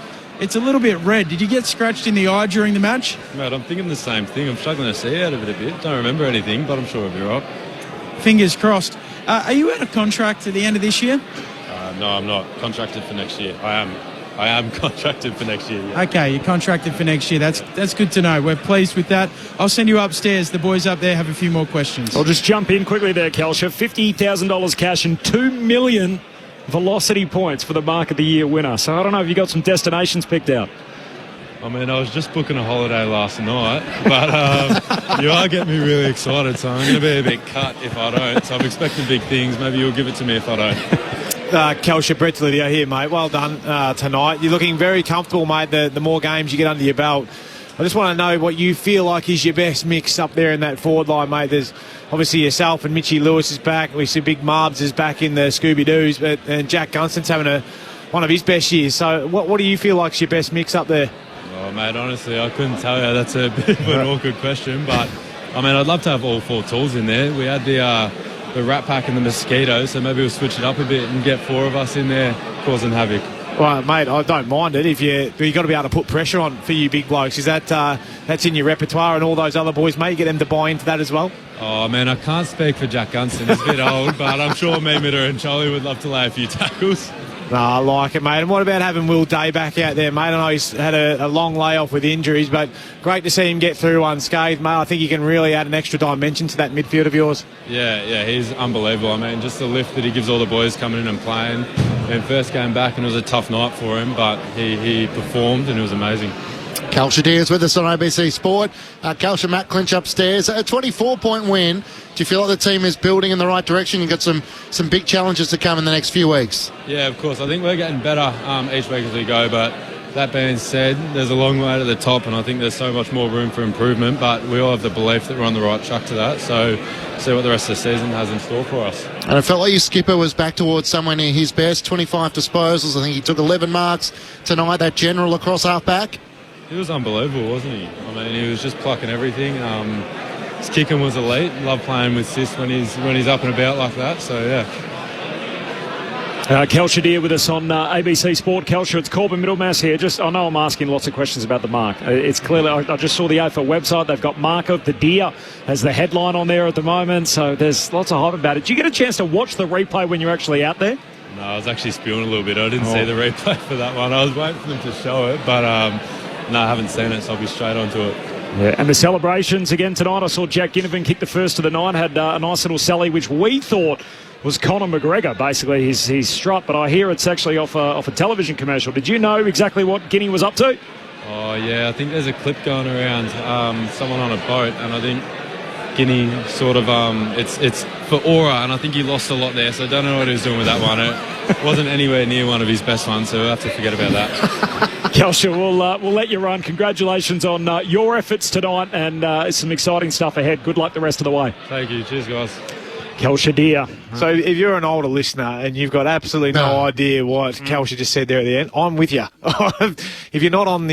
a little bit red. Did you get scratched in the eye during the match? Mate, I'm thinking the same thing. I'm struggling to see out of it a bit. Don't remember anything, but I'm sure it'll be right. Fingers crossed. Are you out of contract at the end of this year? No, I'm not. Contracted for next year. I am contracted for next year. Yeah. Okay, you're contracted for next year. That's good to know. We're pleased with that. I'll send you upstairs. The boys up there have a few more questions. I'll just jump in quickly there, Kelsha. $50,000 cash and 2 million velocity points for the Mark of the Year winner. So I don't know if you got some destinations picked out. I mean, I was just booking a holiday last night, but you are getting me really excited, so I'm going to be a bit cut if I don't. So I'm expecting big things. Maybe you'll give it to me if I don't. Kelsha, Brett Delidio here, mate. Well done tonight. You're looking very comfortable, mate, the more games you get under your belt. I just want to know what you feel like is your best mix up there in that forward line, mate. There's obviously yourself and Mitchie Lewis is back. We see Big Marbs is back in the Scooby-Doos, and Jack Gunston's having one of his best years. So what do you feel like is your best mix up there? Oh, mate, honestly, I couldn't tell you. That's a bit of an awkward question, but, I mean, I'd love to have all 4 tools in there. We had the Rat Pack and the Mosquito, so maybe we'll switch it up a bit and get 4 of us in there causing havoc. Well, mate, I don't mind it. But you've got to be able to put pressure on for you big blokes. Is that's in your repertoire, and all those other boys, mate? You get them to buy into that as well? Oh, man, I can't speak for Jack Gunston. He's a bit old, but I'm sure me, Mitter and Charlie would love to lay a few tackles. No, I like it, mate. And what about having Will Day back out there, mate? I know he's had a long layoff with injuries, but great to see him get through unscathed, mate. I think he can really add an extra dimension to that midfield of yours. Yeah, he's unbelievable. I mean, just the lift that he gives all the boys coming in and playing. And first game back, and it was a tough night for him, but he performed, and it was amazing. Cal Shadir's with us on ABC Sport. Cal Matt Clinch upstairs. A 24-point win. Do you feel like the team is building in the right direction? You've got some big challenges to come in the next few weeks. Yeah, of course. I think we're getting better each week as we go, but that being said, there's a long way to the top, and I think there's so much more room for improvement, but we all have the belief that we're on the right track to that, so see what the rest of the season has in store for us. And it felt like your skipper was back towards somewhere near his best, 25 disposals. I think he took 11 marks tonight, that general across half-back. He was unbelievable, wasn't he? I mean, he was just plucking everything. His kicking was elite. Love playing with Sis when he's up and about like that, so yeah. Cal Shadir with us on ABC Sport. Cal, it's Corbin Middlemass here. I know I'm asking lots of questions about the mark. It's clearly, I just saw the AFL website. They've got Mark of the Deer as the headline on there at the moment, so there's lots of hype about it. Did you get a chance to watch the replay when you're actually out there? No, I was actually spewing a little bit. I didn't see the replay for that one. I was waiting for them to show it, but no, I haven't seen it, so I'll be straight onto it. Yeah, and the celebrations again tonight. I saw Jack Ginnivan kick the first of the night, had a nice little sally, which we thought was Conor McGregor, basically his strut, but I hear it's actually off a television commercial. Did you know exactly what Guinea was up to? Oh, yeah, I think there's a clip going around, someone on a boat, and I think Guinea sort of, it's for aura, and I think he lost a lot there, so I don't know what he was doing with that one. It wasn't anywhere near one of his best ones, so we'll have to forget about that. Kelsha, we'll let you run. Congratulations on your efforts tonight, and some exciting stuff ahead. Good luck the rest of the way. Thank you. Cheers, guys. Kelsha Deer. So if you're an older listener and you've got absolutely no idea what Kelsha just said there at the end, I'm with you. If you're not on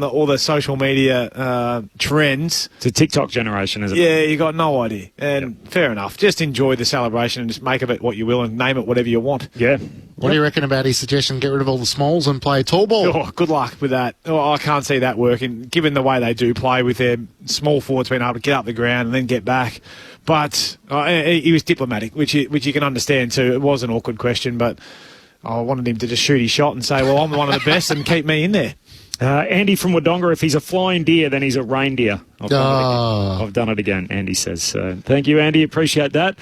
all the social media trends, it's a TikTok generation, isn't it? Yeah, you got no idea. And fair enough. Just enjoy the celebration and just make of it what you will and name it whatever you want. Yeah. What do you reckon about his suggestion? Get rid of all the smalls and play tall ball. Oh, good luck with that. Oh, I can't see that working, given the way they do play with their small forwards being able to get up the ground and then get back. But he was diplomatic, which you can understand too. It was an awkward question, but I wanted him to just shoot his shot and say, well, I'm one of the best and keep me in there. Andy from Wodonga, if he's a flying deer, then he's a reindeer. I've done it again, Andy says. Thank you, Andy. Appreciate that.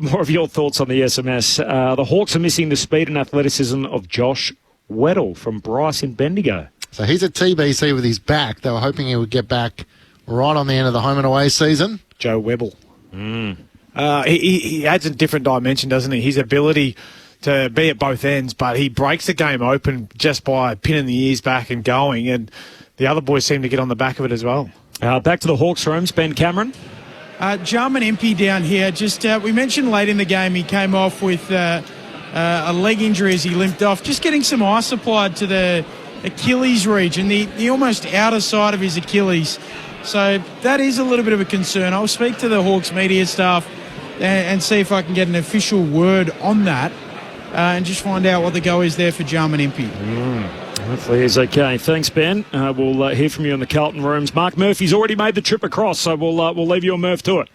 More of your thoughts on the SMS. The Hawks are missing the speed and athleticism of Josh Weddle from Bryce in Bendigo. So he's at TBC with his back. They were hoping he would get back right on the end of the home and away season. Joe Webble. He adds a different dimension, doesn't he? His ability to be at both ends, but he breaks the game open just by pinning the ears back and going, and the other boys seem to get on the back of it as well. Back to the Hawks rooms, Ben Cameron. Jarman MP down here. Just we mentioned late in the game he came off with a leg injury as he limped off. Just getting some ice applied to the Achilles region, the almost outer side of his Achilles. So that is a little bit of a concern. I'll speak to the Hawks media staff and see if I can get an official word on that and just find out what the go is there for Jarman Impey. Hopefully he's okay. Thanks, Ben. We'll hear from you in the Carlton rooms. Mark Murphy's already made the trip across, so we'll leave you a Murph to it.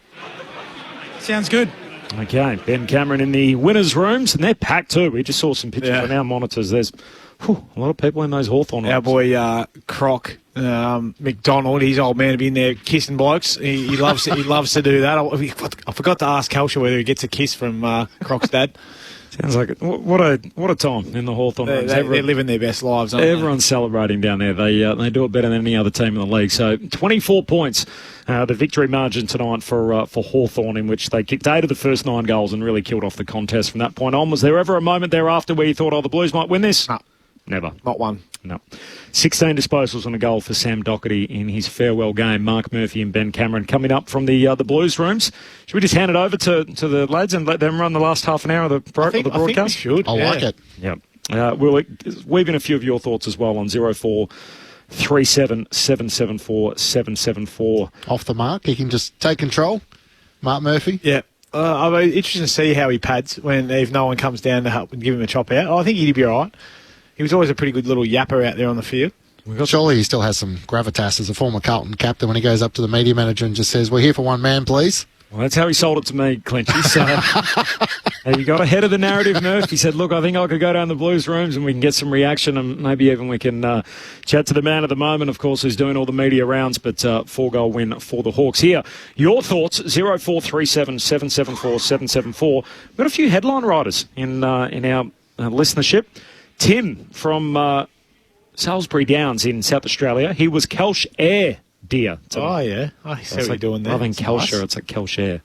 Sounds good. Okay, Ben Cameron in the winners' rooms, and they're packed too. We just saw some pictures on our monitors. There's a lot of people in those Hawthorn rooms. Our boy Croc McDonald, his old man, to be in there kissing blokes. He loves to do that. I forgot to ask Kelsha whether he gets a kiss from Croc's dad. Sounds like it. What a time in the Hawthorn rooms. They're living their best lives, aren't everyone's celebrating down there. They do it better than any other team in the league. So 24 points, the victory margin tonight for Hawthorn, in which they kicked 8 of the first 9 goals and really killed off the contest from that point on. Was there ever a moment thereafter where you thought, the Blues might win this? No. Never. Not one. No. 16 disposals and a goal for Sam Doherty in his farewell game. Mark Murphy and Ben Cameron coming up from the Blues rooms. Should we just hand it over to the lads and let them run the last half an hour of the broadcast? I think we should. I like it. Yep. We'll weave in a few of your thoughts as well on 0437 774 774. Off the mark. He can just take control. Mark Murphy. Yeah. I'm interested to see how he pads if no one comes down to help and give him a chop out. I think he'd be all right. He was always a pretty good little yapper out there on the field. Surely he still has some gravitas as a former Carlton captain when he goes up to the media manager and just says, "We're here for one man, please." Well, that's how he sold it to me, Clinchy. So he got ahead of the narrative, Murph. He said, look, I think I could go down the Blues rooms and we can get some reaction and maybe even we can chat to the man of the moment, of course, who's doing all the media rounds, but 4-goal win for the Hawks. Here, your thoughts, 0437 774 774. We've got a few headline writers in our listenership. Tim from Salisbury Downs in South Australia. He was Kelsh Air deer. Oh, yeah. I see what you're doing there. Rather than Kelshire, nice. It's like Kelsh Air.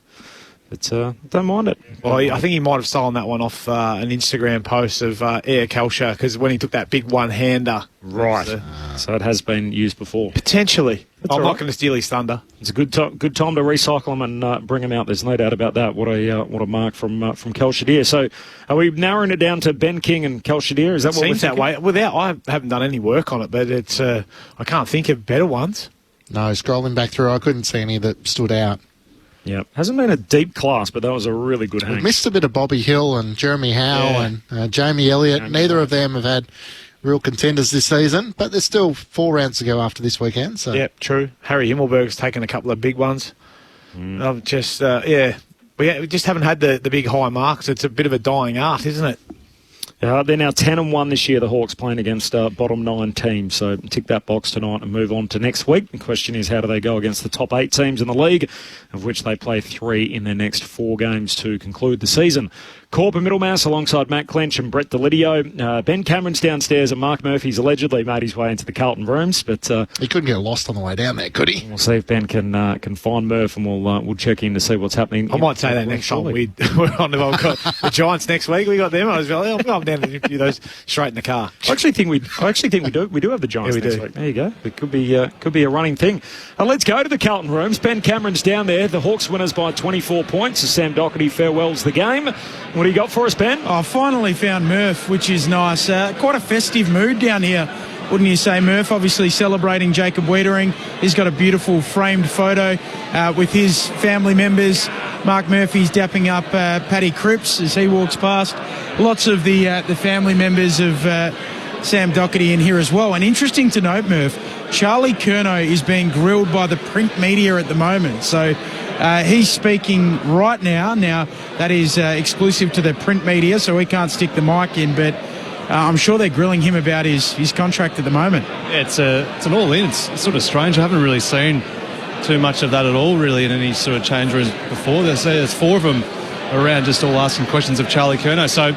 But don't mind it. Well, I think he might have stolen that one off an Instagram post of Air Kelshire, because when he took that big one-hander. Right. So it has been used before. Potentially. I'm all not right. going to steal his thunder. It's a good time to recycle them and bring them out. There's no doubt about that. What a mark from Kelshire. So are we narrowing it down to Ben King and Kelshire? Is that what we're Seems that thinking? way. I haven't done any work on it, but it's I can't think of better ones. No, scrolling back through, I couldn't see any that stood out. Yeah, hasn't been a deep class, but that was a really good hang. We missed a bit of Bobby Hill and Jeremy Howe and Jamie Elliott. Neither of them have had real contenders this season, but there's still 4 rounds to go after this weekend. So. Yeah, true. Harry Himmelberg's taken a couple of big ones. I've just, we just haven't had the big high marks. It's a bit of a dying art, isn't it? They're now 10-1 this year, the Hawks, playing against bottom 9 teams. So tick that box tonight and move on to next week. The question is, how do they go against the top 8 teams in the league, of which they play 3 in their next 4 games to conclude the season. Corp and Middlemass alongside Matt Clench and Brett Delidio. Ben Cameron's downstairs and Mark Murphy's allegedly made his way into the Carlton rooms, but he couldn't get lost on the way down there, could he? We'll see if Ben can find Murph, and we'll check in to see what's happening. I might say that next time we're on the got the Giants next week. We got them. I was like, I'm down to interview those straight in the car. I actually think we do. We do have the Giants next week. There you go. It could be a running thing. Let's go to the Carlton rooms. Ben Cameron's down there. The Hawks winners by 24 points as Sam Doherty farewells the game. What do you got for us, Ben? I finally found Murph, which is nice. Quite a festive mood down here, wouldn't you say, Murph? Obviously celebrating Jacob Wiedering. He's got a beautiful framed photo with his family members. Mark Murphy's dapping up Paddy Cripps as he walks past. Lots of the family members of Sam Doherty in here as well. And interesting to note, Murph, Charlie Curnow is being grilled by the print media at the moment. So he's speaking right now. Now, that is exclusive to the print media, so we can't stick the mic in, but I'm sure they're grilling him about his contract at the moment. Yeah, it's an all-in. It's sort of strange. I haven't really seen too much of that at all, really, in any sort of change rooms before. There's 4 of them around just all asking questions of Charlie Curnow. So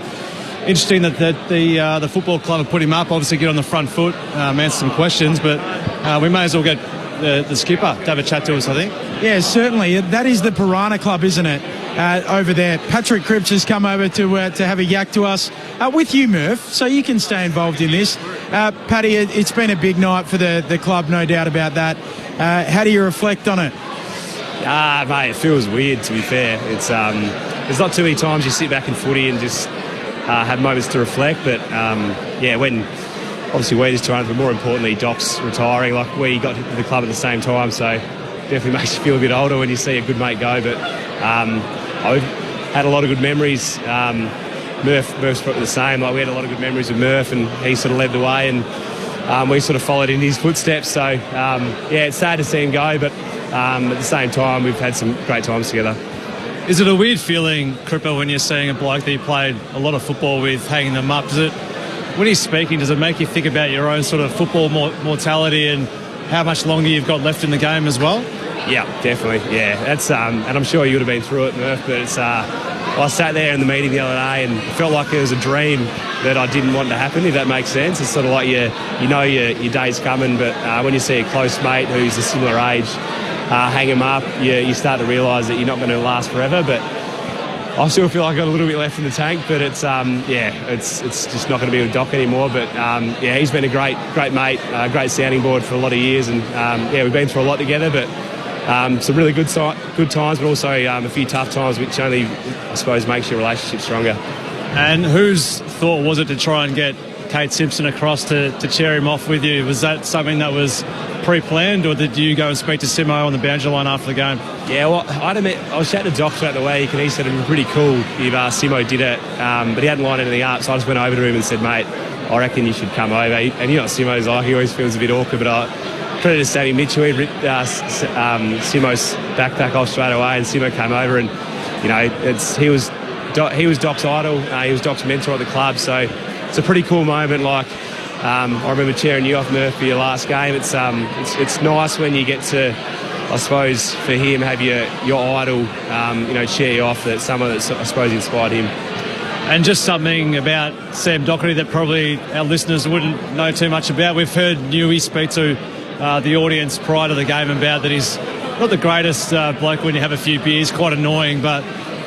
interesting that the football club have put him up, obviously get on the front foot, answer some questions, but we may as well get the skipper to have a chat to us, I think. Yeah, certainly. That is the Piranha Club, isn't it, over there. Patrick Cripps has come over to have a yak to us with you, Murph, so you can stay involved in this. Paddy, it's been a big night for the club, no doubt about that. How do you reflect on it? Mate, it feels weird, to be fair. It's there's not too many times you sit back in footy and just have moments to reflect, but when obviously we're just trying, but more importantly, Doc's retiring. Like, we got to the club at the same time, so definitely makes you feel a bit older when you see a good mate go. But I've had a lot of good memories. Murph's probably the same. Like, we had a lot of good memories with Murph, and he sort of led the way, and we sort of followed in his footsteps. So it's sad to see him go, but at the same time, we've had some great times together. Is it a weird feeling, Cripper, when you're seeing a bloke that you played a lot of football with hanging them up? When he's speaking, does it make you think about your own sort of football mortality and how much longer you've got left in the game as well? Yeah, definitely. Yeah, that's and I'm sure you would have been through it, Murph. But it's I sat there in the meeting the other day and it felt like it was a dream that I didn't want to happen. If that makes sense, it's sort of like your day's coming, but when you see a close mate who's a similar age hang him up, you start to realise that you're not going to last forever. But I still feel like I've got a little bit left in the tank, but it's just not going to be with Doc anymore. But he's been a great mate, great sounding board for a lot of years, and we've been through a lot together. But some really good times, but also a few tough times, which only, I suppose, makes your relationship stronger. And whose thought was it to try and get Kate Simpson across to cheer him off with you? Was that something that was pre-planned, or did you go and speak to Simo on the boundary line after the game? Yeah, well, I was chatting to Doc throughout the week, and he said it'd be pretty cool if Simo did it, but he hadn't lined anything up, so I just went over to him and said, mate, I reckon you should come over. And you know what Simo's like, he always feels a bit awkward, but I credit to Sammy Mitchell, he ripped Simo's backpack off straight away, and Simo came over, and he was Doc's idol, he was Doc's mentor at the club, so it's a pretty cool moment. Like, I remember cheering you off, Murph, for your last game. It's nice when you get to, I suppose, for him, have your idol, cheer you off, that someone that I suppose inspired him. And just something about Sam Docherty that probably our listeners wouldn't know too much about. We've heard Newey speak to the audience prior to the game about that he's not the greatest bloke when you have a few beers, quite annoying, but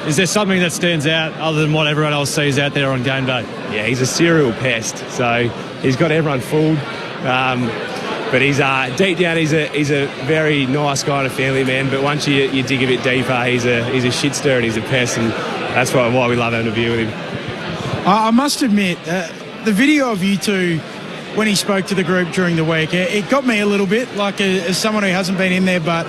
is there something that stands out other than what everyone else sees out there on game day? Yeah, he's a serial pest, so he's got everyone fooled. But he's deep down, he's a very nice kind of family man, but once you dig a bit deeper, he's a shit stirrer and he's a pest, and that's why we love having a beer with him. I must admit, the video of you two when he spoke to the group during the week, it got me a little bit, like as someone who hasn't been in there, but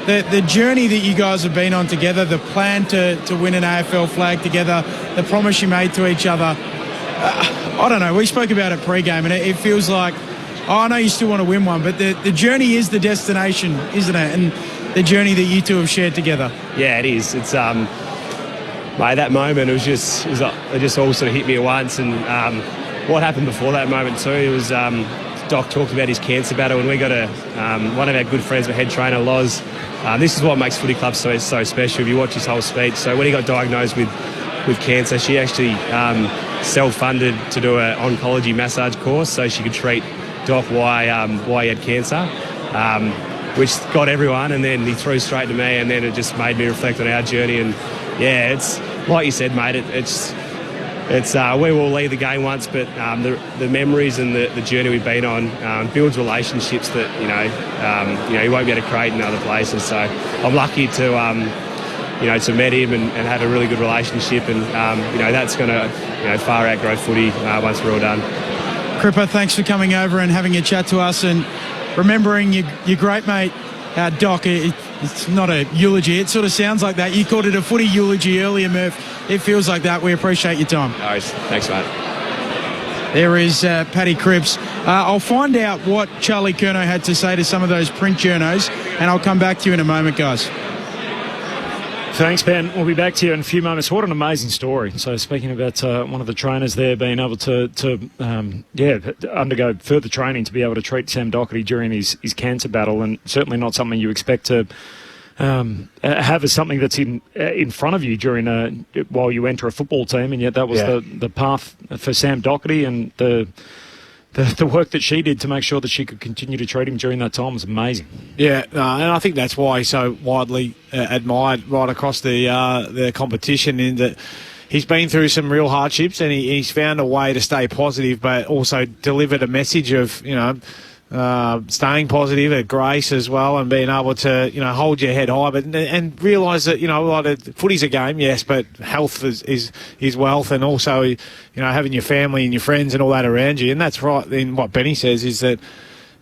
the journey that you guys have been on together, the plan to win an AFL flag together, the promise you made to each other, I don't know, we spoke about it pre-game and it feels like, I know you still want to win one, but the journey is the destination, isn't it? And the journey that you two have shared together. Yeah, it is. It's mate, that moment it just all sort of hit me at once, and what happened before that moment too, it was Doc talked about his cancer battle, and we got one of our good friends, the head trainer Loz. This is what makes footy clubs so special. If you watch his whole speech, so when he got diagnosed with cancer, she actually self-funded to do an oncology massage course so she could treat Doc why he had cancer, which got everyone, and then he threw straight to me, and then it just made me reflect on our journey. And yeah, it's like you said, mate. It's we will leave the game once, but the memories and the journey we've been on builds relationships that you won't be able to create in other places. So I'm lucky to to met him and have a really good relationship, and that's going to far outgrow footy once we're all done. Cripper, thanks for coming over and having a chat to us and remembering your great mate, Doc. It's not a eulogy. It sort of sounds like that. You called it a footy eulogy earlier, Murph. It feels like that. We appreciate your time. No worries. Thanks, mate. There is Paddy Cripps. I'll find out what Charlie Curnow had to say to some of those print journos, and I'll come back to you in a moment, guys. Thanks, Ben. We'll be back to you in a few moments. What an amazing story. So speaking about one of the trainers there being able to undergo further training to be able to treat Sam Docherty during his cancer battle, and certainly not something you expect to have as something that's in front of you during while you enter a football team, and yet that was the path for Sam Docherty, and the work that she did to make sure that she could continue to treat him during that time was amazing. Yeah, and I think that's why he's so widely admired right across the competition, in that he's been through some real hardships and he's found a way to stay positive, but also delivered a message of, staying positive at grace as well, and being able to, hold your head high, but and realise that, footy's a game, yes, but health is wealth, and also, having your family and your friends and all that around you. And that's right in what Benny says, is that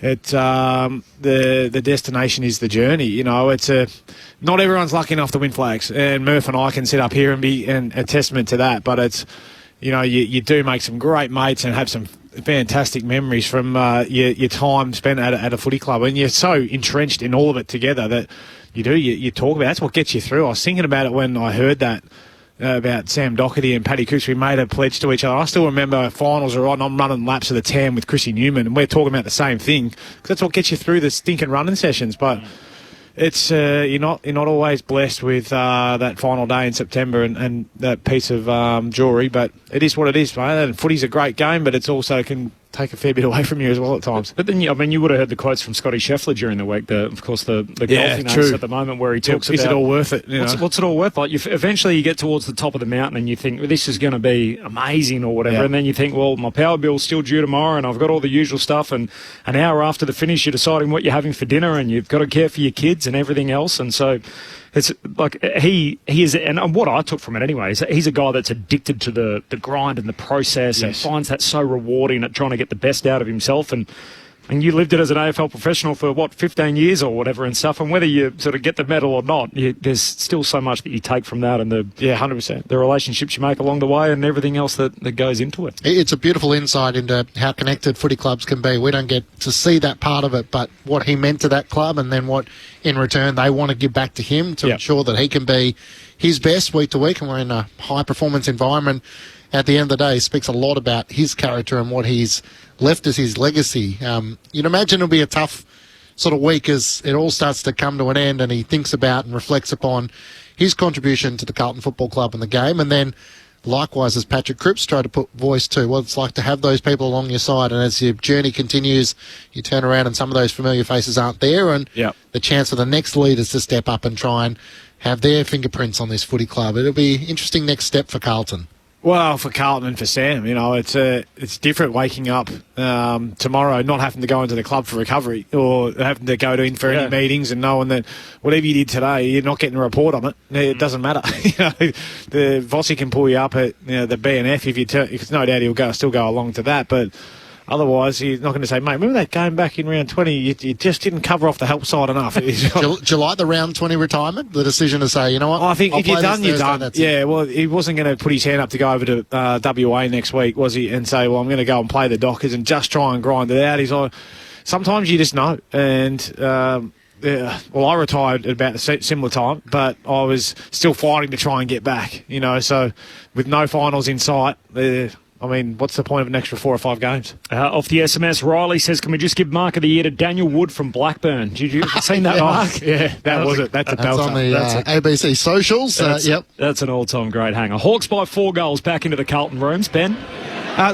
the destination is the journey. Not everyone's lucky enough to win flags, and Murph and I can sit up here and be a testament to that, but it's, you do make some great mates and have some fantastic memories from your time spent at a footy club, and you're so entrenched in all of it together that you talk about it. That's what gets you through. I was thinking about it when I heard that about Sam Docherty and Paddy Cripps. We made a pledge to each other. I still remember finals are on, I'm running laps of the TAM with Chrissy Newman, and we're talking about the same thing, because that's what gets you through the stinking running sessions. But it's you're not always blessed with that final day in September and that piece of jewellery, but it is what it is, mate. And footy's a great game, but it's also can take a fair bit away from you as well at times. But then, you would have heard the quotes from Scotty Scheffler during the week. The golfing ace at the moment, where he talks about, is it all worth it? What's it all worth? Like, eventually you get towards the top of the mountain and you think, well, this is going to be amazing or whatever, and then you think, well, my power bill's still due tomorrow, and I've got all the usual stuff, and an hour after the finish you're deciding what you're having for dinner, and you've got to care for your kids and everything else. And so it's like he is, and what I took from it anyway, is he's a guy that's addicted to the grind and the process, and finds that so rewarding at trying to get the best out of himself. And you lived it as an AFL professional for 15 years or whatever and stuff, and whether you sort of get the medal or not, there's still so much that you take from that, and 100%, the relationships you make along the way and everything else that goes into it. It's a beautiful insight into how connected footy clubs can be. We don't get to see that part of it, but what he meant to that club, and then what in return they want to give back to him to ensure that he can be his best week to week, and we're in a high performance environment. At the end of the day, speaks a lot about his character and what he's left as his legacy. You'd imagine it'll be a tough sort of week as it all starts to come to an end, and he thinks about and reflects upon his contribution to the Carlton Football Club and the game. And then likewise, as Patrick Cripps tried to put voice to what it's like to have those people along your side, and as your journey continues, you turn around and some of those familiar faces aren't there, and the chance for the next leaders to step up and try and have their fingerprints on this footy club. It'll be an interesting next step for Carlton. Well, for Carlton and for Sam, it's different waking up tomorrow, not having to go into the club for recovery or having to go in for any meetings and knowing that whatever you did today, you're not getting a report on it. It doesn't matter. The Vossi can pull you up at the BNF if you because no doubt he'll still go along to that, but. Otherwise, he's not going to say, mate, remember that game back in round 20? You just didn't cover off the help side enough. Do you like the round 20 retirement? The decision to say, you know what? I think if you're done, you're done. Yeah, well, he wasn't going to put his hand up to go over to WA next week, was he? And say, well, I'm going to go and play the Dockers and just try and grind it out. He's like, sometimes you just know. And, well, I retired at about a similar time, but I was still fighting to try and get back, So with no finals in sight, what's the point of an extra 4 or 5 games? Off the SMS, Riley says, can we just give Mark of the Year to Daniel Wood from Blackburn? Did you seen that, Mark? Yeah, that was it. That's a belter. That's on the ABC socials. Yep. That's an all-time great hanger. Hawks by 4 goals back into the Carlton rooms. Ben?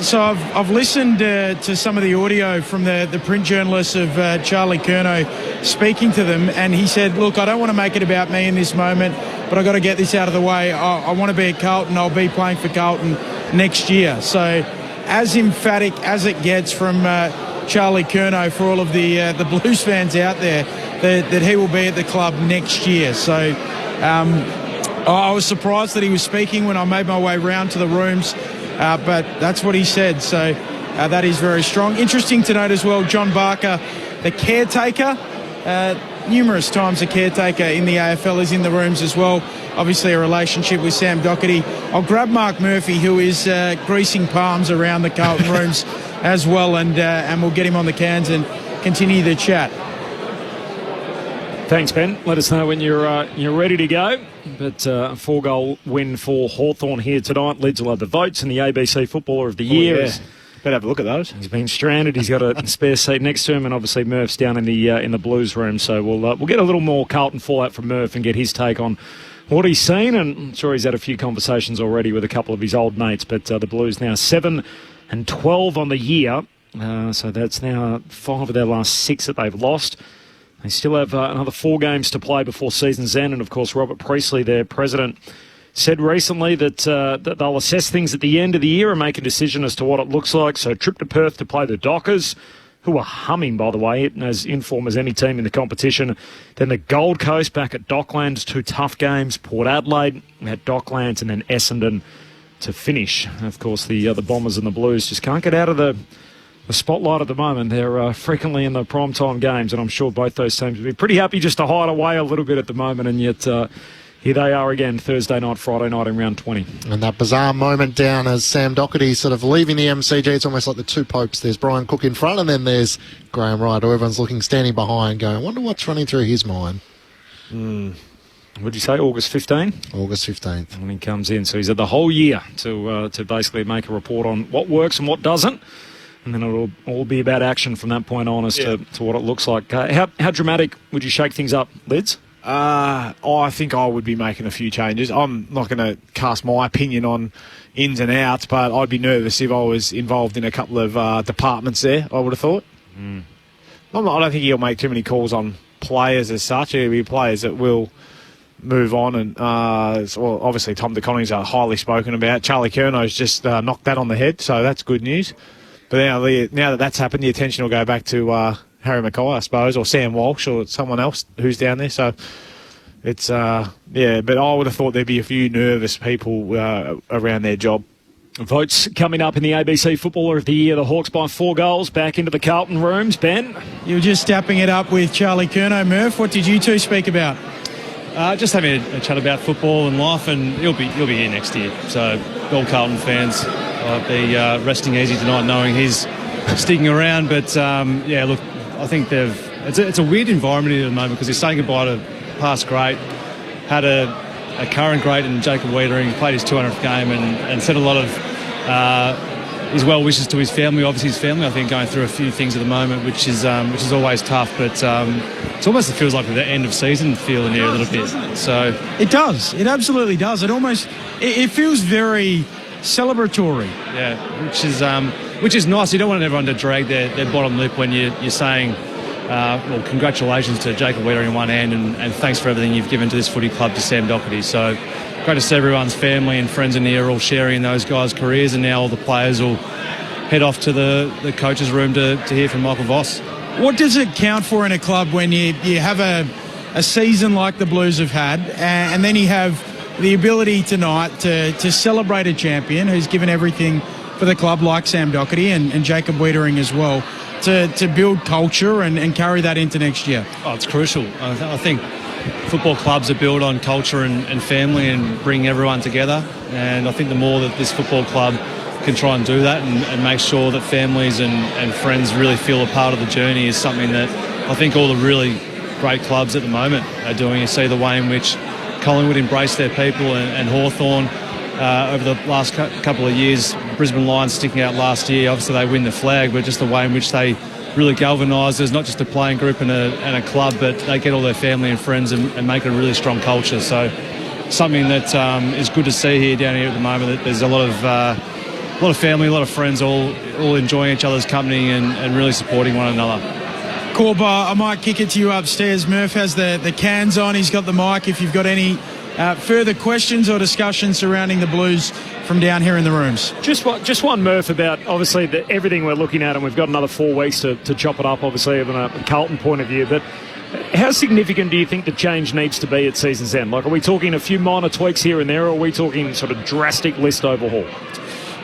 So I've listened to some of the audio from the print journalists of Charlie Curnow speaking to them, and he said, look, I don't want to make it about me in this moment, but I've got to get this out of the way. I want to be at Carlton. I'll be playing for Carlton next year. So as emphatic as it gets from Charlie Curnow for all of the Blues fans out there that he will be at the club next year. So I was surprised that he was speaking when I made my way round to the rooms, but that's what he said. So that is very strong. Interesting to note as well, John Barker, the caretaker, numerous times a caretaker in the AFL is in the rooms as well. Obviously a relationship with Sam Docherty. I'll grab Mark Murphy, who is greasing palms around the Carlton rooms as well, and we'll get him on the cans and continue the chat. Thanks, Ben. Let us know when you're ready to go. But a 4-goal win for Hawthorn here tonight. Lids will have the votes and the ABC Footballer of the Year. Yeah. Better have a look at those. He's been stranded. He's got a spare seat next to him, and obviously Murph's down in the Blues room. So we'll get a little more Carlton fallout from Murph and get his take on what he's seen. And I'm sure he's had a few conversations already with a couple of his old mates. But the Blues now 7-12 on the year. So that's now 5 of their last 6 that they've lost. They still have another 4 games to play before season's end. And of course, Robert Priestley, their president, said recently that they'll assess things at the end of the year and make a decision as to what it looks like. So trip to Perth to play the Dockers, who are humming, by the way, as in form as any team in the competition. Then the Gold Coast back at Docklands, 2 tough games. Port Adelaide at Docklands, and then Essendon to finish. And of course, the Bombers and the Blues just can't get out of the spotlight at the moment. They're frequently in the primetime games, and I'm sure both those teams would be pretty happy just to hide away a little bit at the moment, and yet here they are again, Thursday night, Friday night in round 20. And that bizarre moment down as Sam Docherty sort of leaving the MCG, it's almost like the 2 popes. There's Brian Cook in front, and then there's Graham Wright, who everyone's looking, standing behind, going, I wonder what's running through his mind. Would you say August 15? August 15th. When he comes in. So he's had the whole year to basically make a report on what works and what doesn't. And then it'll all be about action from that point on as to what it looks like. How dramatic would you shake things up, Lids? I think I would be making a few changes. I'm not going to cast my opinion on ins and outs, but I'd be nervous if I was involved in a couple of departments there, I would have thought. I don't think he'll make too many calls on players as such. There'll be players that will move on, and well, obviously Tom DeConning's highly spoken about. Charlie Curnow's just knocked that on the head, so that's good news. But now that that's happened, the attention will go back to Harry Mackay, I suppose, or Sam Walsh, or someone else who's down there. So it's, but I would have thought there'd be a few nervous people around their job. Votes coming up in the ABC Footballer of the Year. The Hawks by 4 goals back into the Carlton rooms. Ben? You were just stepping it up with Charlie Curnow. Murph, what did you two speak about? Just having a chat about football and life, and he'll be here next year. So all Carlton fans will be resting easy tonight knowing he's sticking around. But, look, I think it's a weird environment here at the moment because he's saying goodbye to past great, had a current great in Jacob Wiedering, played his 200th game and said a lot of his well wishes to his family. Obviously, his family, I think, going through a few things at the moment, which is always tough. But it almost feels like the end of season feeling here a little bit. So it does. It absolutely does. It feels very celebratory. Yeah, which is nice. You don't want everyone to drag their bottom lip when you're saying, well, congratulations to Jacob Wiedering in one hand, and thanks for everything you've given to this footy club, to Sam Docherty. So great to see everyone's family and friends in here all sharing in those guys' careers, and now all the players will head off to the coach's room to hear from Michael Voss. What does it count for in a club when you have a season like the Blues have had, and then you have the ability tonight to celebrate a champion who's given everything for the club, like Sam Docherty and Jacob Wiedering as well, to build culture and carry that into next year? Oh, it's crucial. I think football clubs are built on culture and family and bring everyone together, and I think the more that this football club can try and do that and make sure that families and friends really feel a part of the journey is something that I think all the really great clubs at the moment are doing. You see the way in which Collingwood embraced their people and Hawthorn over the last couple of years. Brisbane Lions sticking out last year. Obviously they win the flag, but just the way in which they really galvanise. There's not just a playing group and a club, but they get all their family and friends and make it a really strong culture. So something that is good to see here down here at the moment. That there's a lot of family, a lot of friends, all enjoying each other's company and really supporting one another. Corba, I might kick it to you upstairs. Murph has the cans on. He's got the mic. If you've got any further questions or discussions surrounding the Blues from down here in the rooms. Just one, Murph, about obviously everything we're looking at, and we've got another 4 weeks to chop it up, obviously, from a Carlton point of view. But how significant do you think the change needs to be at season's end? Like, are we talking a few minor tweaks here and there, or are we talking sort of drastic list overhaul?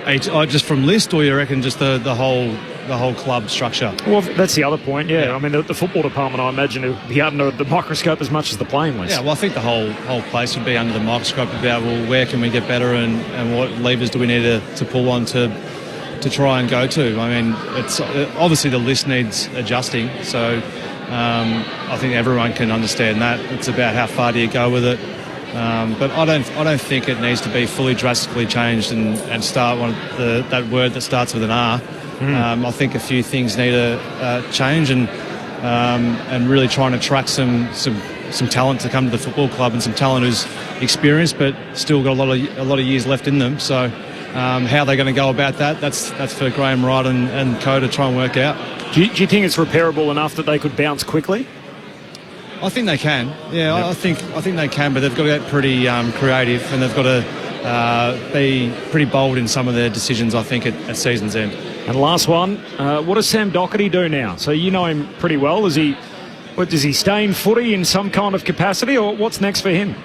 Just from list, or you reckon just the whole club structure? Well, that's the other point, yeah. I mean, the football department, I imagine, will be under the microscope as much as the playing list. Yeah, well, I think the whole place would be under the microscope about, well, where can we get better and what levers do we need to pull on to try and go to. I mean, it's obviously the list needs adjusting, so I think everyone can understand that. It's about how far do you go with it. But I don't think it needs to be fully drastically changed and start that word that starts with an R. I think a few things need to change and really trying to attract some talent to come to the football club, and some talent who's experienced but still got a lot of years left in them. So how they're going to go about that's for Graham Wright and co to try and work out. Do you think it's repairable enough that they could bounce quickly? I think they can. Yeah, yep. I think they can, but they've got to get pretty creative, and they've got to be pretty bold in some of their decisions, I think, at season's end. And last one, what does Sam Docherty do now? So you know him pretty well. Does he stay in footy in some kind of capacity, or what's next for him?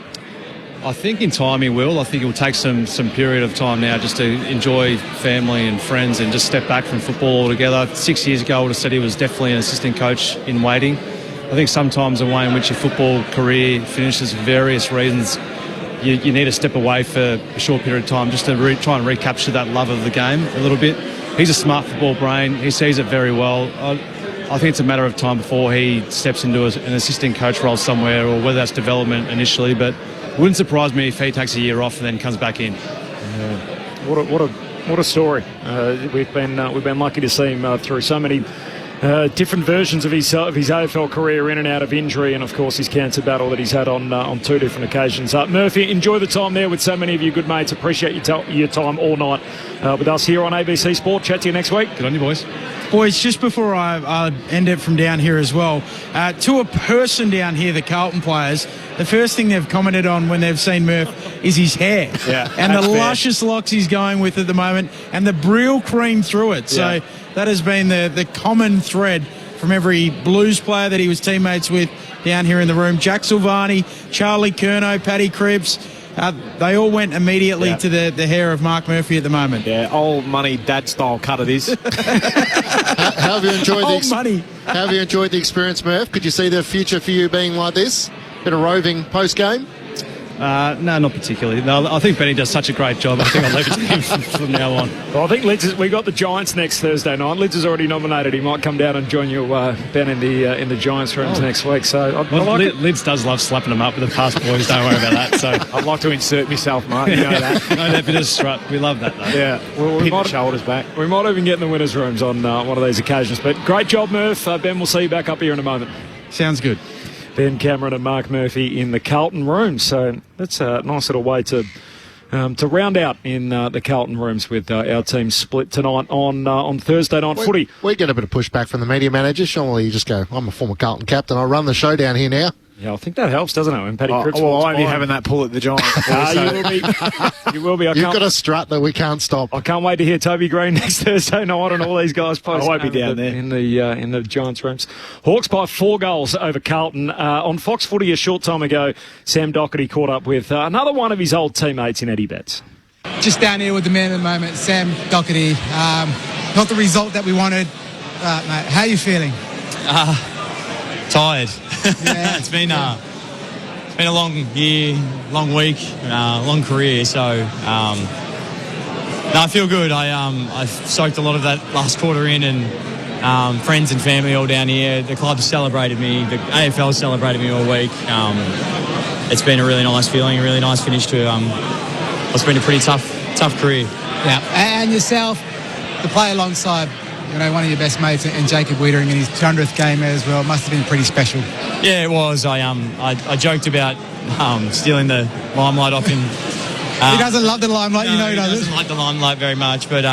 I think in time he will. I think he'll take some period of time now just to enjoy family and friends and just step back from football altogether. 6 years ago I would have said he was definitely an assistant coach in waiting. I think sometimes the way in which your football career finishes for various reasons, you need to step away for a short period of time just to try and recapture that love of the game a little bit. He's a smart football brain. He sees it very well. I think it's a matter of time before he steps into an assistant coach role somewhere, or whether that's development initially. But it wouldn't surprise me if he takes a year off and then comes back in. Yeah. What a story. We've been lucky to see him through so many different versions of his AFL career, in and out of injury, and of course his cancer battle that he's had on 2 different occasions. Murphy, enjoy the time there with so many of you good mates. Appreciate your time all night with us here on ABC Sport. Chat to you next week. Good on you, boys. Boys, just before I end it from down here as well, to a person down here, the Carlton players, the first thing they've commented on when they've seen Murph is his hair. Yeah, and the luscious locks he's going with at the moment, and the Brill cream through it. So yeah. That has been the common thread from every Blues player that he was teammates with down here in the room. Jack Silvani, Charlie Curnow, Paddy Cripps, they all went immediately to the hair of Mark Murphy at the moment. Yeah, old money dad style cut it is. How have you enjoyed How have you enjoyed the experience, Murph? Could you see the future for you being like this? Bit of roving post game? No, not particularly. No, I think Benny does such a great job. I think I'll leave it to him from now on. Well, I think we got the Giants next Thursday night. Lids has already nominated. He might come down and join you, Ben, in the Giants rooms next week. So Lids does love slapping them up with the past boys. Don't worry about that. So I'd like to insert myself, Mark. You know that. No, that bit of strut. We love that, though. Yeah, we might shoulders back. We might even get in the winners' rooms on one of these occasions. But great job, Murph. Ben, we'll see you back up here in a moment. Sounds good. Ben Cameron and Mark Murphy in the Carlton rooms. So that's a nice little way to round out in the Carlton rooms with our team split tonight on Thursday night footy. We get a bit of pushback from the media manager. Surely you just go, I'm a former Carlton captain. I run the show down here now. Yeah, I think that helps, doesn't it? When Paddy Cripps I won't be having that pull at the Giants. You will be. You've got a strut that we can't stop. I can't wait to hear Toby Green next Thursday night and all these guys post. I won't be down there in the Giants rooms. Hawks by 4 goals over Carlton. On Fox Footy a short time ago, Sam Docherty caught up with another one of his old teammates in Eddie Betts. Just down here with the man of the moment, Sam Docherty. Not the result that we wanted. Mate, how are you feeling? Tired. Yeah. It's been a long year, long week, long career. So I feel good. I've soaked a lot of that last quarter in, and friends and family all down here. The club celebrated me. The AFL celebrated me all week. It's been a really nice feeling, a really nice finish to what's been a pretty tough career. Yeah, and yourself to play alongside, one of your best mates, and Jacob Wiedering in his 200th game as well. Must have been pretty special. Yeah, it was. I joked about stealing the limelight off him. He doesn't love the limelight, he doesn't like the limelight very much, but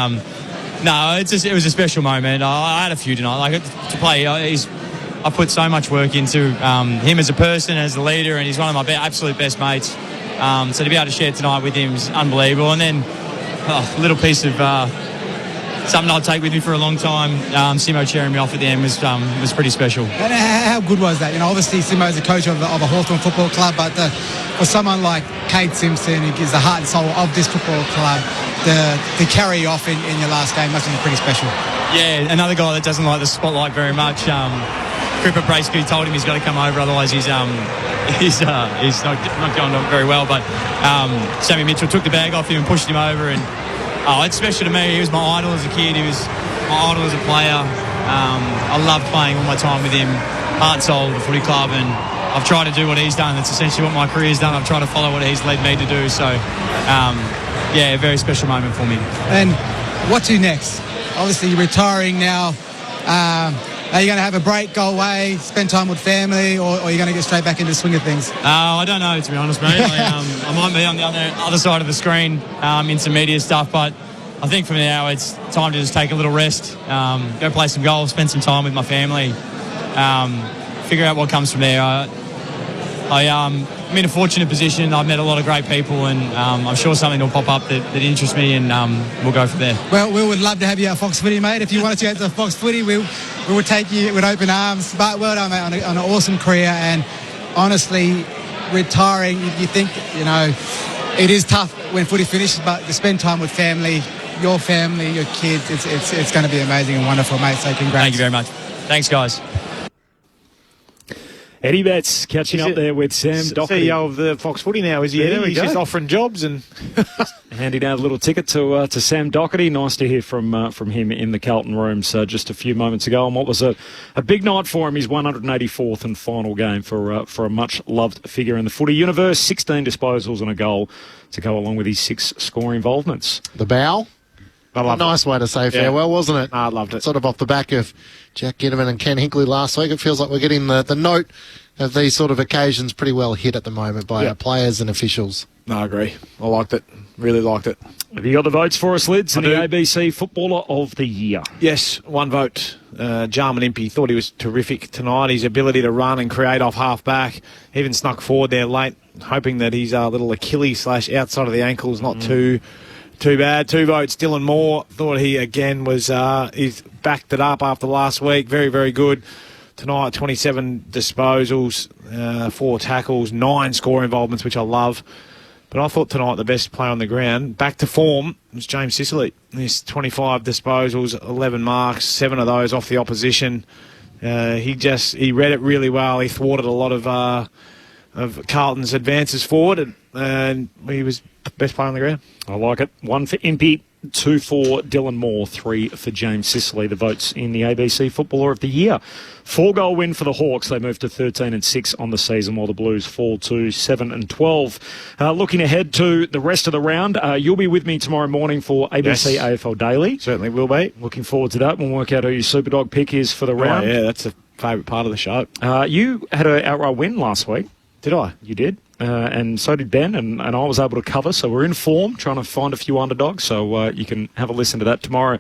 no, it was a special moment. I had a few tonight. To play, I put so much work into him as a person, as a leader, and he's one of my absolute best mates. So to be able to share tonight with him is unbelievable. And then a little piece of something I'll take with me for a long time. Simo cheering me off at the end was pretty special. And how good was that? Obviously Simo is a coach of a Hawthorn football club, but for someone like Kate Simpson, who gives the heart and soul of this football club, to carry off in your last game must have been pretty special. Yeah, another guy that doesn't like the spotlight very much. Cripper Bracegirdle told him he's got to come over, otherwise he's not going on very well. But Sammy Mitchell took the bag off him and pushed him over, and it's special to me. He was my idol as a kid. He was my idol as a player. I loved playing all my time with him, heart and soul of the footy club, and I've tried to do what he's done. That's essentially what my career's done. I've tried to follow what he's led me to do. So, a very special moment for me. And what to next? Obviously, you're retiring now. Are you going to have a break, go away, spend time with family, or are you going to get straight back into the swing of things? I don't know, to be honest, mate. I might be on the other side of the screen in some media stuff, but I think from now it's time to just take a little rest, go play some golf, spend some time with my family, figure out what comes from there. I'm in a fortunate position. I've met a lot of great people, and I'm sure something will pop up that interests me, and we'll go from there. Well, we would love to have you at Fox Footy, mate. If you wanted to go to Fox Footy, we would take you with open arms. But well done, mate, on an awesome career. And honestly, retiring, you think, it is tough when footy finishes, but to spend time with family, your kids, it's going to be amazing and wonderful, mate. So congrats. Thank you very much. Thanks, guys. Eddie Betts catching up there with Sam Docherty. CEO of the Fox Footy now, is he? Yeah, He's just offering jobs and handing out a little ticket to Sam Docherty. Nice to hear from him in the Carlton rooms just a few moments ago. And what was a big night for him, his 184th and final game for a much-loved figure in the footy universe. 16 disposals and a goal to go along with his 6 scoring involvements. The bow? A nice way to say farewell, wasn't it? I loved it. Sort of off the back of Jack Ginnivan and Ken Hinkley last week. It feels like we're getting the note of these sort of occasions pretty well hit at the moment by our players and officials. No, I agree. I liked it. Really liked it. Have you got the votes for us, Lids, in the ABC Footballer of the Year? Yes, one vote. Jarman Impey thought he was terrific tonight. His ability to run and create off half-back, even snuck forward there late, hoping that his little Achilles / outside of the ankle is not too bad. 2 votes. Dylan Moore thought he again was he's backed it up after last week. Very, very good. Tonight, 27 disposals, 4 tackles, 9 score involvements, which I love. But I thought tonight the best player on the ground, back to form, was James Sicily. He's 25 disposals, 11 marks, 7 of those off the opposition. He read it really well. He thwarted a lot of of Carlton's advances forward, and he was the best player on the ground. I like it. 1 for Impey, 2 for Dylan Moore, 3 for James Sicily, the votes in the ABC Footballer of the Year. 4-goal win for the Hawks. They move to 13-6 on the season, while the Blues fall to 7-12. Looking ahead to the rest of the round, you'll be with me tomorrow morning for ABC AFL Daily. Certainly will be. Looking forward to that. We'll work out who your Superdog pick is for the round. Oh, yeah, that's a favourite part of the show. You had an outright win last week. Did I? You did. And so did Ben, and I was able to cover, so we're in form, trying to find a few underdogs, so you can have a listen to that tomorrow.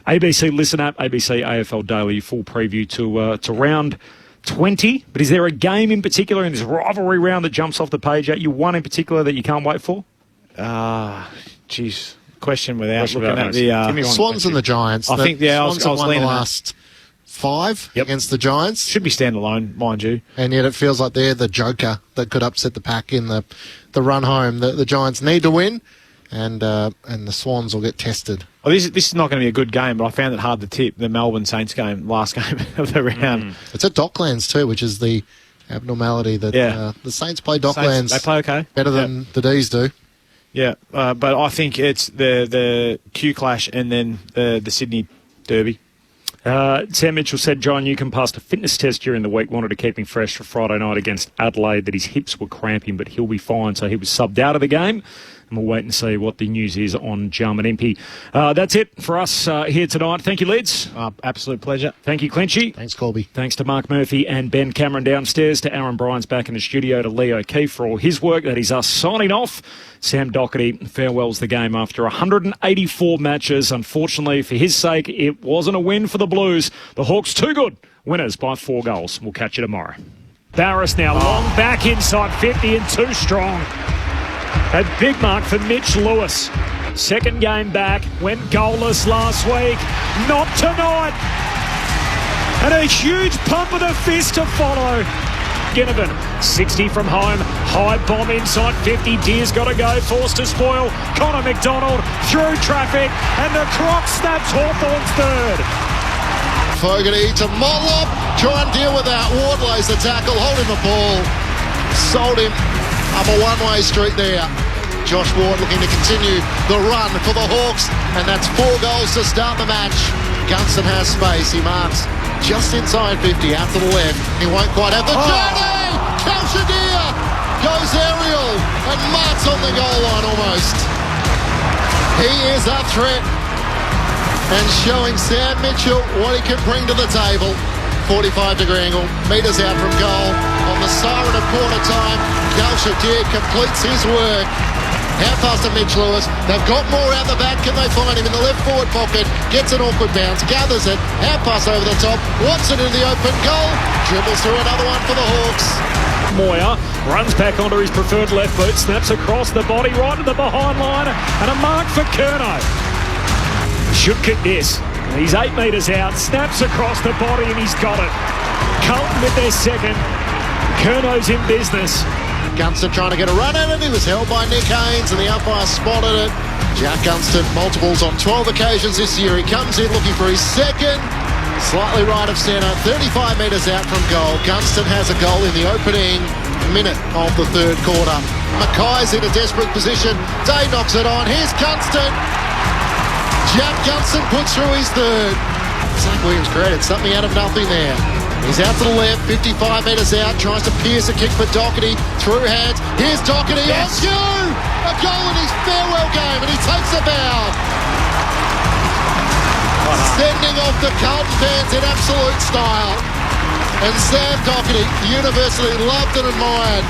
ABC Listen App, ABC AFL Daily, full preview to round 20. But is there a game in particular in this rivalry round that jumps off the page at you, one in particular that you can't wait for? Question without looking at the... Swans and the Giants. I think, I was won leaning the last 5 against the Giants. Should be standalone, mind you. And yet it feels like they're the joker that could upset the pack in the run home. The Giants need to win, and the Swans will get tested. Well, this is not going to be a good game, but I found it hard to tip the Melbourne Saints game, last game of the round. It's at Docklands too, which is the abnormality that the Saints play Docklands. They play okay. Better than the D's do. Yeah, but I think it's the Q Clash and then the Sydney Derby. Sam Mitchell said John Newcombe passed a fitness test during the week, wanted to keep him fresh for Friday night against Adelaide, that his hips were cramping, but he'll be fine, so he was subbed out of the game. And we'll wait and see what the news is on Jarman Impey. That's it for us here tonight. Thank you, Lids. Absolute pleasure. Thank you, Clinchy. Thanks, Colby. Thanks to Mark Murphy and Ben Cameron downstairs, to Aaron Bryans back in the studio, to Leo Keefe for all his work. That is us signing off. Sam Doherty farewells the game after 184 matches. Unfortunately, for his sake, it wasn't a win for the Blues. The Hawks too good. Winners by 4 goals. We'll catch you tomorrow. Barris now long back inside 50 and too strong. A big mark for Mitch Lewis. Second game back. Went goalless last week. Not tonight. And a huge pump of the fist to follow. Ginnivan, 60 from home, high bomb inside 50, Deer's got to go, forced to spoil, Connor McDonald through traffic, and the Croc snaps Hawthorn's third. Fogarty to Mollop, try and deal with that, Ward lays the tackle, holding the ball, sold him up a one-way street there. Josh Ward looking to continue the run for the Hawks, and that's 4 goals to start the match. Gunston has space, he marks just inside 50, out to the left. He won't quite have the journey! Kalshadir goes aerial and marks on the goal line almost. He is a threat and showing Sam Mitchell what he can bring to the table. 45-degree angle, metres out from goal. On the siren of quarter time, Kalshadir completes his work. Half pass to Mitch Lewis. They've got more out the back. Can they find him in the left forward pocket? Gets an awkward bounce, gathers it. Half pass over the top. Wants it in the open goal. Dribbles through another one for the Hawks. Moyer runs back onto his preferred left boot, snaps across the body right to the behind line, and a mark for Curnow. Should kick this. He's 8 metres out, snaps across the body, and he's got it. Carlton with their second. Curnow's in business. Gunston trying to get a run at it. He was held by Nick Haynes and the umpire spotted it. Jack Gunston, multiples on 12 occasions this year. He comes in looking for his second. Slightly right of centre, 35 metres out from goal. Gunston has a goal in the opening minute of the third quarter. Mackay's in a desperate position. Day knocks it on. Here's Gunston. Jack Gunston puts through his third. Zach Williams created something out of nothing there. He's out to the left, 55 metres out, tries to pierce a kick for Doherty, through hands. Here's Doherty, yes. On cue! A goal in his farewell game, and he takes a bow. Sending off the Carlton fans in absolute style. And Sam Doherty, universally loved and admired.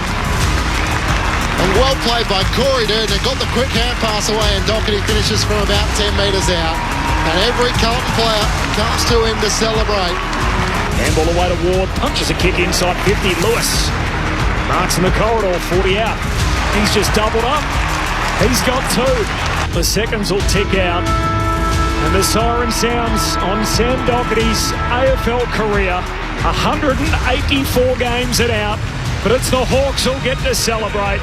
And well played by Corey Durden, got the quick hand pass away, and Doherty finishes from about 10 metres out. And every Carlton player comes to him to celebrate. Handball away to Ward, punches a kick inside 50. Lewis marks in the corridor, 40 out. He's just doubled up. He's got 2. The seconds will tick out. And the siren sounds on Sam Doherty's AFL career. 184 games and out. But it's the Hawks who'll get to celebrate.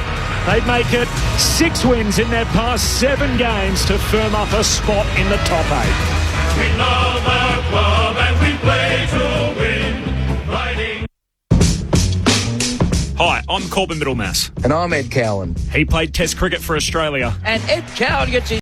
They'd make it 6 wins in their past 7 games to firm up a spot in the top 8. We love our club and we play to win. Riding. Hi, I'm Corbin Middlemass. And I'm Ed Cowan. He played Test cricket for Australia. And Ed Cowan gets his